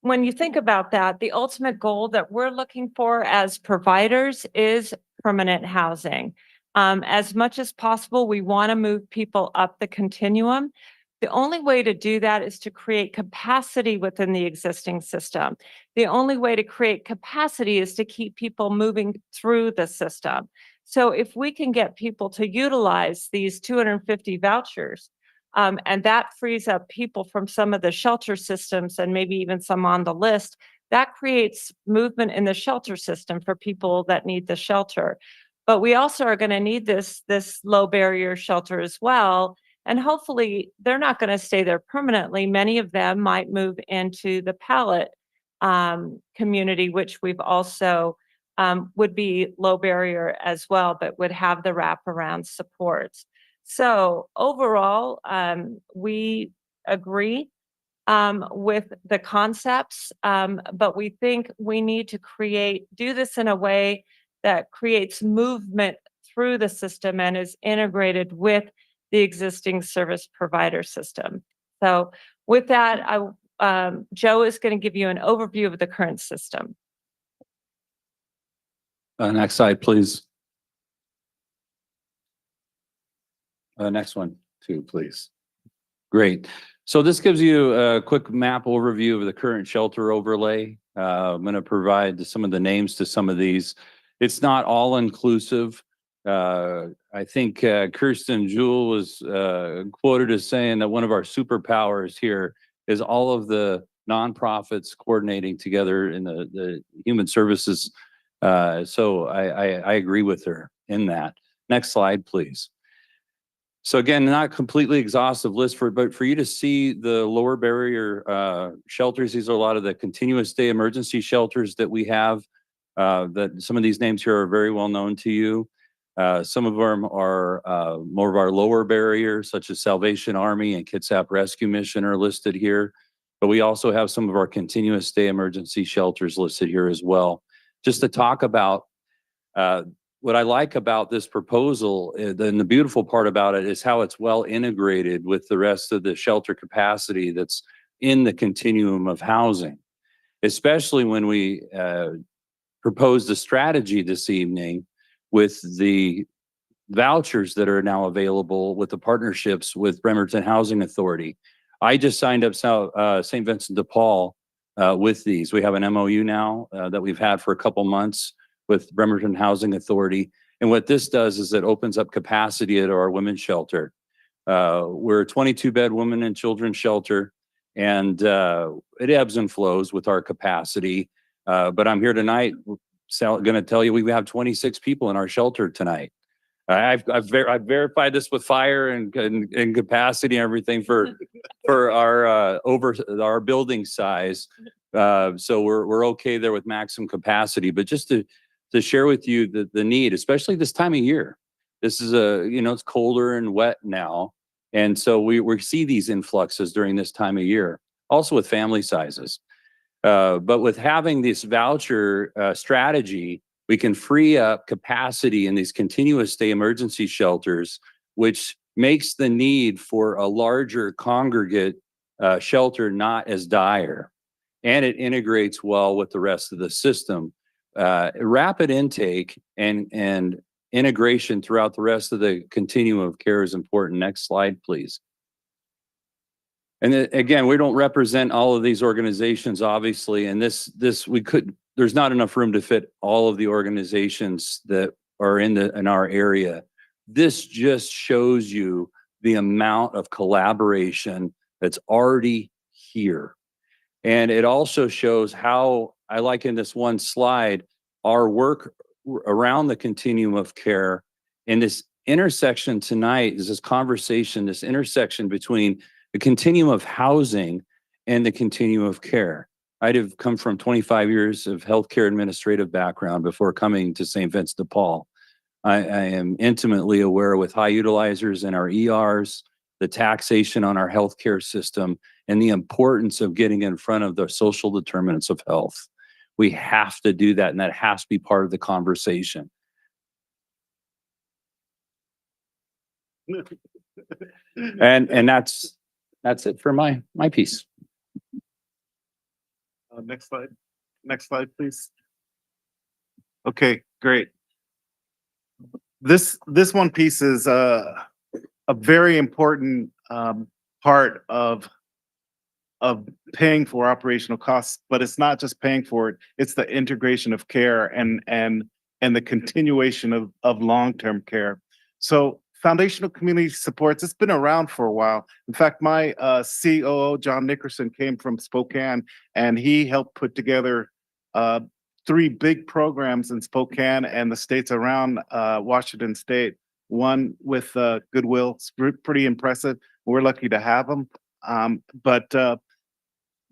when you think about that, the ultimate goal that we're looking for as providers is permanent housing. As much as possible, we want to move people up the continuum. The only way to do that is to create capacity within the existing system. The only way to create capacity is to keep people moving through the system. So if we can get people to utilize these 250 vouchers, and that frees up people from some of the shelter systems and maybe even some on the list, that creates movement in the shelter system for people that need the shelter. But we also are going to need this low barrier shelter as well. And hopefully they're not going to stay there permanently. Many of them might move into the pallet community, which we've also would be low barrier as well, but would have the wraparound supports. So overall, we agree with the concepts, but we think we need to do this in a way that creates movement through the system and is integrated with the existing service provider system. So with that, Joe is going to give you an overview of the current system. Next slide, please. Next one, too, please. Great. So this gives you a quick map overview of the current shelter overlay. I'm going to provide some of the names to some of these. It's not all inclusive. I think Kirsten Jewell was quoted as saying that one of our superpowers here is all of the nonprofits coordinating together in the human services. So I agree with her in that. Next slide, please. So again, not completely exhaustive list but for you to see the lower barrier shelters, these are a lot of the continuous day emergency shelters that we have. That some of these names here are very well known to you. Some of them are more of our lower barriers, such as Salvation Army and Kitsap Rescue Mission are listed here. But we also have some of our continuous day emergency shelters listed here as well. Just to talk about what I like about this proposal, and the beautiful part about it is how it's well integrated with the rest of the shelter capacity that's in the continuum of housing, especially when we proposed a strategy this evening with the vouchers that are now available with the partnerships with Bremerton Housing Authority. I just signed up St. Vincent de Paul with these. We have an MOU now that we've had for a couple months with Bremerton Housing Authority. And what this does is it opens up capacity at our women's shelter. We're a 22-bed women and children's shelter, and it ebbs and flows with our capacity. But I'm here tonight going to tell you we have 26 people in our shelter tonight. I've verified this with fire and capacity and everything for our building size. So we're okay there with maximum capacity. But just to share with you the need, especially this time of year. This is it's colder and wet now. And so we see these influxes during this time of year, also with family sizes. But with having this voucher strategy, we can free up capacity in these continuous stay emergency shelters, which makes the need for a larger congregate shelter not as dire. And it integrates well with the rest of the system. Rapid intake and integration throughout the rest of the continuum of care is important. Next slide, please. And then, again, we don't represent all of these organizations, obviously, and there's not enough room to fit all of the organizations that are in our area. This just shows you the amount of collaboration that's already here. And it also shows how, I like in this one slide, our work around the continuum of care, and this intersection tonight is this conversation, this intersection between the continuum of housing and the continuum of care. I'd have come from 25 years of healthcare administrative background before coming to St. Vincent de Paul. I am intimately aware with high utilizers in our ERs, the taxation on our healthcare system, and the importance of getting in front of the social determinants of health. We have to do that, and that has to be part of the conversation. And that's it for my piece. Next slide. Next slide, please. Okay, great. This one piece is a very important part of paying for operational costs, but it's not just paying for it, it's the integration of care and the continuation of long-term care. So foundational community supports, it's been around for a while. In fact, my COO, John Nickerson, came from Spokane, and he helped put together 3 big programs in Spokane and the states around Washington State. One with Goodwill, it's pretty impressive. We're lucky to have them. But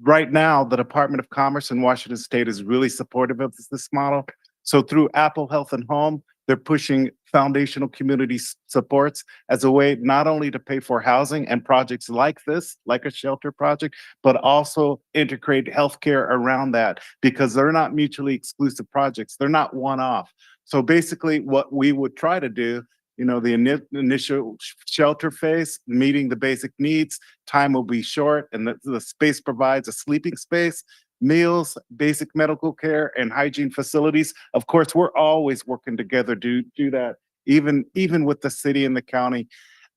right now, the Department of Commerce in Washington State is really supportive of this model. So through Apple Health and Home, they're pushing foundational community supports as a way not only to pay for housing and projects like this, like a shelter project, but also integrate healthcare around that, because they're not mutually exclusive projects. They're not one-off. So basically what we would try to do, you know, the initial shelter phase, meeting the basic needs, time will be short, and the space provides a sleeping space, meals, basic medical care, and hygiene facilities. Of course, we're always working together to do that, even with the city and the county.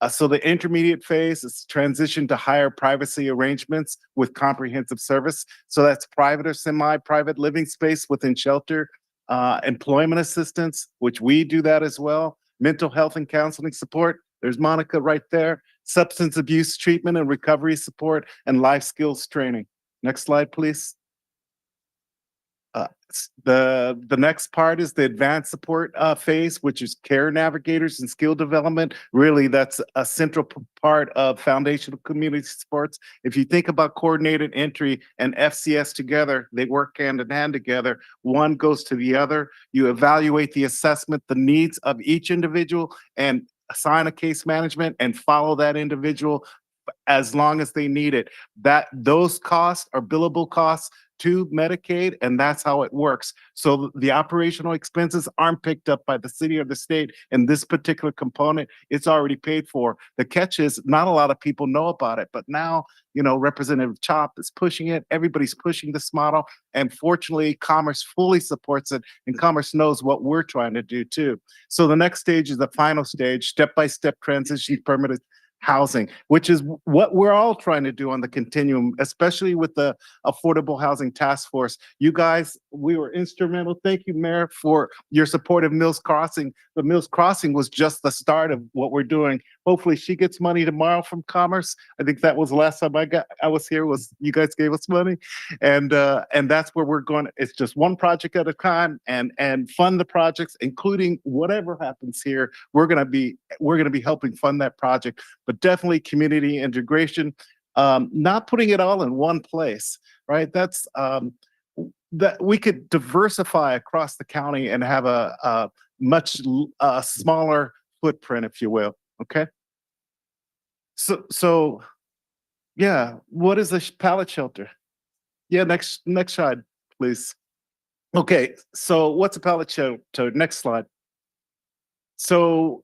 So the intermediate phase is transition to higher privacy arrangements with comprehensive service. So that's private or semi-private living space within shelter, employment assistance, which we do that as well, mental health and counseling support. There's Monica right there, substance abuse treatment and recovery support, and life skills training. Next slide, please. The next part is the advanced support phase, which is care navigators and skill development. Really, that's a central part of foundational community supports. If you think about coordinated entry and FCS together, they work hand in hand together. One goes to the other. You evaluate the assessment, the needs of each individual, and assign a case management and follow that individual as long as they need it. Those costs are billable costs to Medicaid, and that's how it works. So the operational expenses aren't picked up by the city or the state in this particular component. It's already paid for. The catch is not a lot of people know about it, but now, you know, Representative Chop is pushing it. Everybody's pushing this model, and fortunately, Commerce fully supports it, and Commerce knows what we're trying to do too. So the next stage is the final stage, step-by-step transition permitted housing, which is what we're all trying to do on the continuum, especially with the Affordable Housing Task Force. You guys, we were instrumental. Thank you, Mayor, for your support of Mills Crossing. The Mills Crossing was just the start of what we're doing. Hopefully she gets money tomorrow from Commerce. I think that was the last time I was here, was you guys gave us money. And that's where we're going. It's just one project at a time, and fund the projects, including whatever happens here. We're gonna be helping fund that project. But definitely community integration, not putting it all in one place, right? That's that we could diversify across the county and have a much smaller footprint, if you will. Okay. So yeah, what is a pallet shelter? Yeah, next slide, please. Okay, so what's a pallet shelter? Next slide. So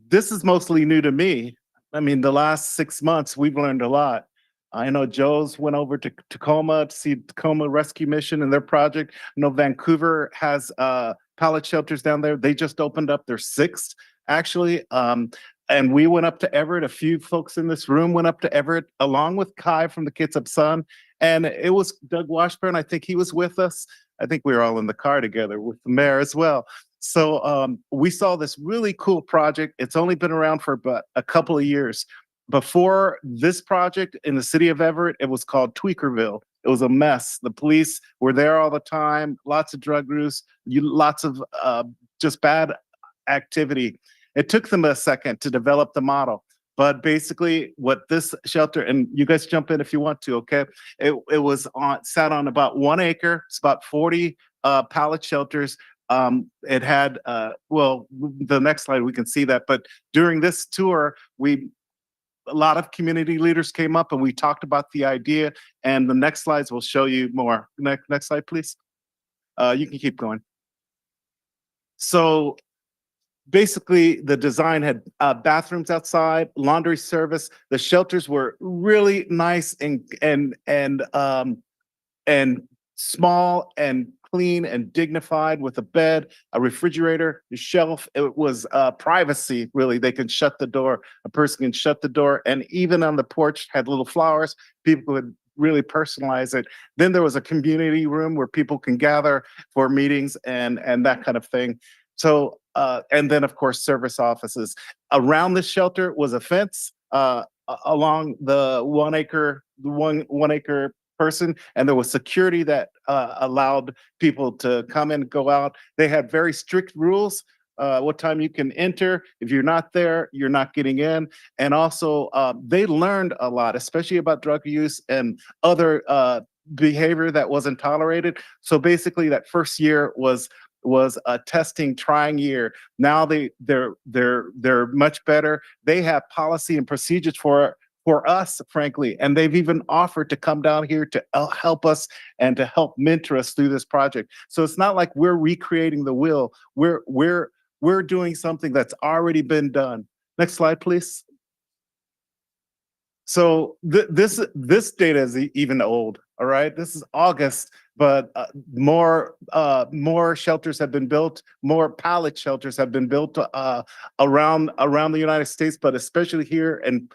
this is mostly new to me. I mean, the last 6 months, we've learned a lot. I know Joe's went over to Tacoma to see Tacoma Rescue Mission and their project. I know Vancouver has pallet shelters down there. They just opened up their 6th, actually. And we went up to Everett. A few folks in this room went up to Everett along with Kai from the Kitsap Sun. And it was Doug Washburn. I think he was with us. I think we were all in the car together with the mayor as well. So we saw this really cool project. It's only been around for about a couple of years. Before this project in the city of Everett, it was called Tweakerville. It was a mess. The police were there all the time, lots of drug use, lots of just bad activity. It took them a second to develop the model. But basically what this shelter, and you guys jump in if you want to, okay? It was sat on about 1 acre. It's about 40 pallet shelters. It had, well, the next slide, we can see that. But during this tour, a lot of community leaders came up and we talked about the idea, and the next slides will show you more. Next slide, please. You can keep going. So basically the design had bathrooms outside, laundry service. The shelters were really nice and small and clean and dignified, with a bed, a refrigerator, a shelf. It was privacy, really. They can shut the door. A person can shut the door, and even on the porch had little flowers. People could really personalize it. Then there was a community room where people can gather for meetings and that kind of thing. So, and then of course, service offices. Around this shelter was a fence along the 1 acre, one acre person, and there was security that allowed people to come in, go out. They had very strict rules, what time you can enter. If you're not there, you're not getting in. And also, they learned a lot, especially about drug use and other behavior that wasn't tolerated. So basically, that first year was a testing, trying year. Now they're much better. They have policy and procedures for us, frankly, and they've even offered to come down here to help us and to help mentor us through this project. So it's not like we're recreating the wheel. We're doing something that's already been done. Next slide, please. So this data is even old. All right, this is August, but more shelters have been built. More pallet shelters have been built around the United States, but especially here in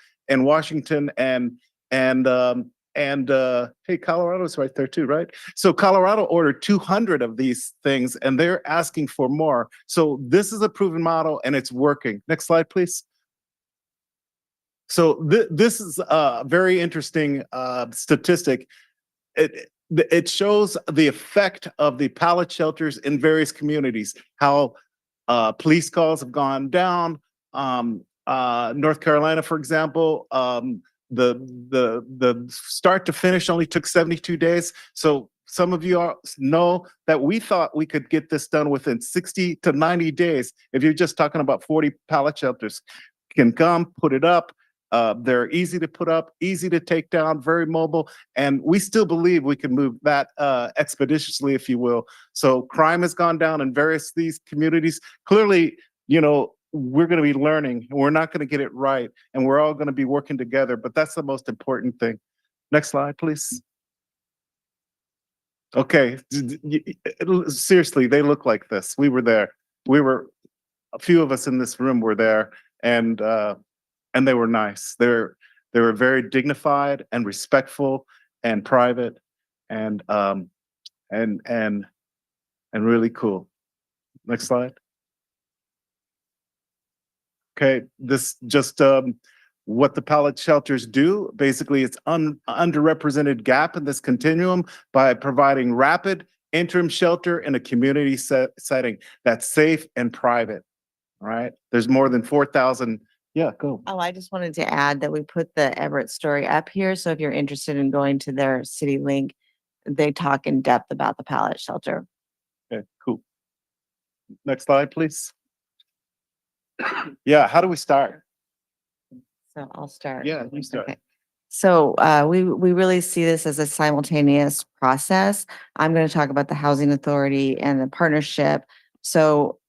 Washington and hey, Colorado's right there too, right? So Colorado ordered 200 of these things, and they're asking for more. So this is a proven model, and it's working. Next slide, please. So this is a very interesting statistic. It shows the effect of the pallet shelters in various communities, how police calls have gone down. North Carolina, for example, the start to finish only took 72 days. So some of you know that we thought we could get this done within 60 to 90 days. If you're just talking about 40 pallet shelters, can come, put it up. They're easy to put up, easy to take down, very mobile. And we still believe we can move that expeditiously, if you will. So crime has gone down in various these communities. Clearly, we're going to be learning, and we're not going to get it right. And we're all going to be working together. But that's the most important thing. Next slide, please. Okay. Seriously, they look like this. We were there. A few of us in this room were there. And they were nice. They were very dignified and respectful and private and really cool. Next slide. Okay, this just what the pallet shelters do. Basically, it's underrepresented gap in this continuum by providing rapid interim shelter in a community setting that's safe and private. All right, there's more than 4,000. Yeah, go. Oh, I just wanted to add that we put the Everett story up here. So if you're interested in going to their city link, they talk in depth about the pallet shelter. Okay, cool. Next slide, please. Yeah, how do we start? So I'll start. Yeah, you start. Okay. So we really see this as a simultaneous process. I'm going to talk about the Housing Authority and the partnership. So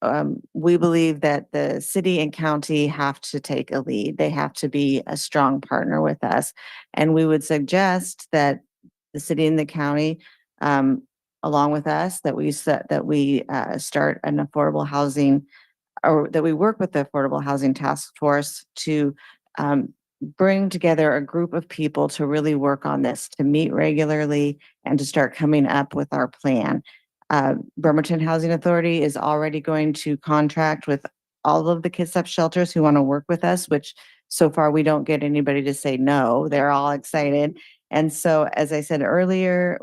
we believe that the city and county have to take a lead. They have to be a strong partner with us. And we would suggest that the city and the county along with us, that we start an affordable housing, or that we work with the Affordable Housing Task Force to bring together a group of people to really work on this, to meet regularly and to start coming up with our plan. Bremerton Housing Authority is already going to contract with all of the Kitsap shelters who want to work with us, which so far we don't get anybody to say no. They're all excited. And so, as I said earlier,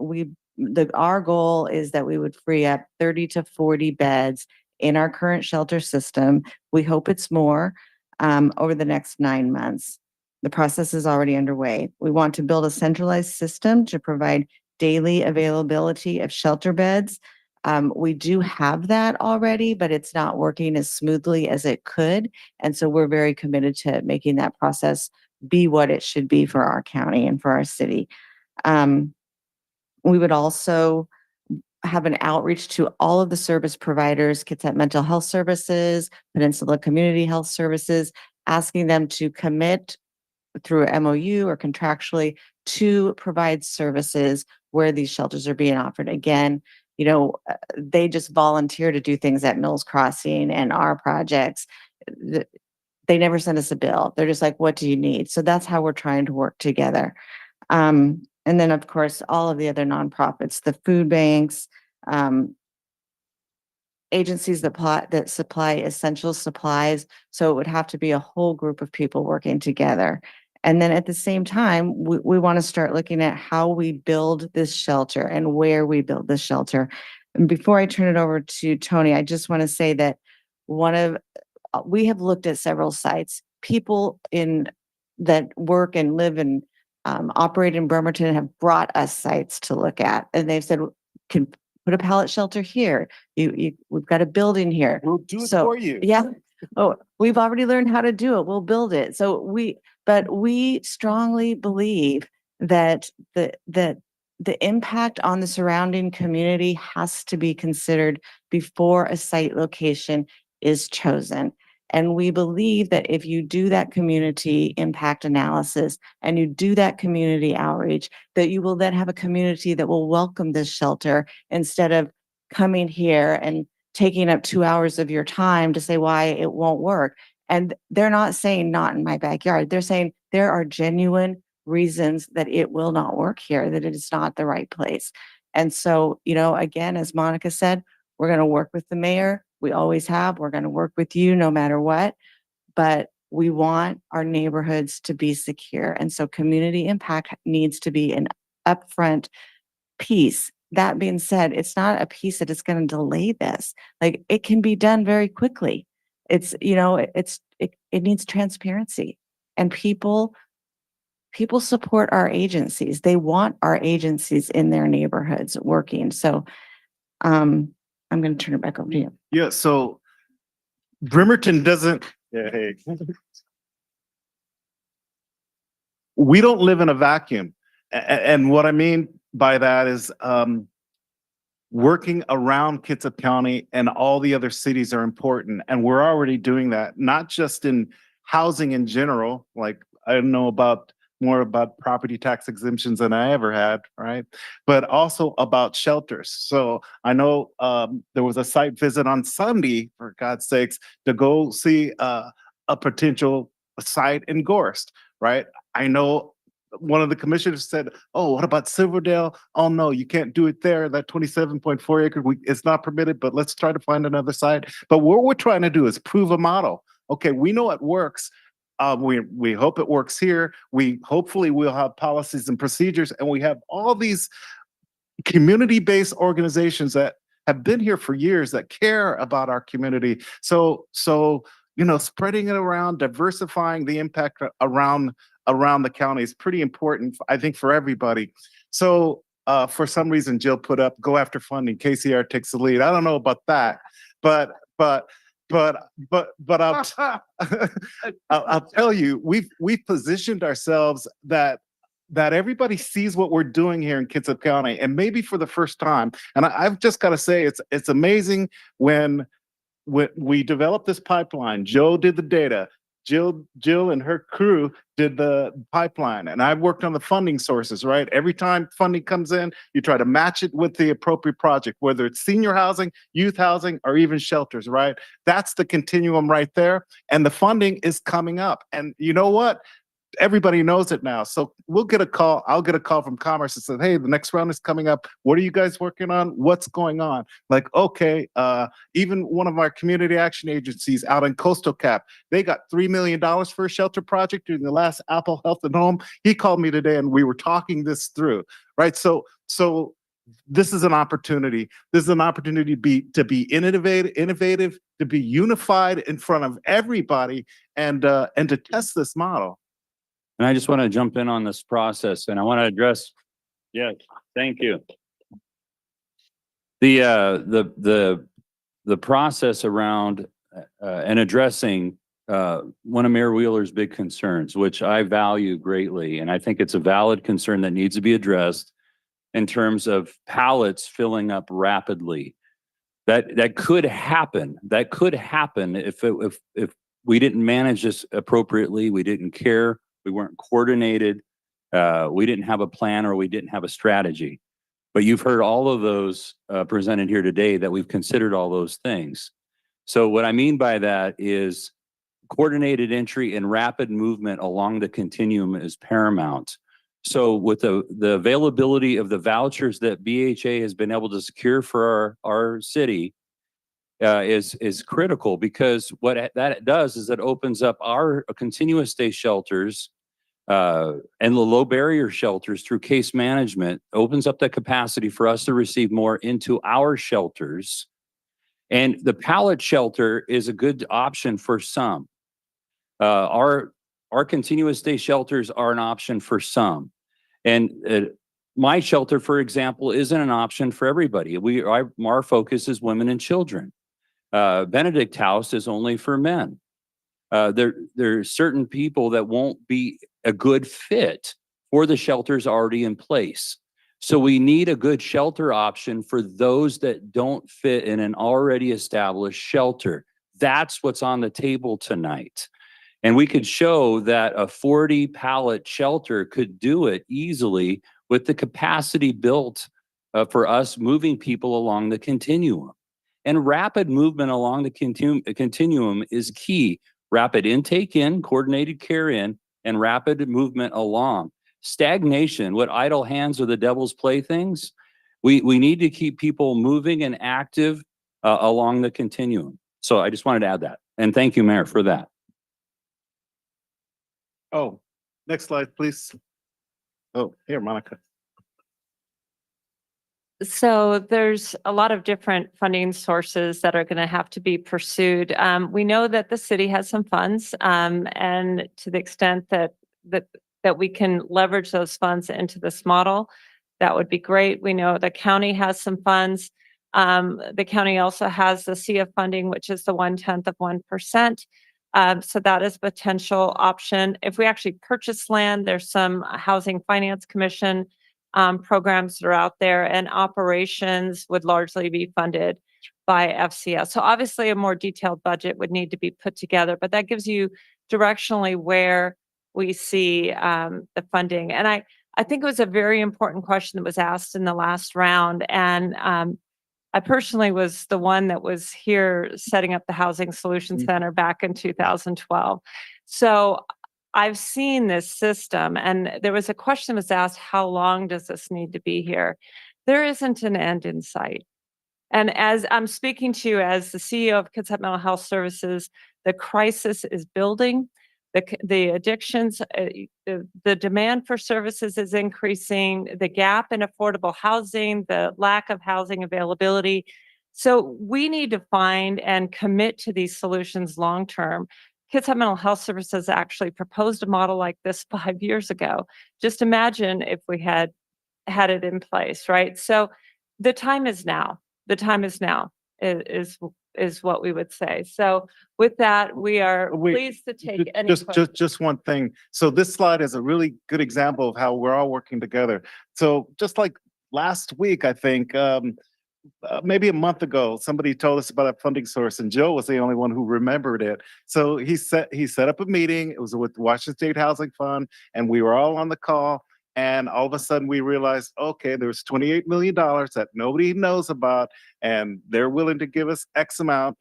our goal is that we would free up 30 to 40 beds in our current shelter system. We hope it's more over the next 9 months. The process is already underway. We want to build a centralized system to provide daily availability of shelter beds. We do have that already, but it's not working as smoothly as it could. And so we're very committed to making that process be what it should be for our county and for our city. We would also have an outreach to all of the service providers, Kitsap Mental Health Services, Peninsula Community Health Services, asking them to commit through a MOU or contractually to provide services where these shelters are being offered. Again, they just volunteer to do things at Mills Crossing and our projects. They never send us a bill. They're just like, what do you need? So that's how we're trying to work together. And then, of course, all of the other nonprofits, the food banks, agencies that supply essential supplies. So it would have to be a whole group of people working together. And then at the same time, we want to start looking at how we build this shelter and where we build this shelter. And before I turn it over to Tony, I just want to say that we have looked at several sites. People that work and live and operate in Bremerton have brought us sites to look at, and they've said, can put a pallet shelter here. We've got a building here. We'll do it for you. Yeah. Oh, we've already learned how to do it. We'll build it. But we strongly believe that the impact on the surrounding community has to be considered before a site location is chosen. And we believe that if you do that community impact analysis and you do that community outreach, that you will then have a community that will welcome this shelter instead of coming here and taking up 2 hours of your time to say why it won't work. And they're not saying not in my backyard. They're saying there are genuine reasons that it will not work here, that it is not the right place. And so, again, as Monica said, we're going to work with the mayor. We always have. We're going to work with you no matter what. But we want our neighborhoods to be secure. And so community impact needs to be an upfront piece. That being said, it's not a piece that is going to delay this. Like, it can be done very quickly. It needs transparency, and people support our agencies. They want our agencies in their neighborhoods working. So, I'm going to turn it back over to you. Yeah, so Bremerton doesn't, hey. We don't live in a vacuum. And what I mean by that is working around Kitsap County and all the other cities are important. And we're already doing that, not just in housing in general. Like, I don't know more about property tax exemptions than I ever had, right? But also about shelters. So I know there was a site visit on Sunday, for God's sakes, to go see a potential site in Gorst, right? I know one of the commissioners said, oh, what about Silverdale? Oh, no, you can't do it there. That 27.4 acre, it's not permitted, but let's try to find another site. But what we're trying to do is prove a model. Okay, we know it works. We hope it works here. Hopefully we'll have policies and procedures, and we have all these community-based organizations that have been here for years that care about our community. So spreading it around, diversifying the impact around the county is pretty important, I think, for everybody. So for some reason, Jill put up go after funding. KCR takes the lead. I don't know about that, but I'll tell you, we've positioned ourselves that everybody sees what we're doing here in Kitsap County, and maybe for the first time. And I've just got to say, it's amazing when we developed this pipeline. Joe did the data. Jill and her crew did the pipeline, and I've worked on the funding sources, right? Every time funding comes in, you try to match it with the appropriate project, whether it's senior housing, youth housing, or even shelters, right? That's the continuum right there. And the funding is coming up. And you know what? Everybody knows it now. So we'll get a call. I'll get a call from Commerce that says, hey, the next round is coming up. What are you guys working on? What's going on? Like, okay, even one of our community action agencies out in Coastal Cap, they got $3 million for a shelter project during the last Apple Health and Home. He called me today and we were talking this through, right? So this is an opportunity. This is an opportunity to be innovative, to be unified in front of everybody and to test this model. And I just want to jump in on this process and I want to address, yes, thank you. The process around and addressing one of Mayor Wheeler's big concerns, which I value greatly, and I think it's a valid concern that needs to be addressed in terms of pallets filling up rapidly. That could happen. That could happen if we didn't manage this appropriately, we didn't care, we weren't coordinated, we didn't have a plan, or we didn't have a strategy. But you've heard all of those presented here today that we've considered all those things. So what I mean by that is coordinated entry and rapid movement along the continuum is paramount. So with the availability of the vouchers that BHA has been able to secure for our city is critical, because what that does is it opens up our continuous stay shelters and the low barrier shelters through case management, opens up the capacity for us to receive more into our shelters. And the pallet shelter is a good option for some. Our continuous stay shelters are an option for some. And my shelter, for example, isn't an option for everybody. Our focus is women and children. Benedict House is only for men. There are certain people that won't be a good fit for the shelters already in place. So we need a good shelter option for those that don't fit in an already established shelter. That's what's on the table tonight. And we could show that a 40 pallet shelter could do it easily with the capacity built for us moving people along the continuum. And rapid movement along the continuum is key. Rapid intake in, coordinated care in, and rapid movement along. Stagnation, what idle hands are the devil's playthings. We need to keep people moving and active along the continuum. So I just wanted to add that. And thank you, Mayor, for that. Oh, next slide, please. Oh, here, Monica. So there's a lot of different funding sources that are going to have to be pursued. We know that the city has some funds, and to the extent that we can leverage those funds into this model, that would be great. We know the county has some funds. The county also has the CF funding, which is the 1/10 of 1%. So that is a potential option. If we actually purchase land, there's some Housing Finance Commission programs that are out there, and operations would largely be funded by FCS. So obviously a more detailed budget would need to be put together, but that gives you directionally where we see the funding. And I think it was a very important question that was asked in the last round. And I personally was the one that was here setting up the Housing Solutions Center back in 2012. So I've seen this system, and there was a question that was asked, how long does this need to be here? There isn't an end in sight. And as I'm speaking to you as the CEO of Kitsap Mental Health Services, the crisis is building. The addictions, the demand for services is increasing, the gap in affordable housing, the lack of housing availability. So we need to find and commit to these solutions long term. Kitsap Mental Health Services actually proposed a model like this 5 years ago. Just imagine if we had it in place, right? So the time is now. The time is now is what we would say. So with that, we are pleased to take any questions. Just one thing. So this slide is a really good example of how we're all working together. So just like last week, I think maybe a month ago, somebody told us about a funding source and Joe was the only one who remembered it. So he set up a meeting. It was with the Washington State Housing Fund and we were all on the call. And all of a sudden we realized, okay, there's $28 million that nobody knows about and they're willing to give us X amount,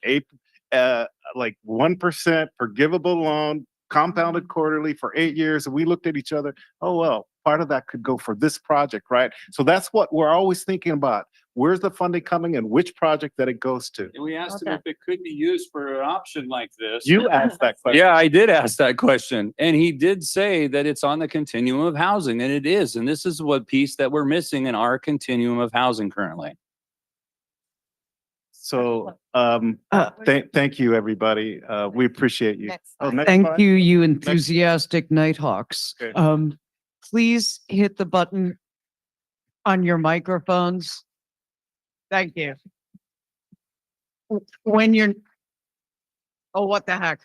like 1% forgivable loan, compounded quarterly for 8 years. And we looked at each other, oh, well, part of that could go for this project, right? So that's what we're always thinking about. Where's the funding coming and which project that it goes to? And we asked him if it could be used for an option like this. You asked that question. Yeah, I did ask that question. And he did say that it's on the continuum of housing, and it is. And this is what piece that we're missing in our continuum of housing currently. So thank you, everybody. We appreciate you. Oh, next Thank slide. you, you enthusiastic Nighthawks. Okay. Please hit the button on your microphones. Thank you. When you're, oh, what the heck?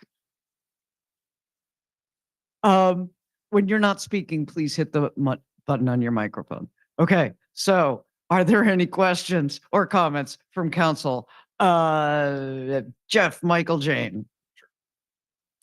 When you're not speaking, please hit the button on your microphone. Okay, so are there any questions or comments from council? Jeff, Michael, Jane.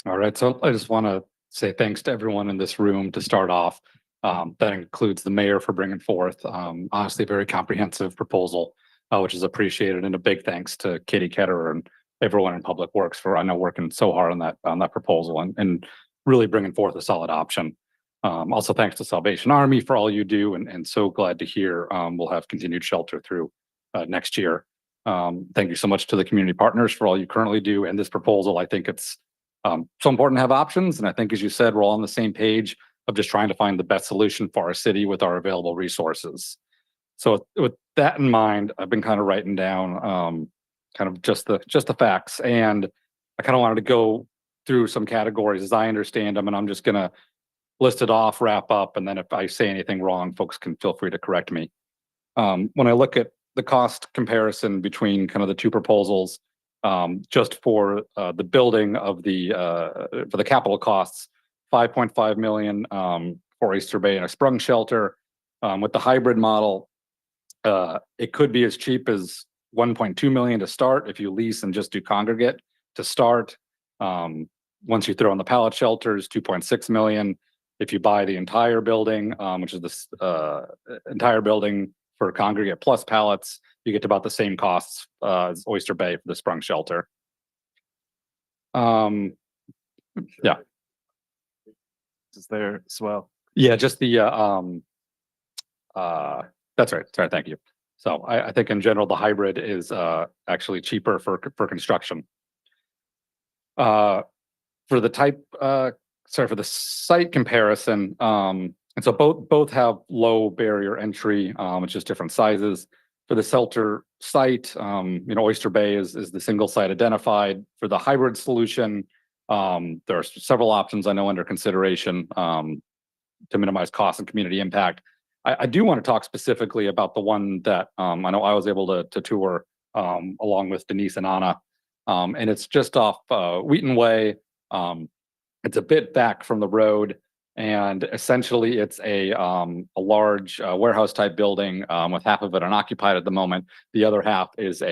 All right, so I just want to say thanks to everyone in this room to start off. That includes the mayor for bringing forth, honestly, a very comprehensive proposal, which is appreciated, and a big thanks to Katie Ketterer and everyone in Public Works for, I know, working so hard on that proposal and really bringing forth a solid option. Also thanks to Salvation Army for all you do, and so glad to hear we'll have continued shelter through next year. Thank you so much to the community partners for all you currently do. And this proposal, I think it's so important to have options. And I think, as you said, we're all on the same page of just trying to find the best solution for our city with our available resources. So with that in mind, I've been kind of writing down kind of just the facts, and I kind of wanted to go through some categories as I understand them, and I'm just gonna list it off, wrap up, and then if I say anything wrong, folks can feel free to correct me. When I look at the cost comparison between kind of the two proposals, just for the building of for the capital costs, 5.5 million for Oyster Bay and a sprung shelter. With the hybrid model, it could be as cheap as 1.2 million to start if you lease and just do congregate to start. Once you throw in the pallet shelters, 2.6 million. If you buy the entire building, which is this entire building for congregate plus pallets, you get to about the same costs as Oyster Bay for the sprung shelter. Yeah. Is there as well? Yeah, just the that's right. Sorry, thank you. So I think in general the hybrid is actually cheaper for construction. For the type for the site comparison, and so both have low barrier entry, it's just different sizes. For the shelter site, Oyster Bay is the single site identified. For the hybrid solution, there are several options I know under consideration to minimize cost and community impact. I do want to talk specifically about the one that I know I was able to tour along with Denise and Anna, and it's just off Wheaton Way. It's a bit back from the road, and essentially it's a large warehouse type building with half of it unoccupied at the moment. The other half is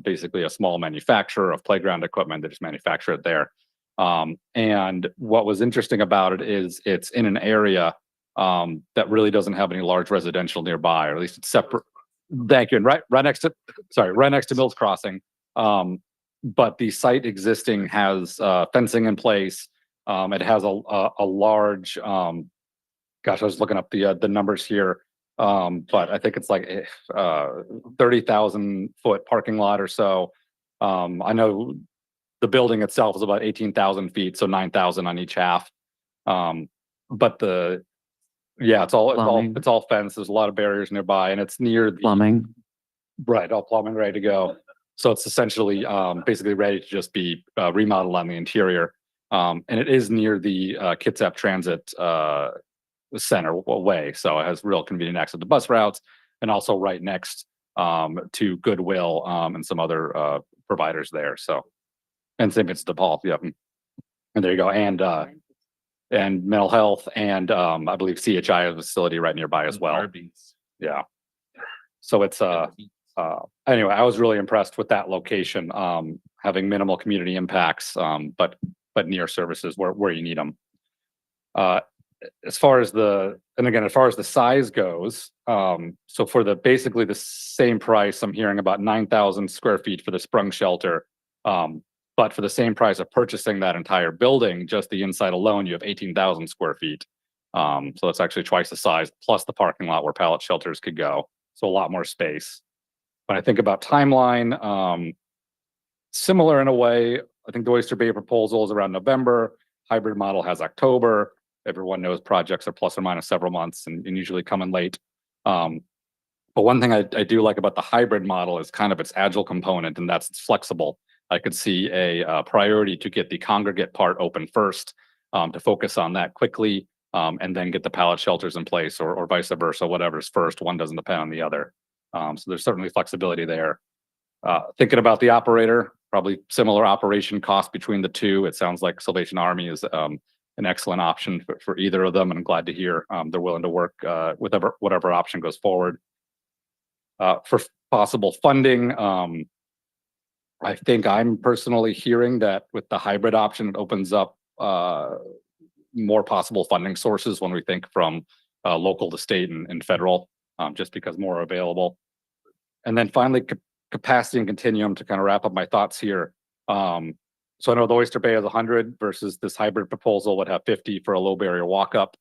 basically a small manufacturer of playground equipment that just manufacture it there. And what was interesting about it is it's in an area that really doesn't have any large residential nearby, or at least it's separate. Thank you. And right next to Mills Crossing. But the site existing has fencing in place. It has a large, gosh, I was looking up the numbers here, but I think it's like 30,000 foot parking lot or so. I know the building itself is about 18,000 feet, so 9,000 on each half. But it's all fenced. There's a lot of barriers nearby, and it's near the Plumbing. Right, all plumbing ready to go. So it's essentially basically ready to just be remodeled on the interior. And it is near the Kitsap Transit Center way. So it has real convenient access to bus routes, and also right next to Goodwill and some other providers there. So, and St. Vincent de Paul, yeah. And there you go. And mental health, and I believe CHI has a facility right nearby as well. Yeah. So it's Anyway, I was really impressed with that location, having minimal community impacts, but near services where you need them. As far as the size goes, so for basically the same price, I'm hearing about 9,000 square feet for the sprung shelter. But for the same price of purchasing that entire building, just the inside alone, you have 18,000 square feet. So that's actually twice the size, plus the parking lot where pallet shelters could go. So a lot more space. When I think about timeline, similar in a way, I think the Oyster Bay proposal is around November. Hybrid model has October. Everyone knows projects are plus or minus several months and usually come in late. But one thing I do like about the hybrid model is kind of its agile component, and that's it's flexible. I could see a priority to get the congregate part open first, to focus on that quickly, and then get the pallet shelters in place, or vice versa, whatever's first. One doesn't depend on the other. So there's certainly flexibility there. Thinking about the operator, probably similar operation cost between the two. It sounds like Salvation Army is an excellent option for either of them, and I'm glad to hear they're willing to work with whatever option goes forward. For possible funding, I think I'm personally hearing that with the hybrid option, it opens up more possible funding sources when we think from local to state and federal, just because more are available. And then finally, capacity and continuum to kind of wrap up my thoughts here. So I know the Oyster Bay is 100 versus this hybrid proposal would have 50 for a low barrier walk up.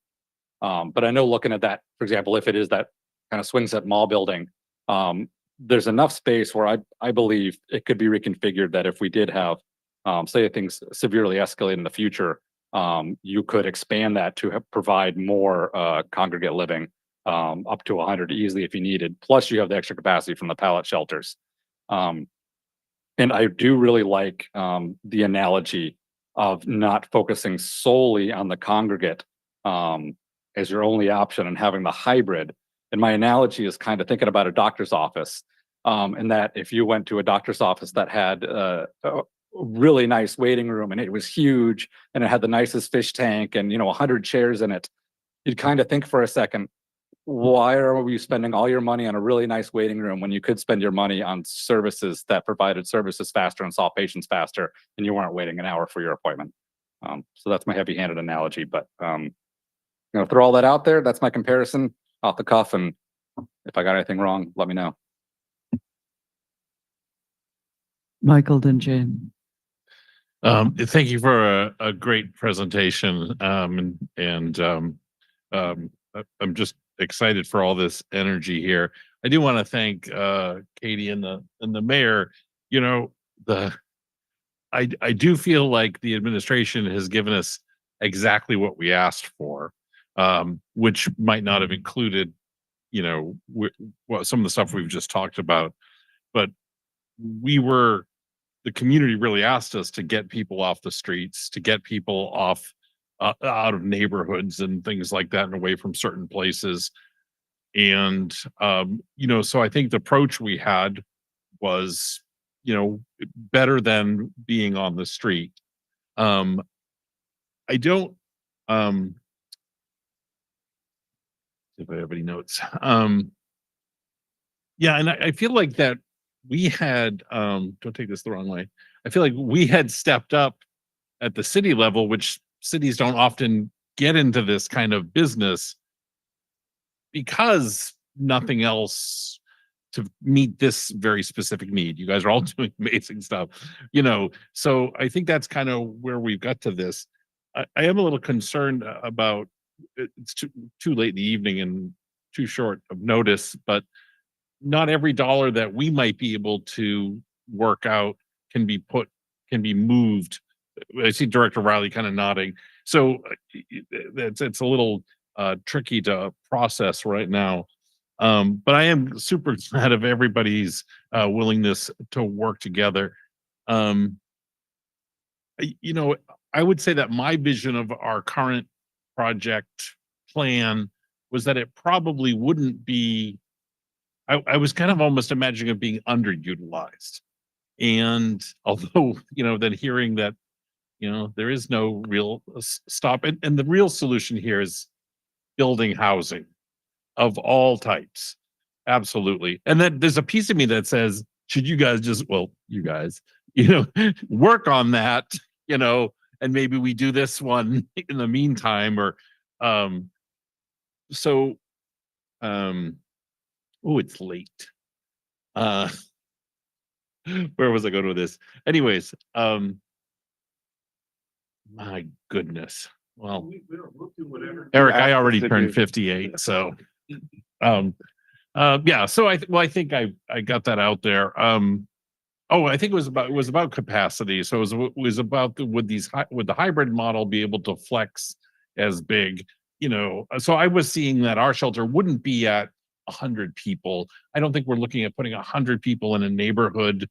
But I know looking at that, for example, if it is that kind of swing set mall building, there's enough space where I believe it could be reconfigured that if we did have, say things severely escalate in the future, you could expand that to provide more congregate living, up to 100 easily if you needed. Plus you have the extra capacity from the pallet shelters. And I do really like the analogy of not focusing solely on the congregate as your only option and having the hybrid. And my analogy is kind of thinking about a doctor's office, and that if you went to a doctor's office that had a really nice waiting room and it was huge and it had the nicest fish tank and 100 chairs in it, you'd kind of think for a second, why are you spending all your money on a really nice waiting room when you could spend your money on services that provided services faster and saw patients faster and you weren't waiting an hour for your appointment? So that's my heavy-handed analogy, but throw all that out there. That's my comparison off the cuff, and if I got anything wrong, let me know. Michael then Jane. Thank you for a great presentation. I'm just excited for all this energy here. I do want to thank Katie and the mayor. I do feel like the administration has given us exactly what we asked for, which might not have included, some of the stuff we've just talked about, but the community really asked us to get people off the streets, to get people off out of neighborhoods and things like that and away from certain places. And, so I think the approach we had was, better than being on the street. I don't, if I have any notes. Yeah, and I feel like that we had, don't take this the wrong way. I feel like we had stepped up at the city level, which cities don't often get into this kind of business because nothing else to meet this very specific need. You guys are all doing amazing stuff, so I think that's kind of where we've got to this. I am a little concerned about, it's too late in the evening and too short of notice, but not every dollar that we might be able to work out can be moved. I see Director Riley kind of nodding. So it's a little tricky to process right now. But I am super glad of everybody's willingness to work together. I would say that my vision of our current project plan was that it probably wouldn't be, I was kind of almost imagining it being underutilized. And although, then hearing that, there is no real stop. And the real solution here is building housing of all types. absolutely. And then there's a piece of me that says, should you guys just, well, you guys, work on that, and maybe we do this one in the meantime, or, so, oh, it's late. Where was I going with this? Anyways, my goodness. Well, Eric, I already turned 58, so, yeah, so I think I got that out there. I think it was about capacity. So it was about would the hybrid model be able to flex as big? So I was seeing that our shelter wouldn't be at 100 people. I don't think we're looking at putting 100 people in a neighborhood,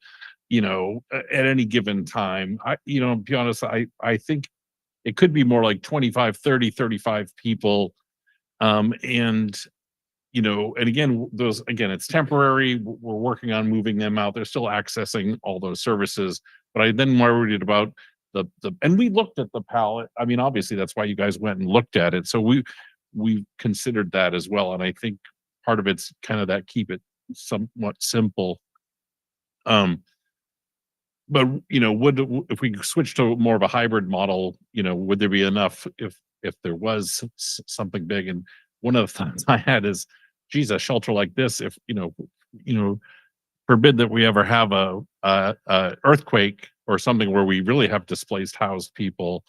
at any given time. To be honest, I think it could be more like 25, 30, 35 people. And again, it's temporary. We're working on moving them out. They're still accessing all those services, but I then worried about and we looked at the palette. I mean, obviously that's why you guys went and looked at it. So we considered that as well. And I think part of it's kind of that keep it somewhat simple. But if we switch to more of a hybrid model, would there be enough if there was something big? And one of the thoughts I had is, geez, a shelter like this, if forbid that we ever have a earthquake or something where we really have displaced housed people,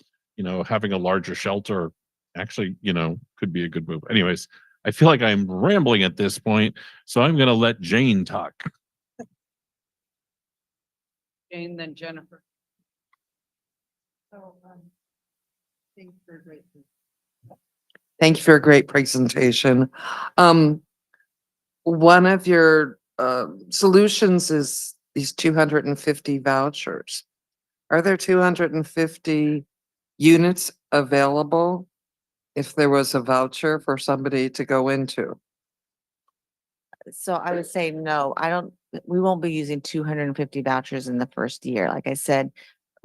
having a larger shelter actually, could be a good move. Anyways, I feel like I'm rambling at this point, so I'm going to let Jane talk. Jane, then Jennifer. Thank you for a great presentation. One of your solutions is these 250 vouchers. Are there 250 units available if there was a voucher for somebody to go into? So I would say no, we won't be using 250 vouchers in the first year. Like I said,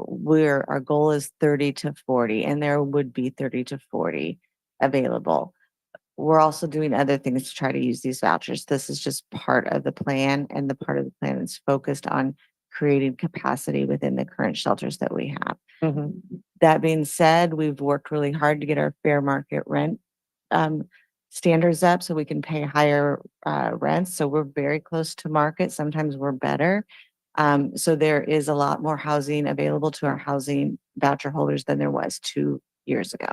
our goal is 30 to 40, and there would be 30 to 40 available. We're also doing other things to try to use these vouchers. This is just part of the plan, and the part of the plan is focused on creating capacity within the current shelters that we have. That being said, we've worked really hard to get our fair market rent standards up so we can pay higher rents. So we're very close to market. Sometimes we're better. So there is a lot more housing available to our housing voucher holders than there was 2 years ago.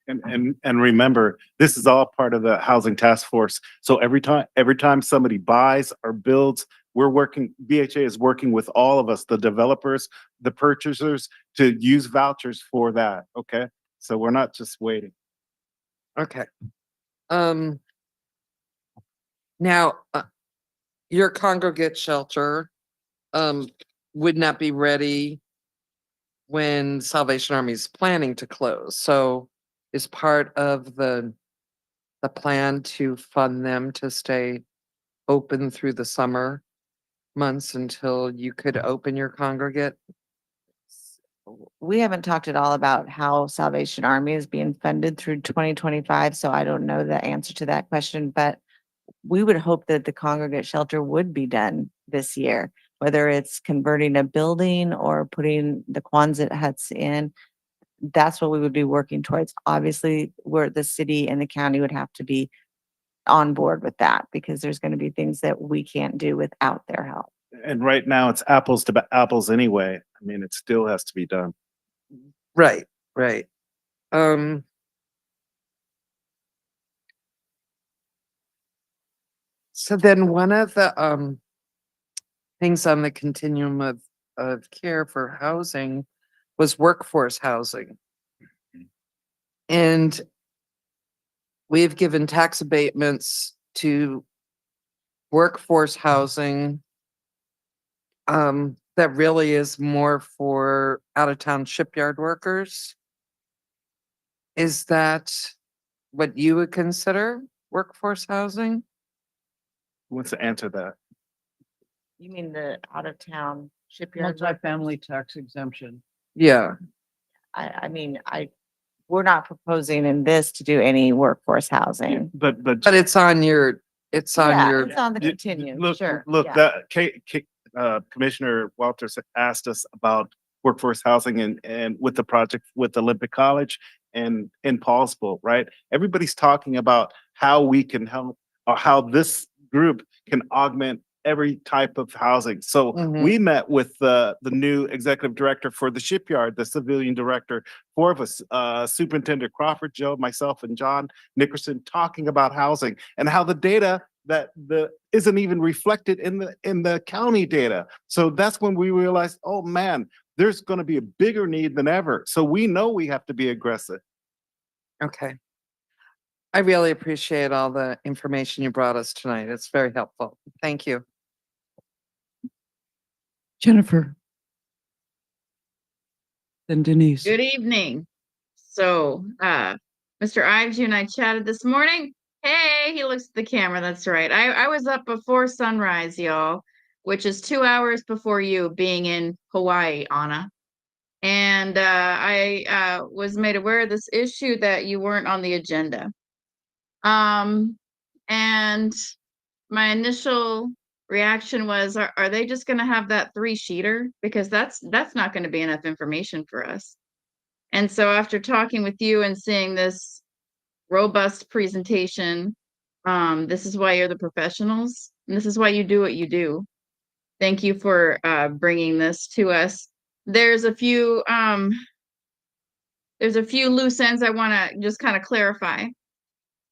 And remember, this is all part of the housing task force. So every time somebody buys or builds, BHA is working with all of us, the developers, the purchasers, to use vouchers for that. Okay. So we're not just waiting. Okay. Now, your congregate shelter would not be ready when Salvation Army is planning to close. So is part of the plan to fund them to stay open through the summer months until you could open your congregate? We haven't talked at all about how Salvation Army is being funded through 2025, so I don't know the answer to that question, but we would hope that the congregate shelter would be done this year, whether it's converting a building or putting the Quonset huts in. That's what we would be working towards. Obviously, where the city and the county would have to be on board with that, because there's going to be things that we can't do without their help. And right now it's apples to apples anyway. I mean, it still has to be done. Right. So then one of the things on the continuum of care for housing was workforce housing. And we've given tax abatements to workforce housing that really is more for out-of-town shipyard workers. Is that what you would consider workforce housing? Who wants to answer that? You mean the out-of-town shipyard? Multi-family tax exemption. Yeah. I mean, we're not proposing in this to do any workforce housing. But it's on your It's on Yeah, your, it's on the You- continue, Look, sure. look, yeah. that Commissioner Walters asked us about workforce housing and with the project with Olympic College and in Paulsville, right? Everybody's talking about how we can help or how this group can augment every type of housing. So we met with the new executive director for the shipyard, the civilian director, four of us, Superintendent Crawford, Joe, myself, and John Nickerson, talking about housing and how the data that isn't even reflected in the county data. So that's when we realized, oh man, there's going to be a bigger need than ever. So we know we have to be aggressive. okay. I really appreciate all the information you brought us tonight. It's very helpful. Thank you. Jennifer. Then Denise. Good evening. So, Mr. Ives, you and I chatted this morning. Hey, he looks at the camera. That's right. I was up before sunrise, y'all, which is 2 hours before you being in Hawaii, Anna. And I was made aware of this issue that you weren't on the agenda. And my initial reaction was, are they just going to have that 3-sheeter? Because that's not going to be enough information for us. And so after talking with you and seeing this robust presentation, this is why you're the professionals, and this is why you do what you do. Thank you for bringing this to us. There's a few loose ends I want to just kind of clarify.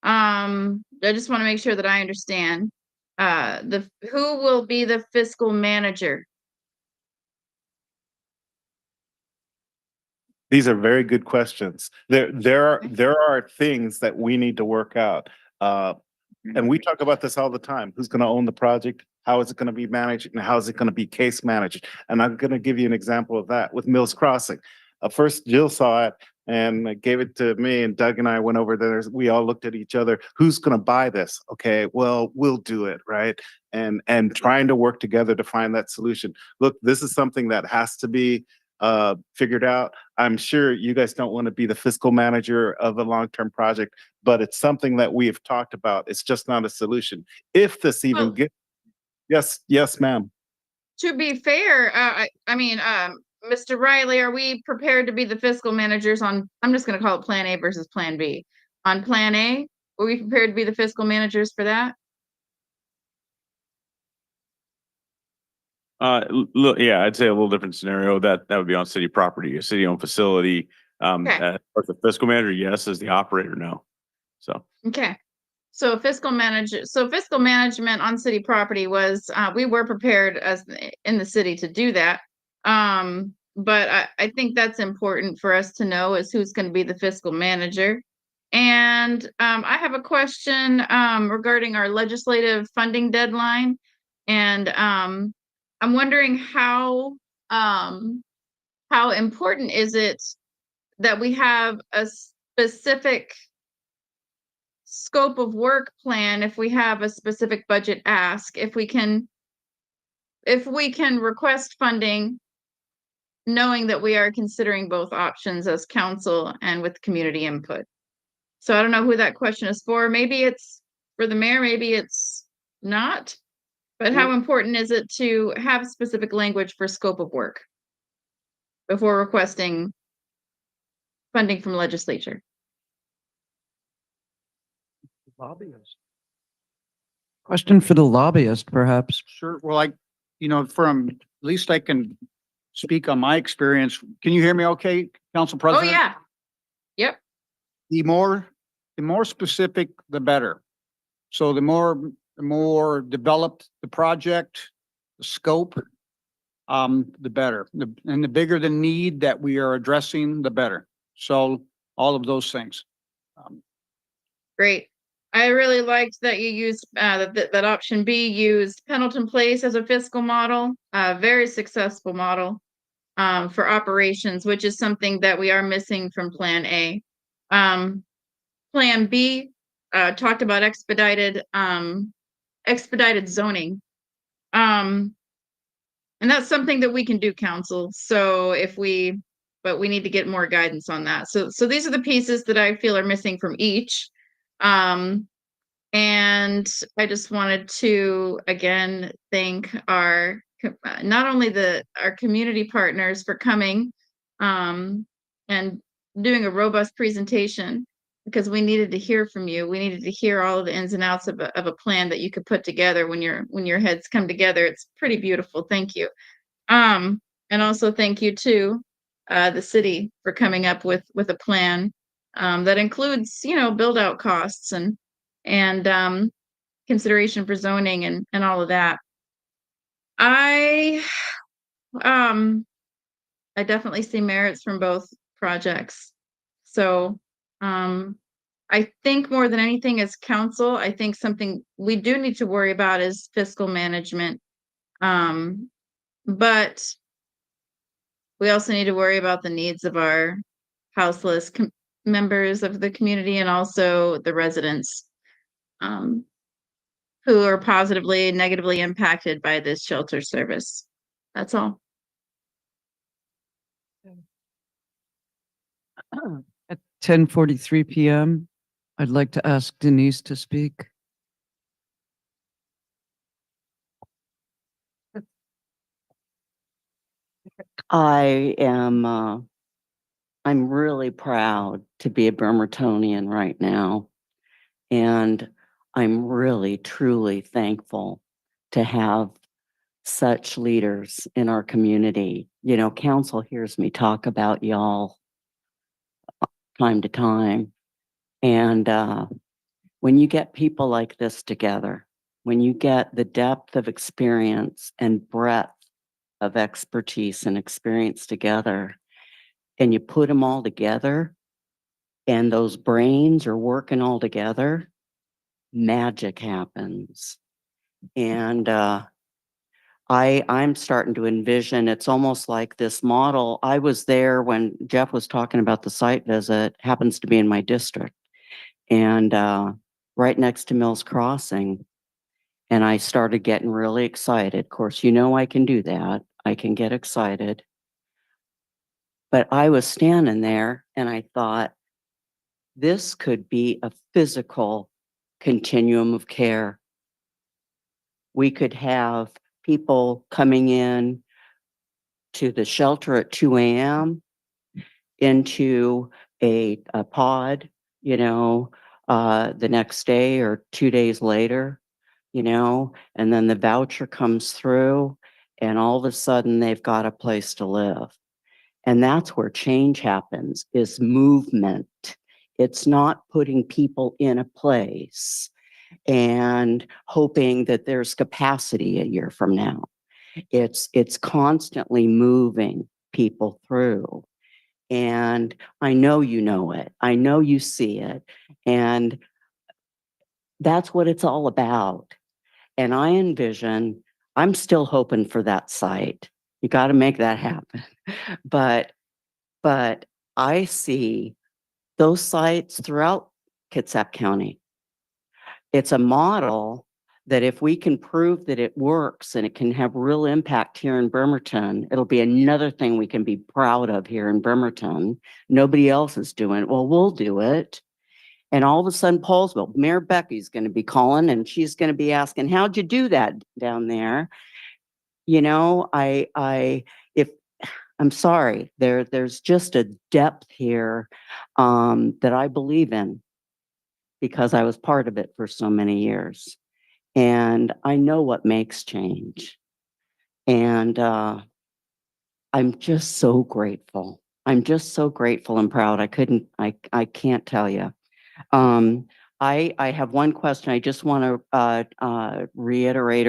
I just want to make sure that I understand. Who will be the fiscal manager? These are very good questions. There are things that we need to work out. And we talk about this all the time. Who's going to own the project? How is it going to be managed? And how is it going to be case managed? And I'm going to give you an example of that with Mills Crossing. First, Jill saw it and gave it to me, and Doug and I went over there. We all looked at each other. Who's going to buy this? Okay, well, we'll do it, right? And trying to work together to find that solution. Look, this is something that has to be figured out. I'm sure you guys don't want to be the fiscal manager of a long-term project, but it's something that we have talked about. It's just not a solution. If this even Well, yes, ma'am. To be fair, Mr. Riley, are we prepared to be the fiscal managers on, I'm just going to call it Plan A versus Plan B. On Plan A, were we prepared to be the fiscal managers for that? Look, yeah, I'd say a little different scenario. That would be on city property, a city-owned facility. Okay. Or the fiscal manager, yes. As the operator, no. So. Okay. So fiscal management on city property was, we were prepared as in the city to do that. But I think that's important for us to know is who's going to be the fiscal manager. And I have a question regarding our legislative funding deadline. And I'm wondering how important is it that we have a specific scope of work plan if we have a specific budget ask, if we can request funding knowing that we are considering both options as council and with community input. So I don't know who that question is for. Maybe it's for the mayor, maybe it's not. But how important is it to have specific language for scope of work before requesting funding from legislature? Lobbyist. Question for the lobbyist, perhaps. Sure. Well, from, at least I can speak on my experience. Can you hear me okay, Council Oh, President? yeah. Yep. The more specific, the better. So the more developed the project, the scope, the better. And the bigger the need that we are addressing, the better. So all of those things. Great. I really liked that you used that option B used Pendleton Place as a fiscal model, a very successful model for operations, which is something that we are missing from Plan A. Plan B talked about expedited zoning. And that's something that we can do, council. So but we need to get more guidance on that. So these are the pieces that I feel are missing from each. And I just wanted to, again, thank not only our community partners for coming, and doing a robust presentation, because we needed to hear from you. We needed to hear all of the ins and outs of a plan that you could put together when your heads come together. It's pretty beautiful. Thank you. And also thank you to the city for coming up with a plan that includes, build out costs and consideration for zoning and all of that. I definitely see merits from both projects. So I think more than anything as council, I think something we do need to worry about is fiscal management. But we also need to worry about the needs of our houseless members of the community and also the residents who are positively and negatively impacted by this shelter service. That's all. At 10:43 PM, I'd like to ask Denise to speak. I'm really proud to be a Bremertonian right now. And I'm really, truly thankful to have such leaders in our community. Council hears me talk about y'all time to time. And when you get people like this together, when you get the depth of experience and breadth of expertise and experience together, and you put them all together, and those brains are working all together, magic happens. And I'm starting to envision, it's almost like this model. I was there when Jeff was talking about the site visit, happens to be in my district, and right next to Mills Crossing. And I started getting really excited. Of course, I can do that. I can get excited. But I was standing there and I thought, this could be a physical continuum of care. We could have people coming in to the shelter at 2 a.m. into a pod, the next day or 2 days later, and then the voucher comes through and all of a sudden they've got a place to live. And that's where change happens, is movement. It's not putting people in a place and hoping that there's capacity a year from now. It's constantly moving people through. And I know you know it. I know you see it. And that's what it's all about. And I envision, I'm still hoping for that site. You got to make that happen. But I see those sites throughout Kitsap County. It's a model that if we can prove that it works and it can have real impact here in Bremerton, it'll be another thing we can be proud of here in Bremerton. Nobody else is doing it. Well, we'll do it. And all of a sudden, Paulsville, Mayor Becky's going to be calling and she's going to be asking, how'd you do that down there? I'm sorry, there's just a depth here that I believe in because I was part of it for so many years. And I know what makes change. And I'm just so grateful. I'm just so grateful and proud. I can't tell you. I have one question. I just want to reiterate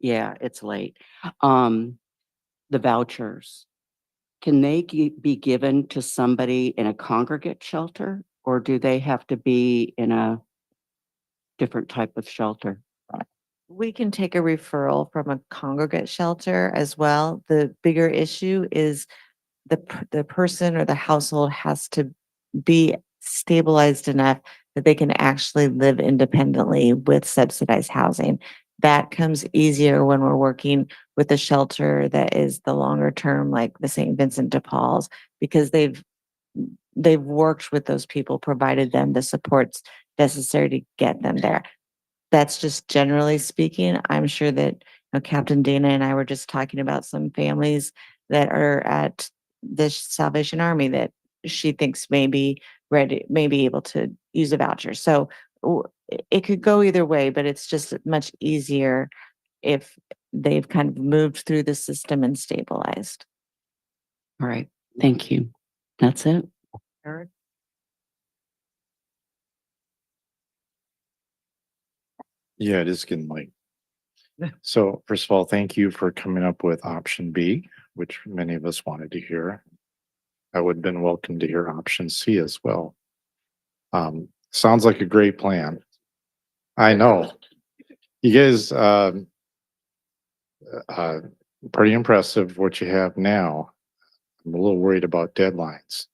it's late. The vouchers, can they be given to somebody in a congregate shelter, or do they have to be in a different type of shelter? We can take a referral from a congregate shelter as well. The bigger issue is the person or the household has to be stabilized enough that they can actually live independently with subsidized housing. That comes easier when we're working with a shelter that is the longer term, like the St. Vincent de Paul's, because they've worked with those people, provided them the supports necessary to get them there. That's just generally speaking. I'm sure that, you know, Captain Dana and I were just talking about some families that are at the Salvation Army that she thinks may be ready, may be able to use a voucher. So it could go either way, but it's just much easier if they've kind of moved through the system and stabilized. All right, thank you. That's it. Eric? Yeah, it is getting late. So first of all, thank you for coming up with option B, which many of us wanted to hear. I would have been welcome to hear option C as well. Sounds like a great plan. I know. You guys, pretty impressive what you have now. I'm a little worried about deadlines.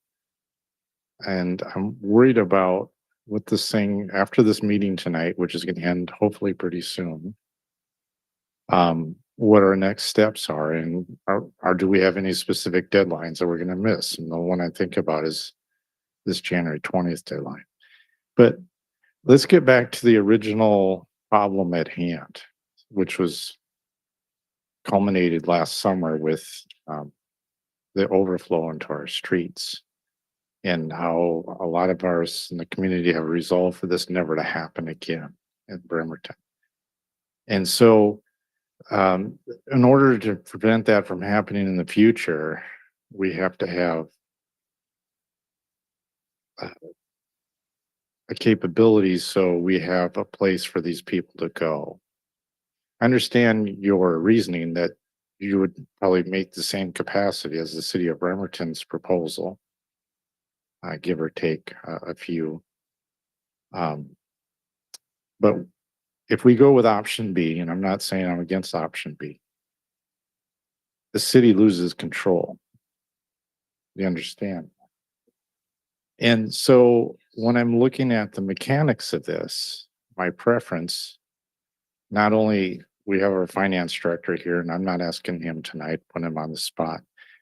And I'm worried about what this thing, after this meeting tonight, which is going to end hopefully pretty soon, what our next steps are, and do we have any specific deadlines that we're going to miss? And the one I think about is this January 20th deadline. But let's get back to the original problem at hand, which was culminated last summer with the overflow into our streets, and how a lot of ours in the community have resolved for this never to happen again in Bremerton. And so in order to prevent that from happening in the future, we have to have a capability so we have a place for these people to go. I understand your reasoning that you would probably make the same capacity as the city of Bremerton's proposal, give or take a few. But if we go with option B, and I'm not saying I'm against option B, the city loses control. You understand? And so when I'm looking at the mechanics of this, my preference, not only we have our finance director here, and I'm not asking him tonight, put him on the spot,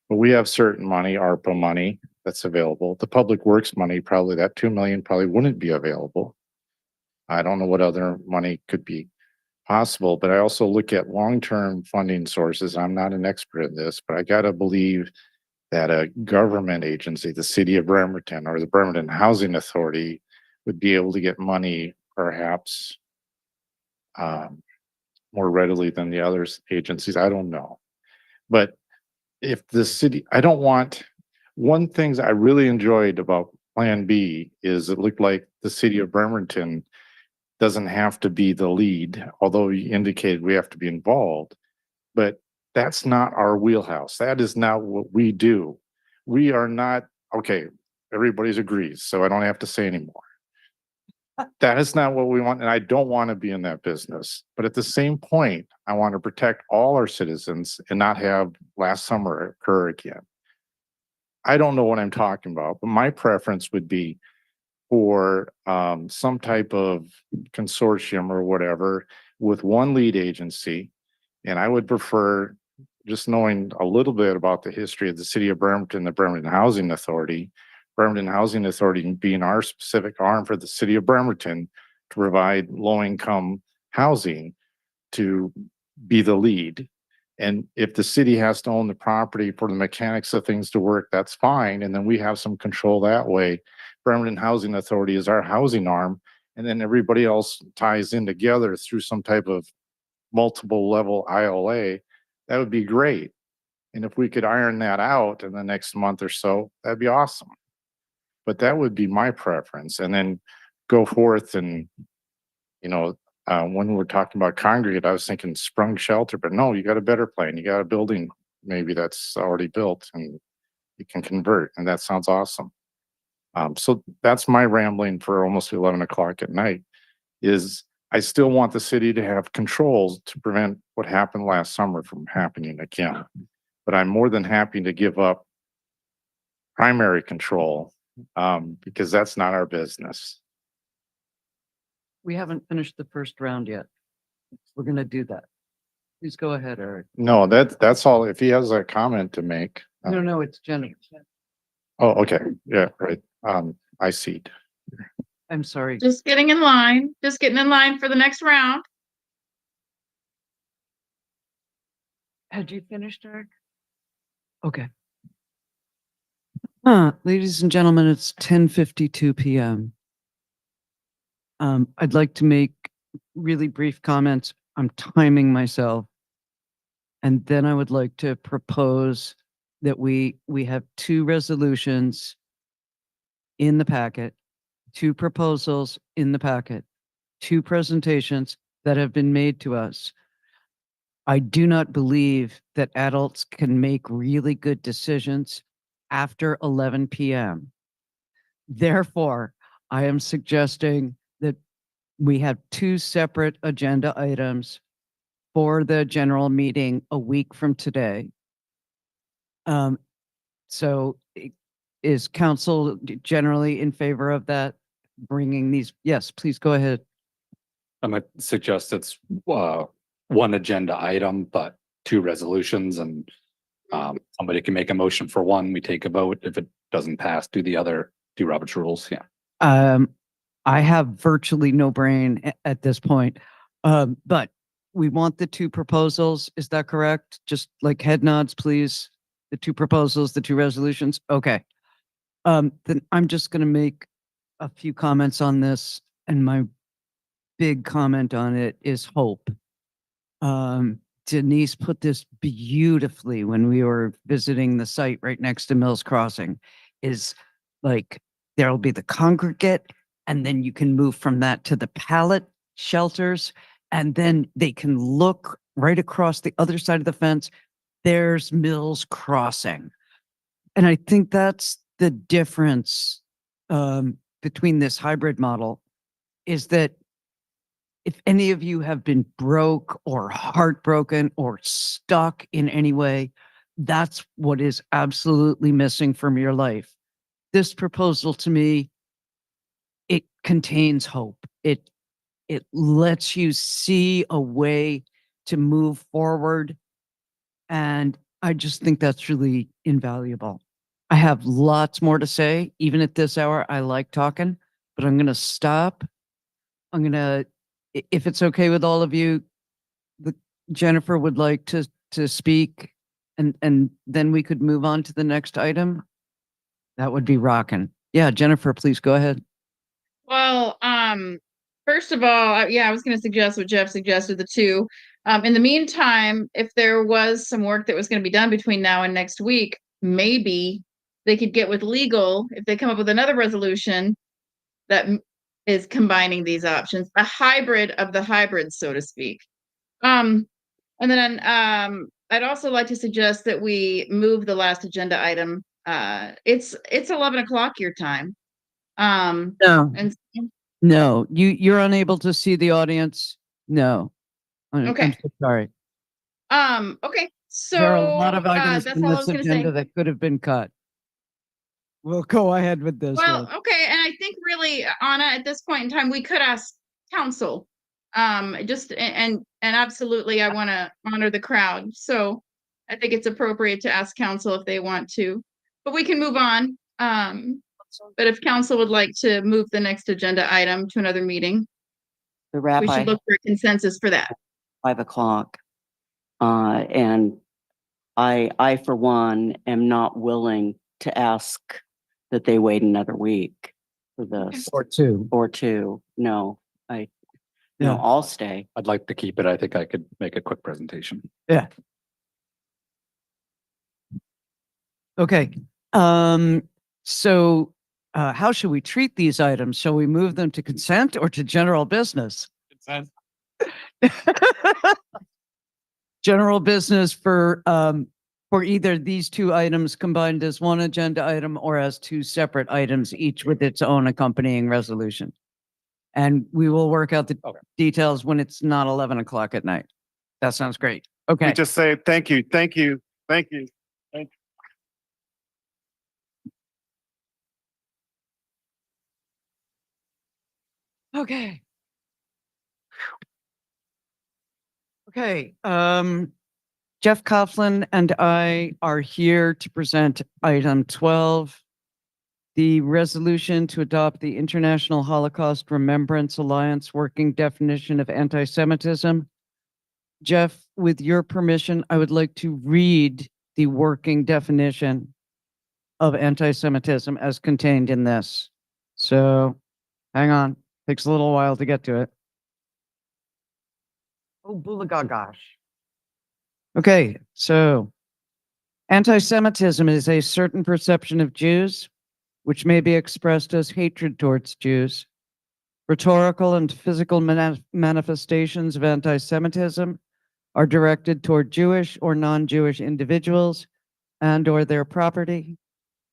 but we have certain money, ARPA money that's available. The public works money, probably that 2 million probably wouldn't be available. I don't know what other money could be possible, but I also look at long-term funding sources. I'm not an expert in this, but I gotta believe that a government agency, the city of Bremerton or the Bremerton Housing Authority, would be able to get money perhaps more readily than the other agencies. I don't know. But if the city, I don't want, one thing I really enjoyed about Plan B is it looked like the city of Bremerton doesn't have to be the lead, although you indicated we have to be involved, but that's not our wheelhouse. That is not what we do. We are not, okay, everybody's agrees, so I don't have to say anymore. That is not what we want, and I don't want to be in that business. But at the same point, I want to protect all our citizens and not have last summer occur again. I don't know what I'm talking about, but my preference would be for some type of consortium or whatever with one lead agency. And I would prefer, just knowing a little bit about the history of the city of Bremerton, the Bremerton Housing Authority being our specific arm for the city of Bremerton to provide low-income housing, to be the lead. And if the city has to own the property for the mechanics of things to work, that's fine. And then we have some control that way. Bremerton Housing Authority is our housing arm, and then everybody else ties in together through some type of multiple level ILA. That would be great. And if we could iron that out in the next month or so, that'd be awesome. But that would be my preference. And then go forth and, you know, when we're talking about congregate, I was thinking sprung shelter, but no, you got a better plan. You got a building maybe that's already built and you can convert, and that sounds awesome. So that's my rambling for almost 11 o'clock at night, is I still want the city to have controls to prevent what happened last summer from happening again. But I'm more than happy to give up primary control because that's not our business. We haven't finished the first round yet. We're gonna do that. Please go ahead, Eric. No, that's all. If he has a comment to make. No, it's Jenny. Oh, okay. Yeah, right. I see. I'm sorry. Just getting in line, just getting in line for the next round. Had you finished, Eric? Okay. Ladies and gentlemen, it's 10:52 PM. I'd like to make really brief comments. I'm timing myself. And then I would like to propose that we have two resolutions in the packet, two proposals in the packet, two presentations that have been made to us. I do not believe that adults can make really good decisions after 11 PM. Therefore, I am suggesting that we have two separate agenda items for the general meeting a week from today. So is council generally in favor of that? Bringing these, yes, please go ahead. I might suggest it's one agenda item, but two resolutions, and somebody can make a motion for one, we take a vote. If it doesn't pass, do the other, do Robert's rules. Yeah. I have virtually no brain at this point. But we want the two proposals. Is that correct? Just like head nods, please. The two proposals, the two resolutions. Okay. Then I'm just going to make a few comments on this, and my big comment on it is hope. Denise put this beautifully when we were visiting the site right next to Mills Crossing, is like, there'll be the congregate, and then you can move from that to the pallet shelters, and then they can look right across the other side of the fence. There's Mills Crossing. And I think that's the difference between this hybrid model, is that if any of you have been broke or heartbroken or stuck in any way, that's what is absolutely missing from your life. This proposal, to me, it contains hope. It lets you see a way to move forward. And I just think that's really invaluable. I have lots more to say. Even at this hour, I like talking, but I'm going to stop. I'm going to, if it's okay with all of you, Jennifer would like to speak, and then we could move on to the next item. That would be rocking. Yeah, Jennifer, please go ahead. Well, first of all, yeah, I was going to suggest what Jeff suggested, the two. In the meantime, if there was some work that was going to be done between now and next week, maybe they could get with legal if they come up with another resolution that is combining these options, a hybrid of the hybrids, so to speak. And then I'd also like to suggest that we move the last agenda item. It's 11 o'clock your time. No. And No, you're unable to see the audience. No. I'm Okay. so sorry. Okay. So There are a lot of items that's in all I this was gonna agenda say. that could have been cut. We'll go ahead with this Well, one. okay, and I think really, Anna, at this point in time, we could ask council. Just and absolutely, I want to honor the crowd, so I think it's appropriate to ask council if they want to, but we can move on. But if council would like to move the next agenda item to another meeting, The we rabbi, should look for a consensus for that. 5 o'clock. And I, for one, am not willing to ask that they wait another week for this. Or two. Or two. No, no, Yeah. I'll stay. I'd like to keep it. I think I could make a quick presentation. Yeah. Okay. So how should we treat these items? Shall we move them to consent or to general business? Consent. General business for either these two items combined as one agenda item or as two separate items, each with its own accompanying resolution. And we will work out the details when it's not 11 o'clock at night. That sounds great. Okay. We just say, thank you, thank you, thank you, thank you. Okay. Okay, Jeff Coughlin and I are here to present item 12, the resolution to adopt the International Holocaust Remembrance Alliance working definition of anti-Semitism. Jeff, with your permission, I would like to read the working definition of anti-Semitism as contained in this. So, hang on. Takes a little while to get to it. Oh, gosh. Okay, so anti-Semitism is a certain perception of Jews, which may be expressed as hatred towards Jews. Rhetorical and physical manifestations of anti-Semitism are directed toward Jewish or non-Jewish individuals and or their property,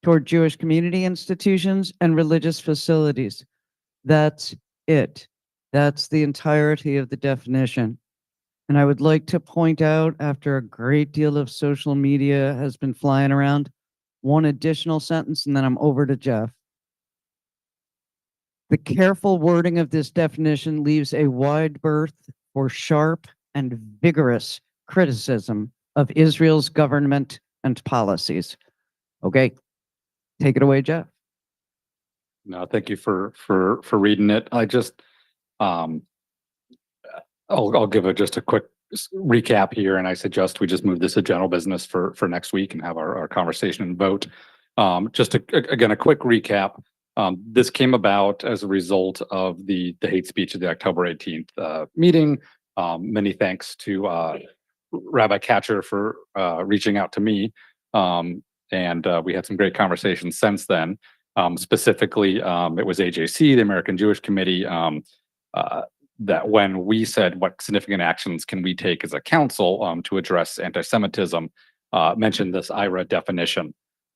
toward Jewish community institutions and religious facilities. That's it. That's the entirety of the definition. And I would like to point out, after a great deal of social media has been flying around, one additional sentence, and then I'm over to Jeff. The careful wording of this definition leaves a wide berth for sharp and vigorous criticism of Israel's government and policies. Okay, take it away, Jeff. No, thank you for reading it. I just, I'll give just a quick recap here, and I suggest we just move this to general business for next week and have our conversation and vote. Just again, a quick recap. This came about as a result of the hate speech at the October 18th meeting. Many thanks to Rabbi Catcher for reaching out to me. And we had some great conversations since then. Specifically, it was AJC, the American Jewish Committee, that when we said what significant actions can we take as a council to address anti-Semitism, mentioned this IRA definition.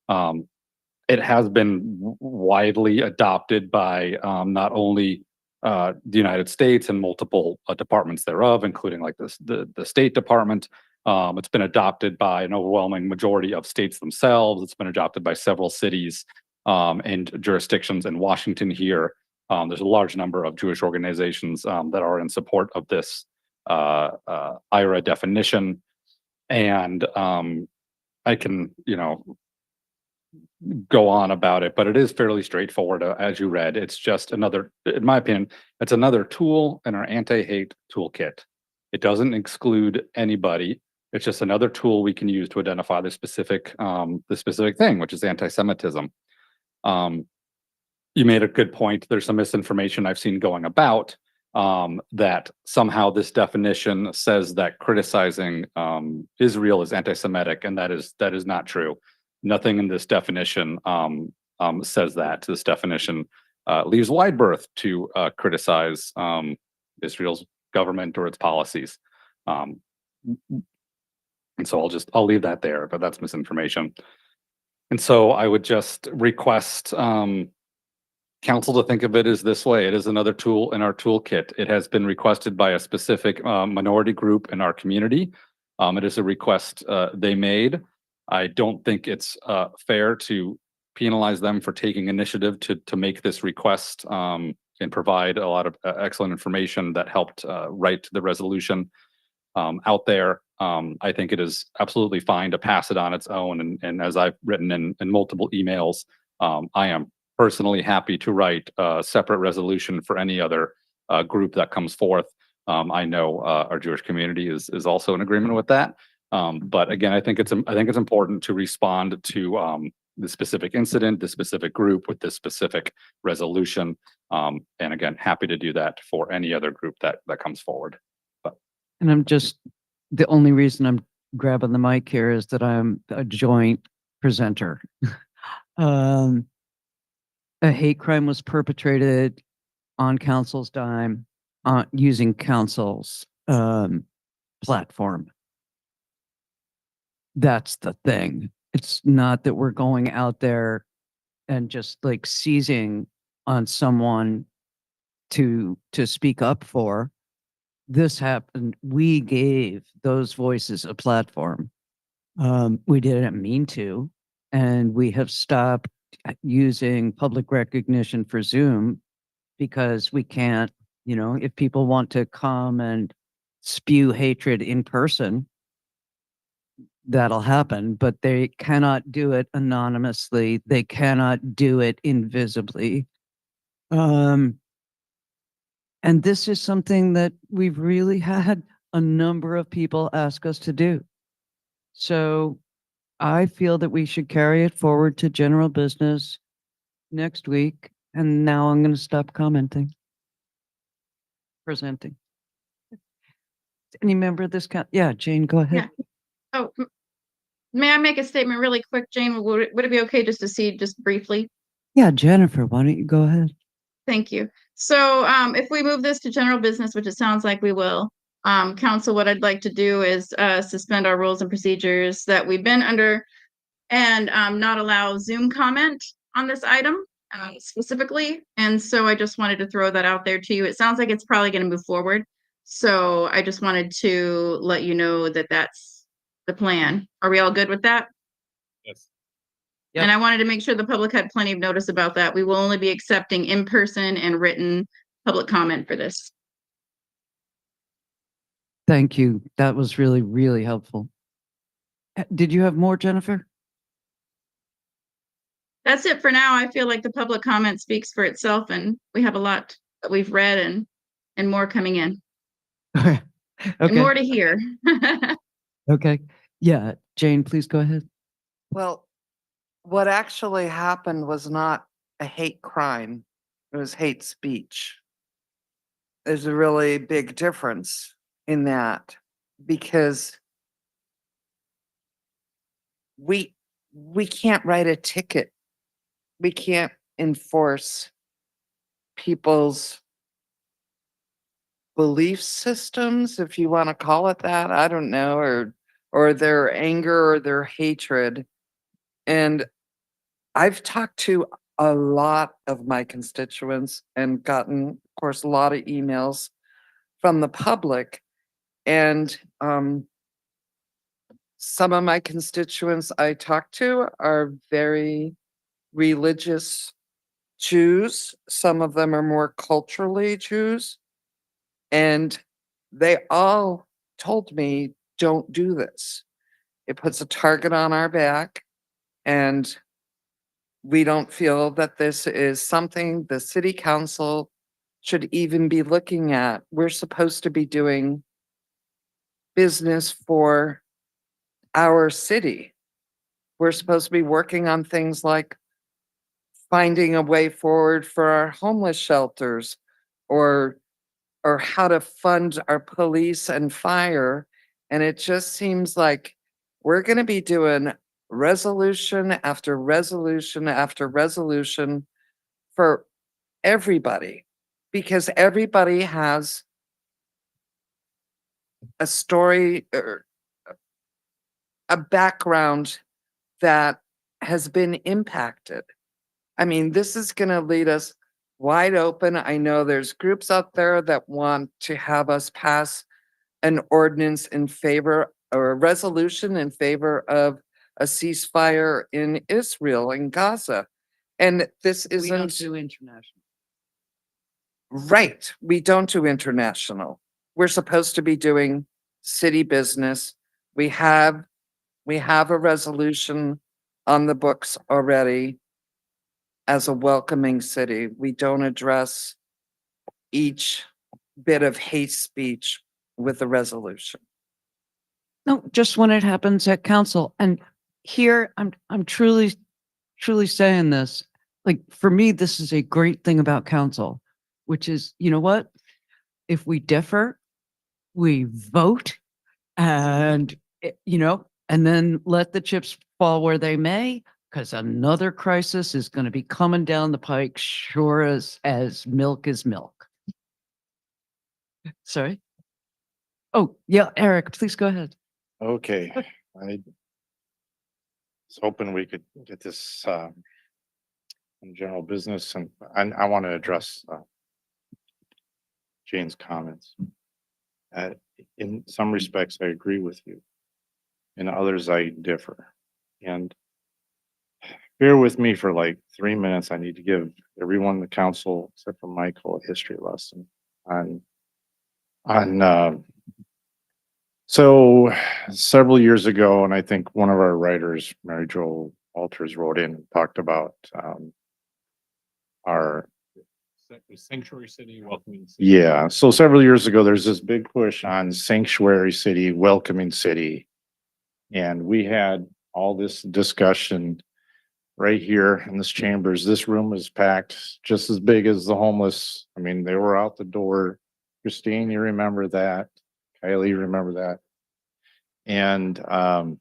It has been widely adopted by not only the United States and multiple departments thereof, including like the State Department. It's been adopted by an overwhelming majority of states themselves. It's been adopted by several cities and jurisdictions in Washington here. There's a large number of Jewish organizations that are in support of this IRA definition. And I can, go on about it, but it is fairly straightforward as you read. It's just another, in my opinion, it's another tool in our anti-hate toolkit. It doesn't exclude anybody. It's just another tool we can use to identify the specific thing, which is anti-Semitism. You made a good point. There's some misinformation I've seen going about that somehow this definition says that criticizing Israel is anti-Semitic, and that is not true. Nothing in this definition says that. This definition leaves wide berth to criticize Israel's government or its policies. And so I'll leave that there, but that's misinformation. And so I would just request council to think of it as this way. It is another tool in our toolkit. It has been requested by a specific minority group in our community. It is a request they made. I don't think it's fair to penalize them for taking initiative to make this request and provide a lot of excellent information that helped write the resolution out there. I think it is absolutely fine to pass it on its own. And as I've written in multiple emails, I am personally happy to write a separate resolution for any other group that comes forth. I know our Jewish community is also in agreement with that. But again, I think it's important to respond to the specific incident, the specific group with this specific resolution. And again, happy to do that for any other group that comes forward. And I'm just, the only reason I'm grabbing the mic here is that I'm a joint presenter. A hate crime was perpetrated on council's dime, using council's platform. That's the thing. It's not that we're going out there and just like seizing on someone to speak up for. This happened. We gave those voices a platform. We didn't mean to, and we have stopped using public recognition for Zoom because we can't, if people want to come and spew hatred in person, that'll happen, but they cannot do it anonymously. They cannot do it invisibly. And this is something that we've really had a number of people ask us to do. So I feel that we should carry it forward to general business next week. And now I'm going to stop presenting. Any member of this yeah, Jane, go ahead. Yeah. Oh, may I make a statement really quick, Jane? Would it be okay just to see just briefly? Yeah, Jennifer, why don't you go ahead? Thank you. So if we move this to general business, which it sounds like we will, council, what I'd like to do is suspend our rules and procedures that we've been under and not allow Zoom comment on this item specifically. And so I just wanted to throw that out there to you. It sounds like it's probably going to move forward. So I just wanted to let you know that that's the plan. Are we all good with that? Yes. Yep. And I wanted to make sure the public had plenty of notice about that. We will only be accepting in-person and written public comment for this. Thank you. That was really, really helpful. Did you have more, Jennifer? That's it for now. I feel like the public comment speaks for itself, and we have a lot that we've read and more coming in. Okay. And more to hear. Okay. Yeah, Jane, please go ahead. Well, what actually happened was not a hate crime. It was hate speech. There's a really big difference in that because we can't write a ticket. We can't enforce people's belief systems, if you want to call it that. I don't know, or their anger or their hatred. And I've talked to a lot of my constituents and gotten, of course, a lot of emails from the public. And some of my constituents I talk to are very religious Jews. Some of them are more culturally Jews. And they all told me, don't do this. It puts a target on our back. And we don't feel that this is something the city council should even be looking at. We're supposed to be doing business for our city. We're supposed to be working on things like finding a way forward for our homeless shelters or how to fund our police and fire. And it just seems like we're going to be doing resolution after resolution after resolution for everybody, because everybody has a story or a background that has been impacted. I mean, this is going to lead us wide open. I know there's groups out there that want to have us pass an ordinance in favor or a resolution in favor of a ceasefire in Israel and Gaza. And this We don't isn't do international. right. We don't do international. We're supposed to be doing city business. We have a resolution on the books already as a welcoming city. We don't address each bit of hate speech with a resolution. No, just when it happens at council. And here I'm truly saying this. Like, for me, this is a great thing about council, which is, you know what? If we differ, we vote and, and then let the chips fall where they may, because another crisis is going to be coming down the pike, sure as milk is milk. Sorry. Oh, yeah, Eric, please go ahead. Okay, I was hoping we could get this in general business, and I want to address Jane's comments. In some respects, I agree with you. In others, I differ. And bear with me for like 3 minutes. I need to give everyone in the council, except for Michael, a history lesson on So several years ago, and I think one of our writers, Mary Jo Walters, wrote in and talked about our Sanctuary city, welcoming city. yeah. So several years ago, there's this big push on sanctuary city, welcoming city. And we had all this discussion right here in this chambers. This room was packed just as big as the homeless. I mean, they were out the door. Christine, you remember that. Kylie, you remember that. And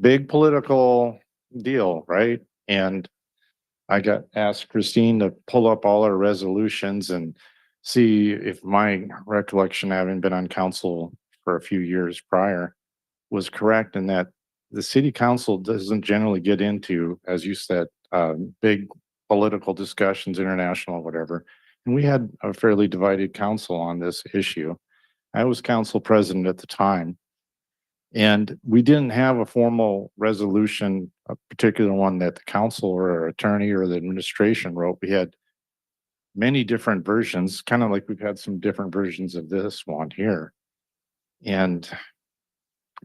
big political deal, right? And I got asked Christine to pull up all our resolutions and see if my recollection, having been on council for a few years prior, was correct in that the city council doesn't generally get into, as you said, big political discussions, international, whatever. And we had a fairly divided council on this issue. I was council president at the time. And we didn't have a formal resolution, a particular one that the council or our attorney or the administration wrote. We had many different versions, kind of like we've had some different versions of this one here. And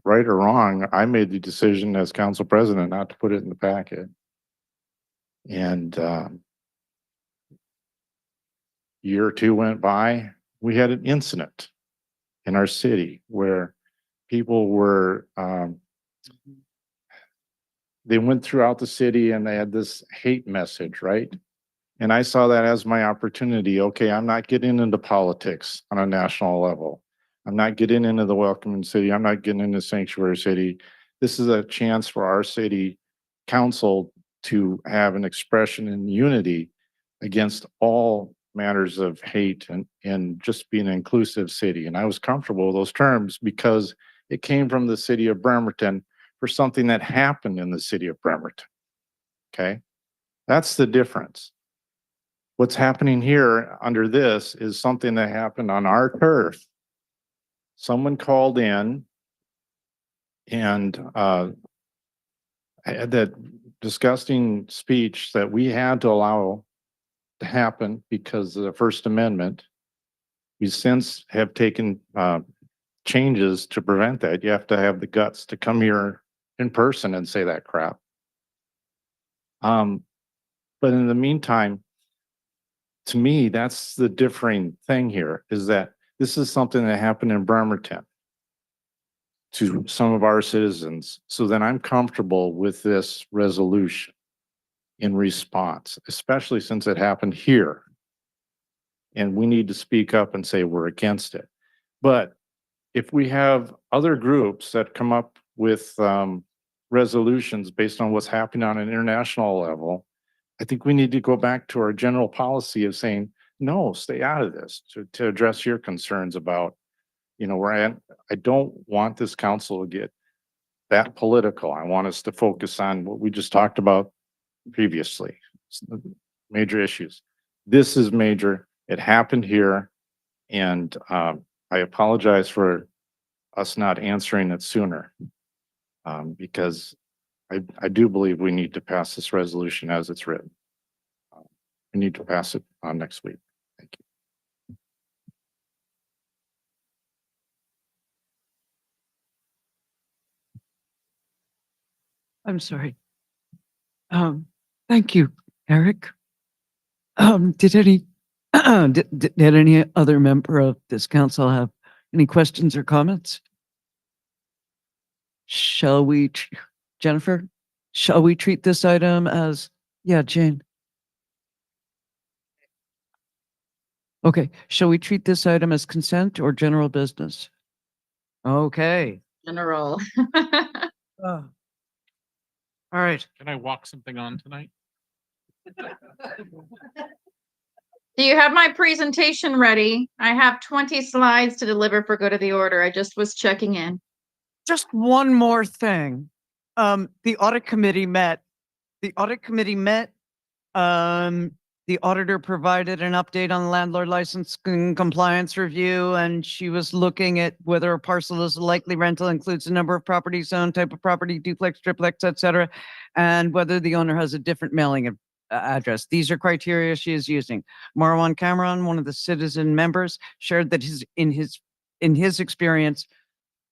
right or wrong, I made the decision as council president not to put it in the packet. And year or two went by, we had an incident in our city where people were, they went throughout the city and they had this hate message, right? And I saw that as my opportunity. Okay, I'm not getting into politics on a national level. I'm not getting into the welcoming city. I'm not getting into sanctuary city. This is a chance for our city council to have an expression in unity against all matters of hate and just be an inclusive city. And I was comfortable with those terms because it came from the city of Bremerton for something that happened in the city of Bremerton. Okay, that's the difference. What's happening here under this is something that happened on our turf. Someone called in and had that disgusting speech that we had to allow to happen because of the First Amendment. We since have taken changes to prevent that. You have to have the guts to come here in person and say that crap. But in the meantime, to me, that's the differing thing here, is that this is something that happened in Bremerton to some of our citizens. So then I'm comfortable with this resolution in response, especially since it happened here. And we need to speak up and say we're against it. But if we have other groups that come up with resolutions based on what's happening on an international level, I think we need to go back to our general policy of saying, no, stay out of this, to address your concerns about, you know, where I don't want this council to get that political. I want us to focus on what we just talked about previously, major issues. This is major. It happened here. And I apologize for us not answering it sooner, because I do believe we need to pass this resolution as it's written. We need to pass it on next week. Thank you. I'm sorry. Thank you, Eric. Did any, did any other member of this council have any questions or comments? Shall we, Jennifer, shall we treat this item as, yeah, Jane? Okay, shall we treat this item as consent or general business? Okay. General. All right. Can I walk something on tonight? Do you have my presentation ready? I have 20 slides to deliver for good of the order. I just was checking in. Just one more thing. The audit committee met. The audit committee met. The auditor provided an update on the landlord licensing compliance review, and she was looking at whether a parcel is a likely rental, includes the number of properties owned, type of property, duplex, triplex, etc., and whether the owner has a different mailing address. These are criteria she is using. Marwan Cameron, one of the citizen members, shared that in his experience,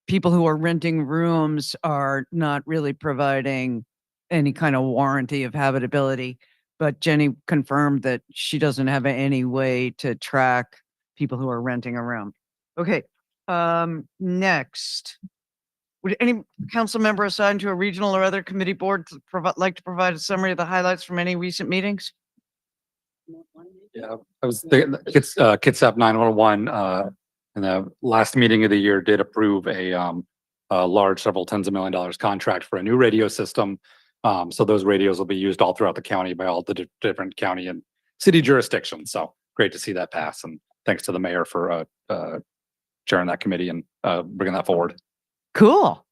people who are renting rooms are not really providing any kind of warranty of habitability. But Jenny confirmed that she doesn't have any way to track people who are renting a room. Okay, next. Would any council member assigned to a regional or other committee board like to provide a summary of the highlights from any recent meetings? Yeah, I was thinking, Kitsap 911, in the last meeting of the year did approve a large several tens of $1 million contract for a new radio system. So those radios will be used all throughout the county by all the different county and city jurisdictions. So great to see that pass. And thanks to the mayor for chairing that committee and bringing that forward. Cool.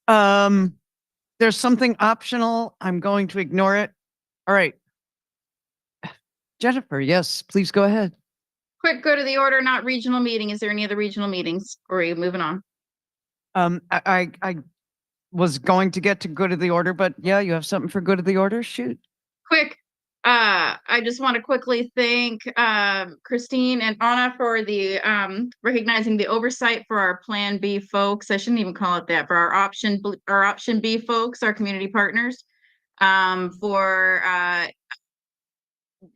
There's something optional. I'm going to ignore it. All right. Jennifer, yes, please go ahead. Quick, go to the order, not regional meeting. Is there any other regional meetings? Or are you moving on? I was going to get to go to the order, but yeah, you have something for go to the order? Shoot. Quick, I just want to quickly thank Christine and Anna for the recognizing the oversight for our Plan B folks. I shouldn't even call it that, for our option B folks, our community partners.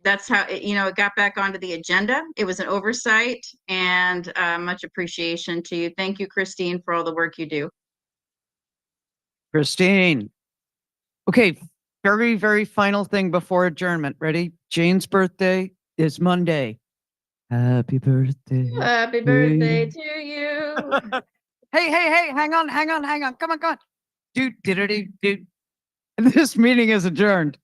That's how it got back onto the agenda. It was an oversight, and much appreciation to you. Thank you, Christine, for all the work you do. Christine. Okay, very, very final thing before adjournment. Ready? Jane's birthday is Monday. Happy birthday. Happy birthday to you. Hey, hang on. Come on. Dude. This meeting is adjourned.